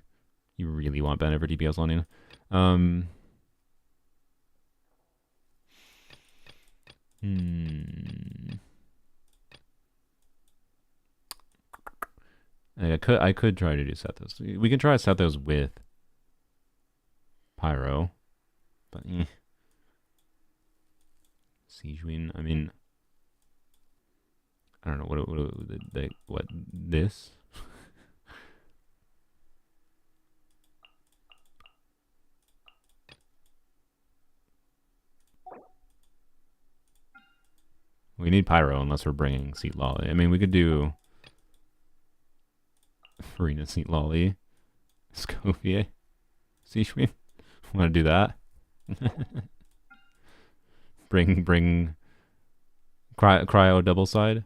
You really want Bennett for DPS Lonnie. I could try to do Sethos. We can try Sethos with Pyro, but Siegewind. I mean, I don't know what this. We need Pyro unless we're bringing Seat Lolly. I mean, we could do Farina, Seat Lolly, Scovier, Siegewind. Want to do that? bring cryo double side.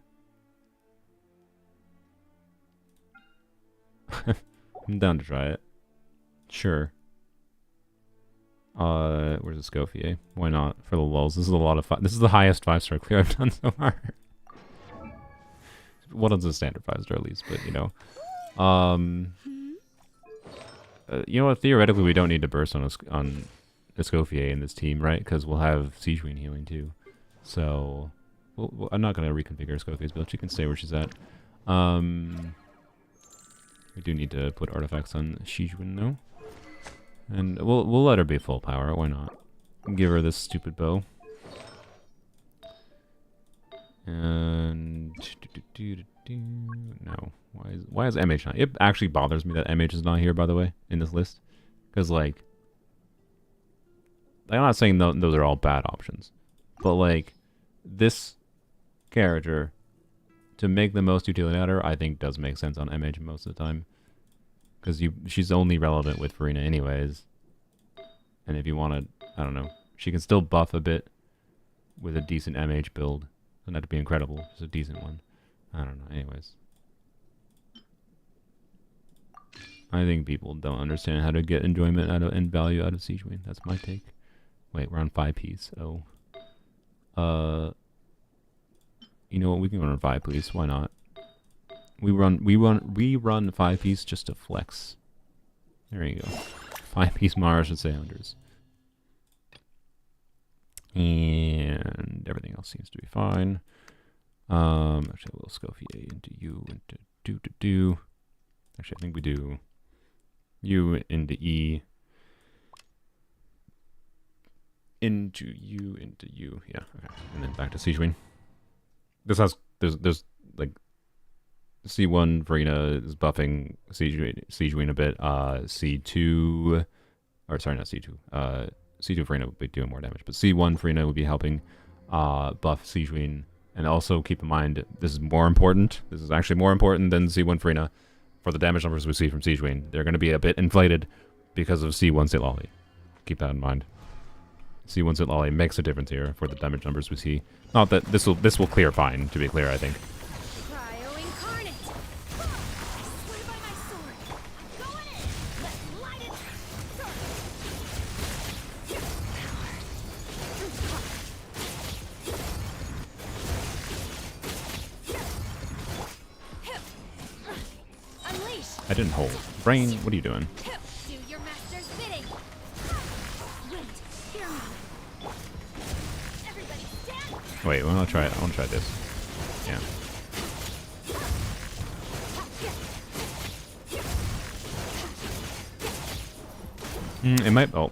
I'm down to try it. Sure. Where's the Scofier? Why not? For the lulz. This is a lot of fun. This is the highest 5-star clear I've done so far. What is a standard 5-star at least, but you know. You know what? Theoretically, we don't need to burst on Escoffier in this team, right? Because we'll have Siegewind healing too. So, I'm not going to reconfigure Escoffier's build. She can stay where she's at. We do need to put artifacts on Siegewind though. And we'll let her be full power. Why not? Give her this stupid bow. And no, why is MH not? It actually bothers me that MH is not here, by the way, in this list, because like I'm not saying those are all bad options, but like this character, to make the most utility out of her, I think does make sense on MH most of the time, because she's only relevant with Farina anyways, and if you want to, I don't know, she can still buff a bit with a decent MH build. Doesn't have to be incredible, just a decent one. I don't know. Anyways, I think people don't understand how to get enjoyment out of and value out of Siegewind. That's my take. Wait, we're on 5-piece. Oh, you know what? We can run 5, please. Why not? We run 5-piece just to flex. There you go. 5-piece Mara should say Hundreds. And everything else seems to be fine. Actually, a little Scofier into you, into do. Actually, I think we do U into E. Into you, into you. Yeah, okay. And then back to Siegewind. This has, there's like, C1 Farina is buffing Siegewind a bit. C2, or sorry, not C2. C2 Farina would be doing more damage, but C1 Farina would be helping buff Siegewind. And also keep in mind, this is more important. This is actually more important than C1 Farina for the damage numbers we see from Siegewind. They're going to be a bit inflated because of C1 Sitlali. Keep that in mind. C1 Sitlali makes a difference here for the damage numbers we see. Not that this will clear fine, to be clear, I think. Cryo incarnate. I swear by my sword. I'm going in. Let's light it. Unleash. I didn't hold. Brain, what are you doing? Do your master's bidding. Wind, hero. Everybody stand. Wait, I want to try it. I want to try this. Yeah. It might. Oh,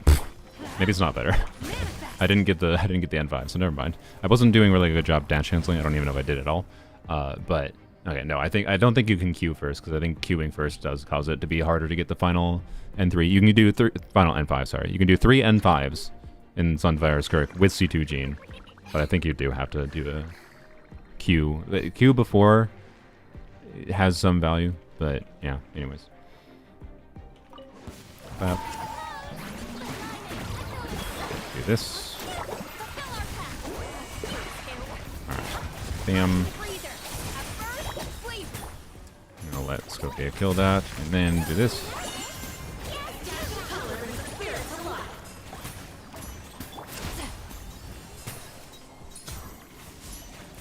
maybe it's not better. Manifest. I didn't get the N5, so never mind. I wasn't doing really a good job dash canceling. I don't even know if I did at all. But okay, no, I don't think you can queue first, because I think queuing first does cause it to be harder to get the final N3. You can do final N5. Sorry, you can do 3 N5s in Sunfire Skirk with C2 Gene, but I think you do have to do the queue. The queue before it has some value, but yeah. Anyways. Do this. Alright. Bam. I'm gonna let Scopia kill that, and then do this.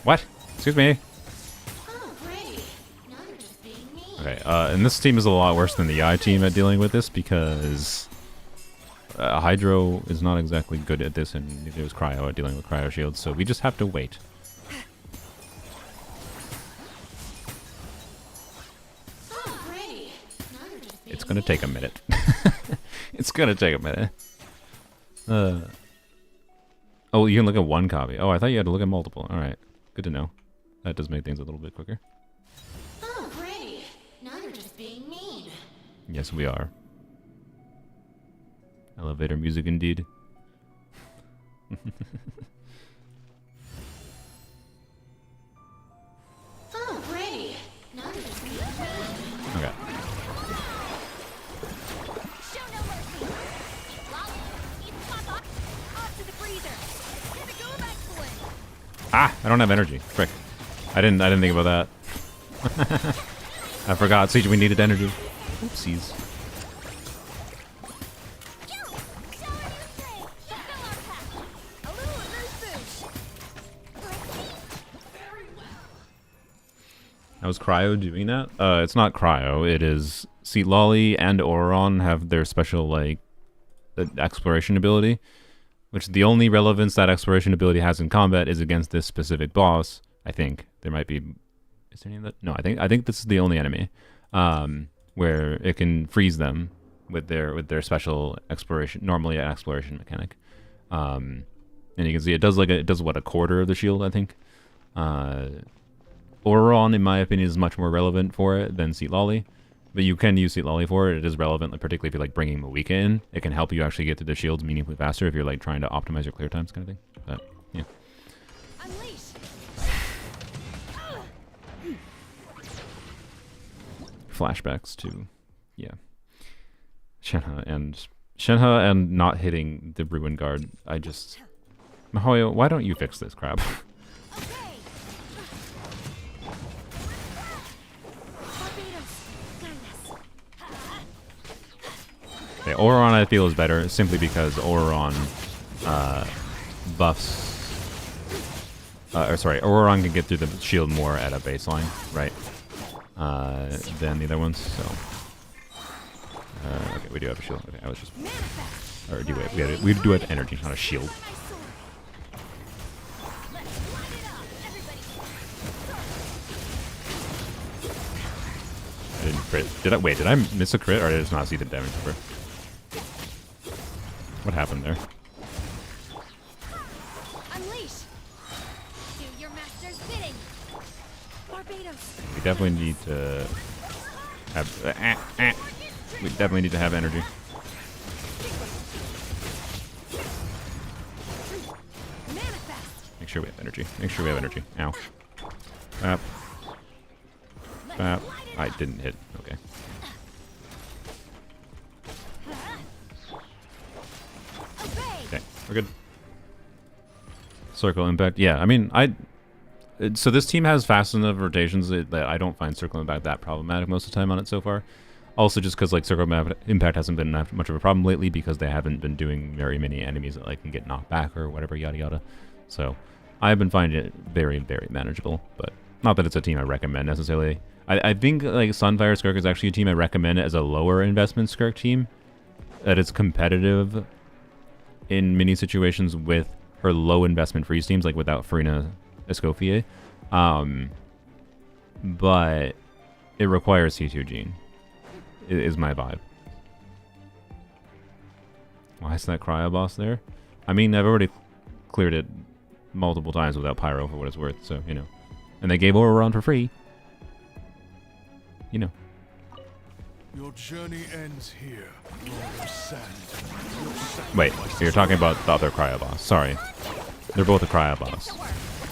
What? Excuse me. Okay, and this team is a lot worse than the I team at dealing with this, because Hydro is not exactly good at this, and neither is Cryo at dealing with Cryo Shields, so we just have to wait. It's gonna take a minute. It's gonna take a minute. Oh, you can look at one copy. Oh, I thought you had to look at multiple. Alright, good to know. That does make things a little bit quicker. Oh, great. Now you're just being mean. Yes, we are. Elevator music indeed. Oh, great. Now you're just being mean. Okay. Show no mercy. Lolly, eat pop off to the freezer. Get the go back swing. Ah, I don't have energy. Frick. I didn't think about that. I forgot. See, we needed energy. Oopsies. How's Cryo doing that? It's not Cryo. It is Seat Lolly and Auron have their special, like, exploration ability, which the only relevance that exploration ability has in combat is against this specific boss. I think there might be. Is there any of that? No, I think this is the only enemy, where it can freeze them with their special exploration, normally an exploration mechanic. And you can see it does what, a quarter of the shield, I think. Auron, in my opinion, is much more relevant for it than Seat Lolly, but you can use Seat Lolly for it. It is relevant, like, particularly if you're like bringing Moika in. It can help you actually get through the shields meaningfully faster if you're like trying to optimize your clear times, kind of thing. But yeah. Unleash. Flashbacks to, yeah, Shenhe and not hitting the Ruin Guard. I just, Mihoyo, why don't you fix this crap? Okay, Auron I feel is better simply because Auron buffs. Auron can get through the shield more at a baseline, right? Than the other ones. So, okay, we do have a shield. Okay, I was just, or do we do have energy, not a shield. I didn't crit. Did I miss a crit, or did I just not see the damage number? What happened there? Unleash. Do your master's bidding. Barbados. We definitely need to have. We definitely need to have energy. Manifest. Make sure we have energy. Make sure we have energy. Ow. Bap. Bap. I didn't hit. Okay. Okay, we're good. Circle impact. Yeah, I mean, so this team has fast enough rotations that I don't find circle impact that problematic most of the time on it so far. Also, just because like circle impact hasn't been much of a problem lately because they haven't been doing very many enemies that like can get knocked back or whatever, yada yada. So I've been finding it very, very manageable, but not that it's a team I recommend necessarily. I think like Sunfire Skirk is actually a team I recommend as a lower investment Skirk team, that it's competitive in many situations with her low investment freeze teams, like without Farina Escoffier. But it requires C2 Gene, is my vibe. Why is that Cryo boss there? I mean, I've already cleared it multiple times without pyro for what it's worth. So you know, and they gave overrun for free. You know. Your journey ends here, Lord of Sand. Wait, you're talking about the other cryo boss. Sorry, they're both a cryo boss.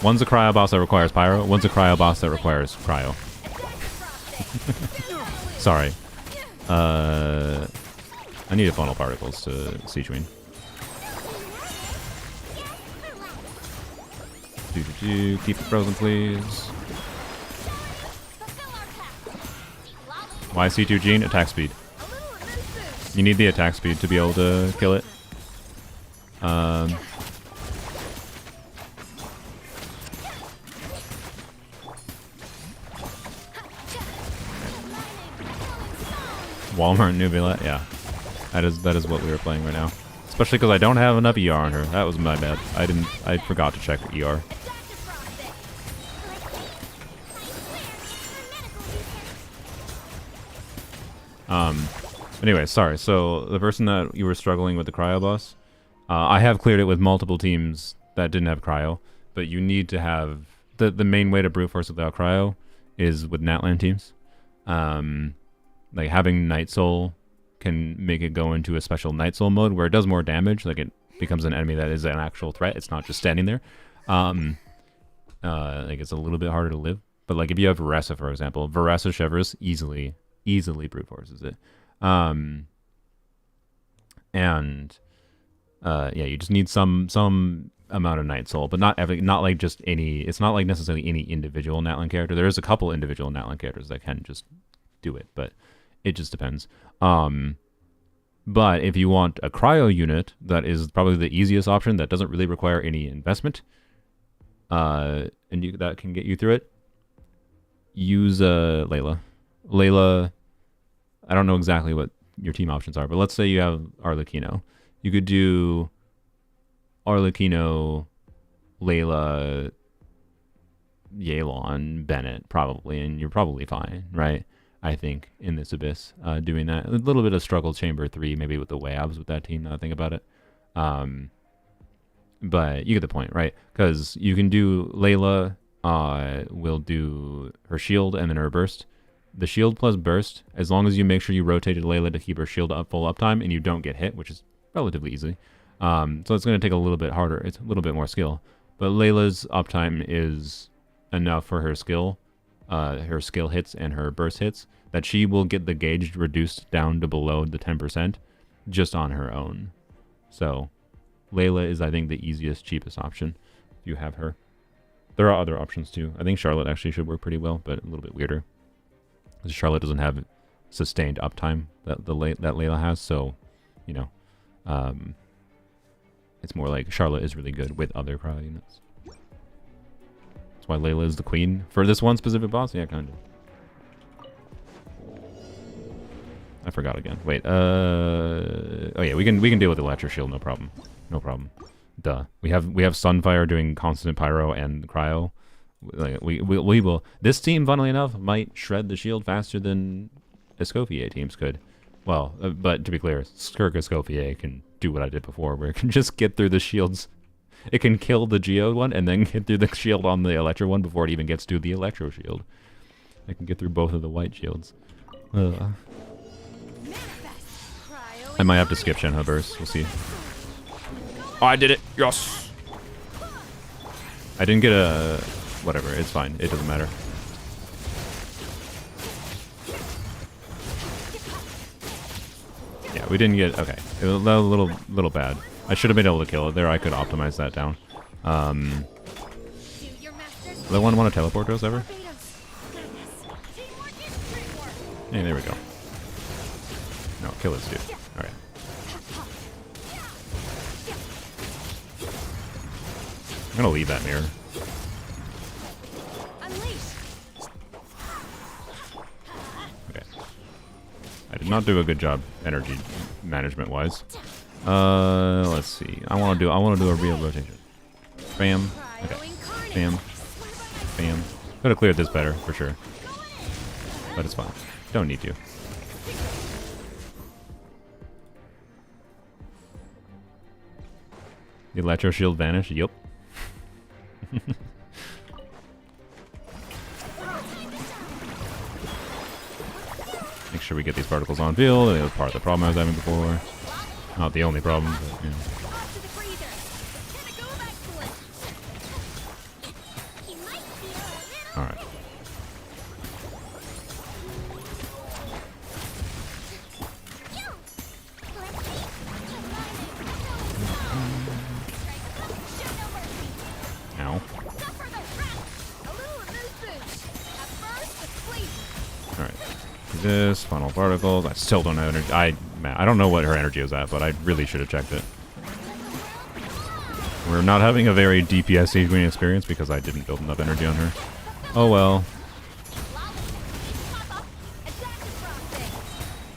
One's a cryo boss that requires pyro. One's a cryo boss that requires cryo. Sorry. I need a funnel particles to Siege Queen. Keep it frozen, please. Why C2 Gene? Attack speed. You need the attack speed to be able to kill it. Walmart Nubula, yeah. That is what we were playing right now. Especially because I don't have enough ER on her. That was my bad. I forgot to check ER. Anyway, sorry. So the person that you were struggling with the cryo boss, I have cleared it with multiple teams that didn't have cryo, but you need to have the main way to brute force without cryo is with Natlan teams. Like having Night Soul can make it go into a special Night Soul mode where it does more damage. Like it becomes an enemy that is an actual threat. It's not just standing there. Like it's a little bit harder to live. But like if you have Varessa, for example, Varessa Chevreuse easily brute forces it. Yeah, you just need some amount of Night Soul, but not like just any. It's not like necessarily any individual Natlan character. There is a couple individual Natlan characters that can just do it, but it just depends. But if you want a cryo unit, that is probably the easiest option. That doesn't really require any investment, and that can get you through it. Use Layla. Layla. I don't know exactly what your team options are, but let's say you have Arlecchino. You could do Arlecchino, Layla, Yelan, Bennett, probably, and you're probably fine, right? I think in this Abyss, doing that. A little bit of Struggle Chamber 3, maybe with the WAYOBs with that team, now that I think about it. But you get the point, right? Because you can do Layla, will do her shield and then her burst. The shield plus burst, as long as you make sure you rotated Layla to keep her shield up full uptime and you don't get hit, which is relatively easy. So it's going to take a little bit harder. It's a little bit more skill. But Layla's uptime is enough for her skill hits and her burst hits, that she will get the gauge reduced down to below the 10% just on her own. So Layla is, I think, the easiest, cheapest option if you have her. There are other options too. I think Charlotte actually should work pretty well, but a little bit weirder. Because Charlotte doesn't have sustained uptime that Layla has, so, you know, it's more like Charlotte is really good with other cryo units. That's why Layla is the queen for this one specific boss. Yeah, kind of. I forgot again. Wait. Oh yeah, we can deal with the Electro Shield, no problem. No problem. Duh. We have Sunfire doing constant pyro and cryo. Like we will. This team, funnily enough, might shred the shield faster than Escoffier teams could. Well, but to be clear, Skirk Escoffier can do what I did before, where it can just get through the shields. It can kill the Geo one and then get through the shield on the Electro one before it even gets to the Electro Shield. It can get through both of the white shields. I might have to skip Shenhe Burst. We'll see. Oh, I did it! Yes! I didn't get a... Whatever, it's fine. It doesn't matter. Yeah, we didn't get... Okay. It was a little bad. I should have been able to kill it there. I could optimize that down. Does anyone want to teleport to us ever? Hey, there we go. No, kill this dude. Alright. I'm gonna leave that mirror. Okay. I did not do a good job energy management wise. Let's see. I want to do a real rotation. Bam. Okay. Bam. Bam. Could have cleared this better for sure. But it's fine. Don't need to. The electro shield vanished. Yup. Make sure we get these particles on field. That was part of the problem I was having before. Not the only problem, but you know. Off to the freezer. It's gonna go excellent. He might feel a little. All right. Ow. All right. This final particles. I still don't know energy. Man, I don't know what her energy was at, but I really should have checked it. We're not having a very DPS Siege Queen experience because I didn't build enough energy on her. Oh well.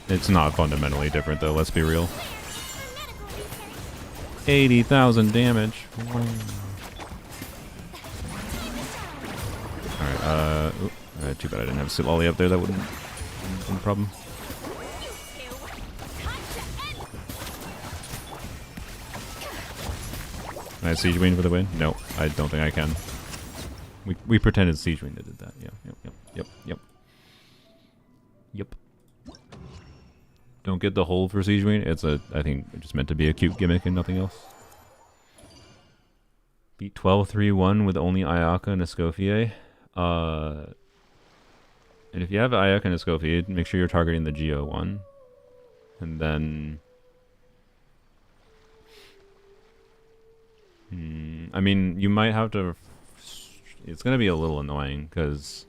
It's not fundamentally different though, let's be real. 80,000 damage. Alright, too bad I didn't have Silali up there, that wouldn't have been a problem. Can I Siege Queen for the win? No, I don't think I can. We pretended Siege Queen did that. Yep. Don't get the hold for Siege Queen. It's I think it's just meant to be a cute gimmick and nothing else. Beat 12-3-1 with only Ayaka and Escoffier. And if you have Ayaka and Escoffier, make sure you're targeting the Geo one. And then... I mean, you might have to... It's going to be a little annoying, because...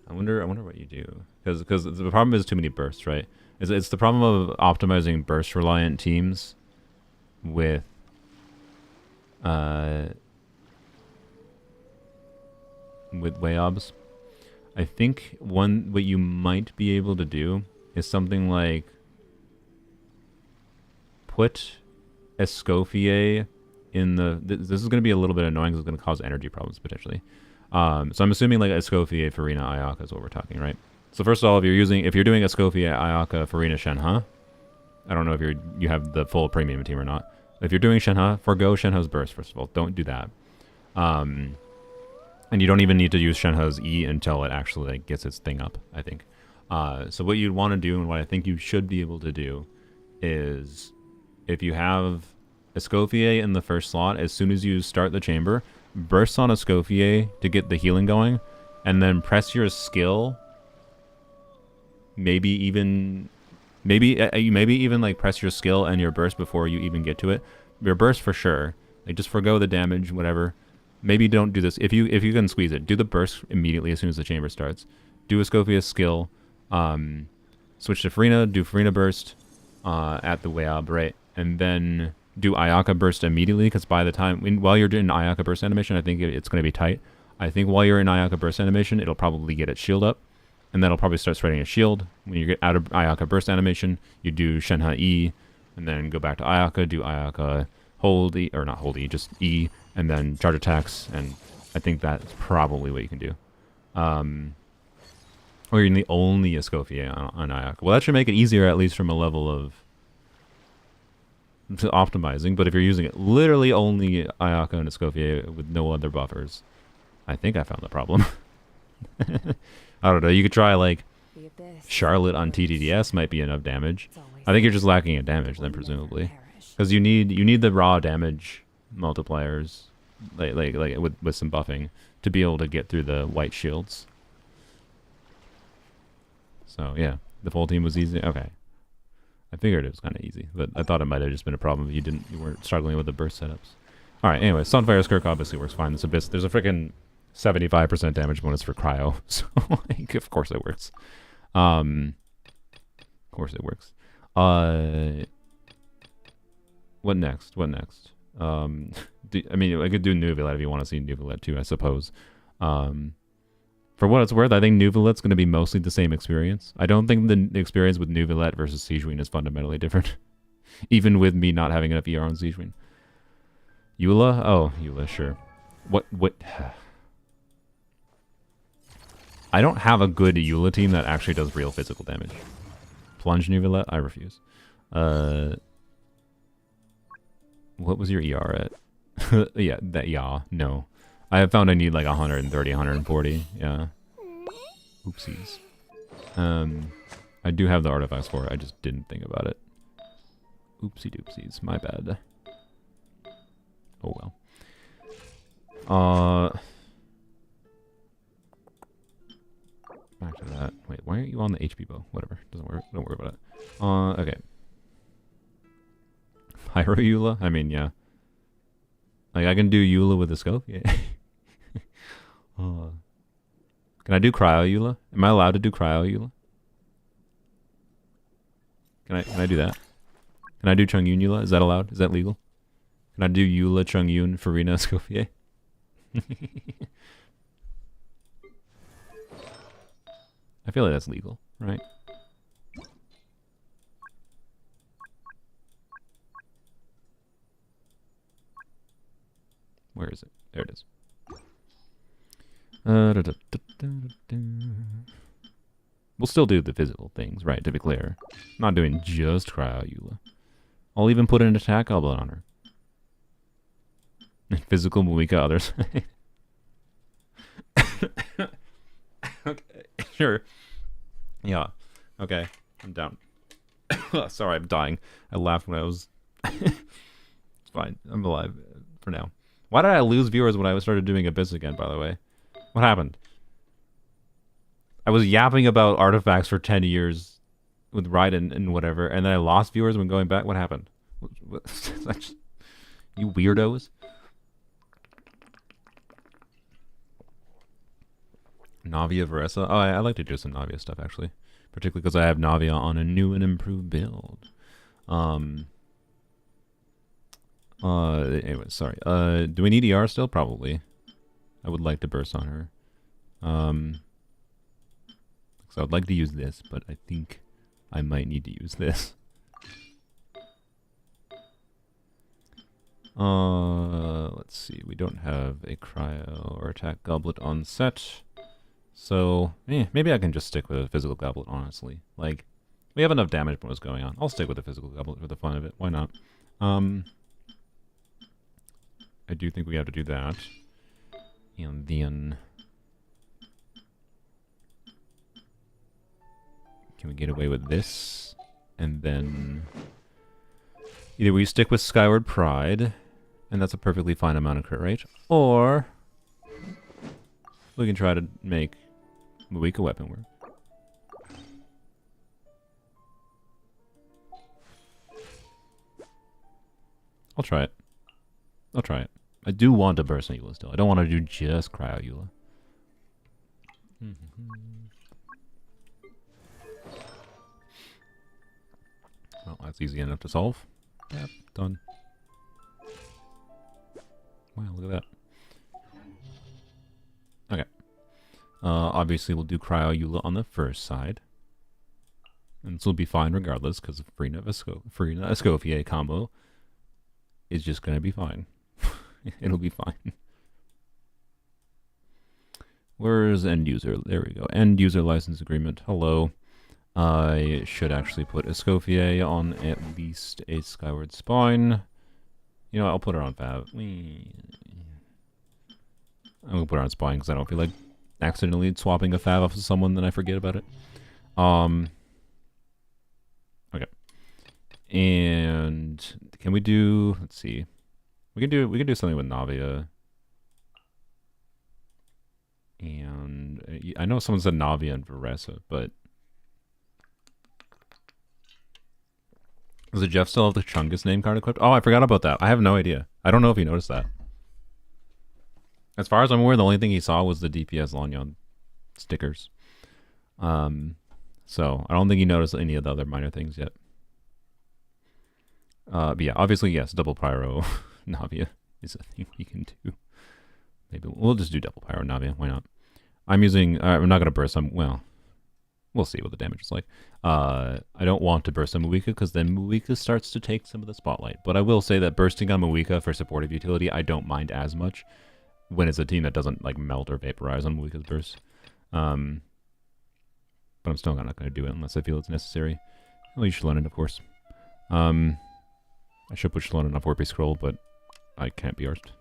I wonder what you do. Because the problem is too many bursts, right? It's the problem of optimizing burst-reliant teams with... with WAYOBs. I think what you might be able to do is something like put Escoffier in the... This is going to be a little bit annoying because it's going to cause energy problems potentially. So I'm assuming like Escoffier, Farina, Ayaka is what we're talking, right? So first of all, if you're doing Escoffier, Ayaka, Farina, Shenhe, I don't know if you have the full premium team or not. If you're doing Shenhe, forgo Shenhe's burst first of all. Don't do that. And you don't even need to use Shenhe's E until it actually like, gets its thing up, I think. So what you'd want to do, and what I think you should be able to do, is if you have Escoffier in the first slot, as soon as you start the chamber, burst on Escoffier to get the healing going, and then press your skill. Maybe even like press your skill and your burst before you even get to it. Your burst for sure. Like just forgo the damage, whatever. Maybe don't do this. If you can squeeze it, do the burst immediately as soon as the chamber starts. Do Escoffier's skill. Switch to Farina, do Farina burst at the WAYOB, right? And then do Ayaka burst immediately, because by the time while you're doing Ayaka burst animation, I think it's going to be tight. I think while you're in Ayaka burst animation, it'll probably get its shield up, and that'll probably start spreading a shield. When you get out of Ayaka burst animation, you do Shenhe E, and then go back to Ayaka, do Ayaka hold E, or not hold E, just E, and then charge attacks, and I think that's probably what you can do. Or you're the only Escoffier on Ayaka. Well, that should make it easier, at least from a level of optimizing, but if you're using it literally only Ayaka and Escoffier with no other buffers, I think I found the problem. I don't know, you could try like Charlotte on TDDS might be enough damage. I think you're just lacking in damage then, presumably. Because you need the raw damage multipliers, like with some buffing, to be able to get through the white shields. So yeah, the full team was easy. Okay, I figured it was kind of easy, but I thought it might have just been a problem if you weren't struggling with the burst setups. All right, anyway, Sunfire's Kirk obviously works fine. There's a freaking 75% damage bonus for cryo, so like, of course it works. Of course it works. What next? I mean, I could do Nuvilet if you want to see Nuvilet too, I suppose. For what it's worth, I think Nuvilet's going to be mostly the same experience. I don't think the experience with Nuvilet versus Siege Queen is fundamentally different. Even with me not having enough ER on Siege Queen. Eula? Oh, Eula, sure. What? I don't have a good Eula team that actually does real physical damage. Plunge Nuvilet? I refuse. What was your ER at? Yeah, no. I have found I need like 130, 140. Yeah. Oopsies. I do have the artifacts for it. I just didn't think about it. Oopsie doopsies. My bad. Oh well. Back to that. Wait, why aren't you on the HP bow? Whatever. Doesn't work. Don't worry about it. Okay. Pyro Eula? I mean, yeah. Like, I can do Eula with a scope? Yeah. Can I do Cryo Eula? Am I allowed to do Cryo Eula? Can I do that? Can I do Chung Yun Eula? Is that allowed? Is that legal? Can I do Eula, Chung Yun, Farina, Escoffier? I feel like that's legal, right? Where is it? There it is. We'll still do the physical things, right, to be clear. I'm not doing just Cryo Eula. I'll even put an attack goblet on her. Physical Muika others. Okay, sure. Yeah. Okay, I'm down. Sorry, I'm dying. I laughed when I was... It's fine. I'm alive for now. Why did I lose viewers when I started doing Abyss again, by the way? What happened? I was yapping about artifacts for 10 years with Raiden and whatever, and then I lost viewers when going back. What happened? You weirdos. Navia Varesa. Oh, I like to do some Navia stuff, actually. Particularly because I have Navia on a new and improved build. Anyway, sorry. Do we need ER still? Probably. I would like to burst on her. So I'd like to use this, but I think I might need to use this. Let's see. We don't have a cryo or attack goblet on set. So, maybe I can just stick with a physical goblet, honestly. Like, we have enough damage bonus going on. I'll stick with the physical goblet for the fun of it. Why not? I do think we have to do that. And then... Can we get away with this? And then... Either we stick with Skyward Pride, and that's a perfectly fine amount of crit rate, or... we can try to make Muika weapon work. I'll try it. I'll try it. I do want to burst on Eula still. I don't want to do just Cryo Eula. Well, that's easy enough to solve. Yep, done. Wow, look at that. Okay. Obviously, we'll do Cryo Eula on the first side. And this will be fine regardless, because Farina Escoffier combo is just going to be fine. It'll be fine. Where's end user? There we go. End user license agreement. Hello. I should actually put Escoffier on at least a Skyward Spine. You know, I'll put her on Fab. I'm going to put her on Spine because I don't feel like accidentally swapping a Fab off of someone, then I forget about it. Okay. And can we do, let's see. We can do something with Navia. And I know someone said Navia and Varesa, but does Jeff still have the Chungus name card equipped? Oh, I forgot about that. I have no idea. I don't know if he noticed that. As far as I'm aware, the only thing he saw was the DPS Lanyon stickers. So I don't think he noticed any of the other minor things yet. But yeah, obviously, yes, double Pyro Navia is a thing we can do. Maybe we'll just do double Pyro Navia. Why not? I'm using... I'm not going to burst some... Well, we'll see what the damage is like. I don't want to burst on Muika because then Muika starts to take some of the spotlight. But I will say that bursting on Muika for supportive utility, I don't mind as much when it's a team that doesn't like melt or vaporize on Muika's burst. But I'm still not going to do it unless I feel it's necessary. Well, you should learn it, of course. I should put Shalona on 4-piece scroll, but I can't be arsed.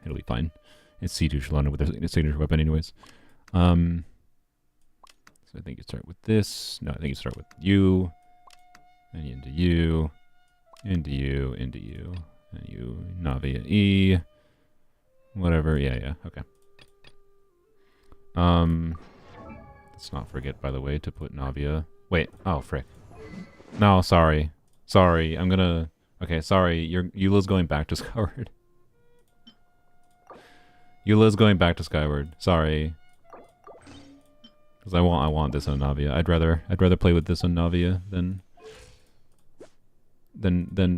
It'll be fine. It's C2 Shalona with their signature weapon anyways. So I think you start with this. No, I think you start with you. And into you. Into you. Into you. And you. Navia E. Whatever. Yeah, okay. Let's not forget, by the way, to put Navia. Wait. Oh, frick. No, sorry. Sorry. I'm gonna... Okay, sorry. Eula's going back to Skyward. Eula's going back to Skyward. Sorry. Because I want this on Navia. I'd rather play with this on Navia than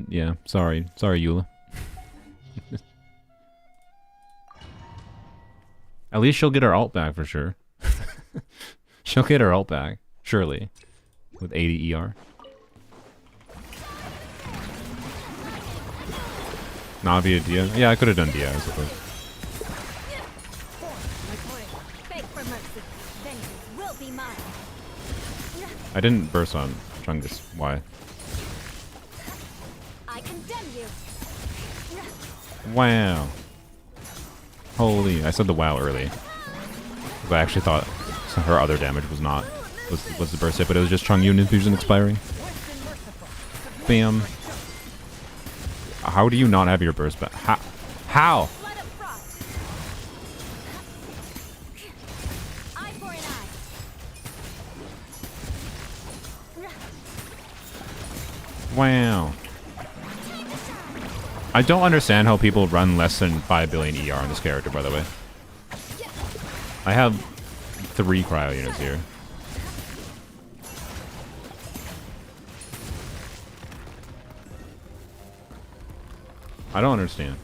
yeah. Sorry, Eula. At least she'll get her ult back for sure. She'll get her ult back, surely, with 80 ER. Navia Dia. Yeah, I could have done Dia, I suppose. I didn't burst on Chungus. Why? I condemn you. Wow. Holy, I said the wow early. Because I actually thought her other damage was not was the burst hit, but it was just Chung Yun infusion expiring. Bam. How do you not have your burst back? How? Wow. I don't understand how people run less than 5 billion ER on this character, by the way. I have 3 cryo units here. I don't understand.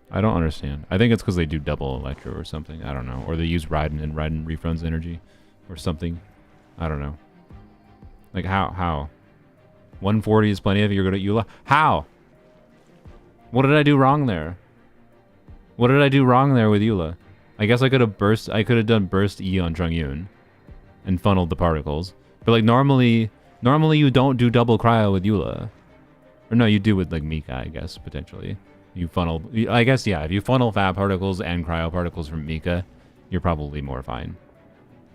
I don't understand. I think it's because they do double Electro or something. I don't know. Or they use Raiden and Raiden refunds energy or something. I don't know. Like, how? 140 is plenty if you're good at Eula? How? What did I do wrong there? What did I do wrong there with Eula? I guess I could have done burst E on Chung Yun and funneled the particles. But like normally you don't do double cryo with Eula. Or no, you do with like Mika, I guess, potentially. You funnel, I guess, yeah, if you funnel fab particles and cryo particles from Mika, you're probably more fine.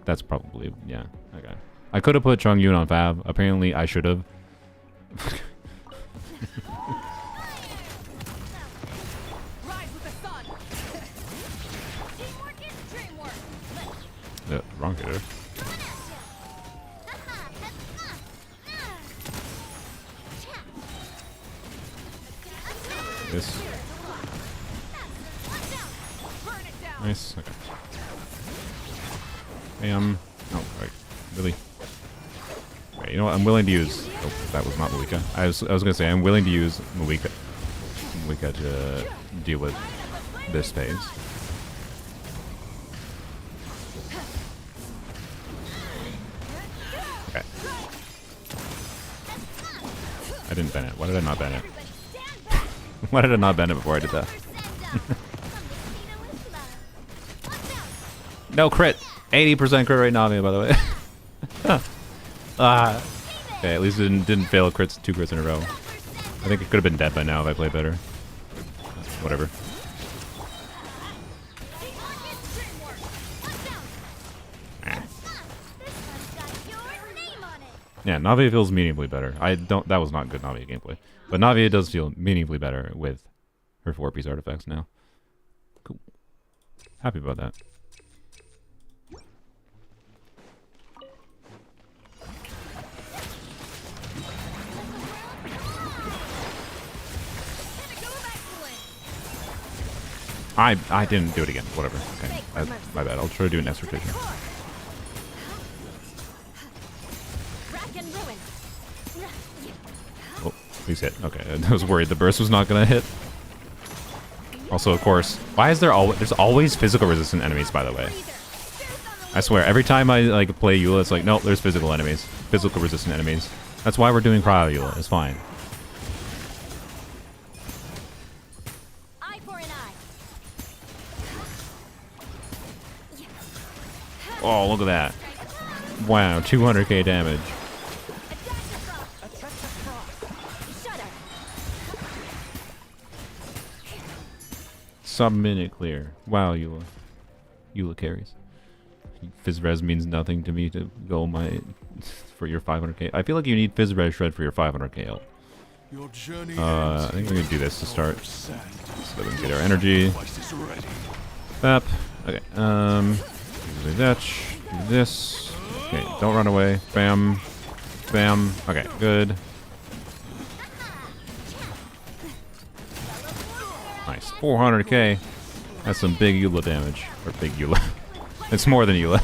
That's probably, yeah, okay. I could have put Chung Yun on fab. Apparently I should have. Yeah, wrong hitter. This. Nice. Okay. Oh, right. Really. Right, you know what? I'm willing to use. Oh, that was not Malika. I was gonna say I'm willing to use Malika to deal with this phase. Okay. I didn't ban it. Why did I not ban it? Why did I not ban it before I did that? No crit! 80% crit rate Nami, by the way. Okay, at least it didn't fail crits, 2 crits in a row. I think it could have been dead by now if I played better. Whatever. Yeah, Navia feels meaningfully better. That was not good Navia gameplay. But Navia does feel meaningfully better with her 4-piece artifacts now. Cool. Happy about that. I didn't do it again. Whatever. Okay. My bad. I'll try to do an exhortation. Oh, please hit. Okay, I was worried the burst was not gonna hit. Also, of course, why is there's always physical resistant enemies, by the way. I swear, every time I like play Eula, it's like, nope, there's physical enemies. Physical resistant enemies. That's why we're doing cryo Eula. It's fine. Oh, look at that. Wow, 200k damage. Sub-minute clear. Wow, Eula. Eula carries. Fizz res means nothing to me to go my for your 500k. I feel like you need Fizz res shred for your 500k help. Your journey I think we're gonna do this to start. so So that we can get our energy. Bap. Okay. Do that. Do this. Okay, don't run away. Bam. Bam. Okay, good. Nice. 400k. That's some big Eula damage. Or big Eula. It's more than Eula.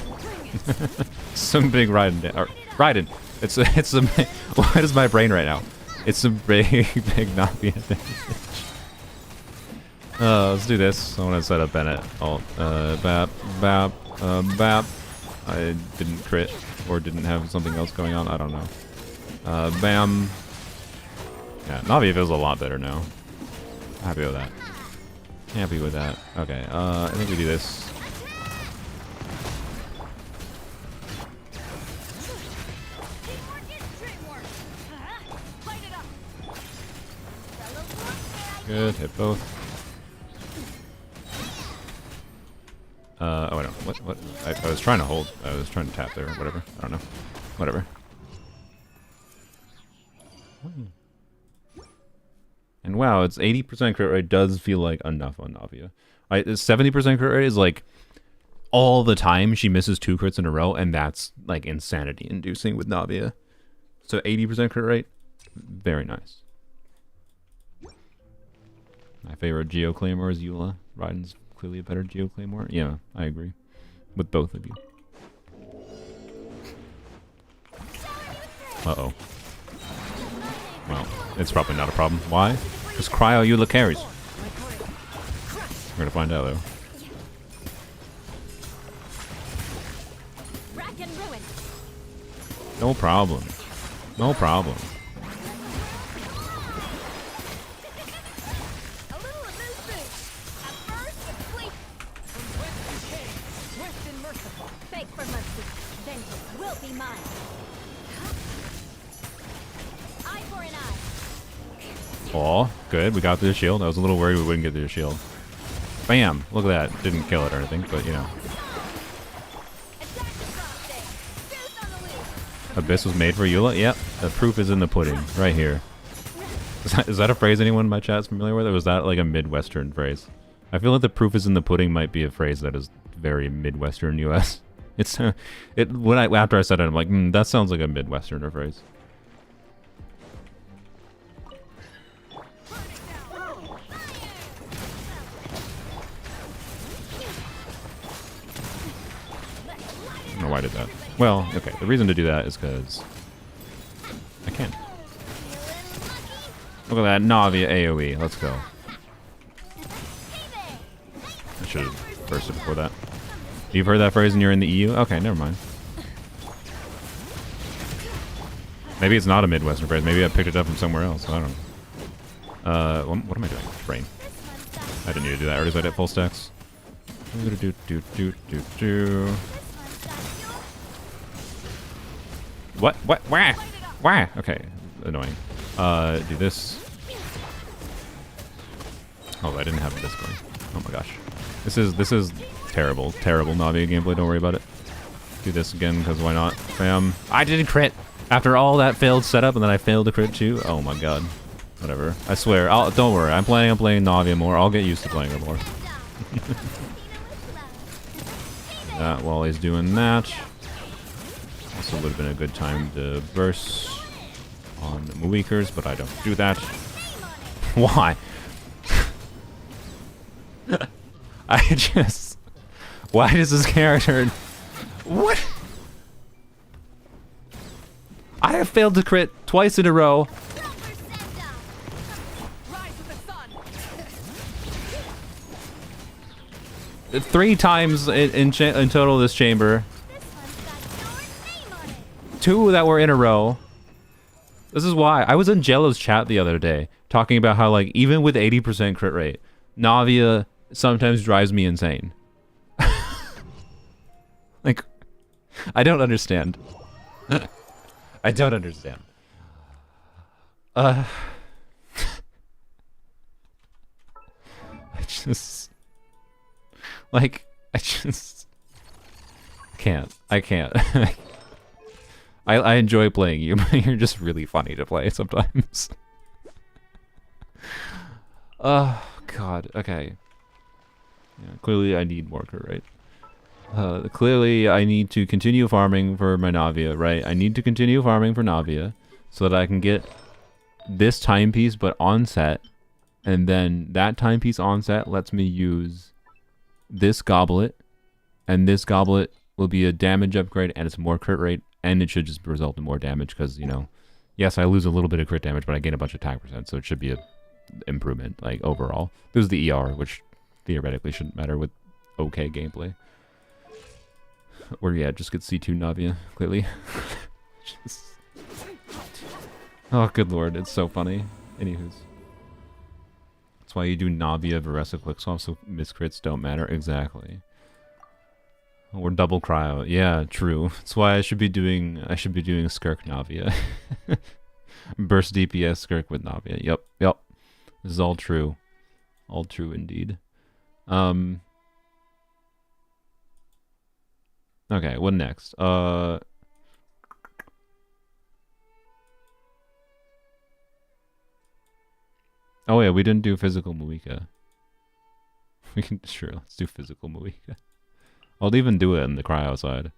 Some big Raiden Raiden. It's a what is my brain right now? It's a big Navi damage. Let's do this. I want to set up Bennett. Oh, bap, bap, bap. I didn't crit or didn't have something else going on. I don't know. Bam. Yeah, Navi feels a lot better now. Happy with that. Happy with that. Okay, I think we do this. Good, hit both. Oh, I don't. What? I was trying to hold. I was trying to tap there or whatever. I don't know. Whatever. And wow, it's 80% crit rate does feel like enough on Navia. 70% crit rate is like all the time she misses 2 crits in a row, and that's like insanity inducing with Navia. So 80% crit rate, very nice. My favorite Geo Claymore is Eula. Raiden's clearly a better Geo Claymore. Yeah, I agree with both of you. Uh-oh. Well, it's probably not a problem. Why? Because Cryo Eula carries. We're gonna find out though. No problem. No problem. Aw, good. We got through the shield. I was a little worried we wouldn't get through the shield. Bam! Look at that. Didn't kill it or anything, but you know. Abyss was made for Eula? Yep. The proof is in the pudding. Right here. Is that a phrase anyone in my chat is familiar with? Or was that like a Midwestern phrase? I feel like the proof is in the pudding might be a phrase that is very Midwestern US. It's after I said it, I'm like, that sounds like a Midwesterner phrase. I don't know why I did that. Well, okay, the reason to do that is because I can. Look at that, Navia AoE. Let's go. I should have bursted before that. You've heard that phrase and you're in the EU? Okay, never mind. Maybe it's not a Midwestern phrase. Maybe I picked it up from somewhere else. I don't know. What am I doing? Brain. I didn't need to do that. I already said it full stacks. What? Where? Where? Okay, annoying. Do this. Oh, I didn't have this going. Oh my gosh, this is terrible, terrible Navi gameplay. Don't worry about it. Do this again because why not? Bam! I didn't crit after all that failed setup, and then I failed to crit too. Oh my god. Whatever. I swear. Don't worry. I'm planning on playing Navia more. I'll get used to playing her more. That while he's doing that. Also would have been a good time to burst on Muikers, but I don't do that. Why? I just... Why does this character... What? I have failed to crit twice in a row. 3 times in total this chamber. 2 that were in a row. This is why. I was in Jello's chat the other day talking about how, like, even with 80% crit rate, Navia sometimes drives me insane. Like, I don't understand. I don't understand. I just... Like, I just can't. I can't. I enjoy playing you, but you're just really funny to play sometimes. Oh, God. Okay. Yeah, clearly I need more crit rate. Clearly I need to continue farming for my Navia, right? I need to continue farming for Navia so that I can get this timepiece but on set. And then that timepiece on set lets me use this goblet. And this goblet will be a damage upgrade and it's more crit rate. And it should just result in more damage because, you know, yes, I lose a little bit of crit damage, but I gain a bunch of attack percent. So it should be a improvement, like, overall. There's the ER, which theoretically shouldn't matter with okay gameplay. Or, yeah, just get C2 Navia, clearly. Just... Oh, good lord, it's so funny. Anywho's. That's why you do Navia, Varesa, Quickswap, so miscrits don't matter. Exactly. Or double cryo. Yeah, true. That's why I should be doing Skirk Navia. Burst DPS Skirk with Navia. Yep. This is all true. All true indeed. Okay, what next? Oh yeah, we didn't do physical Muika. We can let's do physical Muika. I'll even do it in the cryo side.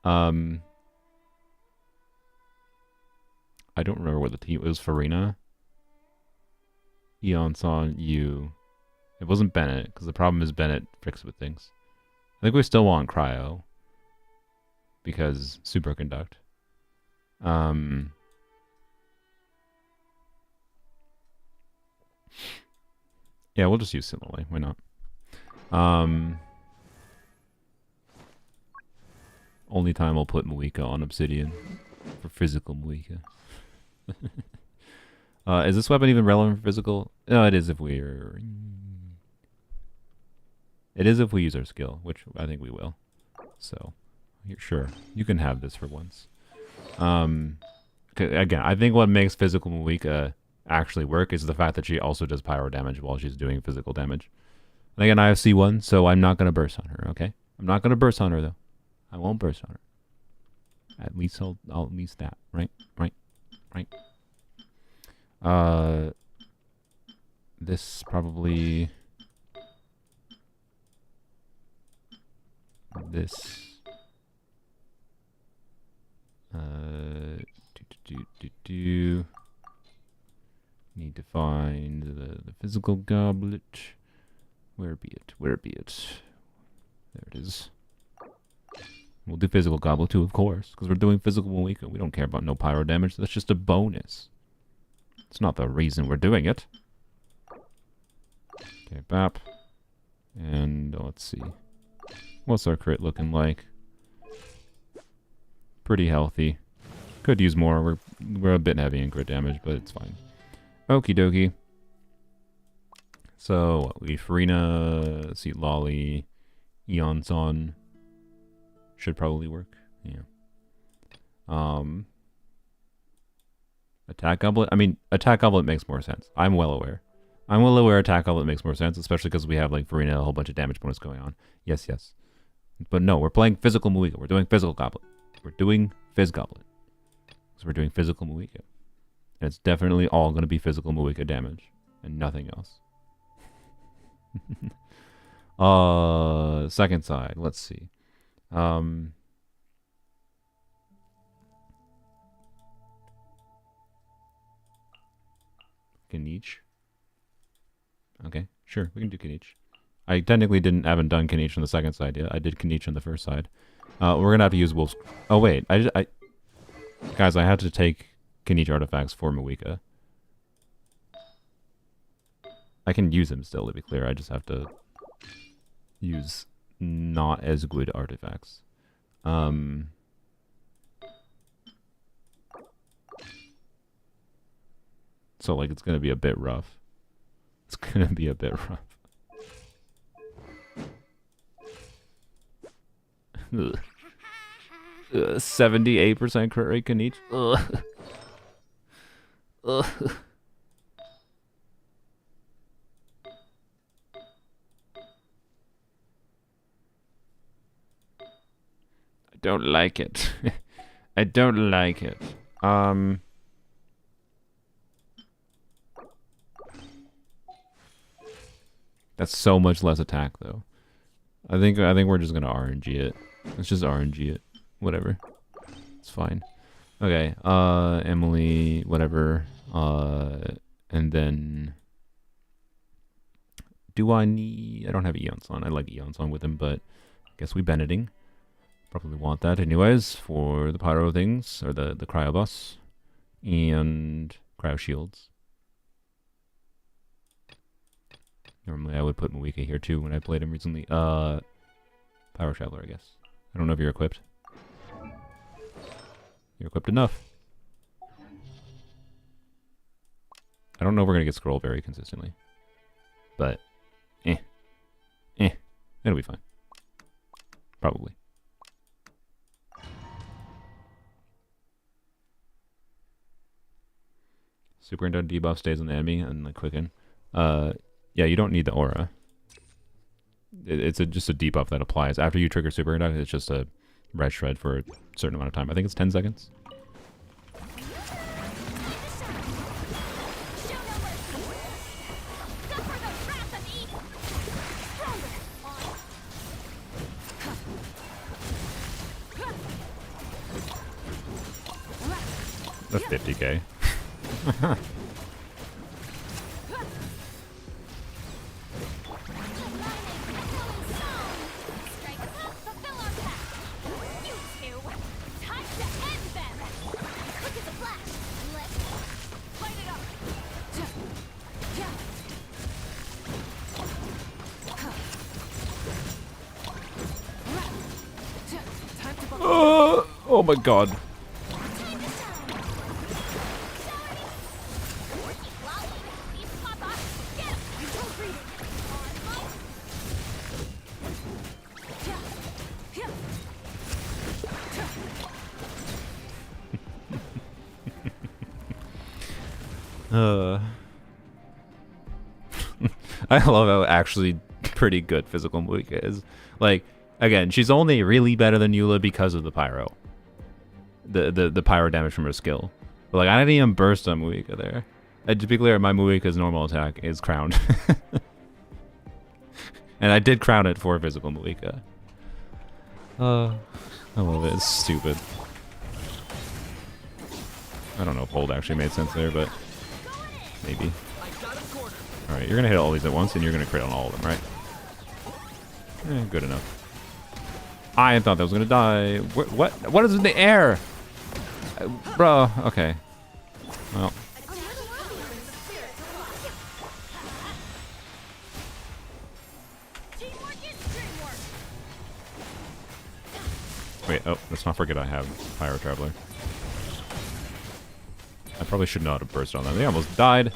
I don't remember what the team was. Farina, Eonson, you. It wasn't Bennett, because the problem is Bennett fixed with things. I think we still want cryo. Because superconduct. Yeah, we'll just use Simile. Why not? Only time I'll put Muika on Obsidian for physical Muika. Is this weapon even relevant for physical? No, it is if we're... It is if we use our skill, which I think we will. So, sure, you can have this for once. Again, I think what makes physical Muika actually work is the fact that she also does pyro damage while she's doing physical damage. And again, I have C1, so I'm not going to burst on her, okay? I'm not going to burst on her, though. I won't burst on her. At least I'll at least that, right? This probably... This... Need to find the physical goblet. Where be it? There it is. We'll do physical goblet too, of course, because we're doing physical Muika. We don't care about no pyro damage. That's just a bonus. It's not the reason we're doing it. Okay, BAP. And let's see. What's our crit looking like? Pretty healthy. Could use more. We're a bit heavy in crit damage, but it's fine. Okie dokie. So we Farina, let's see, Lolly, Eonson should probably work. Yeah. Attack goblet. I mean, attack goblet makes more sense. I'm well aware. Attack goblet makes more sense, especially because we have like Farina, a whole bunch of damage bonus going on. Yes. But no, we're playing physical Muika. We're doing physical goblet. We're doing Fizz Goblet. So we're doing physical Muika. And it's definitely all going to be physical Muika damage. And nothing else. Second side. Let's see. Kanich. Okay, sure. We can do Kanich. I technically haven't done Kanich on the second side yet. I did Kanich on the first side. We're gonna have to use Wolf's... Oh wait, guys, I had to take Kanich artifacts for Muika. I can use them still, to be clear. I just have to use not as good artifacts. So like it's gonna be a bit rough. 78% crit rate can each. Ugh. don't like it. I don't like it. That's so much less attack though. I think we're just gonna RNG it. Let's just RNG it. Whatever. It's fine. Okay. Emily, whatever. And then do I need? I don't have Eon's on. I like Eon's on with him, but I guess we Beneding. Probably want that anyways for the pyro things or the cryo bus and cryo shields. Normally I would put Moika here too when I played him recently. Pyro Traveler, I guess. I don't know if you're equipped. You're equipped enough. I don't know if we're gonna get scroll very consistently. But it'll be fine. Probably. Superintendent debuff stays on the enemy and like quicken. Yeah, you don't need the aura. It's just a debuff that applies. After you trigger Superinduct, it's just a red shred for a certain amount of time. I think it's 10 seconds. That's 50k. Oh my god. I love how actually pretty good physical Moika is. Like, again, she's only really better than Eula because of the pyro. The pyro damage from her skill. But like, I didn't even burst on Moika there. To be clear, my Moika's normal attack is crowned. And I did crown it for physical Moika. I love it. It's stupid. I don't know if hold actually made sense there, but maybe. Alright, you're gonna hit all these at once and you're gonna crit on all of them, right? Good enough. I thought that was gonna die. What is in the air? Bro, okay. Well. Wait, oh, let's not forget I have Pyro Traveler. I probably should not have burst on them. They almost died.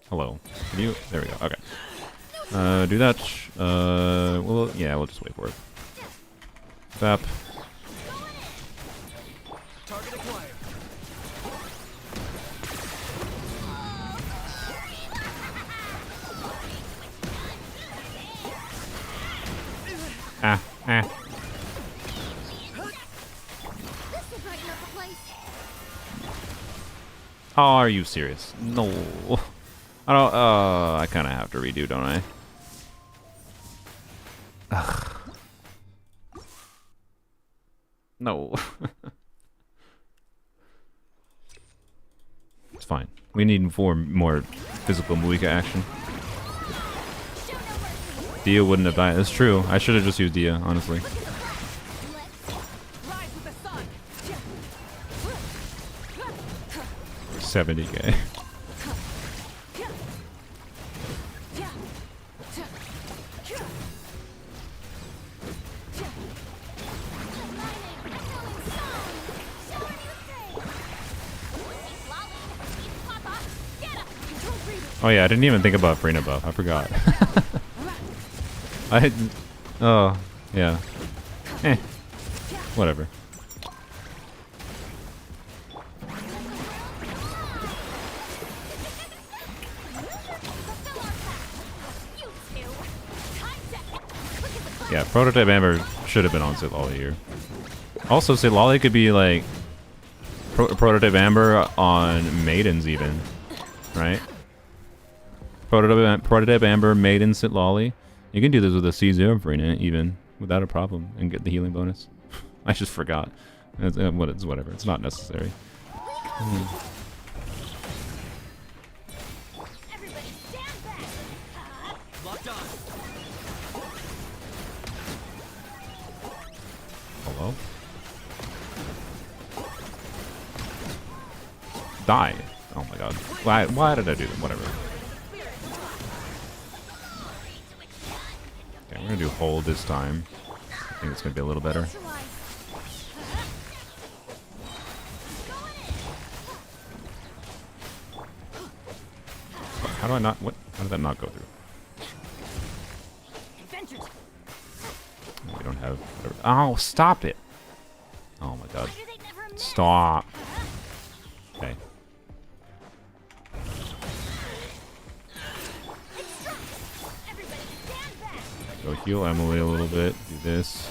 Hello. Can you? There we go. Okay. Do that. Well, yeah, we'll just wait for it. Zap. Target acquired. Oh, are you serious? No. I don't, I kind of have to redo, don't I? Ugh. No. It's fine. We need more physical Moika action. Dia wouldn't have died. That's true. I should have just used Dia, honestly. 70k. Oh yeah, I didn't even think about Frina buff. I forgot. Oh, yeah. Whatever. Yeah, Prototype Amber should have been on Sitlolly here. Also, Sitlolly could be like Prototype Amber on Maidens even, right? Prototype Amber, Maiden, Sitlolly. You can do this with a C0 Verena even without a problem and get the healing bonus. I just forgot. It's whatever. It's not necessary. Everybody stand back. Locked on. Hello? Die. Oh my god. Why did I do that? Whatever. Okay, we're gonna do hold this time. I think it's gonna be a little better. How do I not? What? How did that not go through? We don't have. Oh, stop it! Oh my god! Stop! Okay. Go heal Emily a little bit. Do this.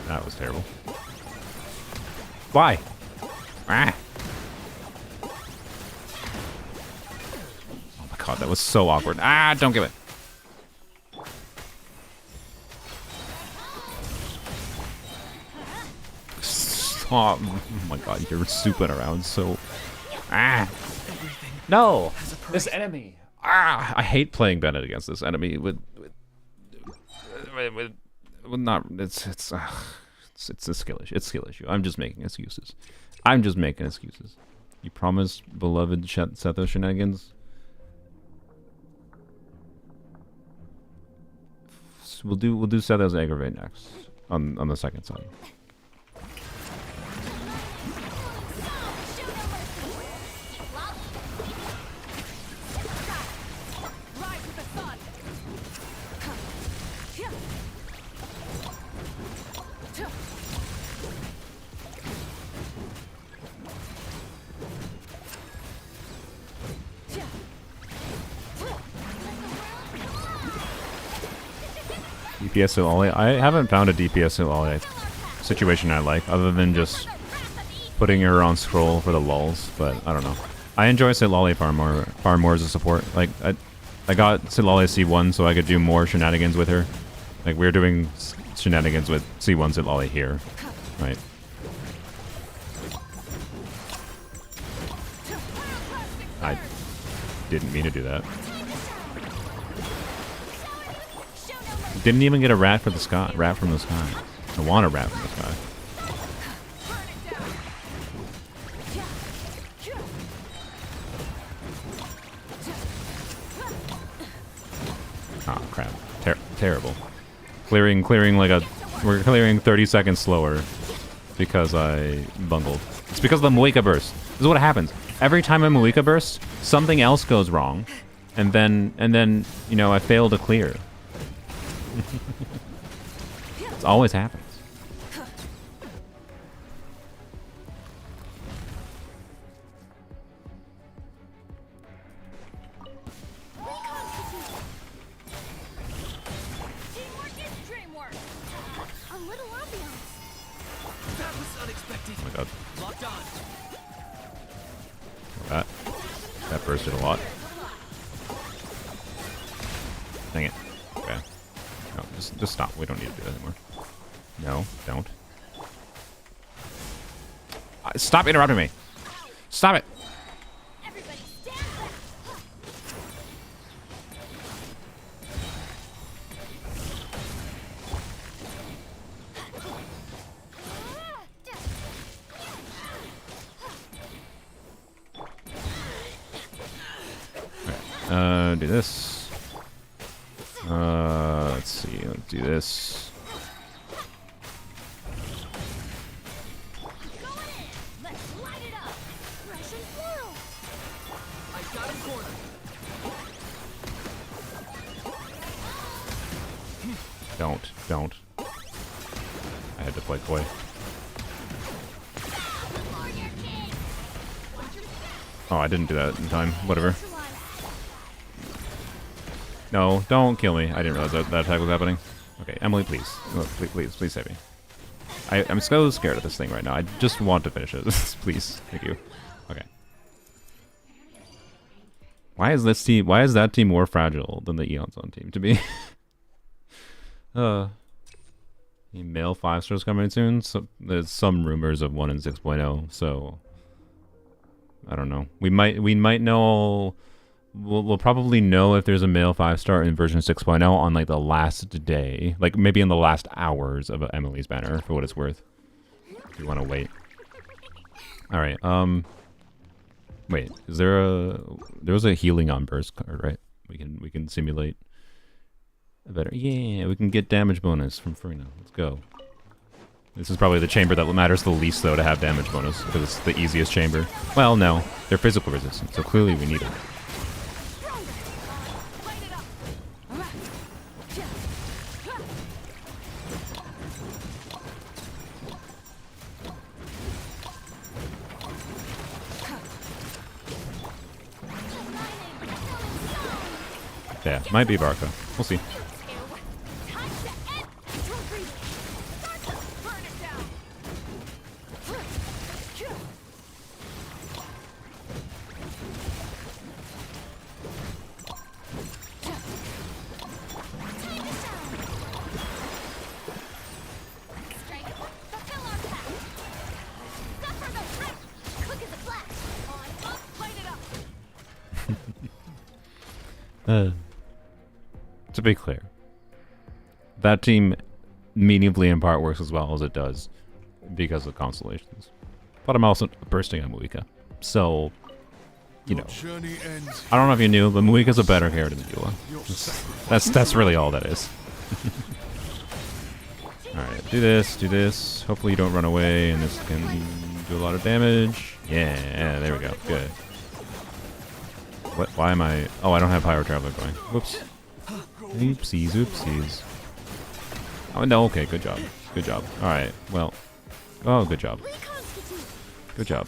That was terrible. Why? Ah! Oh my god, that was so awkward. Ah, don't give it. Stop. Oh my god, you're souping around so... Ah! No! This enemy! Ah! I hate playing Bennett against this enemy with not... It's a skill issue. It's a skill issue. I'm just making excuses. You promised beloved Setho shenanigans? We'll do Setho's aggravate next on the second side. DPS Sitlolly. I haven't found a DPS Sitlolly situation I like, other than just putting her on scroll for the lulls. But I don't know. I enjoy Sitlolly far more as a support. Like I got Sitlolly C1 so I could do more shenanigans with her. Like we're doing shenanigans with C1 Sitlolly here, right? I didn't mean to do that. Didn't even get a rat for the sky. Rat from the sky. I want a rat from the sky. Oh crap! Terrible. Clearing like a. We're clearing 30 seconds slower because I bungled. It's because of the Moika burst. This is what happens every time a Moika burst. Something else goes wrong, and then you know I fail to clear. It always happens. Oh my god. That bursted a lot. Dang it. Okay. No, just stop. We don't need to do that anymore. No, don't. Stop interrupting me. Stop it. Okay. Do this. Let's see. Let's do this. Don't. I had to play coy. Oh, I didn't do that in time. Whatever. No, don't kill me. I didn't realize that attack was happening. Okay, Emily, please. Look, please save me. I'm so scared of this thing right now. I just want to finish it. Please. Thank you. Okay. Why is that team more fragile than the Eon Zone team to be? Male 5 stars coming soon. So there's some rumors of 1 in 6.0, so I don't know. We might know. We'll probably know if there's a male 5-star in version 6.0 on like the last day, like maybe in the last hours of Emily's banner, for what it's worth. If you want to wait. All right. Wait. Is there was a healing on burst card, right? We can simulate a better. Yeah, we can get damage bonus from Farina. Let's go. This is probably the chamber that matters the least, though, to have damage bonus, because it's the easiest chamber. Well, no, they're physical resistant, so clearly we need it. Yeah, might be Barca. We'll see. To be clear, that team meaningfully in part works as well as it does because of constellations. But I'm also bursting on Muika. So, you know, I don't know if you knew, but Muika's a better character than Yua. That's really all that is. Alright, do this. Hopefully you don't run away and this can do a lot of damage. Yeah, there we go. Good. What? Why am I... Oh, I don't have Pyro Traveler going. Whoops. Oopsies. Oh, no, okay, good job. Good job. Alright, well. Oh, good job. Good job.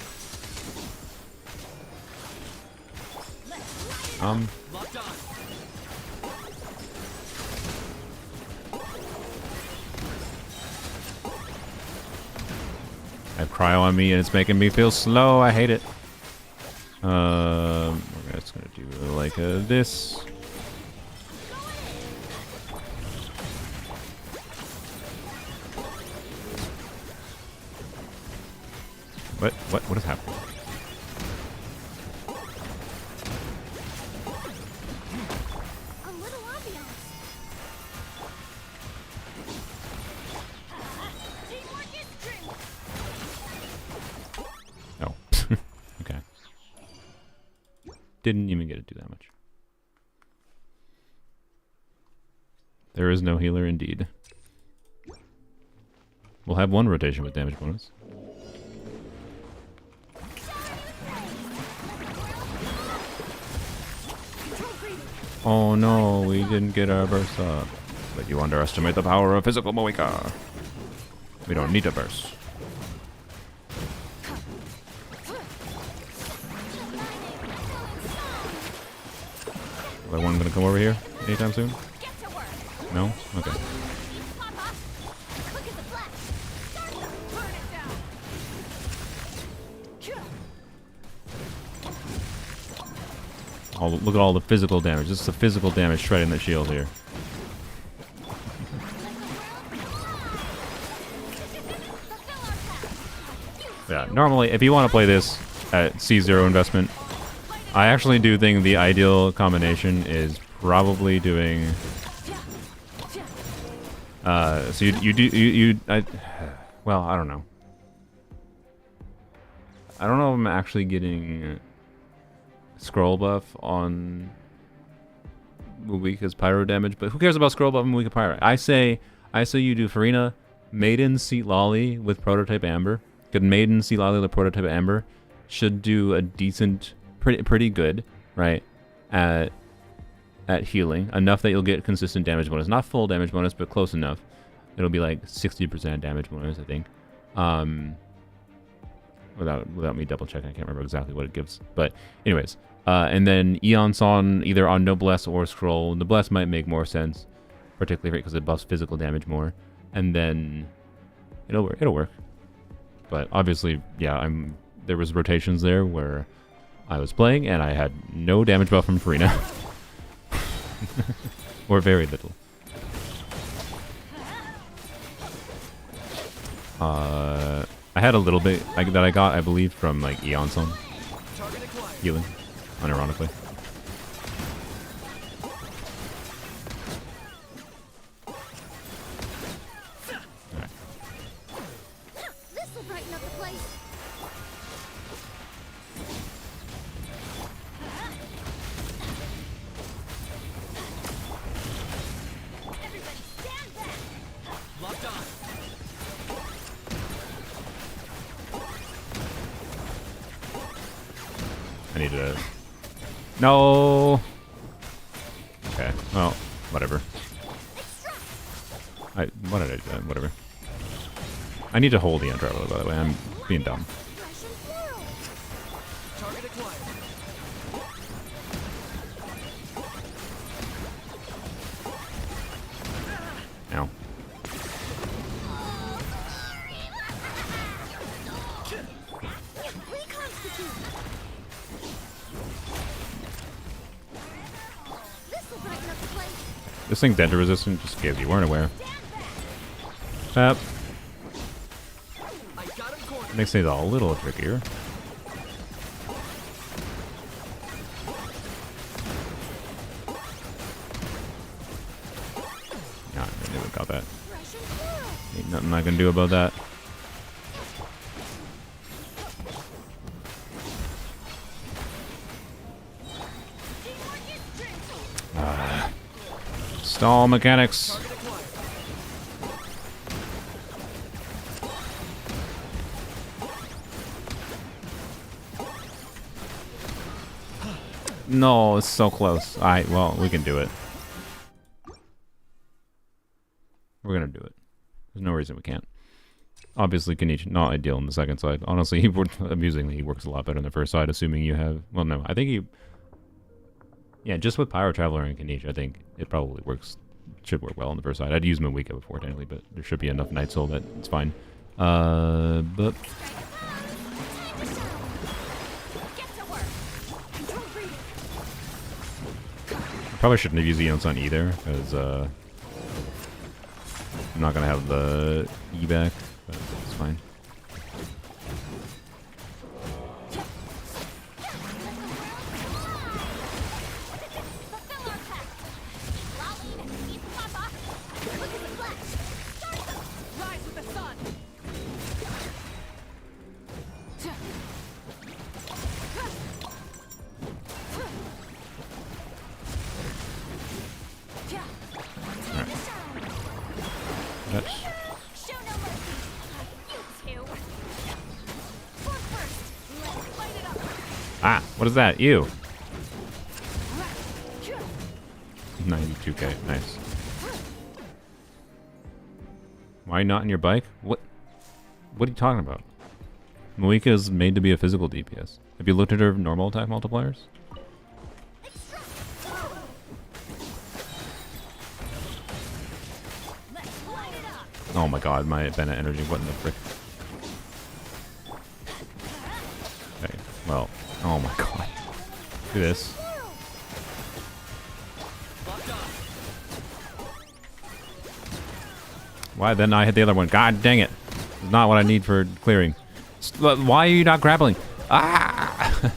I have cryo on me and it's making me feel slow. I hate it. We're just gonna do like this. What is happening? A little ambiance. Teamwork is strength. Oh. Okay. Didn't even get to do that much. There is no healer indeed. We'll have one rotation with damage bonus. Oh no, we didn't get our burst up. But you underestimate the power of physical Moika. We don't need a burst. Is that one gonna come over here anytime soon? No? Okay. Oh, look at all the physical damage. This is the physical damage shredding the shield here. Yeah, normally, if you want to play this at C0 investment, I actually do think the ideal combination is probably doing... so well, I don't know. I don't know if I'm actually getting... scroll buff on Muika's pyro damage, but who cares about scroll buff on Muika pyro? I say you do Farina, Maiden, Seat Lolly with Prototype Amber. Good Maiden, Seat Lolly with Prototype Amber should do a decent, pretty good, right? At healing, enough that you'll get consistent damage bonus, not full damage bonus, but close enough. It'll be like 60% damage bonus, I think. Without me double checking, I can't remember exactly what it gives. But anyways, And then Eon Son either on Noblesse or Scroll. Noblesse might make more sense, particularly because it buffs physical damage more. And then it'll work. But obviously, yeah, there was rotations there where I was playing and I had no damage buff from Farina. Or very little. I had a little bit that I got, I believe, from like Eon Son healing, unironically. Alright. This'll brighten up the place. Everybody stand back. Locked on. I need to... No! Okay, well, whatever. What did I do? Whatever. I need to hold the Andralo, by the way. I'm being dumb. Russian floral. Target acquired. Ow. Reconstitute. This'll brighten up the place. This thing's Denta resistant, just in case you weren't aware. Tap. I got him cornered. Makes things a little trickier. Yeah, I knew I got that. Russian floral. Ain't nothing I can do about that. Teamwork is strength. Stall mechanics. Target acquired. No, it's so close. Alright, well, we can do it. We're gonna do it. There's no reason we can't. Obviously, Kanichi, not ideal on the second side. Honestly, amusingly, he works a lot better on the first side, assuming you have... Well, no, I think he... Yeah, just with Pyro Traveler and Kanichi, I think it probably should work well on the first side. I'd use Mawika before, technically, but there should be enough Night Soul that it's fine. But... Get to work. Control breathing. Probably shouldn't have used Eon Sun either, because I'm not going to have the E back, but it's fine. Fulfill our pact. Lolly and eat Papa. Look at the flash. Start them. Rise with the sun. Alright. That's... Show no mercy. You two. For first, let's light it up. Ah, what is that? Ew. 92k, nice. Why not in your bike? What are you talking about? Moika is made to be a physical DPS. Have you looked at her normal attack multipliers? Let's light it up. Oh my god, my Bennett energy, what in the frick? Okay, well, oh my god. Do this. Locked on. Why then I hit the other one? God dang it. It's not what I need for clearing. Why are you not grappling? Ah!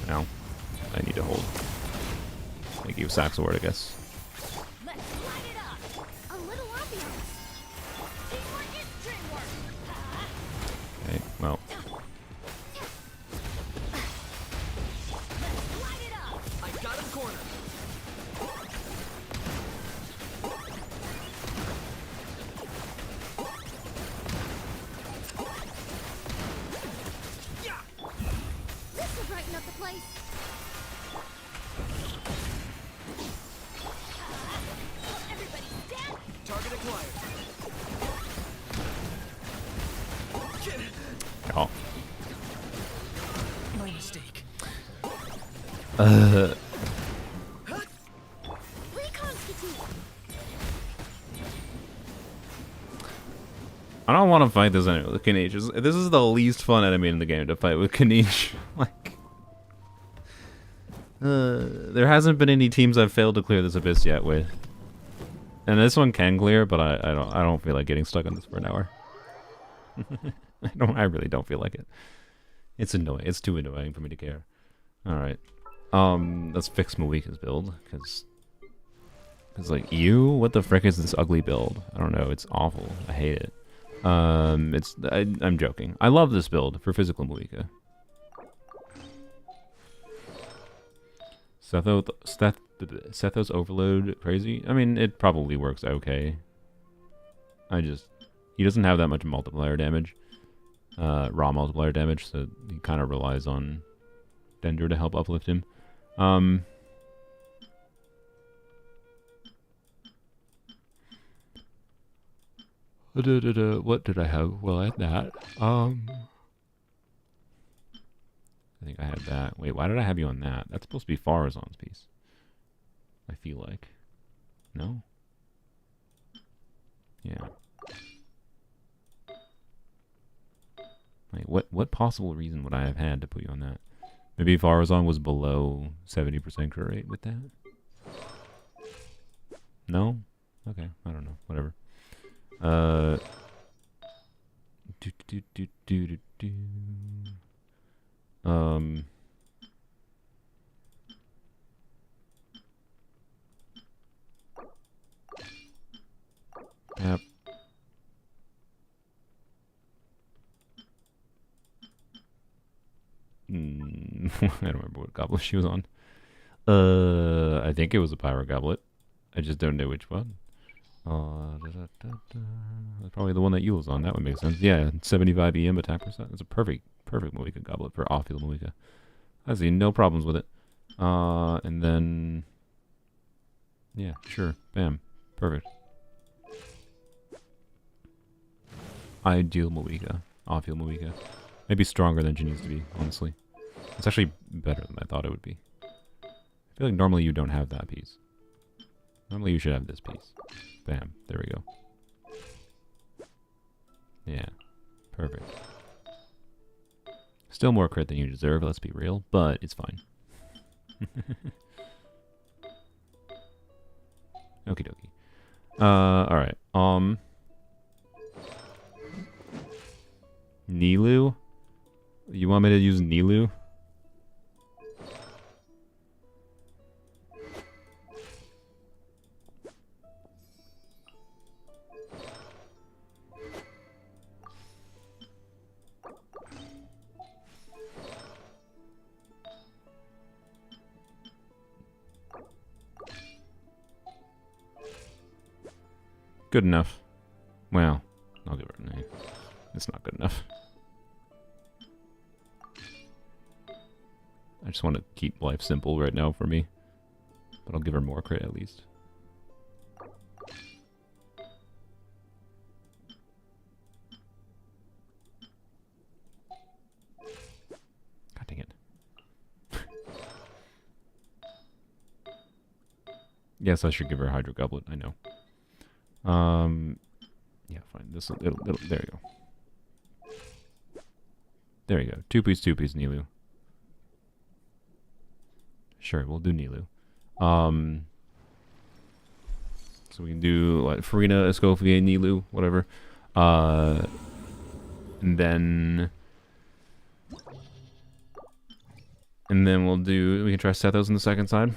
Now, I need to hold. Thank you, Saxord, I guess. Let's light it up. A little ambiance. Teamwork is dreamwork. Okay, well. Let's light it up. I got him cornered. This will brighten up the place. Everybody stand. Target acquired. Oh, Reconstitute. I don't want to fight this enemy with Kanish. This is the least fun enemy in the game to fight with Kanish. Like, there hasn't been any teams I've failed to clear this abyss yet with, and this one can clear, but I don't feel like getting stuck on this for an hour. I really don't feel like it. It's annoying. It's too annoying for me to care. All right, let's fix Malika's build because like what the frick is this ugly build? I don't know. It's awful. I hate it. I'm joking. I love this build for physical Malika. Sethos Overload crazy? I mean, it probably works okay. He doesn't have that much multiplier damage. Raw multiplier damage, so he kind of relies on Dendra to help uplift him. What did I have? Well, I had that. I think I had that. Wait, why did I have you on that? That's supposed to be Farazan's piece. I feel like. No? Yeah. Wait, what possible reason would I have had to put you on that? Maybe Farazan was below 70% crit rate with that? No? Okay, I don't know. Whatever. Yep. I don't remember what goblet she was on. I think it was a pyro goblet. I just don't know which one. That's probably the one that you was on. That would make sense. Yeah, 75 EM attack percent. That's a perfect Malika goblet for off-field Malika. I see no problems with it. And then, yeah, sure, bam, perfect. Ideal Malika, off-field Malika. Maybe stronger than she needs to be, honestly. It's actually better than I thought it would be. I feel like normally you don't have that piece. Normally you should have this piece. Bam. There we go. Yeah. Perfect. Still more crit than you deserve, let's be real, but it's fine. Okie dokie. Alright. Nilu? You want me to use Nilu? Good enough. Well, I'll give her a name. It's not good enough. I just want to keep life simple right now for me. But I'll give her more crit at least. God dang it. Yes, I should give her a Hydro Goblet, I know. Yeah, fine. It'll there you go. There you go. Two piece, Nilu. Sure, we'll do Nilu. So we can do like Farina, Escoffier, Nilu, whatever. And then we can try Sethos on the second side.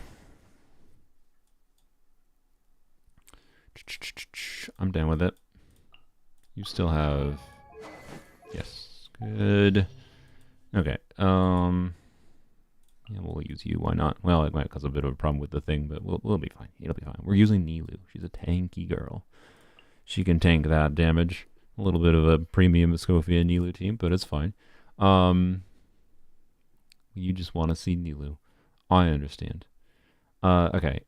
I'm down with it. You still have... Yes. Good. Okay. Yeah, we'll use you. Why not? Well, it might cause a bit of a problem with the thing, but we'll be fine. It'll be fine. We're using Nilu. She's a tanky girl. She can tank that damage. A little bit of a premium Escoffier Nilu team, but it's fine. You just want to see Nilu. I understand. Okay.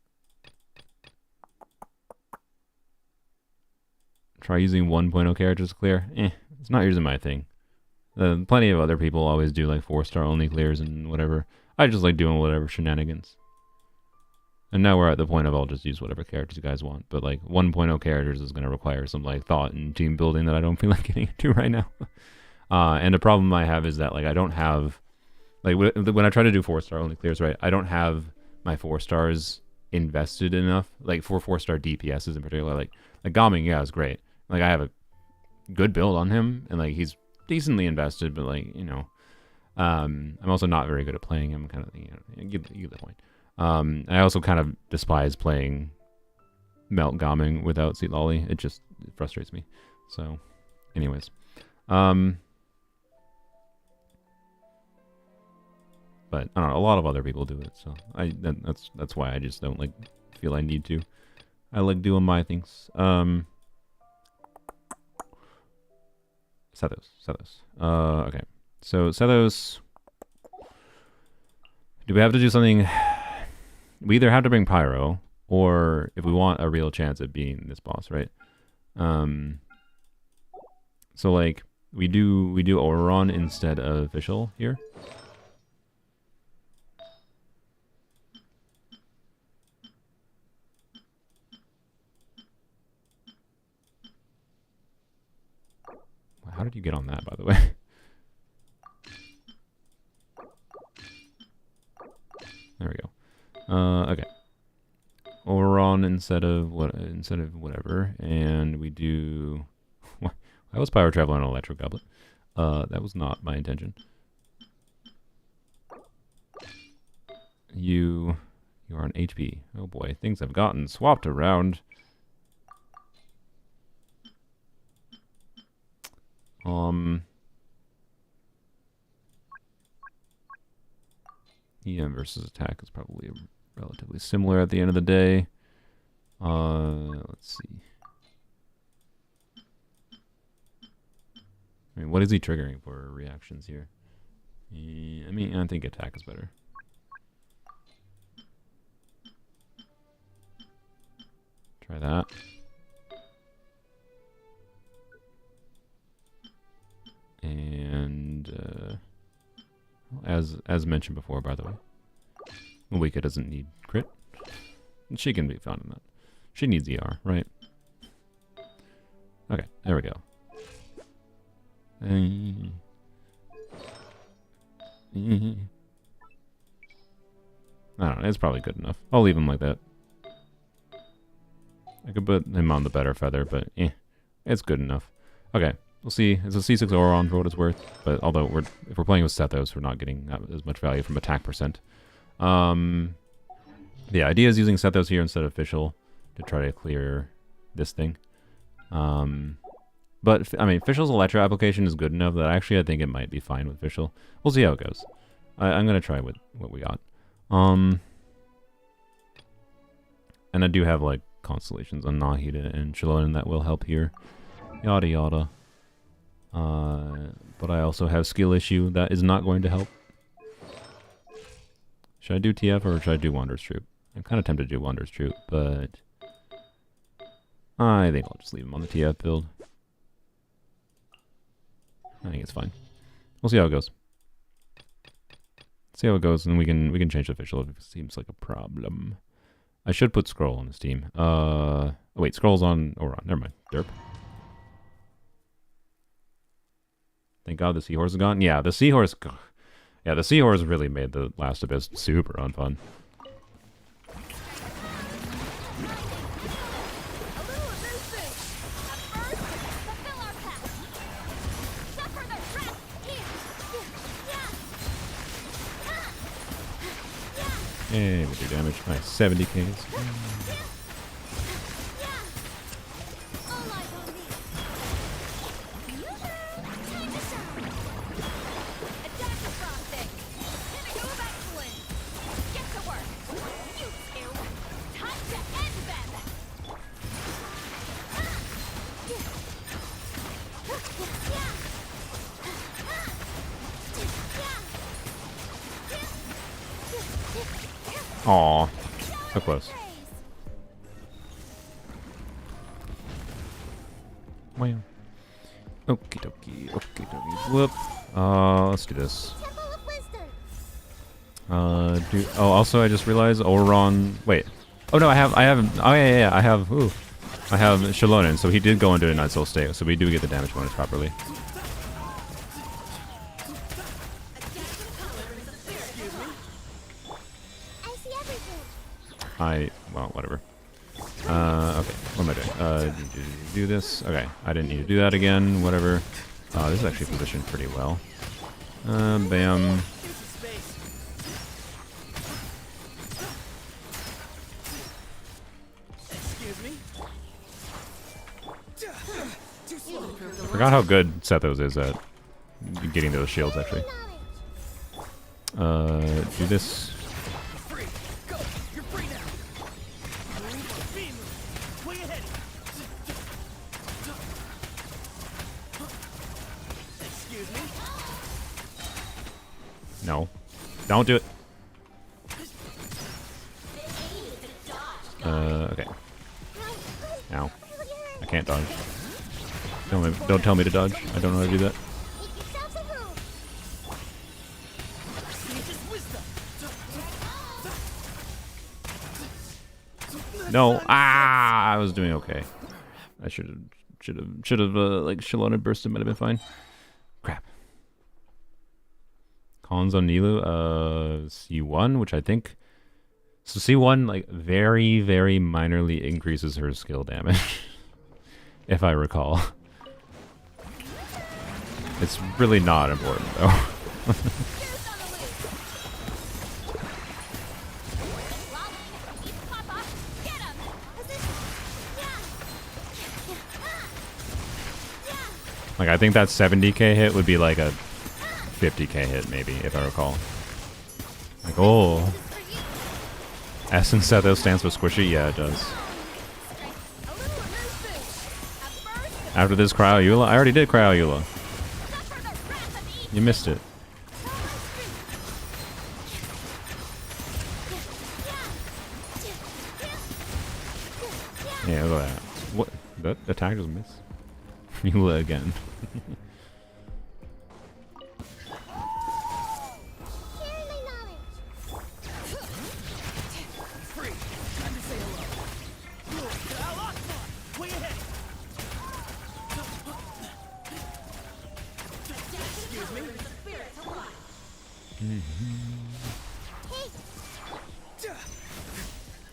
Try using 1.0 characters to clear. It's not usually my thing. Plenty of other people always do like 4-star only clears and whatever. I just like doing whatever shenanigans. And now we're at the point of I'll just use whatever characters you guys want. But like 1.0 characters is going to require some like thought and team building that I don't feel like getting into right now. And the problem I have is that like I don't have like when I try to do 4-star only clears, right? I don't have my 4 stars invested enough, like for 4-star DPSs in particular. Like Gaming, yeah, is great. Like I have a good build on him, and like he's decently invested, but like I'm also not very good at playing him. Kind of, you get the point. I also kind of despise playing Melt Gaming without Seat Lolly. It frustrates me. So, anyways, but I don't know. A lot of other people do it, so that's why I just don't like feel I need to. I like doing my things. Sethos. Okay. So Sethos. Do we have to do something? We either have to bring Pyro, or if we want a real chance at beating this boss, right? So like we do Oberon instead of Official here. How did you get on that, by the way? There we go. Okay. Oberon instead of whatever, and we do. Why was Pyro Traveler on an Electro Goblet? That was not my intention. You are on HP. Oh boy, things have gotten swapped around. EM versus attack is probably relatively similar at the end of the day. Let's see. I mean, what is he triggering for reactions here? I mean, I think attack is better. Try that. And as mentioned before, by the way, Wika doesn't need crit. And she can be found in that. She needs ER, right? Okay, there we go. I don't know, it's probably good enough. I'll leave him like that. I could put him on the better feather, but it's good enough. Okay, we'll see. It's a C6 Oron for what it's worth, but although if we're playing with Sethos, we're not getting as much value from attack percent. The idea is using Sethos here instead of Official to try to clear this thing. But, I mean, Official's Electro application is good enough that actually I think it might be fine with Official. We'll see how it goes. I'm going to try with what we got. And I do have, like, Constellations on Nahida and Shalom that will help here. Yada yada. But I also have Skill Issue that is not going to help. Should I do TF or should I do Wanderer's Troop? I'm kind of tempted to do Wanderer's Troop, but I think I'll just leave him on the TF build. I think it's fine. We'll see how it goes. See how it goes, and we can change the Official if it seems like a problem. I should put Scroll on this team. Oh wait, Scroll's on Oron. Never mind. Derp. Thank God the Seahorse is gone. Yeah, the Seahorse. Yeah, the Seahorse really made the Last Abyss super unfun. And we do damage. Nice, 70 Ks. Aw, so close. Wow. Okie dokie, okie dokie. Whoop. Let's do this. Also I just realized Oron. Wait. Oh no, I have. Oh yeah. I have. Ooh. I have Shalonen, so he did go into a Night Soul state, so we do get the damage bonus properly. I see everything. Well, whatever. Okay, what am I doing? Do this. Okay, I didn't need to do that again. Whatever. This is actually positioned pretty well. Bam. Excuse me. Too slow. Forgot how good Sethos is at getting those shields, actually. Do this. Free. Go. You're free now. Move. Be move. Way ahead. Excuse me. No. Don't do it. Okay. Ow. I can't dodge. Don't tell me to dodge. I don't know how to do that. Make yourself some room. Nature's wisdom. No. Ah, I was doing okay. I should have like Shalona bursted might have been fine. Crap. Cons on Nilu, C1, which I think so C1 like very, very minorly increases her skill damage. If I recall. It's really not important though. Like I think that 70k hit would be like a 50k hit maybe, if I recall. Like, oh. Essence Sethos stands for squishy? Yeah, it does. After this Cryo Eula? I already did Cryo Eula. You missed it. Yeah, look at that. What? That attack just missed? Eula again. Free. Time to say hello. Way ahead. Excuse me.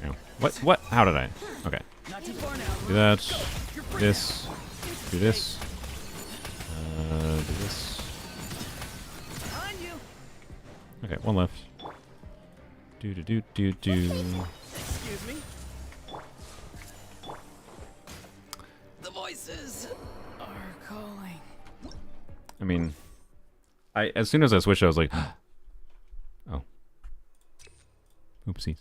Yeah. What? How did I? Okay. Not too far now. Do that. This. Do this. Do this. On you. Okay, one left. Do. Excuse me. The voices are calling. I mean, as soon as I switched, I was like, oh, oopsies.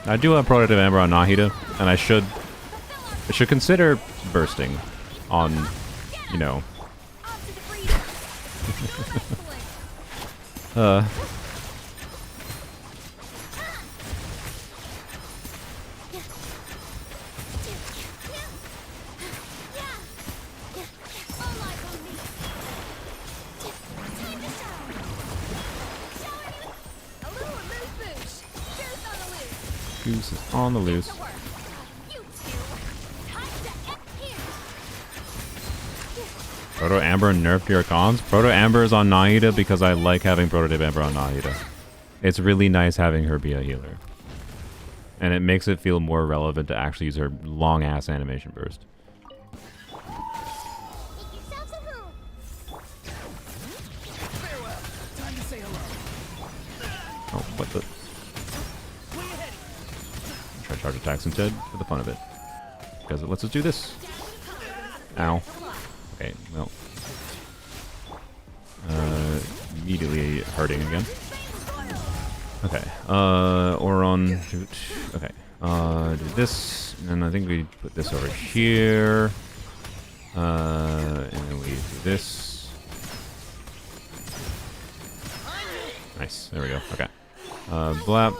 I do have Prototype Amber on Nahida, and I should consider bursting on, you know. Goose is on the loose. Proto Amber nerfed your cons? Proto Amber is on Nahida because I like having Prototype Amber on Nahida. It's really nice having her be a healer. And it makes it feel more relevant to actually use her long ass animation burst. Farewell. Time to say hello. Oh, what the? Try charge attacks instead for the fun of it. Because it lets us do this. Ow. Okay, well. Immediately hurting again. Okay, Oron, shoot. Okay, do this, and then I think we put this over here. And then we do this. Nice, there we go, okay. Blap.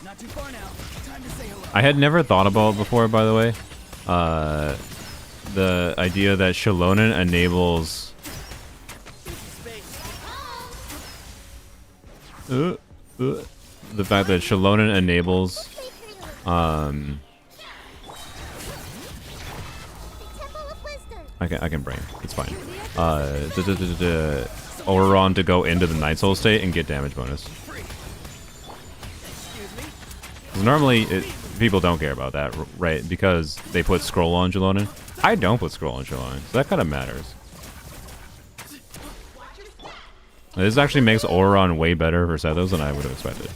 Not too far now. Time to say hello. I had never thought about it before, by the way. the idea that Shalonen enables the fact that Shalonen enables I can bring it. It's fine. Oron to go into the Night Soul state and get damage bonus. 'Cause normally people don't care about that, right? Because they put scroll on Shalonen. I don't put scroll on Shalonen, so that kind of matters. This actually makes Oron way better for Sethos than I would have expected.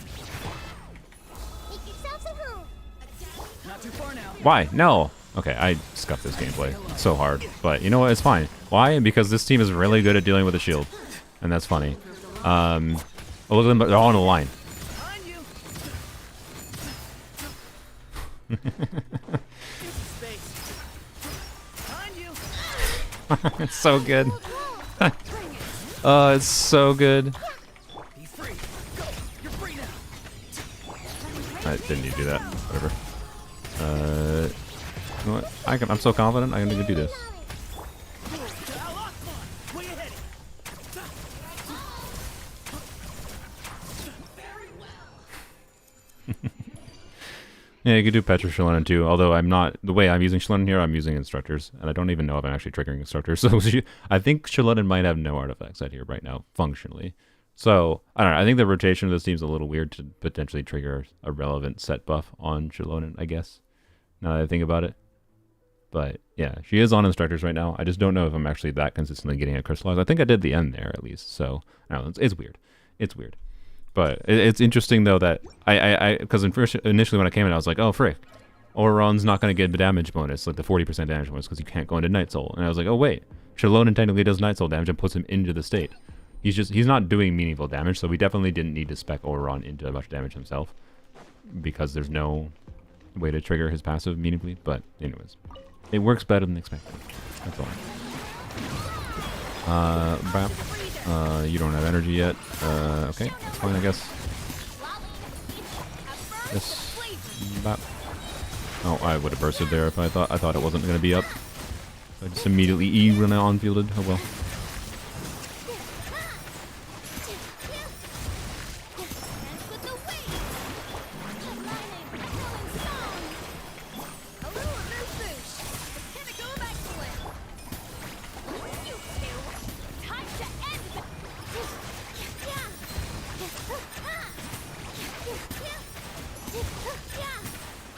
Not too far now. Why? No. Okay, I scuffed this gameplay so hard, but you know what? It's fine. Why? Because this team is really good at dealing with the shield, and that's funny. Oh, look at them, they're all on the line. Behind you. Space. Behind you. It's so good. Oh, it's so good. Be free. Go. You're free now. I didn't need to do that. Whatever. You know what? I'm so confident I can even do this. Where you headed? Yeah, you could do Petra Shalonen too, although I'm not... The way I'm using Shalonen here, I'm using instructors, and I don't even know if I'm actually triggering instructors, so I think Shalonen might have no artifacts out here right now, functionally. So, I don't know, I think the rotation of this seems a little weird to potentially trigger a relevant set buff on Shalonen, I guess, now that I think about it. But, yeah, she is on instructors right now. I just don't know if I'm actually that consistently getting it crystallized. I think I did the end there, at least, so, I don't know, it's weird. It's weird. But it's interesting, though, that because initially when I came in, I was like, oh, frick. Oron's not going to get the damage bonus, like the 40% damage bonus, because you can't go into Night Soul. And I was like, oh, wait. Shalonen technically does Night Soul damage and puts him into the state. He's not doing meaningful damage, so we definitely didn't need to spec Oron into a bunch of damage himself, because there's no way to trigger his passive meaningfully. But anyways, it works better than expected. That's all. Bap. You don't have energy yet. Okay, that's fine, I guess. Yes. Bap. Oh, I would have bursted there if I thought it wasn't gonna be up. I just immediately run out on fielded. Oh well.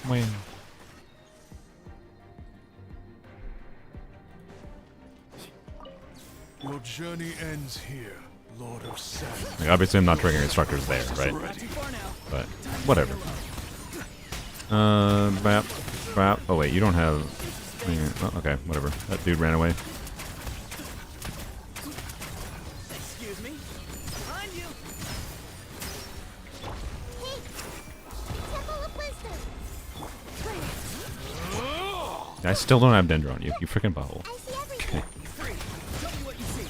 Wham. Your journey ends here, Lord of Sand. Like, obviously, I'm not triggering instructors there, right? But whatever. Bap, bap. Oh wait, you don't have. Oh, okay, whatever. That dude ran away. Excuse me. Behind you. I still don't have Dendron. You freaking butthole. Okay. Be free. Tell me what you see.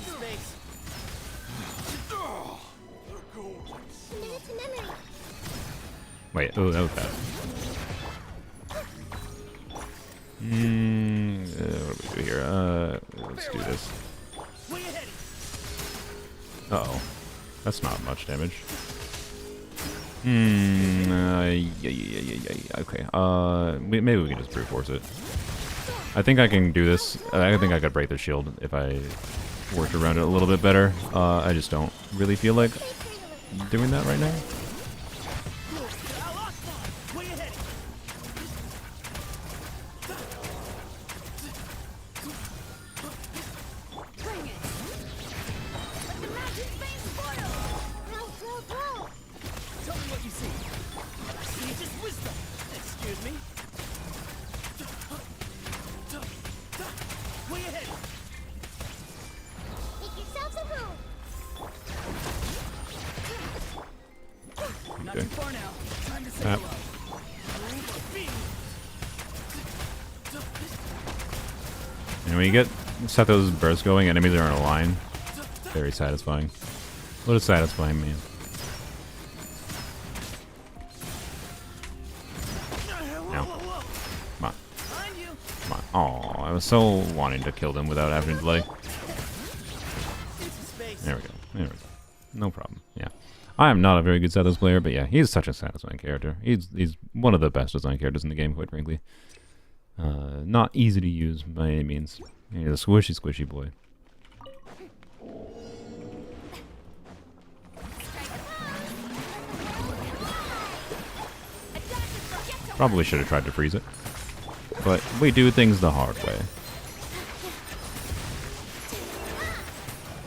Space. Wait. Oh, that was bad. What do we do here? Let's do this. Where you headed? Uh-oh. That's not much damage. Yeah. Okay. Maybe we can just brute force it. I think I can do this. I think I could break the shield if I worked around it a little bit better. I just don't really feel like doing that right now. Where you headed? Bring it. Let the magic veins boil. Tell me what you see. Aegis wisdom. Excuse me. Where you headed? Make yourselves a home. Not Okay. too far now. Time to say Tap. hello. And when you get Sethos burst going, enemies are in a line. Very satisfying. What a satisfying man. Now. Come on. Behind you. Come on. Aww. was so wanting to kill them without having to delay. There we go. There we go. No problem. Yeah. I am not a very good Zethos player, but yeah, he's such a satisfying character. He's one of the best design characters in the game, quite frankly. Not easy to use by any means. He's a squishy, squishy boy. Probably should have tried to freeze it. But we do things the hard way.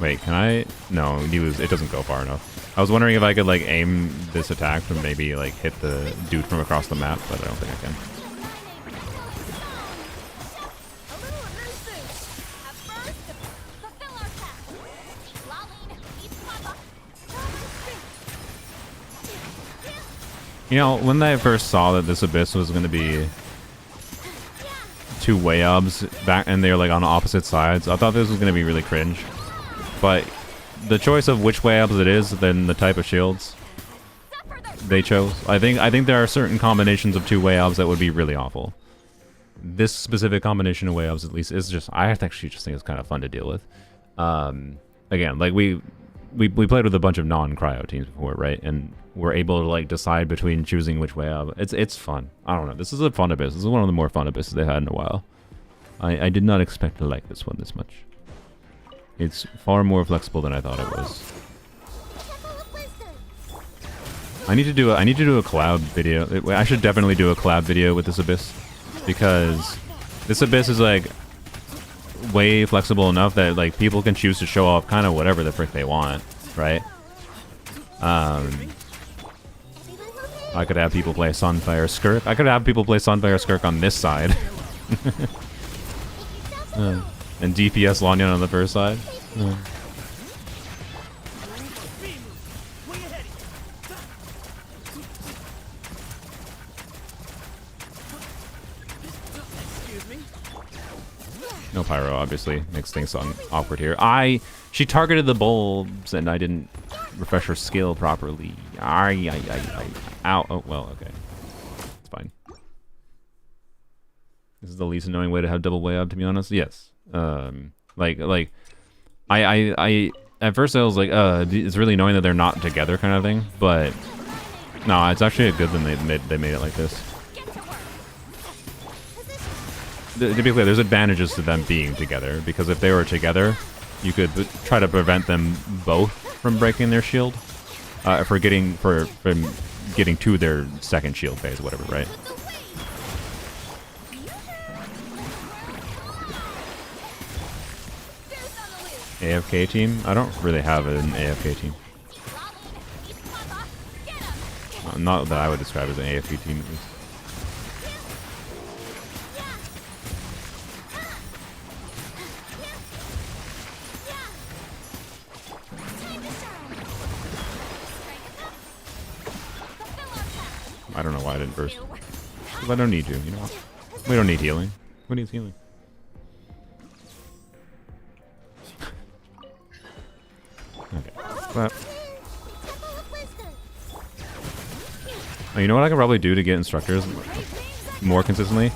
Wait, can I? No, it doesn't go far enough. I was wondering if I could like aim this attack to maybe like hit the dude from across the map, but I don't think I can. You know, when I first saw that this abyss was going to be two WAYOBs back, and they're like on opposite sides, I thought this was going to be really cringe. But the choice of which WAYOBs it is, then the type of shields they chose. I think there are certain combinations of two WAYOBs that would be really awful. This specific combination of WAYOBs, at least, is just, I actually just think it's kind of fun to deal with. Again, like we played with a bunch of non-cryo teams before, right? And we're able to like decide between choosing which WAYOB. It's fun. I don't know. This is a fun abyss. This is one of the more fun abysses they've had in a while. I did not expect to like this one this much. It's far more flexible than I thought it was. I need to do a collab video. I should definitely do a collab video with this abyss, because this abyss is like way flexible enough that like people can choose to show off kind of whatever the frick they want, right? I could have people play Sunfire Skirk. I could have people play Sunfire Skirk on this side. And DPS Lanyan on the first side. No pyro, obviously. Makes things awkward here. She targeted the bulbs, and I didn't refresh her skill properly. Ow. Oh, well, okay. It's fine. This is the least annoying way to have double WAYOB, to be honest. Yes. Like, I at first I was like, it's really annoying that they're not together kind of thing, but no, it's actually a good thing they made it like this. To be clear, there's advantages to them being together, because if they were together, you could try to prevent them both from breaking their shield, from getting to their second shield phase, whatever, right? AFK team? I don't really have an AFK team. Not that I would describe as an AFK team, at least. I don't know why I didn't burst. Because I don't need to, you know? We don't need healing. Who needs healing? Okay. But, oh, you know what I could probably do to get instructors more consistently?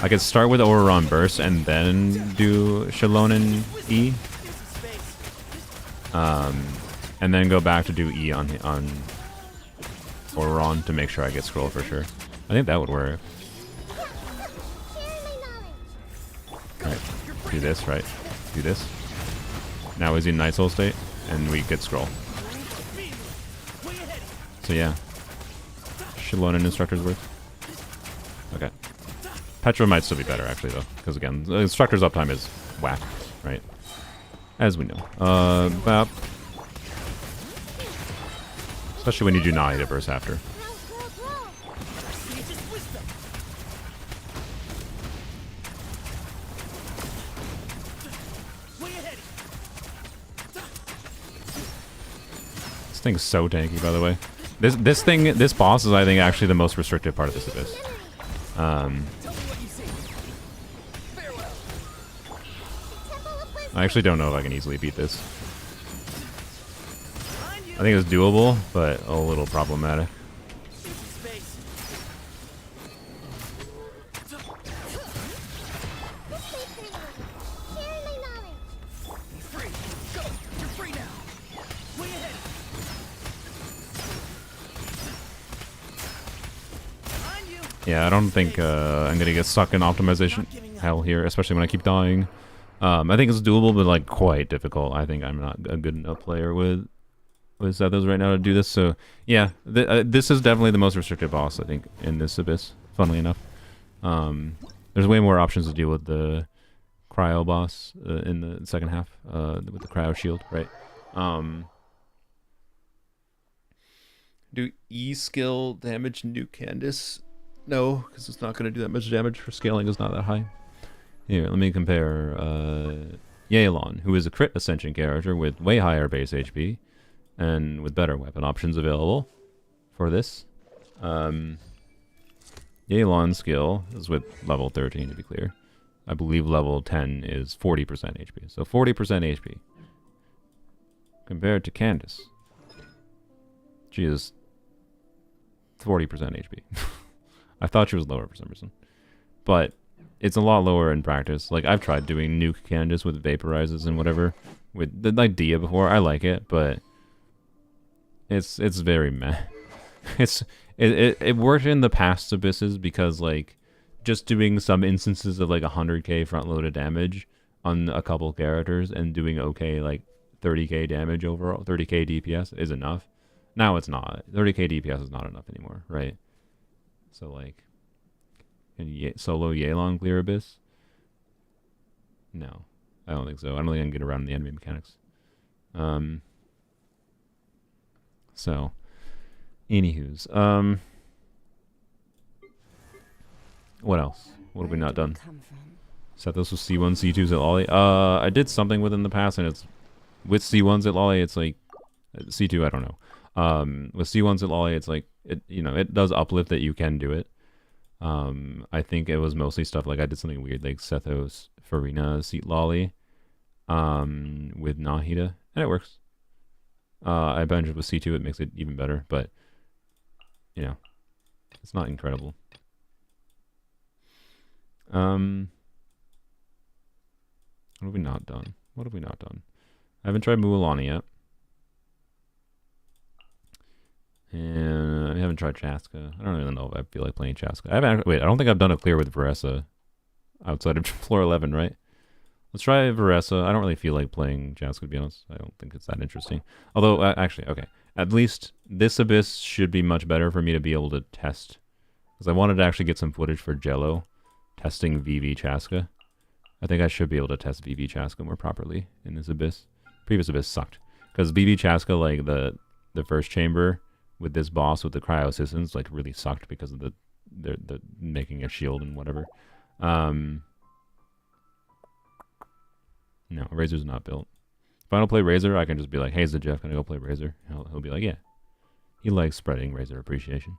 I could start with Overrun Burst and then do Shalonen E. And then go back to do E on Overrun to make sure I get scroll for sure. I think that would work. Right. Do this, right? Do this. Now he's in Night Soul state, and we get scroll. So yeah. Shalonen instructors work. Okay. Petra might still be better actually though, because again, the instructor's uptime is whack, right? As we know. About especially when you do not need a burst after. This thing's so tanky, by the way. This boss is, I think, actually the most restrictive part of this abyss. I actually don't know if I can easily beat this. I think it's doable, but a little problematic. Yeah, I don't think I'm gonna get stuck in optimization hell here, especially when I keep dying. I think it's doable, but like quite difficult. I think I'm not a good enough player with Zethos right now to do this. So yeah, this is definitely the most restricted boss I think in this abyss. Funnily enough, there's way more options to deal with the cryo boss in the second half with the cryo shield, right? Do E skill damage Nuke Candace? No, because it's not going to do that much damage. Her scaling is not that high. Here, let me compare Yealon, who is a crit Ascension character with way higher base HP and with better weapon options available for this. Yealon's skill is with level 13, to be clear. I believe level 10 is 40% HP. So 40% HP. Compared to Candace. She is 40% HP. I thought she was lower for some reason. But it's a lot lower in practice. Like, I've tried doing Nuke Candace with vaporizes and whatever. With the idea before. I like it, but it's very meh. It worked in the past abysses because, like, just doing some instances of like 100k front-loaded damage on a couple characters and doing okay like 30k damage overall, 30k DPS is enough. Now it's not. 30k DPS is not enough anymore, right? So like, can solo Yealon clear Abyss? No, I don't think so. I don't think I can get around the enemy mechanics. So, anywho's, what else? What have we not done? Set this with C1, C2s at Lolly. I did something with it in the past, and it's with C1s at Lolly. It's like C2. I don't know. With C1s at Lolly, it's like it does uplift that you can do it. I think it was mostly stuff like I did something weird like Sethos Farina Seat Lolly, with Nahida, and it works. I benched it with C2. It makes it even better, but it's not incredible. What have we not done? What have we not done? I haven't tried Mualani yet. And I haven't tried Chaska. I don't even know if I feel like playing Chaska. I don't think I've done a clear with Varessa outside of floor 11, right? Let's try Varessa. I don't really feel like playing Chaska, to be honest. I don't think it's that interesting. Although, actually, okay. At least this Abyss should be much better for me to be able to test. Because I wanted to actually get some footage for Jello testing VV Chaska. I think I should be able to test VV Chaska more properly in this Abyss. Previous Abyss sucked. Because VV Chaska, like the first chamber with this boss with the cryo assistance, like really sucked because of the making a shield and whatever. No, Razor's not built. If I don't play Razor, I can just be like, hey, is the Jeff gonna go play Razor? He'll be like, yeah. He likes spreading Razor appreciation.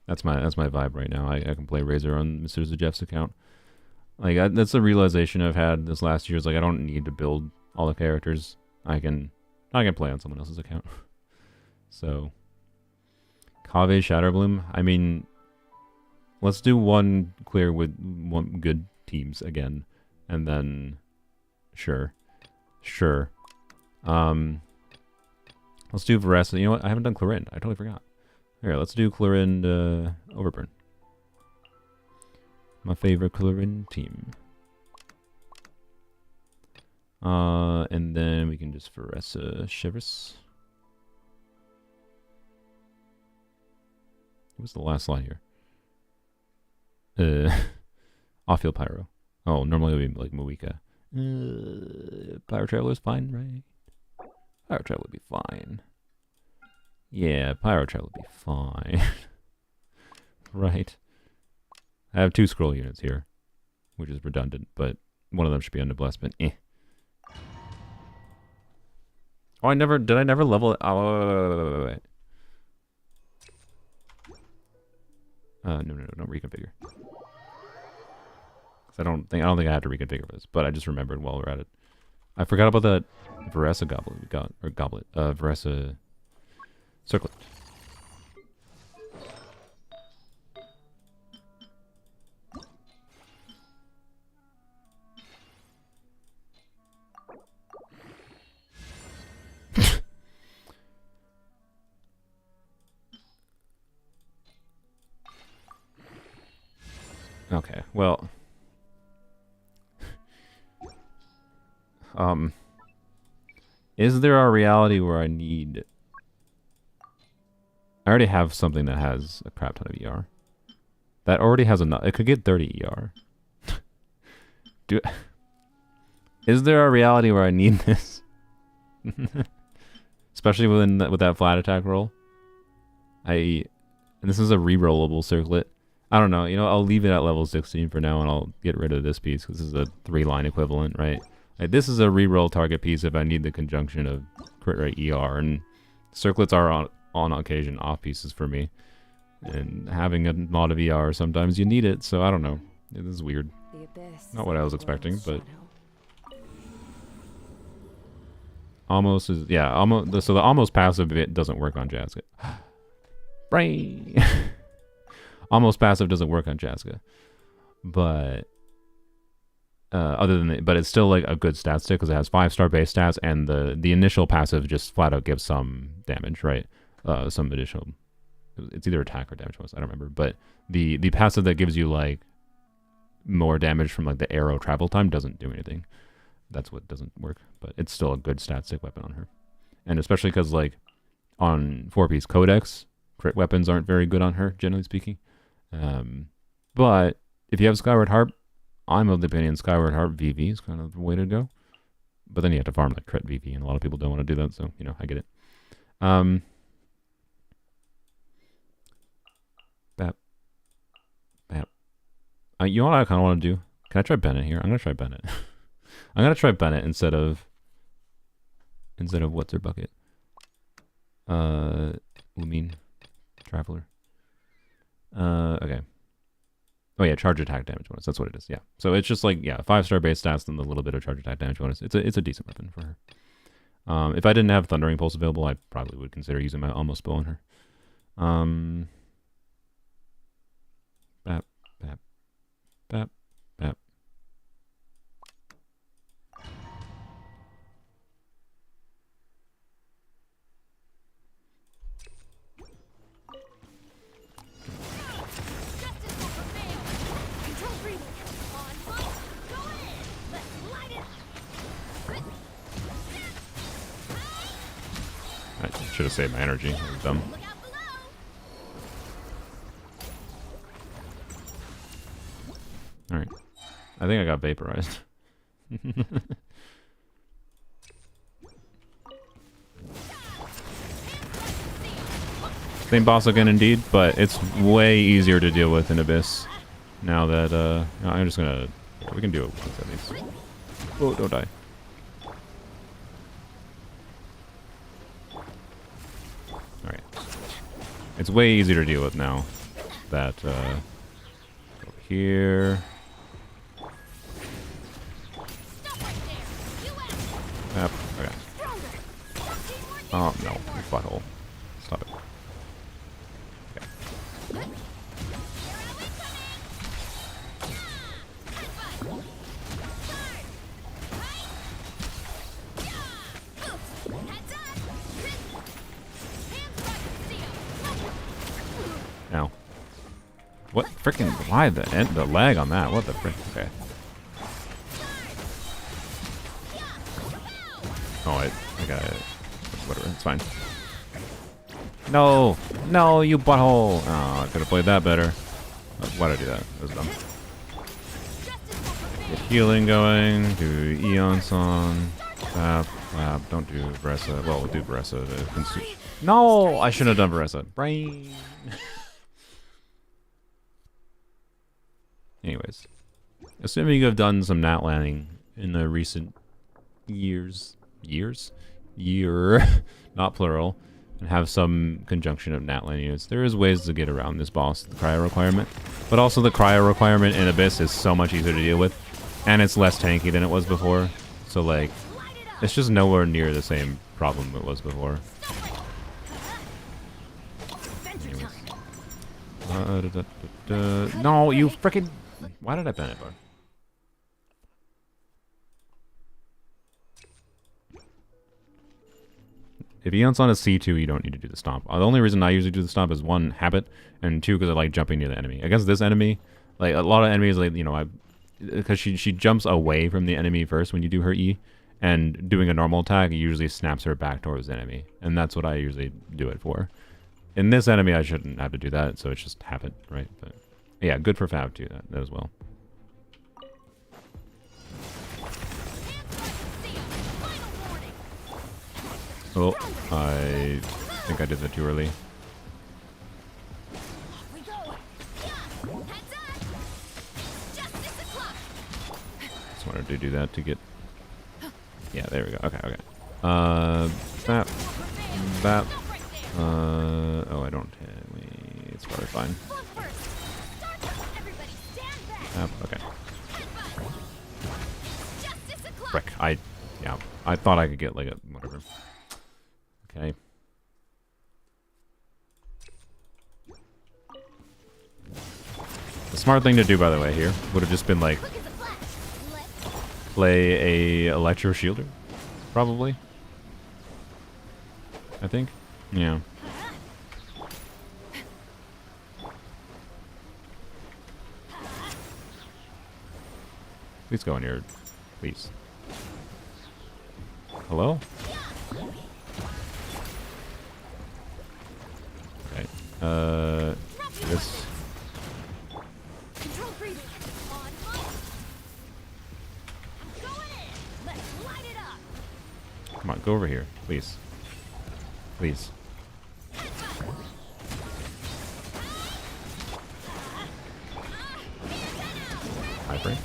That's my vibe right now. I can play Razor on Mr. Zajeff's account. Like that's a realization I've had this last year. Is like I don't need to build all the characters. I can play on someone else's account. So, Kave Shatterbloom. I mean, let's do one clear with one good teams again, and then sure. Let's do Varessa. You know what? I haven't done Clorind. I totally forgot. Here, let's do Clorind Overburn. My favorite Clorind team. And then we can just Varessa Shivers. What was the last slide here? Off-field Pyro. Oh, normally it would be like Moika. Pyro Traveler's fine, right? Pyro Traveler would be fine. Yeah, Pyro Traveler would be fine. Right. I have 2 scroll units here, which is redundant, but one of them should be under blessed, but eh. Oh, did I never level it? Oh, wait. No, don't reconfigure. I don't think I have to reconfigure this, but I just remembered while we're at it. I forgot about that Varessa goblet we got, or goblet, Varessa circlet. Okay, well... Is there a reality where I need... I already have something that has a crap ton of ER. That already has enough. It could get 30 ER. Is there a reality where I need this? Especially with that flat attack roll. And this is a re-rollable circlet. I don't know. You know, I'll leave it at level 16 for now, and I'll get rid of this piece because this is a 3-line equivalent, right? Like, this is a re-roll target piece if I need the conjunction of crit rate ER, and circlets are on occasion off pieces for me. And having a lot of ER, sometimes you need it, so I don't know. This is weird. Not what I was expecting, but... Almost is... Yeah, almost. So the almost passive bit doesn't work on Jaska. Brain! Almost passive doesn't work on Jaska. But... but it's still like a good stat stick because it has 5-star base stats, and the initial passive just flat out gives some damage, right? Some additional... It's either attack or damage bonus, I don't remember. But the passive that gives you like more damage from like the arrow travel time doesn't do anything. That's what doesn't work. But it's still a good stat stick weapon on her. And especially because like on 4-piece codex, crit weapons aren't very good on her, generally speaking. But if you have Skyward Harp, I'm of the opinion Skyward Harp VV is kind of the way to go. But then you have to farm like crit VV, and a lot of people don't want to do that, so you know, I get it. You know what I kind of want to do? Can I try Bennett here? I'm going to try Bennett. I'm going to try Bennett instead of what's her bucket? Lumine Traveler. Okay. Oh yeah, charge attack damage bonus. That's what it is. Yeah. So it's just like, yeah, 5-star base stats and a little bit of charge attack damage bonus. It's a decent weapon for her. If I didn't have Thundering Pulse available, I probably would consider using my almost bow on her. Bap, bap, bap, bap. I should have saved my energy. That was dumb. Alright. I think I got vaporized. Same boss again indeed, but it's way easier to deal with in Abyss. Now that, I'm just gonna... We can do it once at least. Oh, don't die. Alright. It's way easier to deal with now that, over here... Yep, okay. Oh, no. You butthole. Stop it. Okay. Now. What freaking... Why the lag on that? What the frick? Okay. Oh, I got it. Whatever, it's fine. No! No, you butthole! Oh, I could have played that better. Why'd I do that? That was dumb. Get healing going. Do Eon Song. Don't do Bressa. Well, we'll do Bressa to consume. No! I shouldn't have done Bressa. Brain! Anyways. Assuming you have done some nat landing in the recent years, not plural, and have some conjunction of nat land units, there is ways to get around this boss, the cryo requirement. But also the cryo requirement in Abyss is so much easier to deal with, and it's less tanky than it was before. So like, it's just nowhere near the same problem it was before. No, you frickin'... Why did I Bennett bar? If Eon's on a C2, you don't need to do the stomp. The only reason I usually do the stomp is 1, habit, and 2, because I like jumping near the enemy. Against this enemy, Like a lot of enemies, like because she jumps away from the enemy first when you do her E, and doing a normal attack usually snaps her back towards the enemy, and that's what I usually do it for. In this enemy, I shouldn't have to do that, so it's just habit, right? But yeah, good for Fab too, that as well. Oh, I think I did that too early. Just wanted to do that to get... Yeah, there we go. Okay, okay. Bap. Bap. Oh, I don't... It's probably fine. Bap, okay. Frick, yeah, I thought I could get like a... whatever. Okay. The smart thing to do, by the way, here would have just been like play a Electro Shielder, probably. I think. Yeah. Please go in here, please. Hello? Okay. This. Come on, go over here, please. Please. High frame.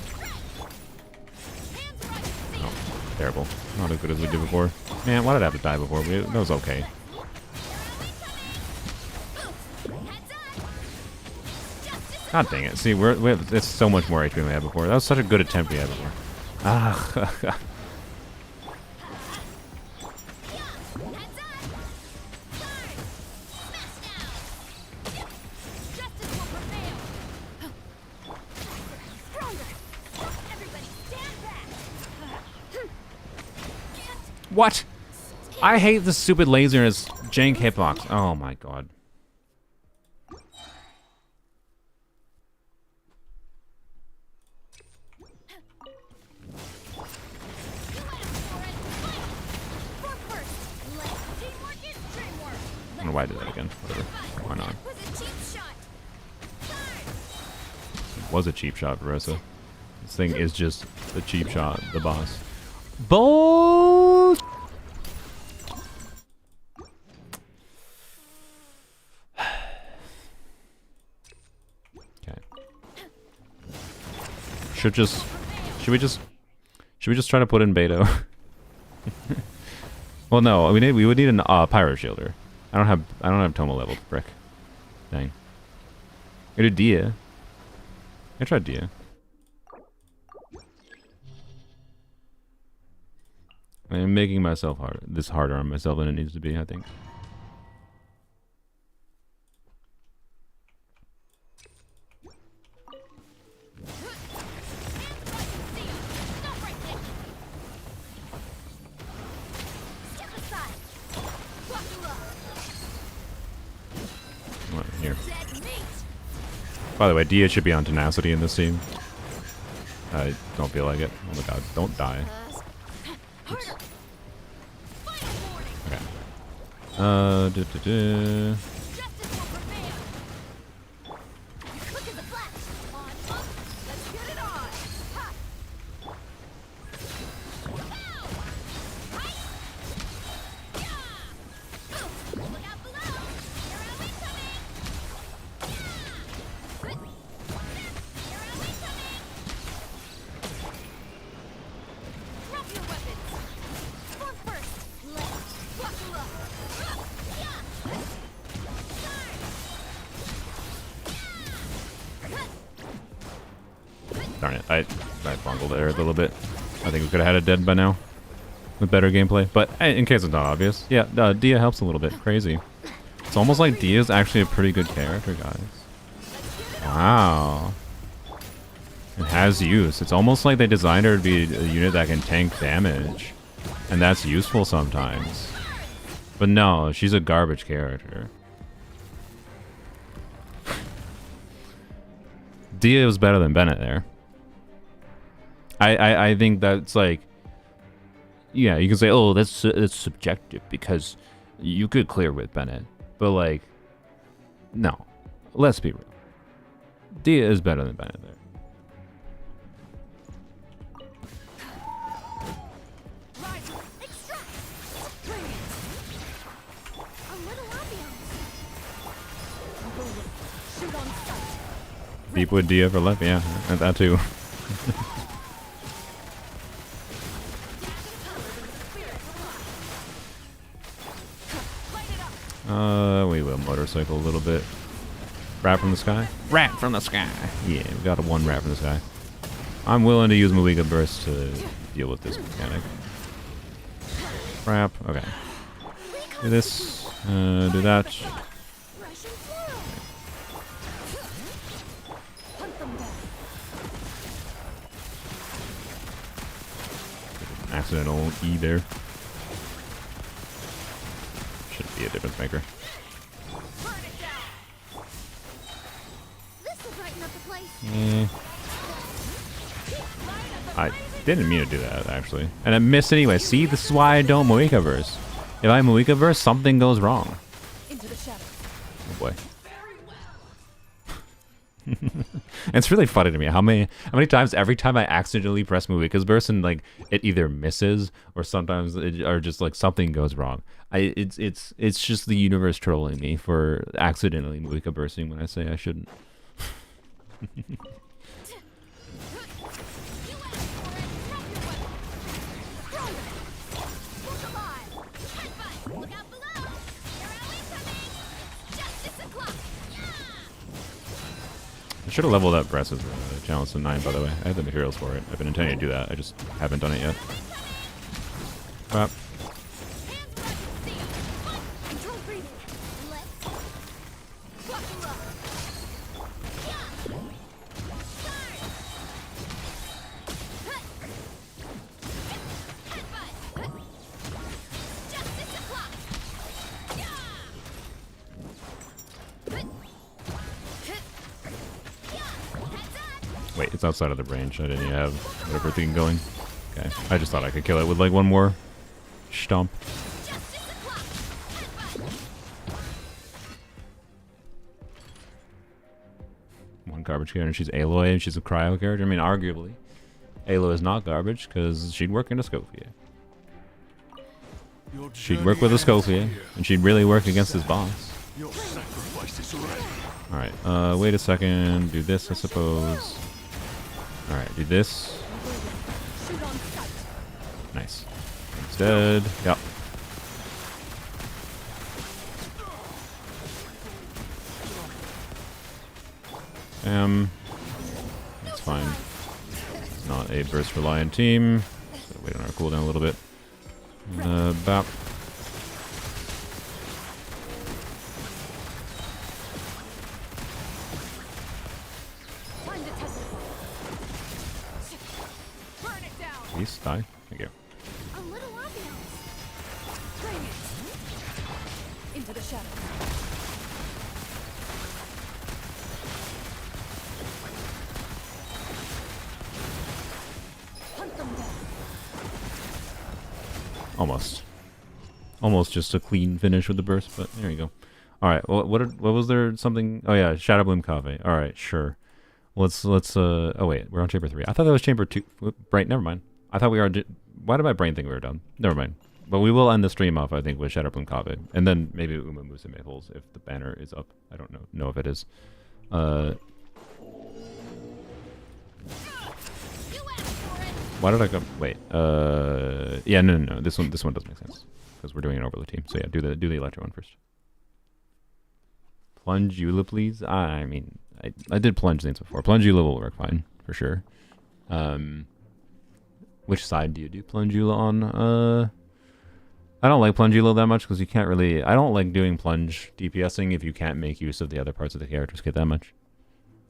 Oh, terrible. Not as good as we did before. Man, why did I have to die before? That was okay. God dang it. See, it's so much more HP than we had before. That was such a good attempt we had before. Ah. What? I hate this stupid laser and its jank hitbox. Oh my god. I don't know why I did that again. Whatever. Why not? It was a cheap shot, Veressa. This thing is just a cheap shot, the boss. Bull. Okay. Should we just try to put in Beto? Well, no. We would need a Pyro Shielder. I don't have Toma level. Frick. Dang. I did Dia. I tried Dia. I'm making myself harder on myself than it needs to be, I think. What, here. By the way, Dia should be on Tenacity in this team. I don't feel like it. Oh my god, don't die. Oops. Okay. Darn it, I bungled there a little bit. I think we could have had it dead by now with better gameplay. But in case it's not obvious, yeah, Dia helps a little bit. Crazy. It's almost like Dia's actually a pretty good character, guys. Wow. It has use. It's almost like they designed her to be a unit that can tank damage. And that's useful sometimes. But no, she's a garbage character. Dia was better than Bennett there. I think that's like, yeah, you can say, oh, that's subjective because you could clear with Bennett, but like, no, let's be real. Dia is better than Bennett there. Deep with Dia for left, yeah, that too. We will motorcycle a little bit. Rat from the sky? Rat from the sky! Yeah, we got a one rat from the sky. I'm willing to use Mawika Burst to deal with this mechanic. Crap, okay. Do this, do that. Accidental E there. Should be a difference maker. I didn't mean to do that, actually. And I missed anyway. See, this is why I don't Mawika Verse. If I Mawika Verse, something goes wrong. Oh boy. It's really funny to me how many times every time I accidentally press Mawika's Burst and like it either misses or sometimes or just like something goes wrong. It's just the universe trolling me for accidentally Mawika bursting when I say I shouldn't. I should have leveled up Bress's challenge to 9, by the way. I have the materials for it. I've been intending to do that. I just haven't done it yet. Crap. Wait, it's outside of the range. I didn't even have whatever thing going. Okay. I just thought I could kill it with like one more stomp. One garbage character. She's Aloy and she's a cryo character. I mean, arguably, Aloy is not garbage because she'd work in a Scotia. She'd work with a Scotia and she'd really work against this boss. Alright, wait a second. Do this, I suppose. Alright, do this. Nice. It's dead. Yep. That's fine. It's not a burst reliant team. So wait on our cooldown a little bit. Bop. Please die. Thank you. A little ambiance. Bring it. Into the shadows. Hunt them down. Almost. Almost just a clean finish with the burst, but there you go. All right. Well, what was there something? Oh yeah, Shadow Bloom Cave. All right, sure. Let's oh wait, we're on chamber 3. I thought that was chamber 2. Right, never mind. I thought we were. Why did my brain think we were done? Never mind. But we will end the stream off, I think, with Shadow Bloom Cave, and then maybe Uma Musume holds if the banner is up. I don't know if it is. Why did I go? Wait. Yeah, no. This one doesn't make sense because we're doing an overload team. So yeah, do the electro one first. Plunge Eula, please. I mean, I did plunge things before. Plunge Eula will work fine for sure. Which side do you do Plunge Eula on? I don't like Plunge Eula that much because you can't really. I don't like doing plunge DPSing if you can't make use of the other parts of the character's kit that much.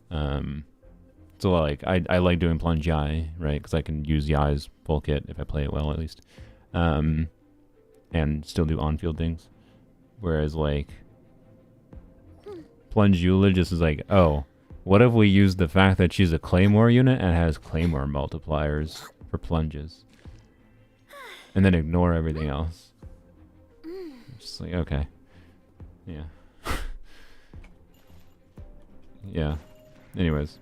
So like I like doing plunge Yai, right? Because I can use Yai's full kit if I play it well at least, and still do on-field things. Whereas like plunge Eula just is like, oh, What if we use the fact that she's a Claymore unit and has Claymore multipliers for plunges? And then ignore everything else. Just like, okay. Yeah. Yeah. Anyways.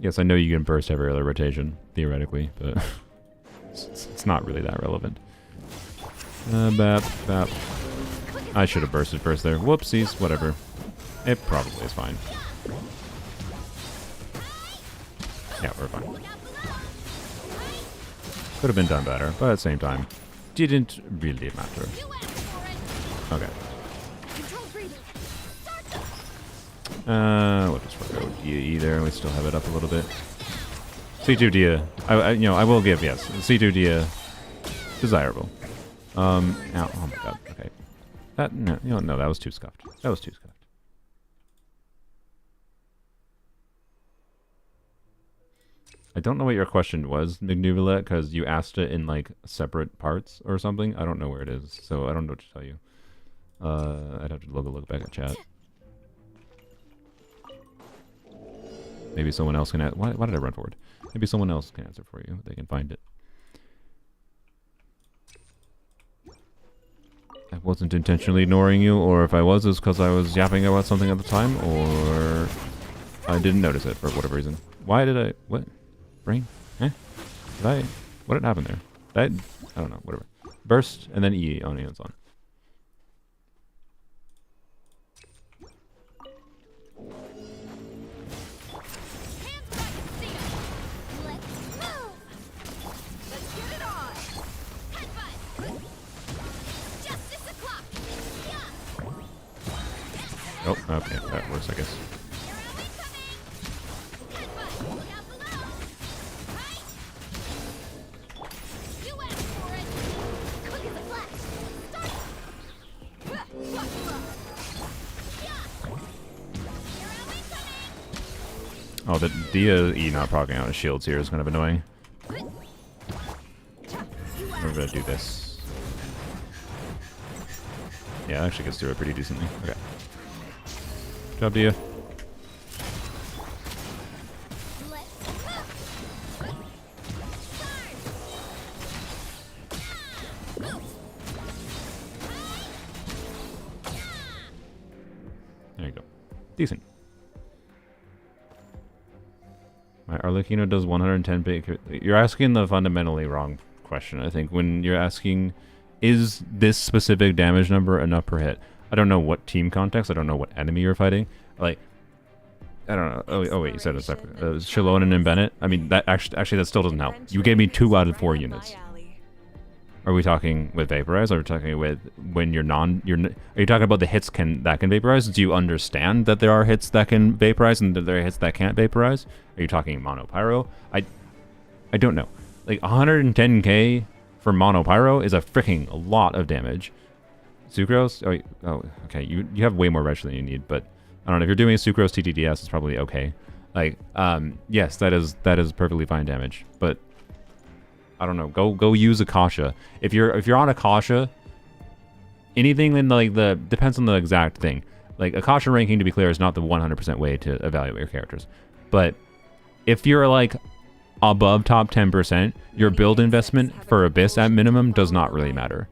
Yes, I know you can burst every other rotation, theoretically, but it's not really that relevant. Bap, bap. I should have bursted first there. Whoopsies, whatever. It probably is fine. Yeah, we're fine. Could have been done better, but at the same time, didn't really matter. Okay. We'll just work out DE there. We still have it up a little bit. C2 Dia. I will give, yes. C2 Dia. Desirable. Oh my god. Okay. No, that was too scuffed. That was too scuffed. I don't know what your question was, Mignuvilette, because you asked it in, like, separate parts or something. I don't know where it is, so I don't know what to tell you. I'd have to look back at chat. Maybe someone else can answer. Why did I run forward? Maybe someone else can answer for you. They can find it. I wasn't intentionally ignoring you, or if I was, it's because I was yapping about something at the time, or I didn't notice it for whatever reason. Why did I... What? Brain? Eh? What did happen there? I don't know. Whatever. Burst, and then E. Oh, yeah, it's on. Oh, okay, that works, I guess. Oh, the Dia E not proccing out his shields here is kind of annoying. We're gonna do this. Yeah, it actually gets through it pretty decently. Okay. Good job, Dia. There you go. Decent. Arlecchino does 110 bit. You're asking the fundamentally wrong question, I think, when you're asking, is this specific damage number enough per hit? I don't know what team context. I don't know what enemy you're fighting. Like, I don't know. Oh wait, you said it's separate. Shilonen and Bennett. I mean, that actually that still doesn't help. You gave me 2 out of 4 units. Are we talking with vaporize? Or are we talking with when you're are you talking about the hits that can vaporize? Do you understand that there are hits that can vaporize and that there are hits that can't vaporize? Are you talking mono pyro? I don't know. Like 110k for mono pyro is a freaking lot of damage. Sucrose? Oh, okay. You have way more retro than you need, but I don't know if you're doing a Sucrose TTDS, it's probably okay. Like, yes, that is perfectly fine damage, but I don't know. Go use Akasha. If you're on Akasha, anything in like depends on the exact thing. Like Akasha ranking, to be clear, is not the 100% way to evaluate your characters. But if you're like above top 10%, your build investment for Abyss at minimum does not really matter.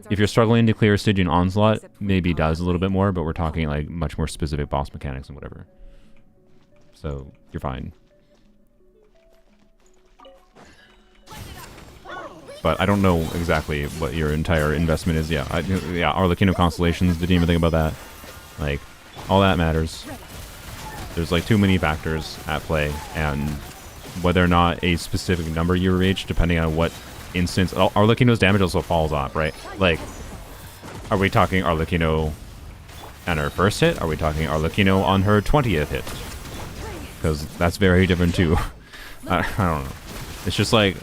If you're struggling to clear Stygian Onslaught, maybe does a little bit more, but we're talking like much more specific boss mechanics and whatever. So you're fine. But I don't know exactly what your entire investment is. Yeah, Arlecchino Constellations, didn't even think about that. Like, all that matters. There's like too many factors at play, and whether or not a specific number you reach, depending on what instance, Arlecchino's damage also falls off, right? Like, are we talking Arlecchino on her first hit? Are we talking Arlecchino on her 20th hit? Because that's very different too. I don't know. It's just like,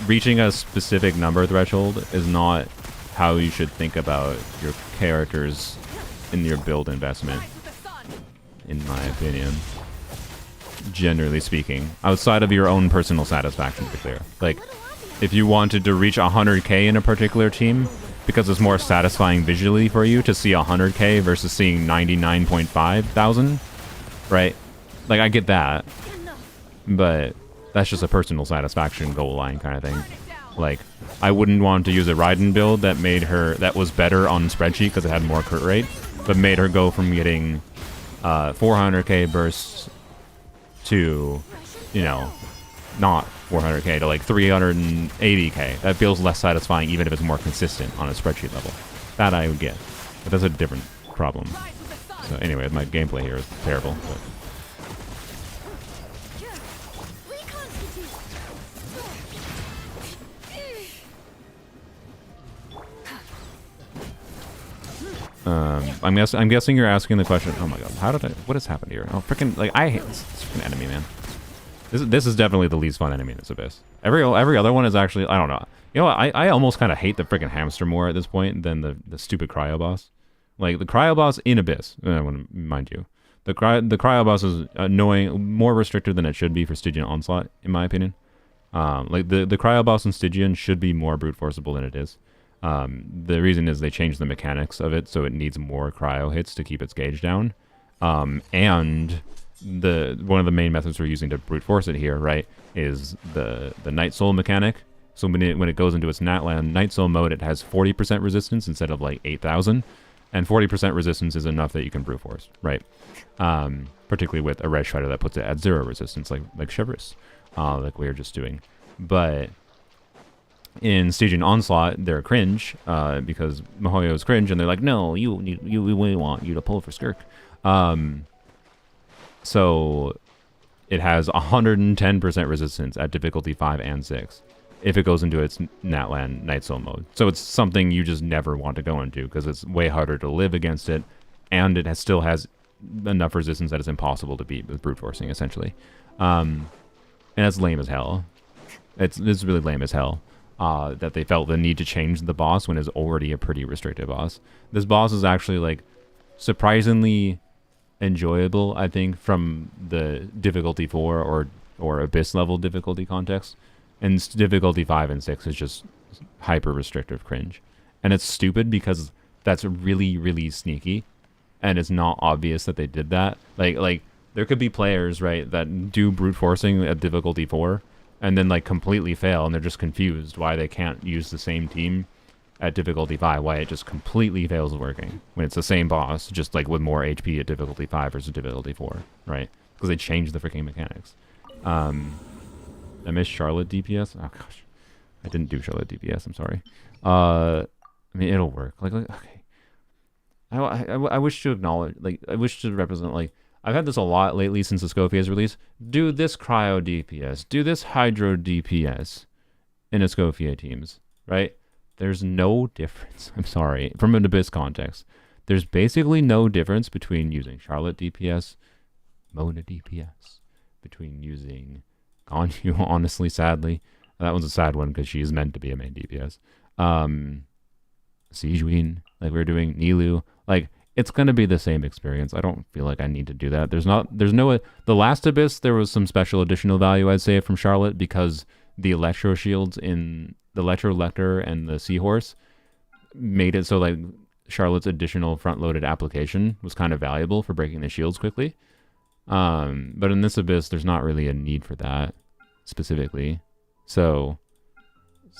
reaching a specific number threshold is not how you should think about your characters in your build investment, in my opinion. Generally speaking, outside of your own personal satisfaction, to be clear. Like, if you wanted to reach 100k in a particular team, because it's more satisfying visually for you to see 100k versus seeing 99.5 thousand, right? Like, I get that, but that's just a personal satisfaction goal line kind of thing. Like, I wouldn't want to use a Raiden build that made her, that was better on spreadsheet because it had more crit rate, but made her go from getting 400k bursts to, you know, not 400k to like 380k. That feels less satisfying even if it's more consistent on a spreadsheet level. That I would get, but that's a different problem. So anyway, my gameplay here is terrible. But. I'm guessing you're asking the question. Oh my god, what has happened here? Oh freaking, like, I hate this freaking enemy, man. This is definitely the least fun enemy in this Abyss. Every other one is actually, I don't know. You know what, I almost kind of hate the freaking hamster more at this point than the stupid cryo boss. Like, the cryo boss in Abyss, I want to mind you, the cryo boss is annoying, more restricted than it should be for Stygian Onslaught, in my opinion. Like, the cryo boss in Stygian should be more brute forceable than it is. The reason is they changed the mechanics of it, so it needs more cryo hits to keep its gauge down. And one of the main methods we're using to brute force it here, right, is the Night Soul mechanic. So when it goes into its Natlan Night Soul mode, it has 40% resistance instead of like 8,000, and 40% resistance is enough that you can brute force, right? Particularly with a Red Shredder that puts it at 0 resistance, like Chevreuse, like we were just doing. But in Stygian Onslaught, they're cringe, because Mihoyo's cringe, and they're like, no, we want you to pull for Skirk. So it has 110% resistance at difficulty 5 and 6 if it goes into its Natlan Night Soul mode. So it's something you just never want to go into because it's way harder to live against it, and it still has enough resistance that it's impossible to beat with brute forcing, essentially. And it's lame as hell. It's really lame as hell. That they felt the need to change the boss when it's already a pretty restricted boss. This boss is actually, like, surprisingly enjoyable, I think, from the difficulty 4 or Abyss level difficulty context. And difficulty 5 and 6 is just hyper restrictive cringe. And it's stupid because that's really, really sneaky. And it's not obvious that they did that. Like there could be players, right, that do brute forcing at difficulty 4 and then like completely fail, and they're just confused why they can't use the same team at difficulty 5, why it just completely fails working when it's the same boss, just like with more HP at difficulty 5 versus difficulty 4, right? Because they changed the freaking mechanics. I missed Charlotte DPS. Oh gosh, I didn't do Charlotte DPS. I'm sorry. I mean, it'll work. Like okay. I wish to acknowledge, like, I wish to represent, like, I've had this a lot lately since the Scofia's release. Do this cryo DPS. Do this hydro DPS in Escofia teams, right? There's no difference. I'm sorry. From an Abyss context, there's basically no difference between using Charlotte DPS, Mona DPS, between using Ganyu, honestly, sadly. That one's a sad one because she's meant to be a main DPS. Sijuin, like we were doing, Nilu, like, it's going to be the same experience. I don't feel like I need to do that. There's no, the last Abyss, there was some special additional value, I'd say, from Charlotte, because the Electro shields in the Electro Lecter and the Seahorse made it so, like, Charlotte's additional front-loaded application was kind of valuable for breaking the shields quickly. But in this Abyss, there's not really a need for that specifically. So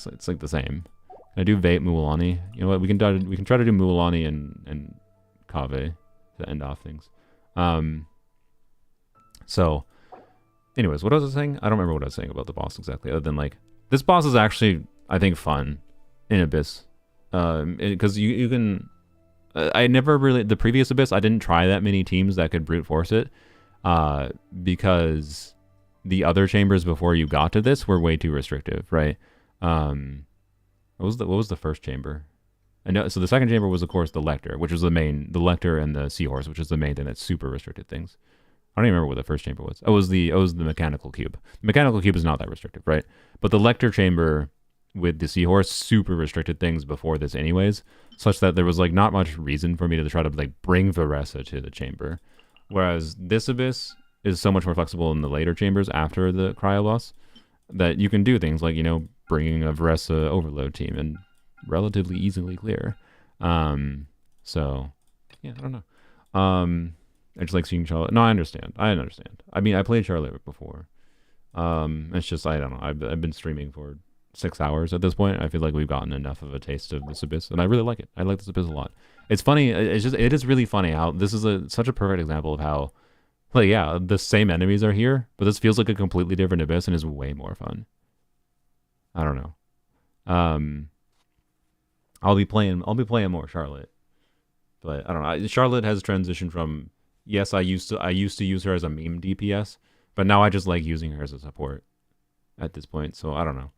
it's like the same. Can I do Vate Mualani? You know what? We can try to do Mualani and Kave to end off things. So, anyways, what was I saying? I don't remember what I was saying about the boss exactly, other than, like, this boss is actually, I think, fun in Abyss. Because you can... I never really... The previous Abyss, I didn't try that many teams that could brute force it. Because the other chambers before you got to this were way too restrictive, right? What was the first chamber? I know, so the second chamber was, of course, the Lecter, which was the Lecter and the Seahorse, which is the main thing that super restricted things. I don't even remember what the first chamber was. It was the Mechanical Cube. The Mechanical Cube is not that restrictive, right? But the Lecter chamber with the Seahorse super restricted things before this anyways, such that there was, like, not much reason for me to try to, like, bring Varessa to the chamber. Whereas this Abyss is so much more flexible in the later chambers after the Cryo boss that you can do things like, you know, bringing a Varessa overload team and relatively easily clear. So yeah, I don't know. I just like seeing Charlotte. No, I understand. I understand. I mean, I played Charlotte before. It's just I don't know. I've been streaming for 6 hours at this point. I feel like we've gotten enough of a taste of this Abyss, and I really like it. I like this Abyss a lot. It's funny. It is really funny how this is such a perfect example of how, like, yeah, the same enemies are here, but this feels like a completely different Abyss and is way more fun. I don't know. I'll be playing more Charlotte, but I don't know. Charlotte has transitioned from, yes, I used to use her as a meme DPS, but now I just like using her as a support at this point. So I don't know.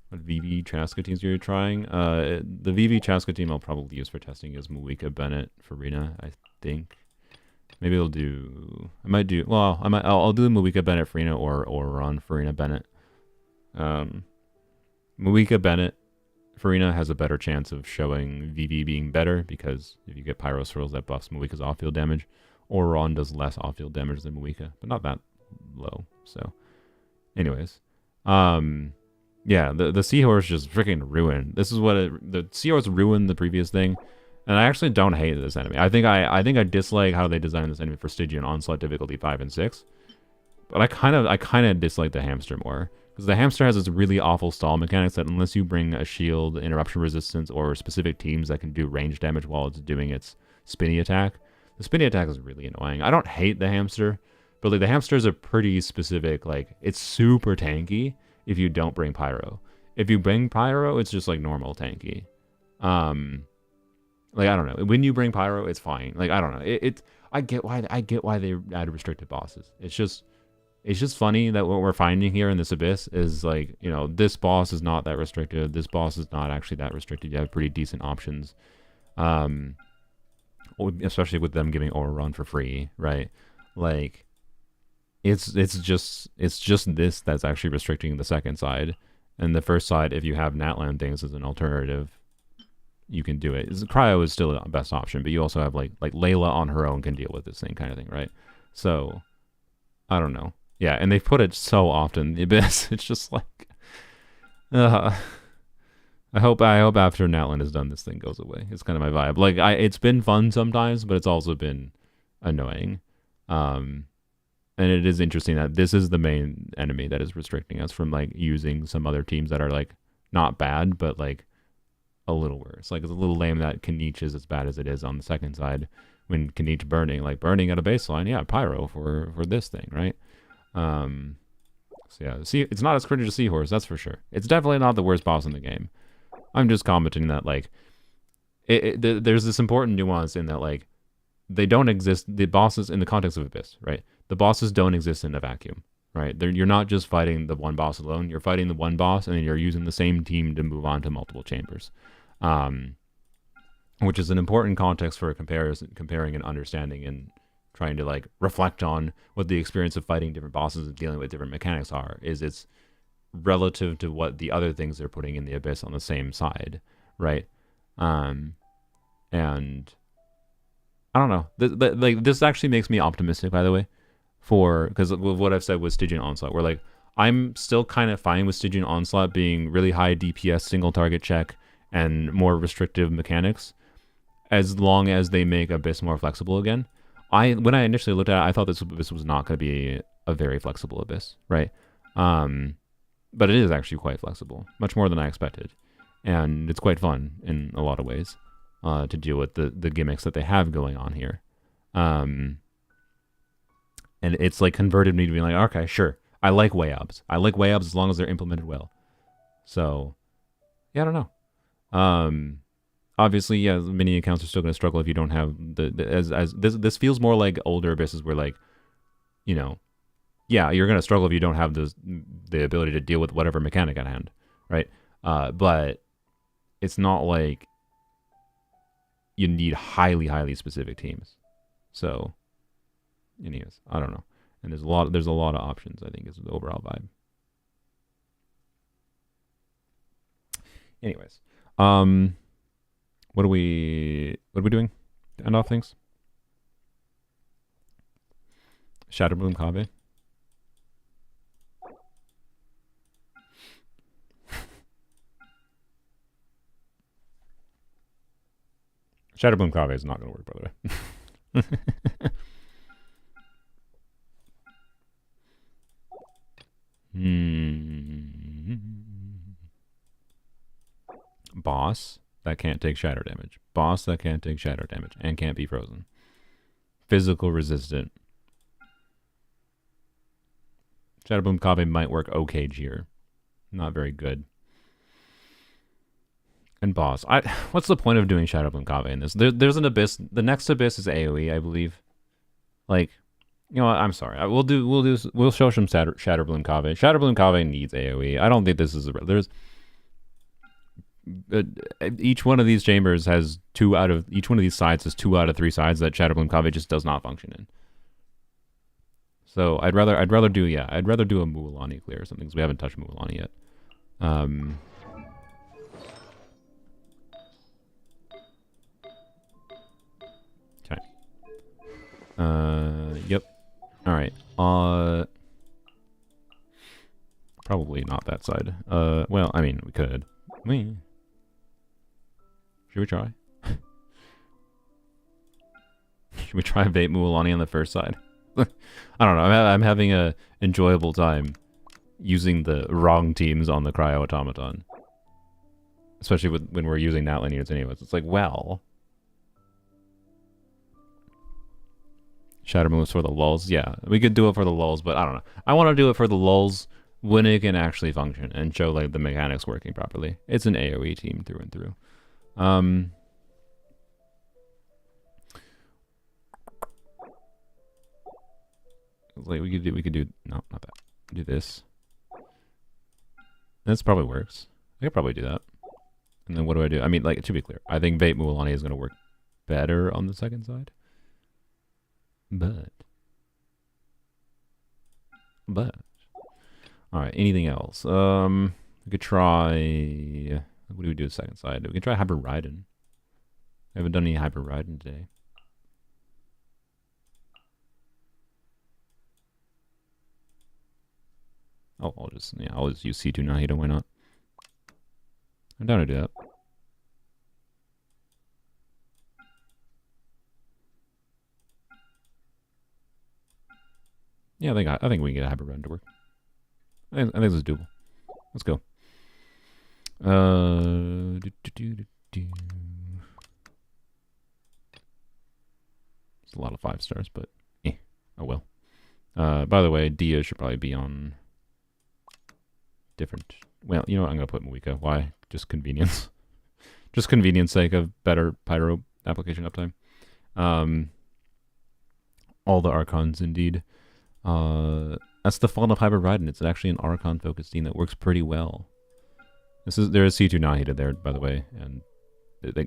What VV Chaska teams you're trying? The VV Chaska team I'll probably use for testing is Muika Bennett Farina, I think. Maybe I'll do. I might do. Well, I'll do Muika Bennett Farina or run Farina Bennett. Muika Bennett Farina has a better chance of showing VV being better because if you get Pyro Swirls, that buffs Muika's off-field damage. Oron does less off-field damage than Muika, but not that low. So, anyways, yeah, the Seahorse just freaking ruined. This is what the Seahorse ruined the previous thing, and I actually don't hate this enemy. I think I dislike how they designed this enemy for Stygian Onslaught difficulty 5 and 6, but I kind of dislike the Hamster more. Because the Hamster has this really awful stall mechanics that unless you bring a shield, interruption resistance, or specific teams that can do range damage while it's doing its spinny attack, the spinny attack is really annoying. I don't hate the Hamster, but like the Hamster is a pretty specific, like, it's super tanky if you don't bring Pyro. If you bring Pyro, it's just like normal tanky. Like, I don't know. When you bring Pyro, it's fine. Like, I don't know. I get why they add restricted bosses. It's just funny that what we're finding here in this Abyss is like, you know, this boss is not that restricted. This boss is not actually that restricted. You have pretty decent options. Especially with them giving Overrun for free, right? Like, it's just this that's actually restricting the second side. And the first side, if you have Natlan things as an alternative, you can do it. Cryo is still the best option, but you also have like Layla on her own can deal with this thing kind of thing, right? So, I don't know. Yeah, and they've put it so often, the Abyss. It's just like, I hope after Natlan is done, this thing goes away. It's kind of my vibe. Like, it's been fun sometimes, but it's also been annoying. And it is interesting that this is the main enemy that is restricting us from like using some other teams that are like not bad, but like a little worse. Like, it's a little lame that Kanich is as bad as it is on the second side when Kanich burning at a baseline. Yeah, Pyro for this thing, right? So yeah, it's not as critical to Seahorse, that's for sure. It's definitely not the worst boss in the game. I'm just commenting that like there's this important nuance in that like they don't exist. The bosses in the context of Abyss, right? The bosses don't exist in a vacuum, right? You're not just fighting the one boss alone. You're fighting the one boss, and then you're using the same team to move on to multiple chambers, which is an important context for comparing and understanding and trying to like reflect on what the experience of fighting different bosses and dealing with different mechanics are. It's relative to what the other things they're putting in the Abyss on the same side, right? And I don't know. This actually makes me optimistic, by the way, because of what I've said with Stygian Onslaught, where like I'm still kind of fine with Stygian Onslaught being really high DPS, single target check, and more restrictive mechanics, as long as they make Abyss more flexible again. When I initially looked at it, I thought this was not going to be a very flexible Abyss, right? But it is actually quite flexible, much more than I expected. And it's quite fun in a lot of ways to deal with the gimmicks that they have going on here. And it's like converted me to being like, okay, sure. I like WAYOBs. I like WAYOBs as long as they're implemented well. So, yeah, I don't know. Obviously, yeah, mini accounts are still going to struggle if you don't have this feels more like older Abysses where like, you know, yeah, you're going to struggle if you don't have the ability to deal with whatever mechanic at hand, right? But it's not like you need highly specific teams. So, anyways, I don't know. And there's a lot of options, I think, is the overall vibe. Anyways, what are we doing to end off things? Shadowbloom Kabe. Shadowbloom Kave is not going to work, by the way. Boss that can't take shadow damage. Boss that can't take shadow damage and can't be frozen. Physical resistant. Shadowbloom Kave might work okay here. Not very good. And boss. What's the point of doing Shadowbloom Kave in this? There's an abyss. The next abyss is AoE, I believe. Like, you know what? I'm sorry. We'll show some Shadowbloom Kave. Shadowbloom Kave needs AoE. I don't think this is each one of these chambers has each one of these sides has 2 out of 3 sides that Shadowbloom Kave just does not function in. So I'd rather do a Mualani clear or something, because we haven't touched Mualani yet. Okay. Yep. All right. Probably not that side. Well, I mean, we could. Should we try? Should we try Vape Mualani on the first side? I don't know. I'm having a enjoyable time using the wrong teams on the Cryo Automaton. Especially when we're using Natlan units anyways. It's like, well... Shadow moves for the lulls. Yeah, we could do it for the lulls, but I don't know. I want to do it for the lulls when it can actually function and show like the mechanics working properly. It's an AoE team through and through. Like we could do no, not that. Do this. This probably works. I could probably do that. And then what do I do? I mean, like, to be clear, I think Vape Mualani is going to work better on the second side. But. All right. Anything else? We could try. What do we do the second side? We can try Hyper Raiden. I haven't done any Hyper Raiden today. Oh, I'll just use C2 Nahida. Why not? I'm down to do that. Yeah, I think we can get a Hyper Raiden to work. I think this is doable. Let's go. It's a lot of 5 stars, but oh well. By the way, Dia should probably be on different. Well, you know what? I'm gonna put Moika. Why? Just convenience. Just convenience sake of better Pyro application uptime. All the Archons, indeed. That's the fun of Hyper Raiden. It's actually an Archon focused team that works pretty well. There is C2 Nahida there, by the way, and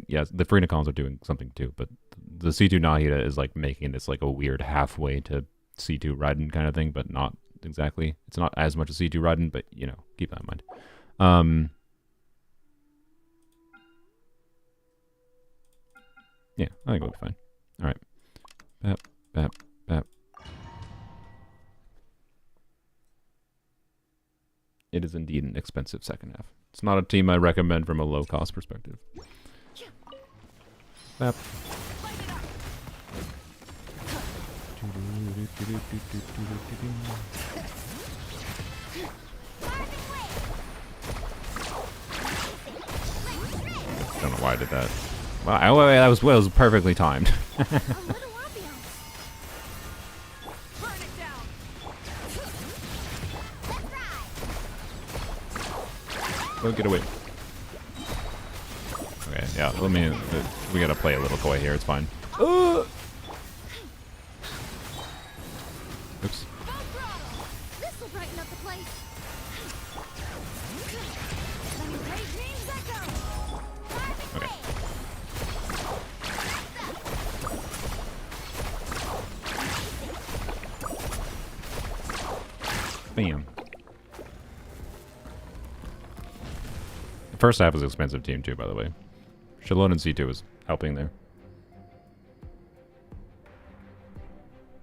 yes, the Freenicons are doing something too, but the C2 Nahida is like making this like a weird halfway to C2 Raiden kind of thing, but not exactly. It's not as much as C2 Raiden, but you know, keep that in mind. Yeah, I think we'll be fine. All right. Bap, bap, bap. It is indeed an expensive second half. It's not a team I recommend from a low-cost perspective. Bap. I don't know why I did that. Wow, that was perfectly timed. Oh, get away. Okay, yeah, we gotta play a little coy here, it's fine. Oops. This'll brighten up the place. Okay. Bam. The first half was an expensive team too, by the way. Shalon and C2 was helping there.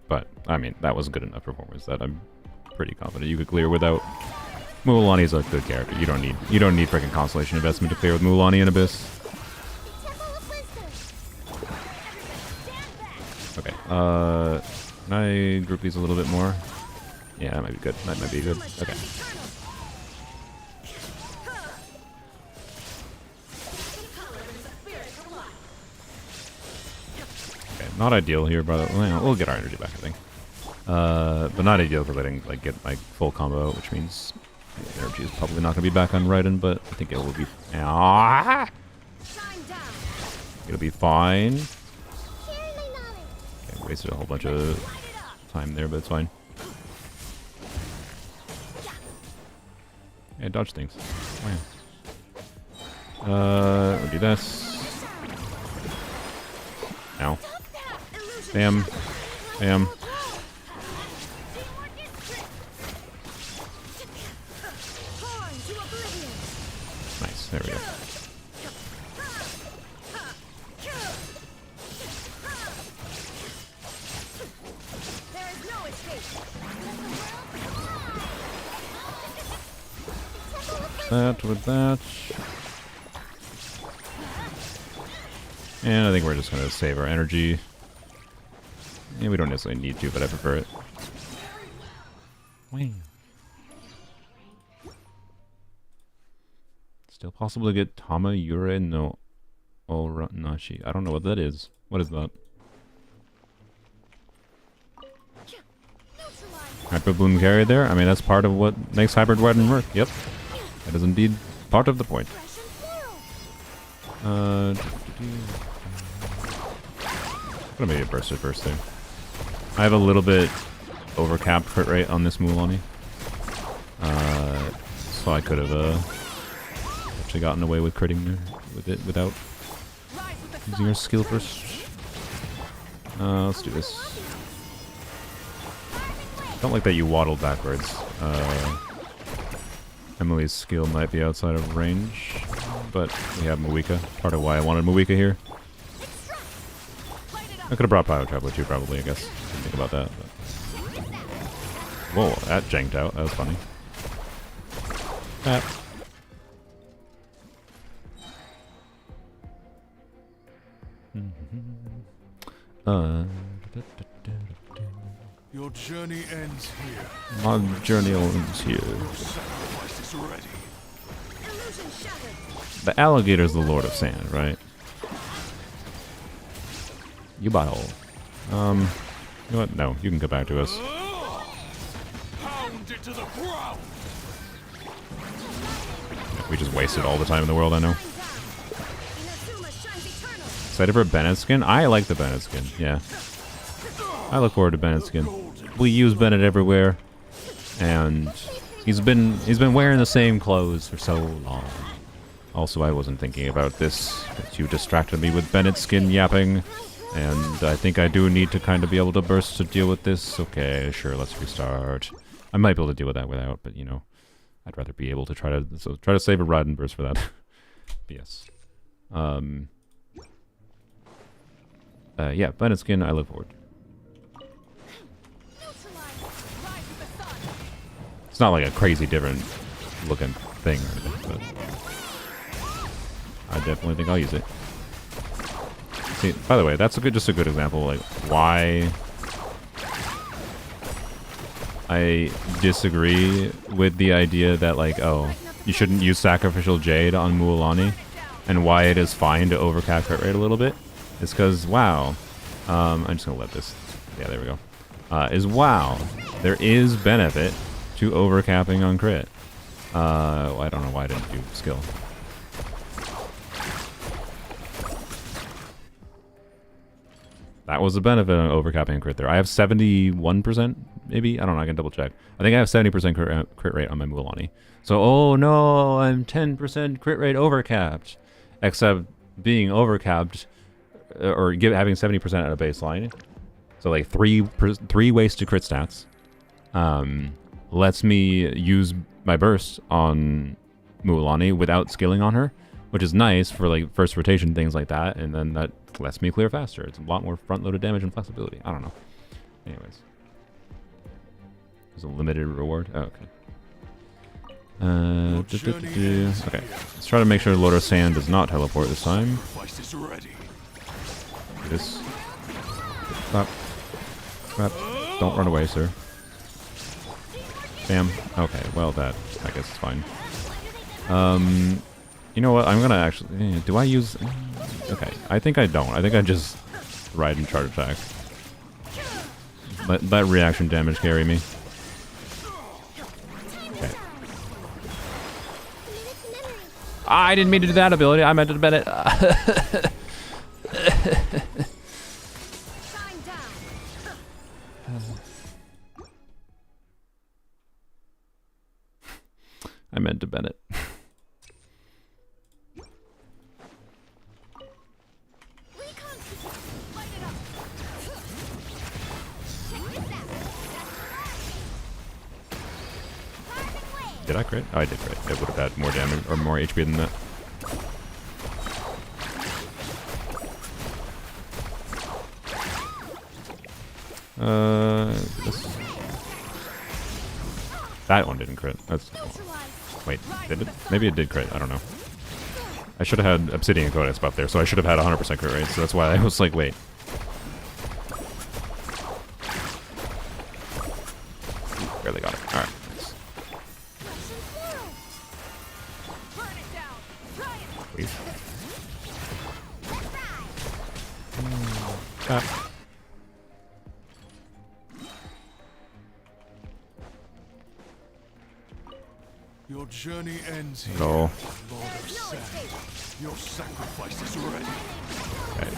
But, I mean, that was good enough performance that I'm pretty confident you could clear without. Mualani's a good character. You don't need freaking constellation investment to clear with Mualani and Abyss. Can I group these a little bit more? Yeah, that might be good. That might be good. Okay. Okay, not ideal here, but we'll get our energy back, I think. But not ideal because I didn't like get my full combo, which means the energy is probably not going to be back on Raiden, but I think it will be. Ah! It'll be fine. Okay, wasted a whole bunch of time there, but it's fine. Yeah, dodge things. Wow. We'll do this. Ow. Bam. Bam. Nice, there we go. That with that. And I think we're just going to save our energy. Yeah, we don't necessarily need to, but I prefer it. Wait. Still possible to get Tama Yure no Oranashi. I don't know what that is. What is that? Hyper Bloom carry there? I mean, that's part of what makes Hybrid Warden work. Yep. That is indeed part of the point. I'm gonna make a burster first there. I have a little bit overcapped crit rate on this Mulaney. So I could have actually gotten away with critting there with it without using her skill first. Let's do this. Don't like that you waddled backwards. Emily's skill might be outside of range, but we have Mawika. Part of why I wanted Mawika here. I could have brought Bio Traveler too, probably, I guess. Didn't think about that. But. Whoa, that janked out. That was funny. Your journey ends here. My journey ends here. Your sacrifice is ready. The alligator's the Lord of Sand, right? You butthole. You know what? No, you can come back to us. Pound it to the ground. We just wasted all the time in the world, I know. Excited for Bennett skin? I like the Bennett skin, yeah. I look forward to Bennett skin. We use Bennett everywhere, and he's been wearing the same clothes for so long. Also, I wasn't thinking about this, but you distracted me with Bennett skin yapping, and I think I do need to kind of be able to burst to deal with this. Okay, sure, let's restart. I might be able to deal with that without, but you know, I'd rather be able to try to save a ride and burst for that. But yes. Yeah, Bennett skin, I look forward. It's not like a crazy different looking thing or anything, but I definitely think I'll use it. See, by the way, that's just a good example of like why I disagree with the idea that like, oh, you shouldn't use Sacrificial Jade on Mualani, and why it is fine to overcap crit rate a little bit. It's because, wow, I'm just gonna let this, yeah, there we go. Wow, there is benefit to overcapping on crit. I don't know why I didn't do skill. That was the benefit of overcapping crit there. I have 71%, maybe? I don't know, I can double check. I think I have 70% crit rate on my Mualani. So, oh no, I'm 10% crit rate overcapped. Except being overcapped, or having 70% at a baseline. So like three wasted crit stats. Lets me use my burst on Mualani without skilling on her, which is nice for like first rotation, things like that, and then that lets me clear faster. It's a lot more front-loaded damage and flexibility. I don't know. Anyways. There's a limited reward. Oh, okay. Okay, let's try to make sure Lord of Sand does not teleport this time. Do this. Stop. Crap. Don't run away, sir. Bam. Okay, well that, I guess is fine. You know what, I'm gonna actually... do I use... okay, I think I don't. I think I just ride and charge attack. Let reaction damage carry me. Okay. I didn't mean to do that ability. I meant to bet it. I meant to Bennett. Did I crit? Oh, I did crit. It would have had more damage or more HP than that. This. That one didn't crit. That's. Wait, did it? Maybe it did crit. I don't know. I should have had Obsidian Codex buff there, so I should have had 100% crit rate. So that's why I was like, wait. Ooh, barely got it. All right. Please. Your journey ends here, No. Lord of Sand. Your sacrifice is ready. Okay.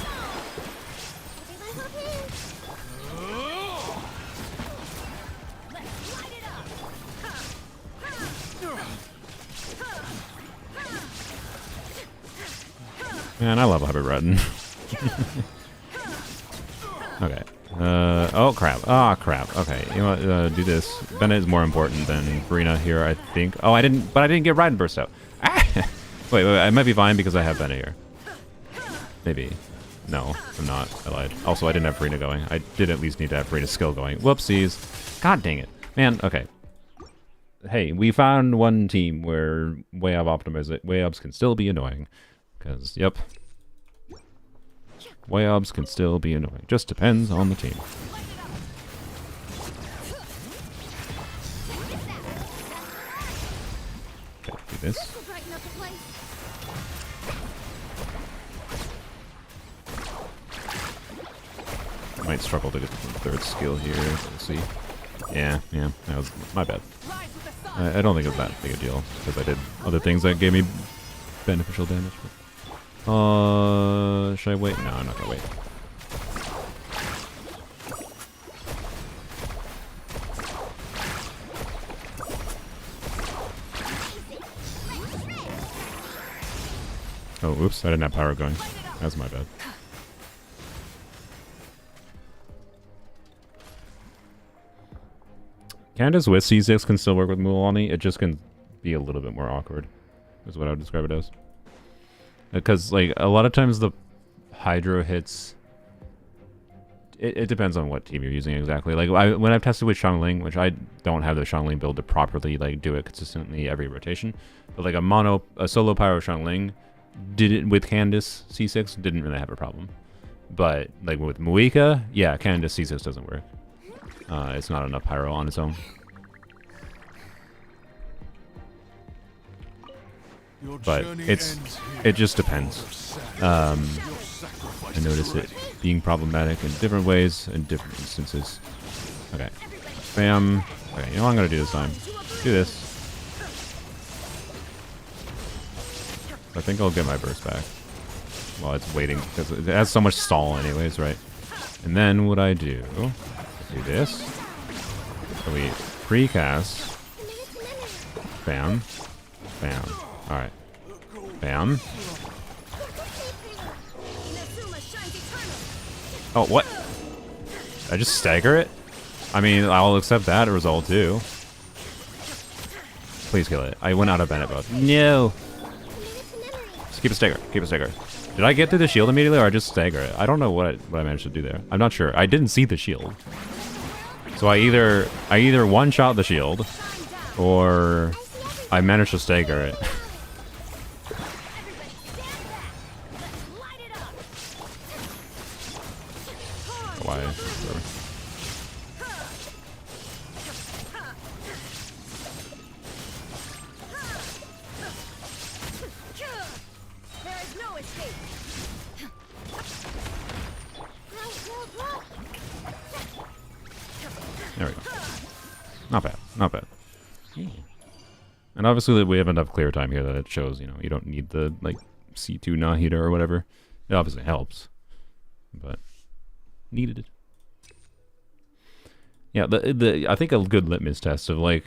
Man, I love Hybrid Redden. Okay. Oh crap. Ah, crap. Okay, you know what? Do this. Bennett is more important than Farina here, I think. Oh, I didn't get Ride and Burst out. Ah! Wait, I might be fine because I have Bennett here. Maybe. No, I'm not. I lied. Also, I didn't have Farina going. I did at least need to have Farina's skill going. Whoopsies. God dang it. Man, okay. Hey, we found one team where WAYOBs can still be annoying. Because, yep. WAYOBs can still be annoying. Just depends on the team. Okay, do this. I might struggle to get the third skill here. We'll see. Yeah, that was my bad. I don't think it was that big a deal, because I did other things that gave me beneficial damage. But should I wait? No, I'm not gonna wait. Oh, oops, I didn't have power going. That's my bad. Candace with C6 can still work with Mualani. It just can be a little bit more awkward, is what I would describe it as. Because, like, a lot of times the Hydro hits... It depends on what team you're using exactly. Like, when I've tested with Xiangling, which I don't have the Xiangling build to properly, like, do it consistently every rotation. But, like, a solo Pyro Xiangling did it with Candace C6, didn't really have a problem. But, like, with Muika, yeah, Candace C6 doesn't work. It's not enough Pyro on its own. But it just depends. I notice it being problematic in different ways in different instances. Okay. Bam. Okay, you know what I'm gonna do this time? Do this. I think I'll get my burst back while it's waiting, because it has so much stall anyways, right? And then what I do this. So we precast. Bam. Bam. Alright. Bam. Oh, what? I just stagger it? I mean, I'll accept that result too. Please kill it. I went out of Bennett mode. No! Just keep a stagger. Keep a stagger. Did I get through the shield immediately, or I just stagger it? I don't know what I managed to do there. I'm not sure. I didn't see the shield. So I either one-shot the shield, or I managed to stagger it. Why? There we go. Not bad. Not bad. And obviously we have enough clear time here that it shows, you know, you don't need the, like, C2 Nahida or whatever. It obviously helps. But needed it. Yeah, I think a good litmus test of, like,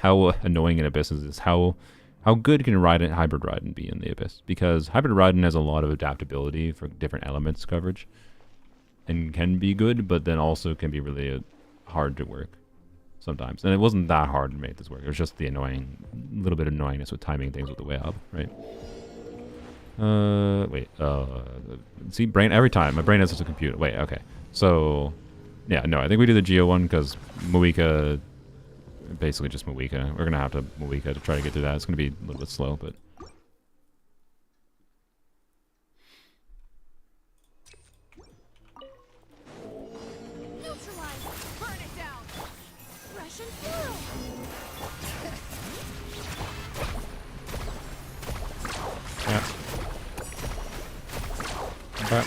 how annoying an Abyss is how good can Hybrid Raiden be in the Abyss? Because Hybrid Raiden has a lot of adaptability for different elements coverage. And can be good, but then also can be really hard to work sometimes. And it wasn't that hard to make this work. It was just the little bit of annoyingness with timing things with the WAYOB, right? See, brain, every time. My brain has to compute. Wait, okay. So, yeah, no, I think we do the Geo one because Moika, basically just Moika. We're going to have to Moika to try to get through that. It's going to be a little bit slow, but... Yeah. Bap.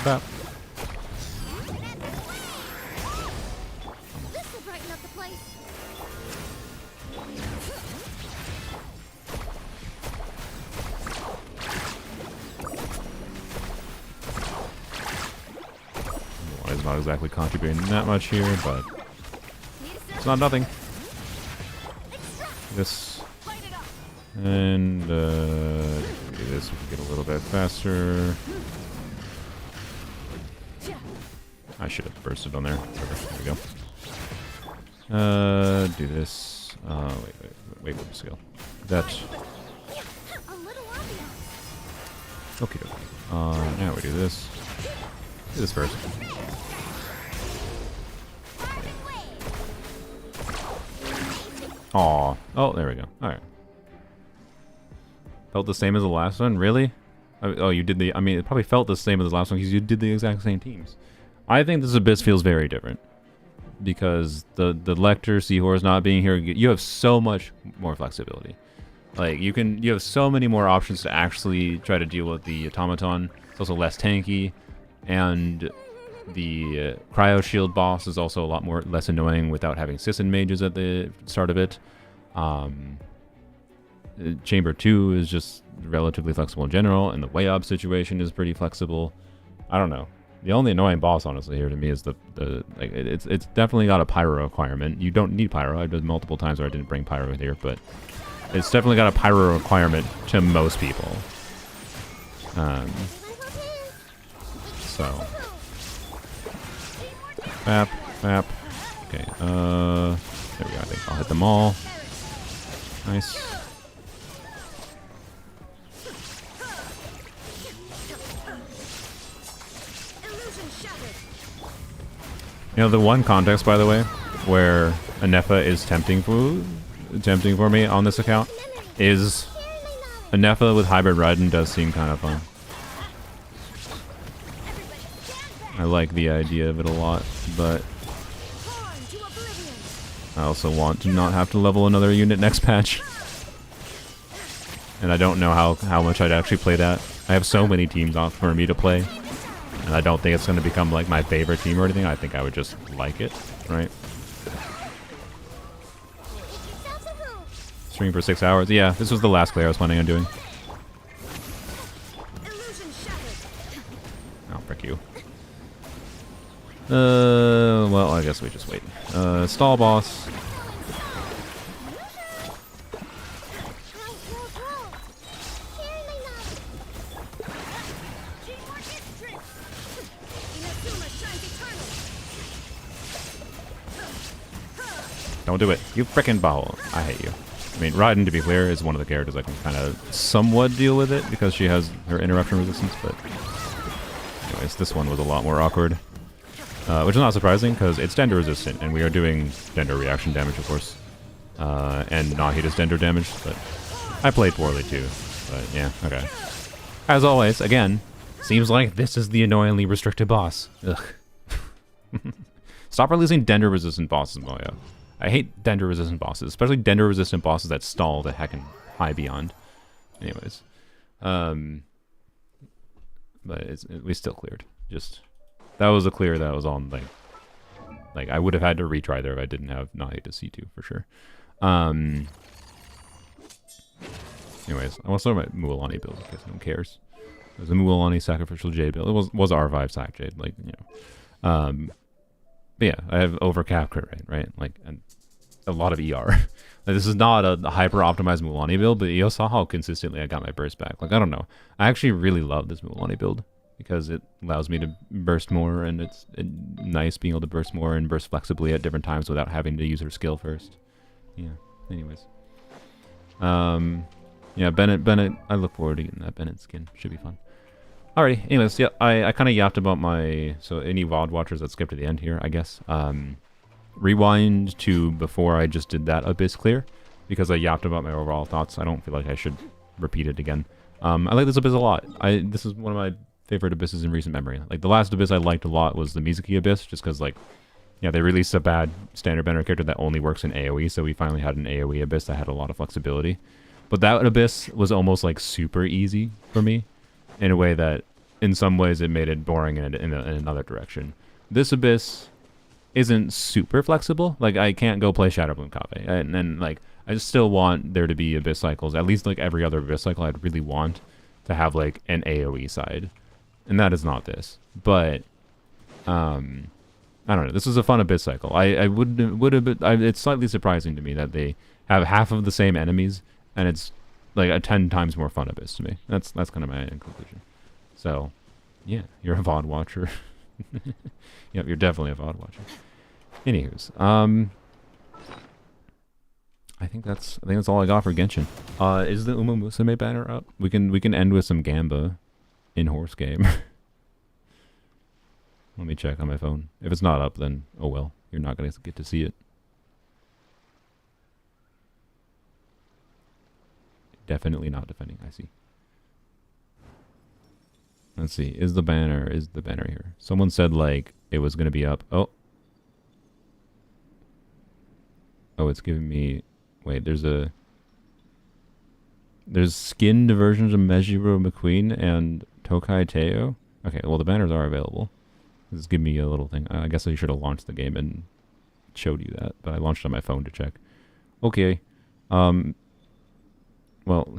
Bap. This will brighten up the place. Well, it's not exactly contributing that much here, but it's not nothing. This. And do this, we can get a little bit faster. I should have bursted on there. There we go. Do this. Wait, what skill? That. Okay, okay. Now we do this. Do this first. Aw. Oh, there we go. Alright. Felt the same as the last one? Really? Oh, you did the... I mean, it probably felt the same as the last one because you did the exact same teams. I think this Abyss feels very different. Because the Lecter, Seahorse not being here, you have so much more flexibility. Like, you have so many more options to actually try to deal with the Automaton. It's also less tanky. And the Cryo Shield boss is also a lot less annoying without having Sisson mages at the start of it. Chamber 2 is just relatively flexible in general, and the WAYOB situation is pretty flexible. I don't know. The only annoying boss, honestly, here to me is it's definitely got a pyro requirement. You don't need pyro. I did multiple times where I didn't bring pyro in here, but it's definitely got a pyro requirement to most people. So, bap, bap. Okay. There we go. I think I'll hit them all. Nice. You know, the one context, by the way, where Anefa is tempting for me on this account is Anefa with Hybrid Raiden does seem kind of fun. I like the idea of it a lot, but I also want to not have to level another unit next patch. And I don't know how much I'd actually play that. I have so many teams out for me to play. And I don't think it's going to become like my favorite team or anything. I think I would just like it, right? Stream for 6 hours. Yeah, this was the last clear I was planning on doing. Oh, frick you. Well, I guess we just wait. Stall boss. Don't do it. You frickin' ball. I hate you. I mean, Raiden, to be clear, is one of the characters I can kind of somewhat deal with it because she has her interruption resistance, but anyways, this one was a lot more awkward. Which is not surprising because it's Dender resistant, and we are doing Dender reaction damage, of course. And Nahida's Dender damage, but I played poorly too. But yeah, okay. As always, again, seems like this is the annoyingly restricted boss. Ugh. Stop releasing Dender resistant bosses, Moya. I hate Dender resistant bosses, especially Dender resistant bosses that stall the heck and high beyond. Anyways, but we still cleared. Just that was a clear that was on like I would have had to retry there if I didn't have Nahi to C2 for sure. Anyways, I want to start my Mualani build because no one cares. It was a Mualani sacrificial jade build. It was a R5 sac jade, like, you know. But yeah, I have overcap crit rate, right? Like, and a lot of ER. Like, this is not a hyper optimized Mualani build, but you saw how consistently I got my burst back. Like, I don't know. I actually really love this Mualani build because it allows me to burst more, and it's nice being able to burst more and burst flexibly at different times without having to use her skill first. Yeah. Anyways. Yeah, Bennett, I look forward to getting that Bennett skin. Should be fun. Alrighty, anyways, yeah, I kind of yapped about my... So any VOD watchers that skip to the end here, I guess. Rewind to before I just did that Abyss clear, because I yapped about my overall thoughts. I don't feel like I should repeat it again. I like this Abyss a lot. This is one of my favorite Abysses in recent memory. Like, the last Abyss I liked a lot was the Mizuki Abyss, just because, like, yeah, they released a bad standard banner character that only works in AoE, so we finally had an AoE Abyss that had a lot of flexibility. But that Abyss was almost, like, super easy for me, in a way that, in some ways, it made it boring in another direction. This Abyss isn't super flexible. Like, I can't go play Shadowbloom Kave. And then, like, I just still want there to be Abyss cycles. At least, like, every other Abyss cycle, I'd really want to have, like, an AoE side. And that is not this. But, I don't know. This is a fun Abyss cycle. It's slightly surprising to me that they have half of the same enemies, and it's, like, a 10 times more fun Abyss to me. That's kind of my conclusion. So, yeah, you're a VOD watcher. Yep, you're definitely a VOD watcher. Anywho's, I think that's all I got for Genshin. Is the Uma Musume banner up? We can end with some Gamba in horse game. Let me check on my phone. If it's not up, then oh well. You're not gonna get to see it. Definitely not defending. I see. Let's see. Is the banner here? Someone said, like, it was going to be up. Oh, it's giving me... Wait, there's skinned versions of Mejiro McQueen and Tokai Teo. Okay, well, the banners are available. This is giving me a little thing. I guess I should have launched the game and showed you that, but I launched on my phone to check. Okay. Well,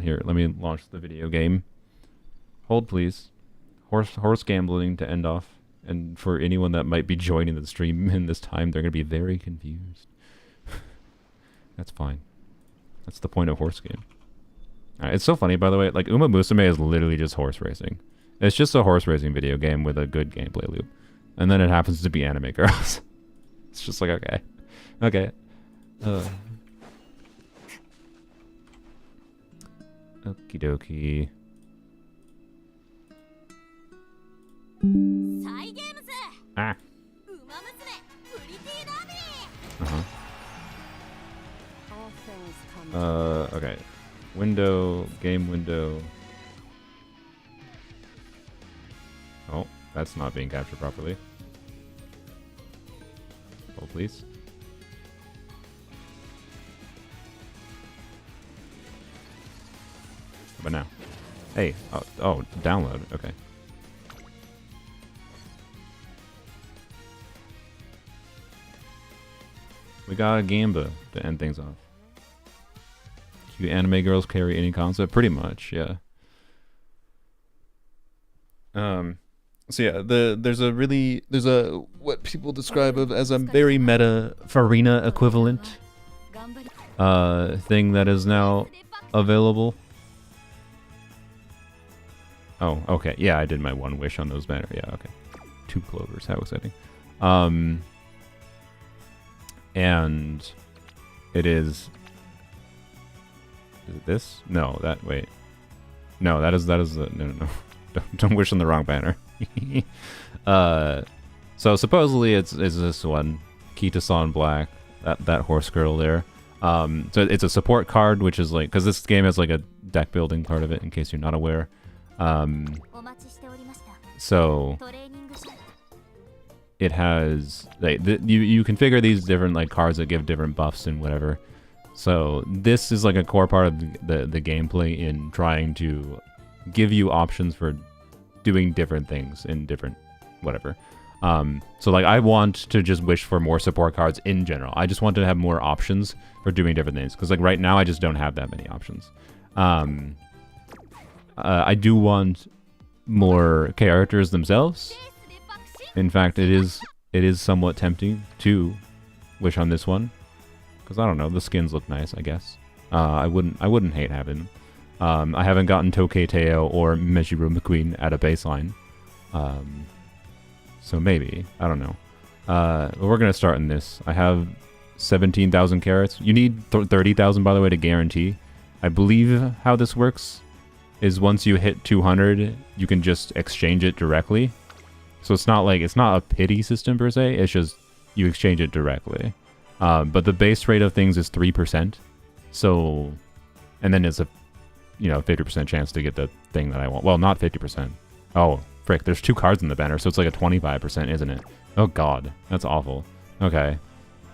here, let me launch the video game. Hold, please. Horse gambling to end off, and for anyone that might be joining the stream in this time, they're going to be very confused. That's fine. That's the point of horse game. Alright, it's so funny, by the way, like, Uma Musume is literally just horse racing. It's just a horse racing video game with a good gameplay loop. And then it happens to be anime girls. It's just like, okay. Okay. Okie dokie. Ah. Okay. Game window. Oh, that's not being captured properly. Oh, please. But now. Hey, oh, download. Okay. We got a Gamba to end things off. Do anime girls carry any concept? Pretty much, yeah. So yeah, there's a what people describe as a very meta Farina equivalent thing that is now available. Oh, okay. Yeah, I did my one wish on those banner. Yeah, okay. 2 clovers. How exciting. And it is it this? No, that, wait. No, that is the, no. Don't wish on the wrong banner. So supposedly it's this one, Kita-san Black, that horse girl there. So it's a support card, which is like, because this game has like a deck building part of it, in case you're not aware. So it has like you configure these different like cards that give different buffs and whatever. So this is like a core part of the gameplay in trying to give you options for doing different things in different whatever. So like I want to just wish for more support cards in general. I just want to have more options for doing different things because like right now I just don't have that many options. I do want more characters themselves. In fact, it is somewhat tempting to wish on this one because I don't know, the skins look nice, I guess. I wouldn't hate having them. I haven't gotten Toketeo or Mejiro McQueen at a baseline. So maybe, I don't know. But we're gonna start in this. I have 17,000 carats. You need 30,000 by the way to guarantee. I believe how this works is once you hit 200, you can just exchange it directly. So it's not a pity system per se. It's just you exchange it directly. But the base rate of things is 3%. So, and then it's a 50% chance to get the thing that I want. Well, not 50%. Oh, frick. There's 2 cards in the banner, so it's like a 25%, isn't it? Oh god, that's awful. Okay.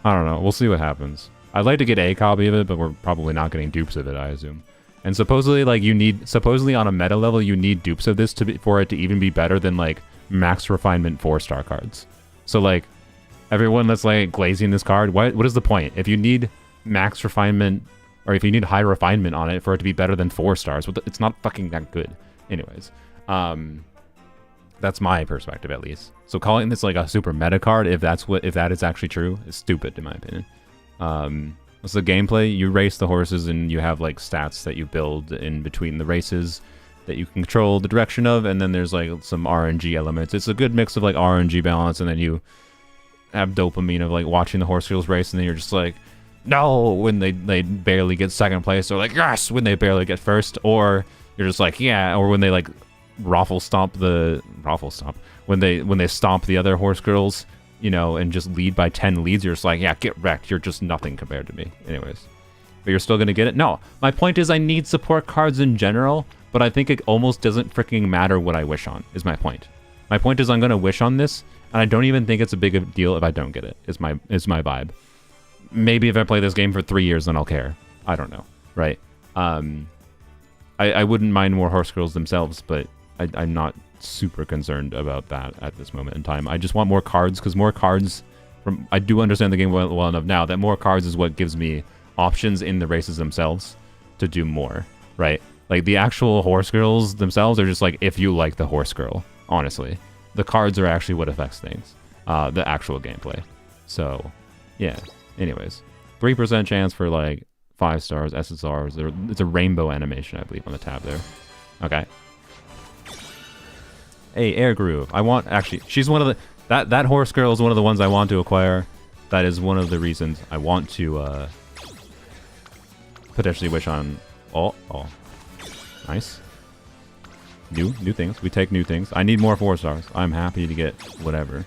I don't know. We'll see what happens. I'd like to get a copy of it, but we're probably not getting dupes of it, I assume. And supposedly, like, supposedly on a meta level, you need dupes of this for it to even be better than, like, max refinement 4-star cards. So, like, everyone that's, like, glazing this card, what is the point? If you need max refinement, or if you need high refinement on it for it to be better than 4 stars, it's not fucking that good. Anyways, that's my perspective, at least. So calling this, like, a super meta card, if that is actually true, is stupid, in my opinion. What's the gameplay? You race the horses and you have like stats that you build in between the races that you can control the direction of, and then there's like some RNG elements. It's a good mix of like RNG balance, and then you have dopamine of like watching the horse girls race, and then you're just like, no, when they barely get second place, or like yes when they barely get first, or you're just like yeah, or when they like stomp when they stomp the other horse girls, and just lead by 10 leads, you're just like, yeah, get wrecked. You're just nothing compared to me. Anyways. But you're still going to get it? No. My point is I need support cards in general, but I think it almost doesn't freaking matter what I wish on, is my point. My point is I'm going to wish on this, and I don't even think it's a big of a deal if I don't get it, is my vibe. Maybe if I play this game for 3 years, then I'll care. I don't know, right? I wouldn't mind more horse girls themselves, but I'm not super concerned about that at this moment in time. I just want more cards, because more cards I do understand the game well enough now that more cards is what gives me options in the races themselves to do more, right? Like the actual horse girls themselves are just like if you like the horse girl, honestly. The cards are actually what affects things, the actual gameplay. So yeah, anyways, 3% chance for like 5 stars, SSRs. It's a rainbow animation, I believe, on the tab there. Okay. Hey, Air Groove. She's one of the... That horse girl is one of the ones I want to acquire. That is one of the reasons I want to potentially wish on... Oh. Nice. New things. We take new things. I need more 4 stars. I'm happy to get whatever.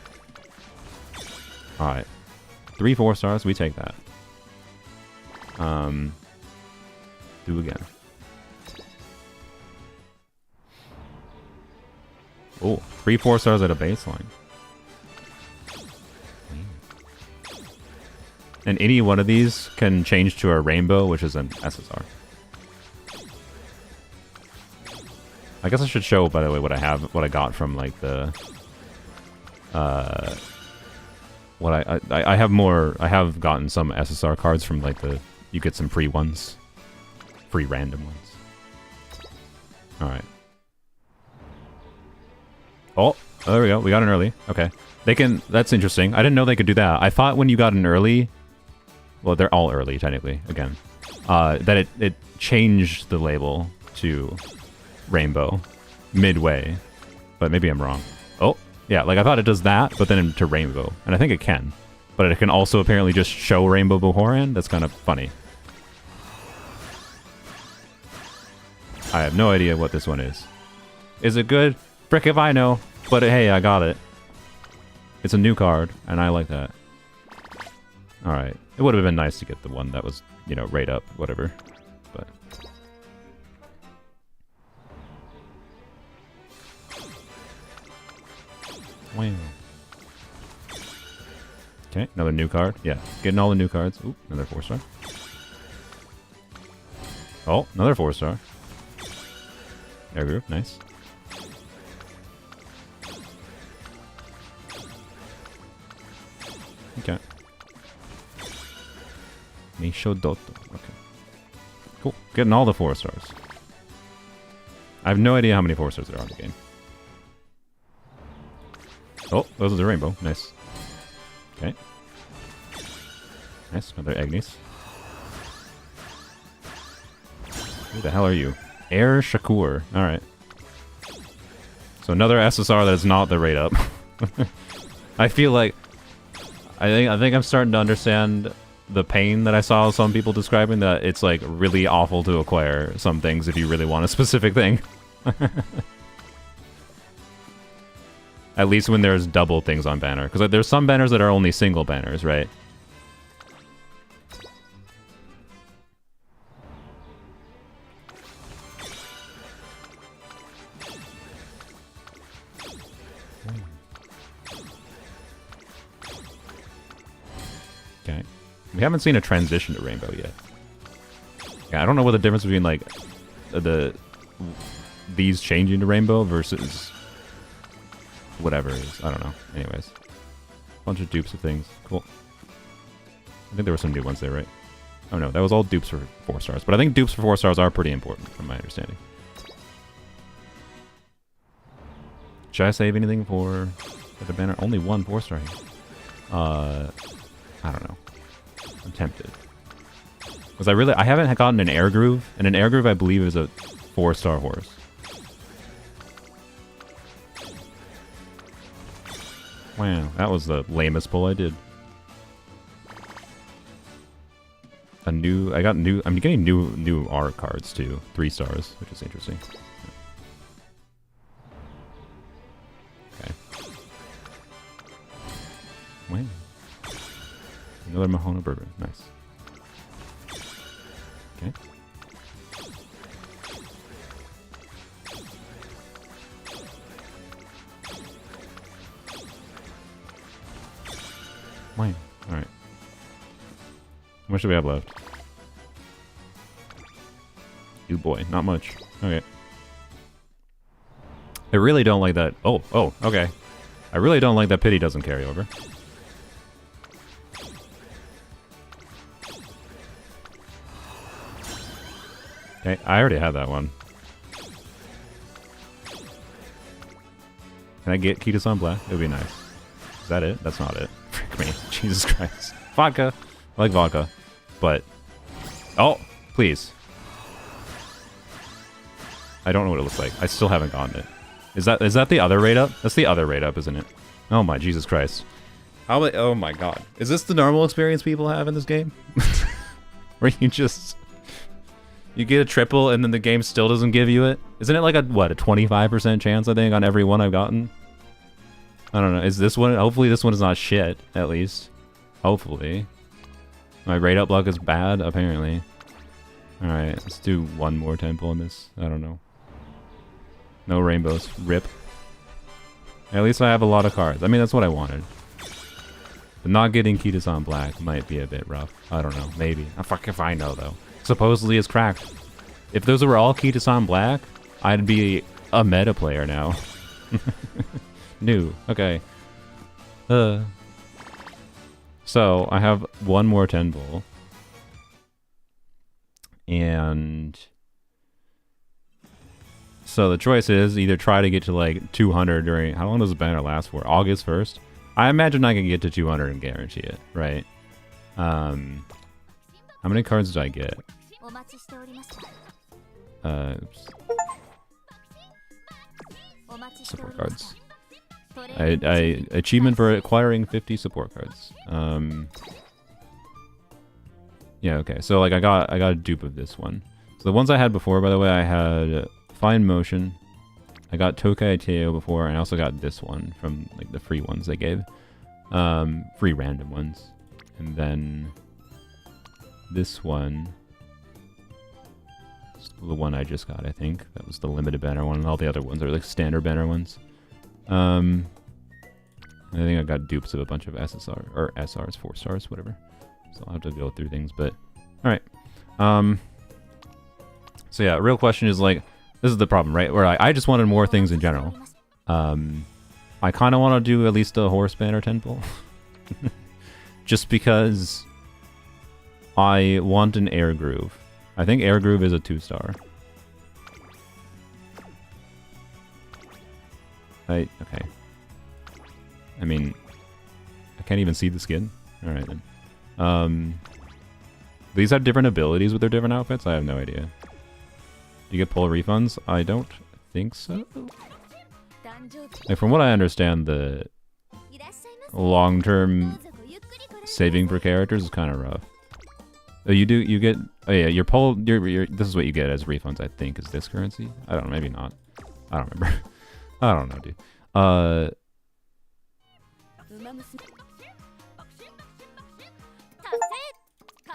Alright. 3 4 stars, we take that. Do again. Oh, 3 4 stars at a baseline. And any one of these can change to a rainbow, which is an SSR. I guess I should show, by the way, what I got from like the I have gotten some SSR cards from like you get some free ones. Free random ones. Alright. Oh, there we go. We got an early. Okay. That's interesting. I didn't know they could do that. I thought when you got an early, well, they're all early, technically, again, that it changed the label to rainbow midway, but maybe I'm wrong. Oh, yeah, like I thought it does that, but then to rainbow, and I think it can, but it can also apparently just show rainbow beforehand. That's kind of funny. I have no idea what this one is. Is it good? Frick if I know, but hey, I got it. It's a new card, and I like that. Alright. It would have been nice to get the one that was, right up, whatever. But... Wow. Okay, another new card. Yeah, getting all the new cards. Ooh, another 4-star. Oh, another 4-star. Air group, nice. Okay. Misho Doto. Okay. Cool. Getting all the 4-stars. I have no idea how many 4-stars there are in the game. Oh, those are the rainbow. Nice. Okay. Nice. Another Agnes. Who the hell are you? Air Shakur. Alright. So another SSR that is not the rate up. I feel like I think I'm starting to understand the pain that I saw some people describing, that it's like really awful to acquire some things if you really want a specific thing. At least when there's double things on banner. Because like, there's some banners that are only single banners, right? Okay. We haven't seen a transition to rainbow yet. Yeah, I don't know what the difference between like these changing to rainbow versus whatever is. I don't know. Anyways. Bunch of dupes of things. Cool. I think there were some new ones there, right? Oh no, that was all dupes for 4-stars. But I think dupes for 4-stars are pretty important, from my understanding. Should I save anything for the banner? Only one 4-star here. I don't know. I'm tempted. Because I haven't gotten an air groove, and an air groove I believe is a 4-star horse. Wow, that was the lamest pull I did. I'm getting new R cards too. 3 stars, which is interesting. Okay. Wow. Another Mahona bourbon. Nice. Okay. Wow. Alright. How much do we have left? You boy, not much. Okay. I really don't like that. Oh, okay. I really don't like that pity doesn't carry over. Okay, I already had that one. Can I get Kita-san Black? It would be nice. Is that it? That's not it. Frick me. Jesus Christ. Vodka. I like vodka. But... Oh! Please. I don't know what it looks like. I still haven't gotten it. Is that the other rate up? That's the other rate up, isn't it? Oh my Jesus Christ. Oh my god. Is this the normal experience people have in this game? Where you just... You get a triple and then the game still doesn't give you it? Isn't it like a 25% chance, I think, on every one I've gotten? I don't know. Is this one... Hopefully this one is not shit, at least. Hopefully. My rate up luck is bad, apparently. Alright, let's do one more 10 pull in this. I don't know. No rainbows. RIP. At least I have a lot of cards. I mean, that's what I wanted. But not getting Kita-san Black might be a bit rough. I don't know. Maybe. Fuck if I know, though. Supposedly it's cracked. If those were all Kita-san Black, I'd be a meta player now. New. Okay. So, I have one more 10 pull. And... So the choice is either try to get to like 200 during... How long does the banner last for? August 1st? I imagine I can get to 200 and guarantee it, right? How many cards did I get? Oops. Support cards. I achievement for acquiring 50 support cards. Yeah, okay. So like I got a dupe of this one. So the ones I had before, by the way, I had Fine Motion. I got Tokai Teo before, and I also got this one from like the free ones they gave. Free random ones. And then this one, the one I just got, I think. That was the limited banner one, and all the other ones are like standard banner ones. I think I got dupes of a bunch of SSR or SRs, 4 stars, whatever. So I'll have to go through things, but all right. So yeah, real question is like, this is the problem, right? Where I just wanted more things in general. I kind of want to do at least a horse banner temple, just because I want an air groove. I think air groove is a 2-star. Okay. I mean, I can't even see the skin. All right then. These have different abilities with their different outfits. I have no idea. Do you get pull refunds? I don't think so. Like, from what I understand, the long-term saving for characters is kind of rough. Oh, you get. Oh yeah, your pull. This is what you get as refunds. I think is this currency. I don't know. Maybe not. I don't remember. I don't know, dude.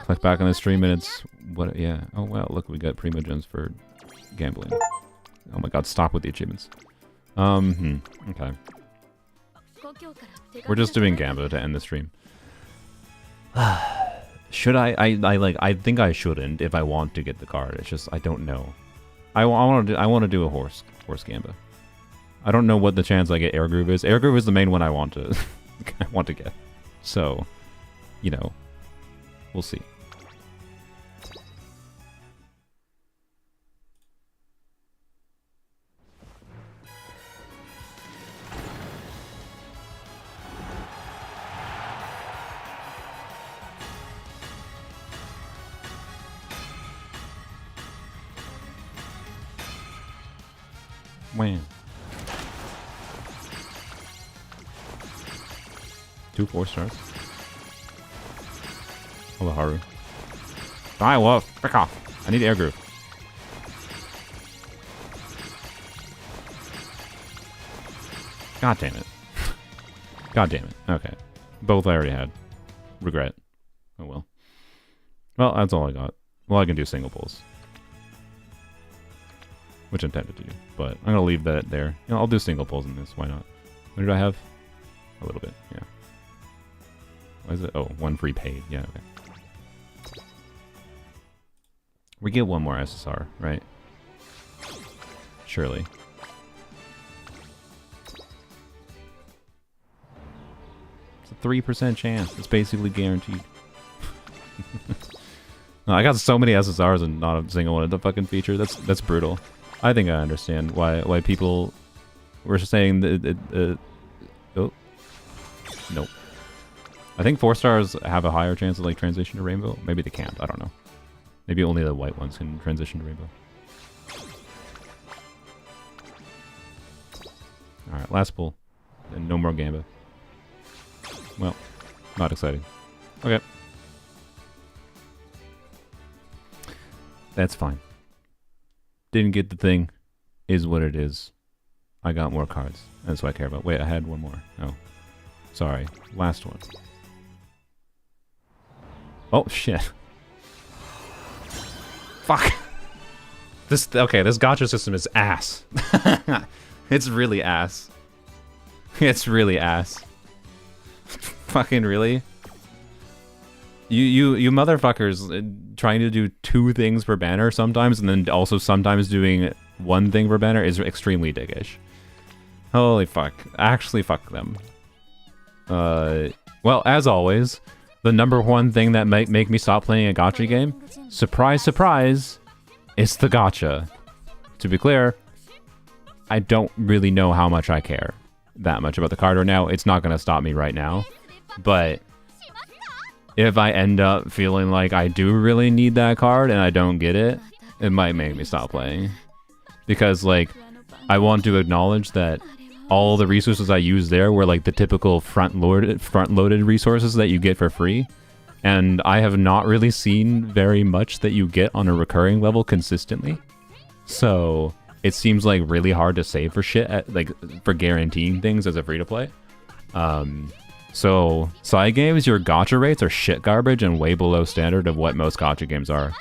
Click back on the stream and it's what? Yeah. Oh wow, look, we got Primo Gems for gambling. Oh my God, stop with the achievements. Okay. We're just doing Gambo to end the stream. Should I think I shouldn't if I want to get the card. It's just I don't know. I want to do a horse Gamba. I don't know what the chance I get Air Groove is. Air Groove is the main one I want to get. So, you know, we'll see. Wham. 2 4-stars. Hello, Haru. Die, Wolf! Frick off! I need air groove. God damn it. God damn it. Okay. Both I already had. Regret. Oh well. Well, that's all I got. Well, I can do single pulls. Which I'm tempted to do, but I'm gonna leave that there. You know, I'll do single pulls in this. Why not? What did I have? A little bit, yeah. What is it? Oh, 1 free paid. Yeah, okay. We get 1 more SSR, right? Surely. It's a 3% chance. It's basically guaranteed. No, I got so many SSRs and not a single one of the fucking feature. That's brutal. I think I understand why people were saying that oh nope. I think 4-stars have a higher chance of like transition to rainbow. Maybe they can't. I don't know. Maybe only the white ones can transition to rainbow. All right, last pull, and no more Gamba. Well, not exciting. Okay, that's fine. Didn't get the thing, is what it is. I got more cards. That's what I care about. Wait, I had 1 more. Oh, sorry. Last one. Oh shit! Fuck. This gacha system is ass. It's really ass. It's really ass. Fucking really? You motherfuckers trying to do 2 things per banner sometimes, and then also sometimes doing 1 thing per banner is extremely dickish. Holy fuck. Actually, fuck them. Well, as always, the #1 thing that might make me stop playing a gacha game, surprise, surprise, it's the gacha. To be clear, I don't really know how much I care that much about the card right now. It's not going to stop me right now, but if I end up feeling like I do really need that card and I don't get it, it might make me stop playing. Because, like, I want to acknowledge that all the resources I use there were, like, the typical front-loaded resources that you get for free. And I have not really seen very much that you get on a recurring level consistently. So, it seems, like, really hard to save for shit, for guaranteeing things as a free-to-play. So, side games, your gacha rates are shit garbage and way below standard of what most gacha games are.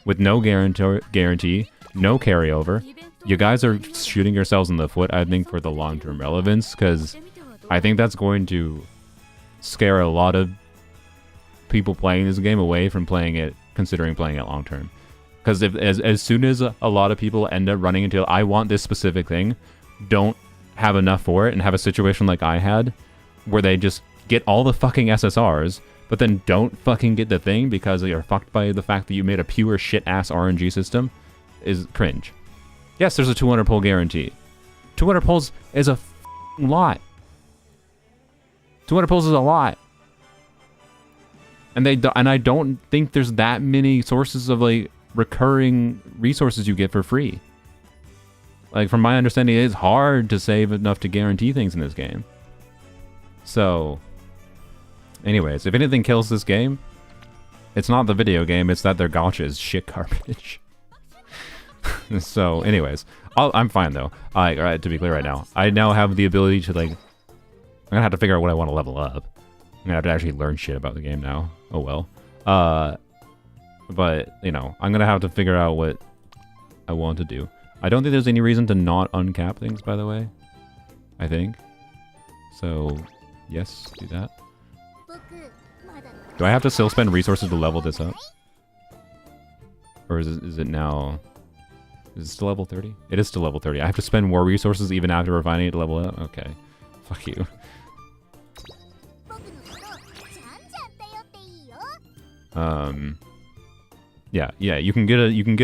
With no guarantee, no carryover, you guys are shooting yourselves in the foot, I think, for the long-term relevance, because I think that's going to scare a lot of people playing this game away from playing it, considering playing it long term. Because if as soon as a lot of people end up running into I want this specific thing, don't have enough for it, and have a situation like I had, where they just get all the fucking SSRs, but then don't fucking get the thing because you're fucked by the fact that you made a pure shit-ass RNG system, is cringe. Yes, there's a 200 pull guarantee. 200 pulls is a lot. 200 pulls is a lot. And I don't think there's that many sources of like recurring resources you get for free. Like, from my understanding, it is hard to save enough to guarantee things in this game. So, anyways, if anything kills this game, it's not the video game, it's that their gacha is shit garbage. So, anyways, I'm fine though. Alright, to be clear right now, I now have the ability to like, I'm gonna have to figure out what I want to level up. I'm gonna have to actually learn shit about the game now. Oh well. But, you know, I'm gonna have to figure out what I want to do. I don't think there's any reason to not uncap things, by the way. I think. So, yes, do that. Do I have to still spend resources to level this up? Or is it now... Is it still level 30? It is still level 30. I have to spend more resources even after refining it to level it up? Okay. Fuck you. Yeah, you can get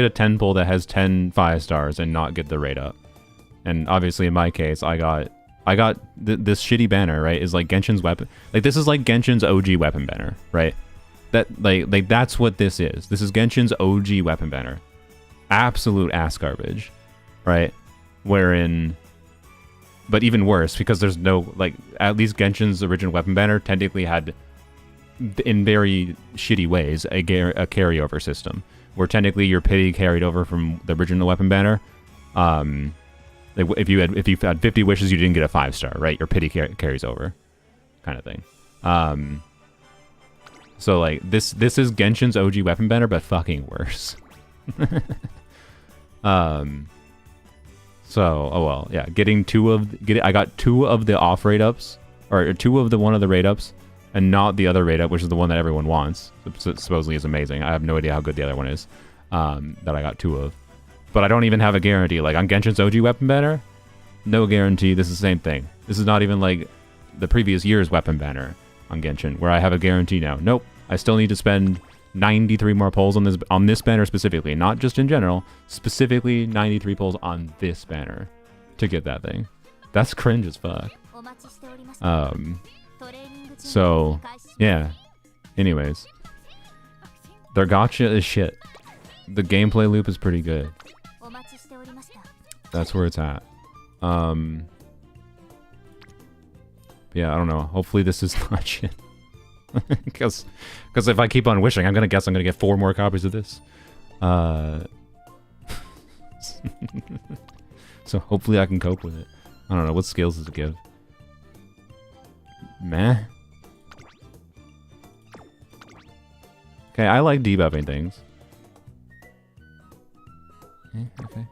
a 10 pull that has 10 5 stars and not get the rate up. And obviously in my case, I got this shitty banner, right? Is like Genshin's weapon. Like, this is like Genshin's OG weapon banner, right? That like that's what this is. This is Genshin's OG weapon banner. Absolute ass garbage, right? Wherein, but even worse, because there's no, like, at least Genshin's original weapon banner technically had, in very shitty ways, a carryover system, where technically your pity carried over from the original weapon banner. Like, if you had 50 wishes, you didn't get a 5-star, right? Your pity carries over, kind of thing. So like this is Genshin's OG weapon banner, but fucking worse. So, oh well, yeah. I got 2 of the off rate ups, or 2 of the one of the rate ups, and not the other rate up, which is the one that everyone wants. Supposedly is amazing. I have no idea how good the other one is. That I got 2 of, but I don't even have a guarantee. Like on Genshin's OG weapon banner, no guarantee. This is the same thing. This is not even like the previous year's weapon banner on Genshin, where I have a guarantee now. Nope. I still need to spend 93 more pulls on this banner specifically, not just in general. Specifically 93 pulls on this banner to get that thing. That's cringe as fuck. So yeah. Anyways, their gacha is shit. The gameplay loop is pretty good. That's where it's at. Yeah, I don't know. Hopefully this is not shit. Because if I keep on wishing, I'm gonna get 4 more copies of this. So hopefully I can cope with it. I don't know, what skills does it give? Meh. Okay, I like debuffing things. Okay.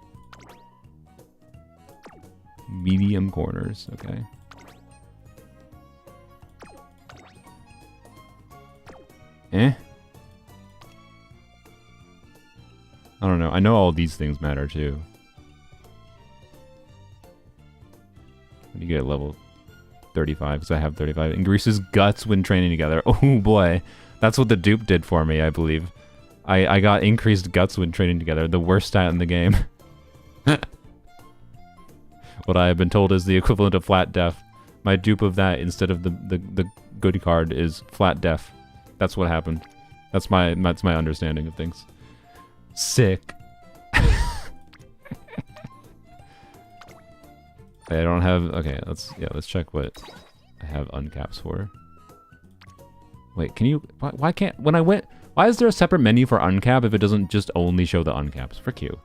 Medium corners, okay. I don't know. I know all these things matter too. When you get level 35, because I have 35. Increases guts when training together. Oh boy. That's what the dupe did for me, I believe. I got increased guts when training together. The worst stat in the game. What I have been told is the equivalent of flat def. My dupe of that, instead of the goodie card, is flat def. That's what happened. That's my understanding of things. Sick. I don't have. Okay, let's check what I have uncaps for. Wait, can you? Why can't? When I went, why is there a separate menu for uncap if it doesn't just only show the uncaps? Frick you.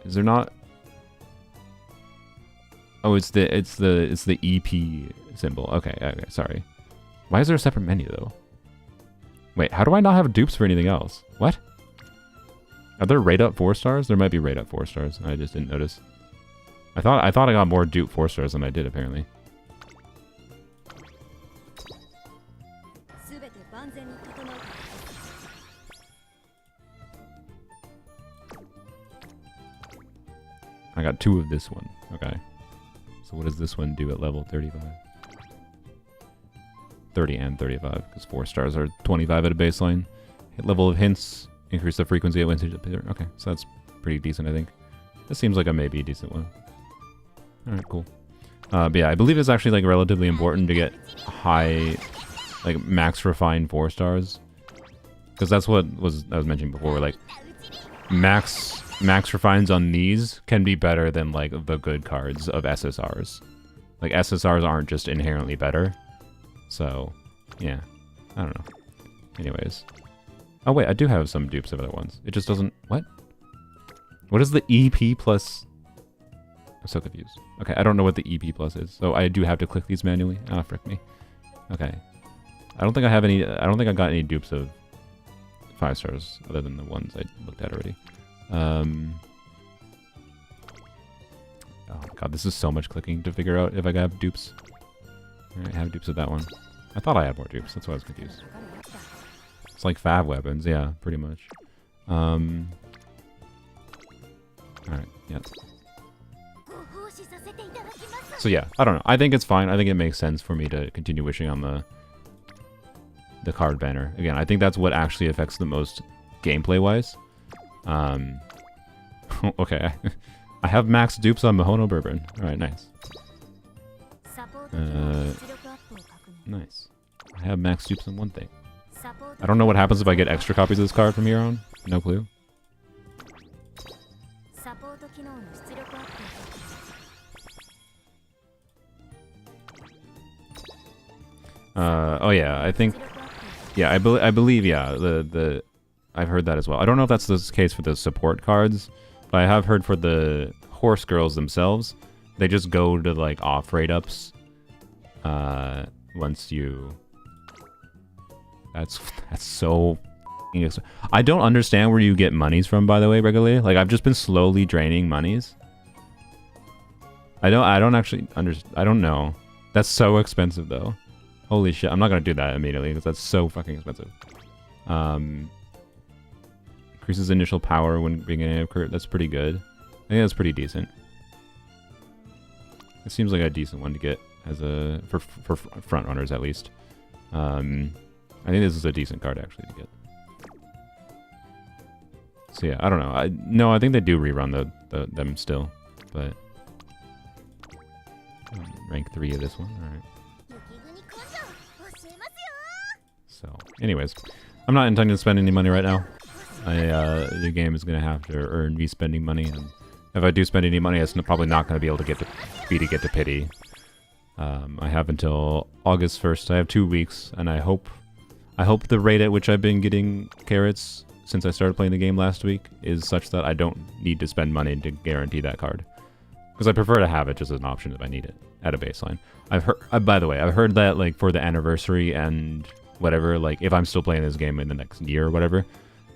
Is there not? Oh, it's the EP symbol. Okay, sorry. Why is there a separate menu though? Wait, how do I not have dupes for anything else? What? Are there rate up 4 stars? There might be rate up 4 stars. I just didn't notice. I thought I got more dupe 4 stars than I did apparently. I got 2 of this one. Okay. So what does this one do at level 35? 30 and 35, because 4 stars are 25 at a baseline. Hit level of hints, increase the frequency at winter. Okay, so that's pretty decent, I think. This seems like a maybe decent one. Alright, cool. But yeah, I believe it's actually like relatively important to get high, like max refined 4 stars. Because that's what I was mentioning before, like max refines on these can be better than like the good cards of SSRs. Like SSRs aren't just inherently better. So, yeah. I don't know. Anyways. Oh wait, I do have some dupes of other ones. It just doesn't... What? What is the EP plus... I'm so confused. Okay, I don't know what the EP plus is. So I do have to click these manually. Ah, frick me. Okay. I don't think I have any... I don't think I got any dupes of 5 stars other than the ones I looked at already. Oh god, this is so much clicking to figure out if I have dupes. Alright, I have dupes of that one. I thought I had more dupes, that's why I was confused. It's like fab weapons, yeah, pretty much. Alright, yeah. So yeah, I don't know. I think it's fine. I think it makes sense for me to continue wishing on the card banner. Again, I think that's what actually affects the most gameplay-wise. Okay. I have max dupes on Mihono Bourbon. Alright, nice. Nice. I have max dupes on one thing. I don't know what happens if I get extra copies of this card from here on. No clue. Oh yeah, I think... Yeah, I believe, yeah, I've heard that as well. I don't know if that's the case for the support cards, but I have heard for the horse girls themselves, they just go to like off rate ups once you... That's so... I don't understand where you get monies from, by the way, regularly. Like, I've just been slowly draining monies. I don't actually understand. I don't know. That's so expensive, though. Holy shit. I'm not gonna do that immediately, because that's so fucking expensive. Increases initial power when beginning of crit. That's pretty good. I think that's pretty decent. It seems like a decent one to get as a for front runners at least. I think this is a decent card actually to get. So yeah, I don't know. I think they do rerun them still, but rank 3 of this one. All right. So, anyways, I'm not intending to spend any money right now. The game is gonna have to earn me spending money, and if I do spend any money, it's probably not gonna be able to get to pity. I have until August 1st. I have 2 weeks, and I hope the rate at which I've been getting carrots since I started playing the game last week is such that I don't need to spend money to guarantee that card. Because I prefer to have it just as an option if I need it at a baseline. I've heard, by the way, I've heard that like for the anniversary and whatever, like if I'm still playing this game in the next year or whatever,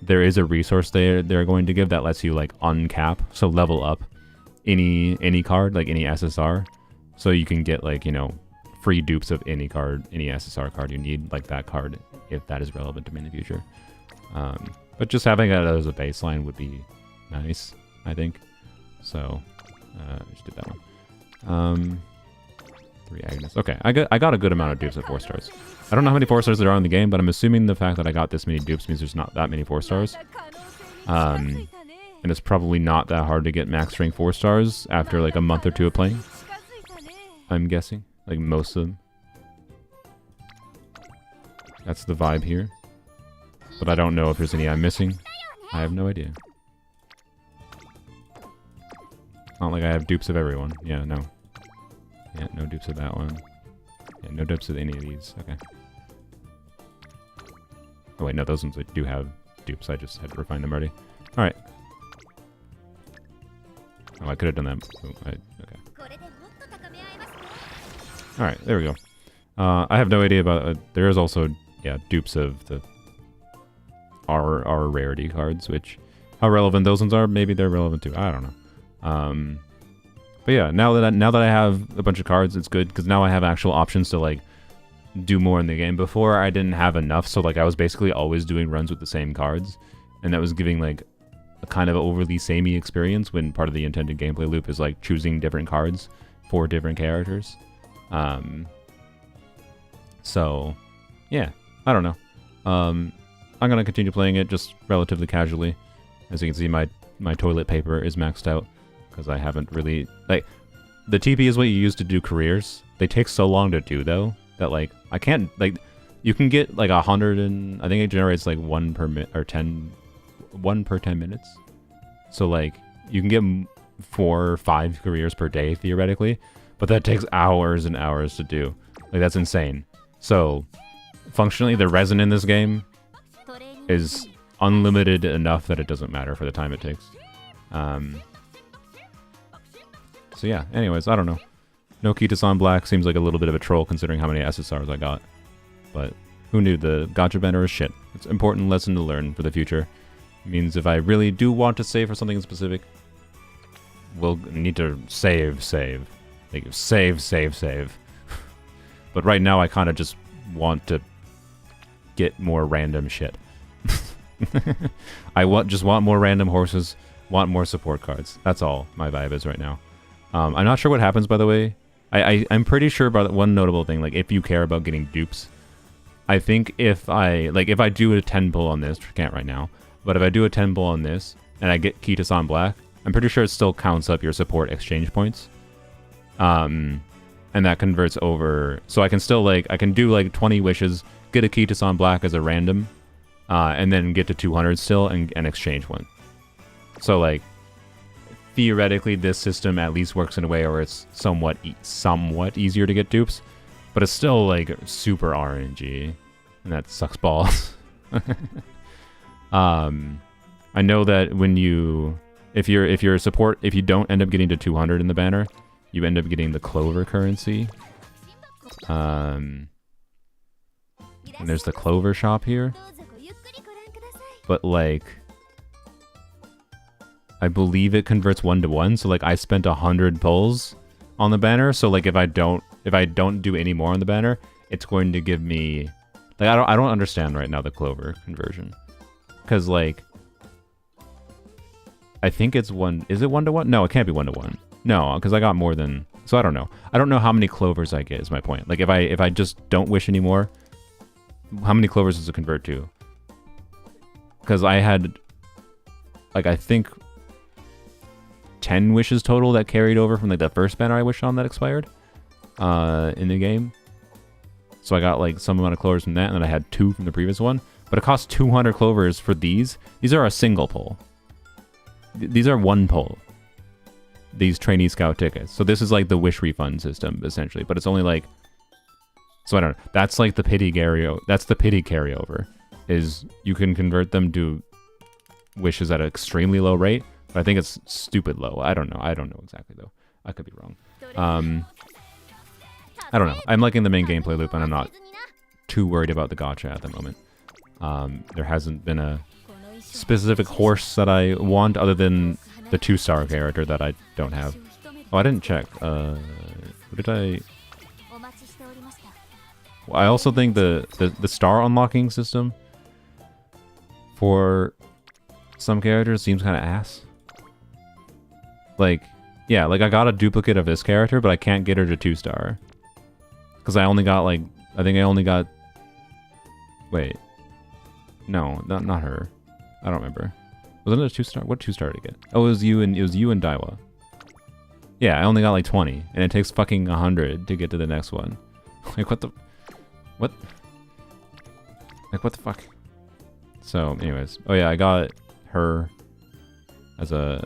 there is a resource they're going to give that lets you like uncap, so level up any card, like any SSR, so you can get like, you know, free dupes of any card, any SSR card you need, like that card, if that is relevant to me in the future. But just having it as a baseline would be nice, I think. So I just did that one. 3 Agnes. Okay, I got a good amount of dupes at 4 stars. I don't know how many 4 stars there are in the game, but I'm assuming the fact that I got this many dupes means there's not that many 4 stars. And it's probably not that hard to get max rank 4 stars after like a month or 2 of playing. I'm guessing. Like most of them. That's the vibe here. But I don't know if there's any I'm missing. I have no idea. Not like I have dupes of everyone. Yeah, no. Yeah, no dupes of that one. Yeah, no dupes of any of these. Okay. Oh wait, no, those ones I do have dupes. I just had to refine them already. Alright. Oh, I could have done that. Oh, okay. Alright, there we go. I have no idea about... there is also, yeah, dupes of the R rarity cards, which... How relevant those ones are, maybe they're relevant too. I don't know. But yeah, now that I have a bunch of cards, it's good because now I have actual options to like do more in the game. Before I didn't have enough, so like I was basically always doing runs with the same cards, and that was giving like a kind of overly samey experience when part of the intended gameplay loop is like choosing different cards for different characters. So yeah, I don't know. I'm gonna continue playing it just relatively casually. As you can see, my toilet paper is maxed out because I haven't really like the TP is what you use to do careers. They take so long to do though that like I can't like you can get like 100 and I think it generates like 1 per minute or 1 per 10 minutes. So like you can get 4 or 5 careers per day theoretically, but that takes hours and hours to do. Like that's insane. So functionally the resin in this game is unlimited enough that it doesn't matter for the time it takes. So yeah, anyways, I don't know. No Kitasan Black seems like a little bit of a troll considering how many SSRs I got. But who knew the gacha banner is shit. It's an important lesson to learn for the future. It means if I really do want to save for something specific, we'll need to save. Like save. But right now I kind of just want to get more random shit. I just want more random horses, want more support cards. That's all my vibe is right now. I'm not sure what happens, by the way. I'm pretty sure about one notable thing, like if you care about getting dupes, I think if I do a 10 pull on this, which I can't right now, but if I do a 10 pull on this and I get Kitasan Black, I'm pretty sure it still counts up your support exchange points. And that converts over, so I can still like, I can do like 20 wishes, get a Kitasan Black as a random, and then get to 200 still and exchange one. So like, theoretically, this system at least works in a way where it's somewhat easier to get dupes, but it's still like super RNG, and that sucks balls. I know that when if you're a support, if you don't end up getting to 200 in the banner, you end up getting the Clover currency. And there's the Clover shop here, but like, I believe it converts 1-to-1, so like I spent 100 pulls on the banner, so like if I don't do any more on the banner, it's going to give me like I don't understand right now the Clover conversion. Cause like I think it's is it 1-to-1? No, it can't be 1-to-1. No, because I got more than, so I don't know. I don't know how many clovers I get is my point. Like if I just don't wish anymore, how many clovers does it convert to? Because I had like I think 10 wishes total that carried over from like the first banner I wished on that expired in the game. So I got like some amount of clovers from that, and then I had 2 from the previous one. But it costs 200 clovers for these. These are a single pull. These are 1 pull. These trainee scout tickets. So this is like the wish refund system essentially, but it's only like, so I don't know. That's like the pity carryover. That's the pity carryover. Is you can convert them to wishes at an extremely low rate. But I think it's stupid low. I don't know. I don't know exactly though. I could be wrong. I don't know. I'm liking the main gameplay loop, and I'm not too worried about the gacha at the moment. There hasn't been a specific horse that I want other than the 2-star character that I don't have. Oh, I didn't check. What did I? Well, I also think the star unlocking system for some characters seems kind of ass. Like, yeah, like I got a duplicate of this character, but I can't get her to 2-star. Because I only got like, I think I only got, wait. No, not her. I don't remember. Wasn't it a 2-star? What 2-star did I get? Oh, it was you and Daiwa. Yeah, I only got like 20, and it takes fucking 100 to get to the next one. Like what the, what? Like what the fuck? So, anyways, oh yeah, I got her as a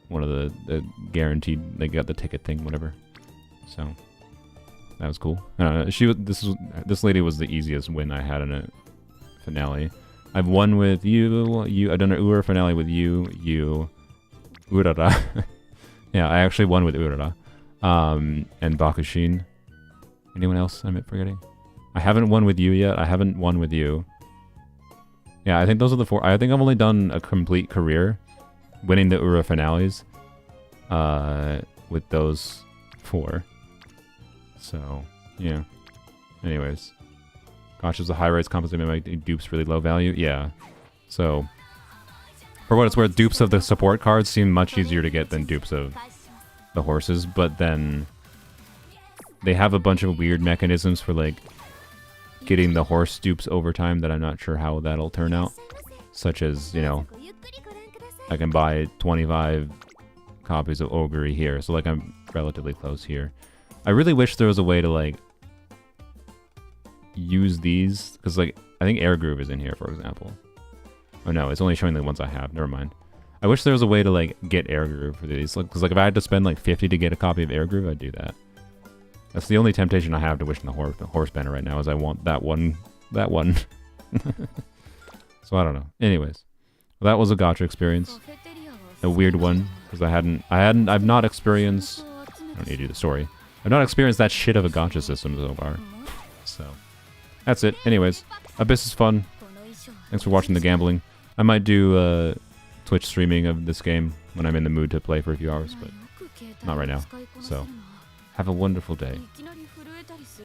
one of the guaranteed. They got the ticket thing, whatever. So that was cool. This lady was the easiest win I had in a finale. I've won with you. I've done an Ura finale with you, Urara. Yeah, I actually won with Urara, and Bakushin. Anyone else I'm forgetting? I haven't won with you yet. I haven't won with you. Yeah, I think those are the 4. I think I've only done a complete career winning the Ura finales. with those 4. So, yeah. Anyways. Gosh, is the high rates compensated by making dupes really low value? Yeah. So, for what it's worth, dupes of the support cards seem much easier to get than dupes of the horses, but then they have a bunch of weird mechanisms for, like, getting the horse dupes over time that I'm not sure how that'll turn out. Such as, you know, I can buy 25 copies of Ogre here, so, like, I'm relatively close here. I really wish there was a way to, like, use these, because, like, I think Air Groove is in here, for example. Oh no, it's only showing the ones I have. Never mind. I wish there was a way to, like, get Air Groove for these, because, like, if I had to spend, like, 50 to get a copy of Air Groove, I'd do that. That's the only temptation I have to wish in the horse banner right now, is I want that one. That one. So I don't know. Anyways, well, that was a gacha experience. A weird one, because I've not experienced. I don't need to do the story. I've not experienced that shit of a gacha system so far. So that's it. Anyways, Abyss is fun. Thanks for watching the gambling. I might do Twitch streaming of this game when I'm in the mood to play for a few hours, but not right now. So have a wonderful day.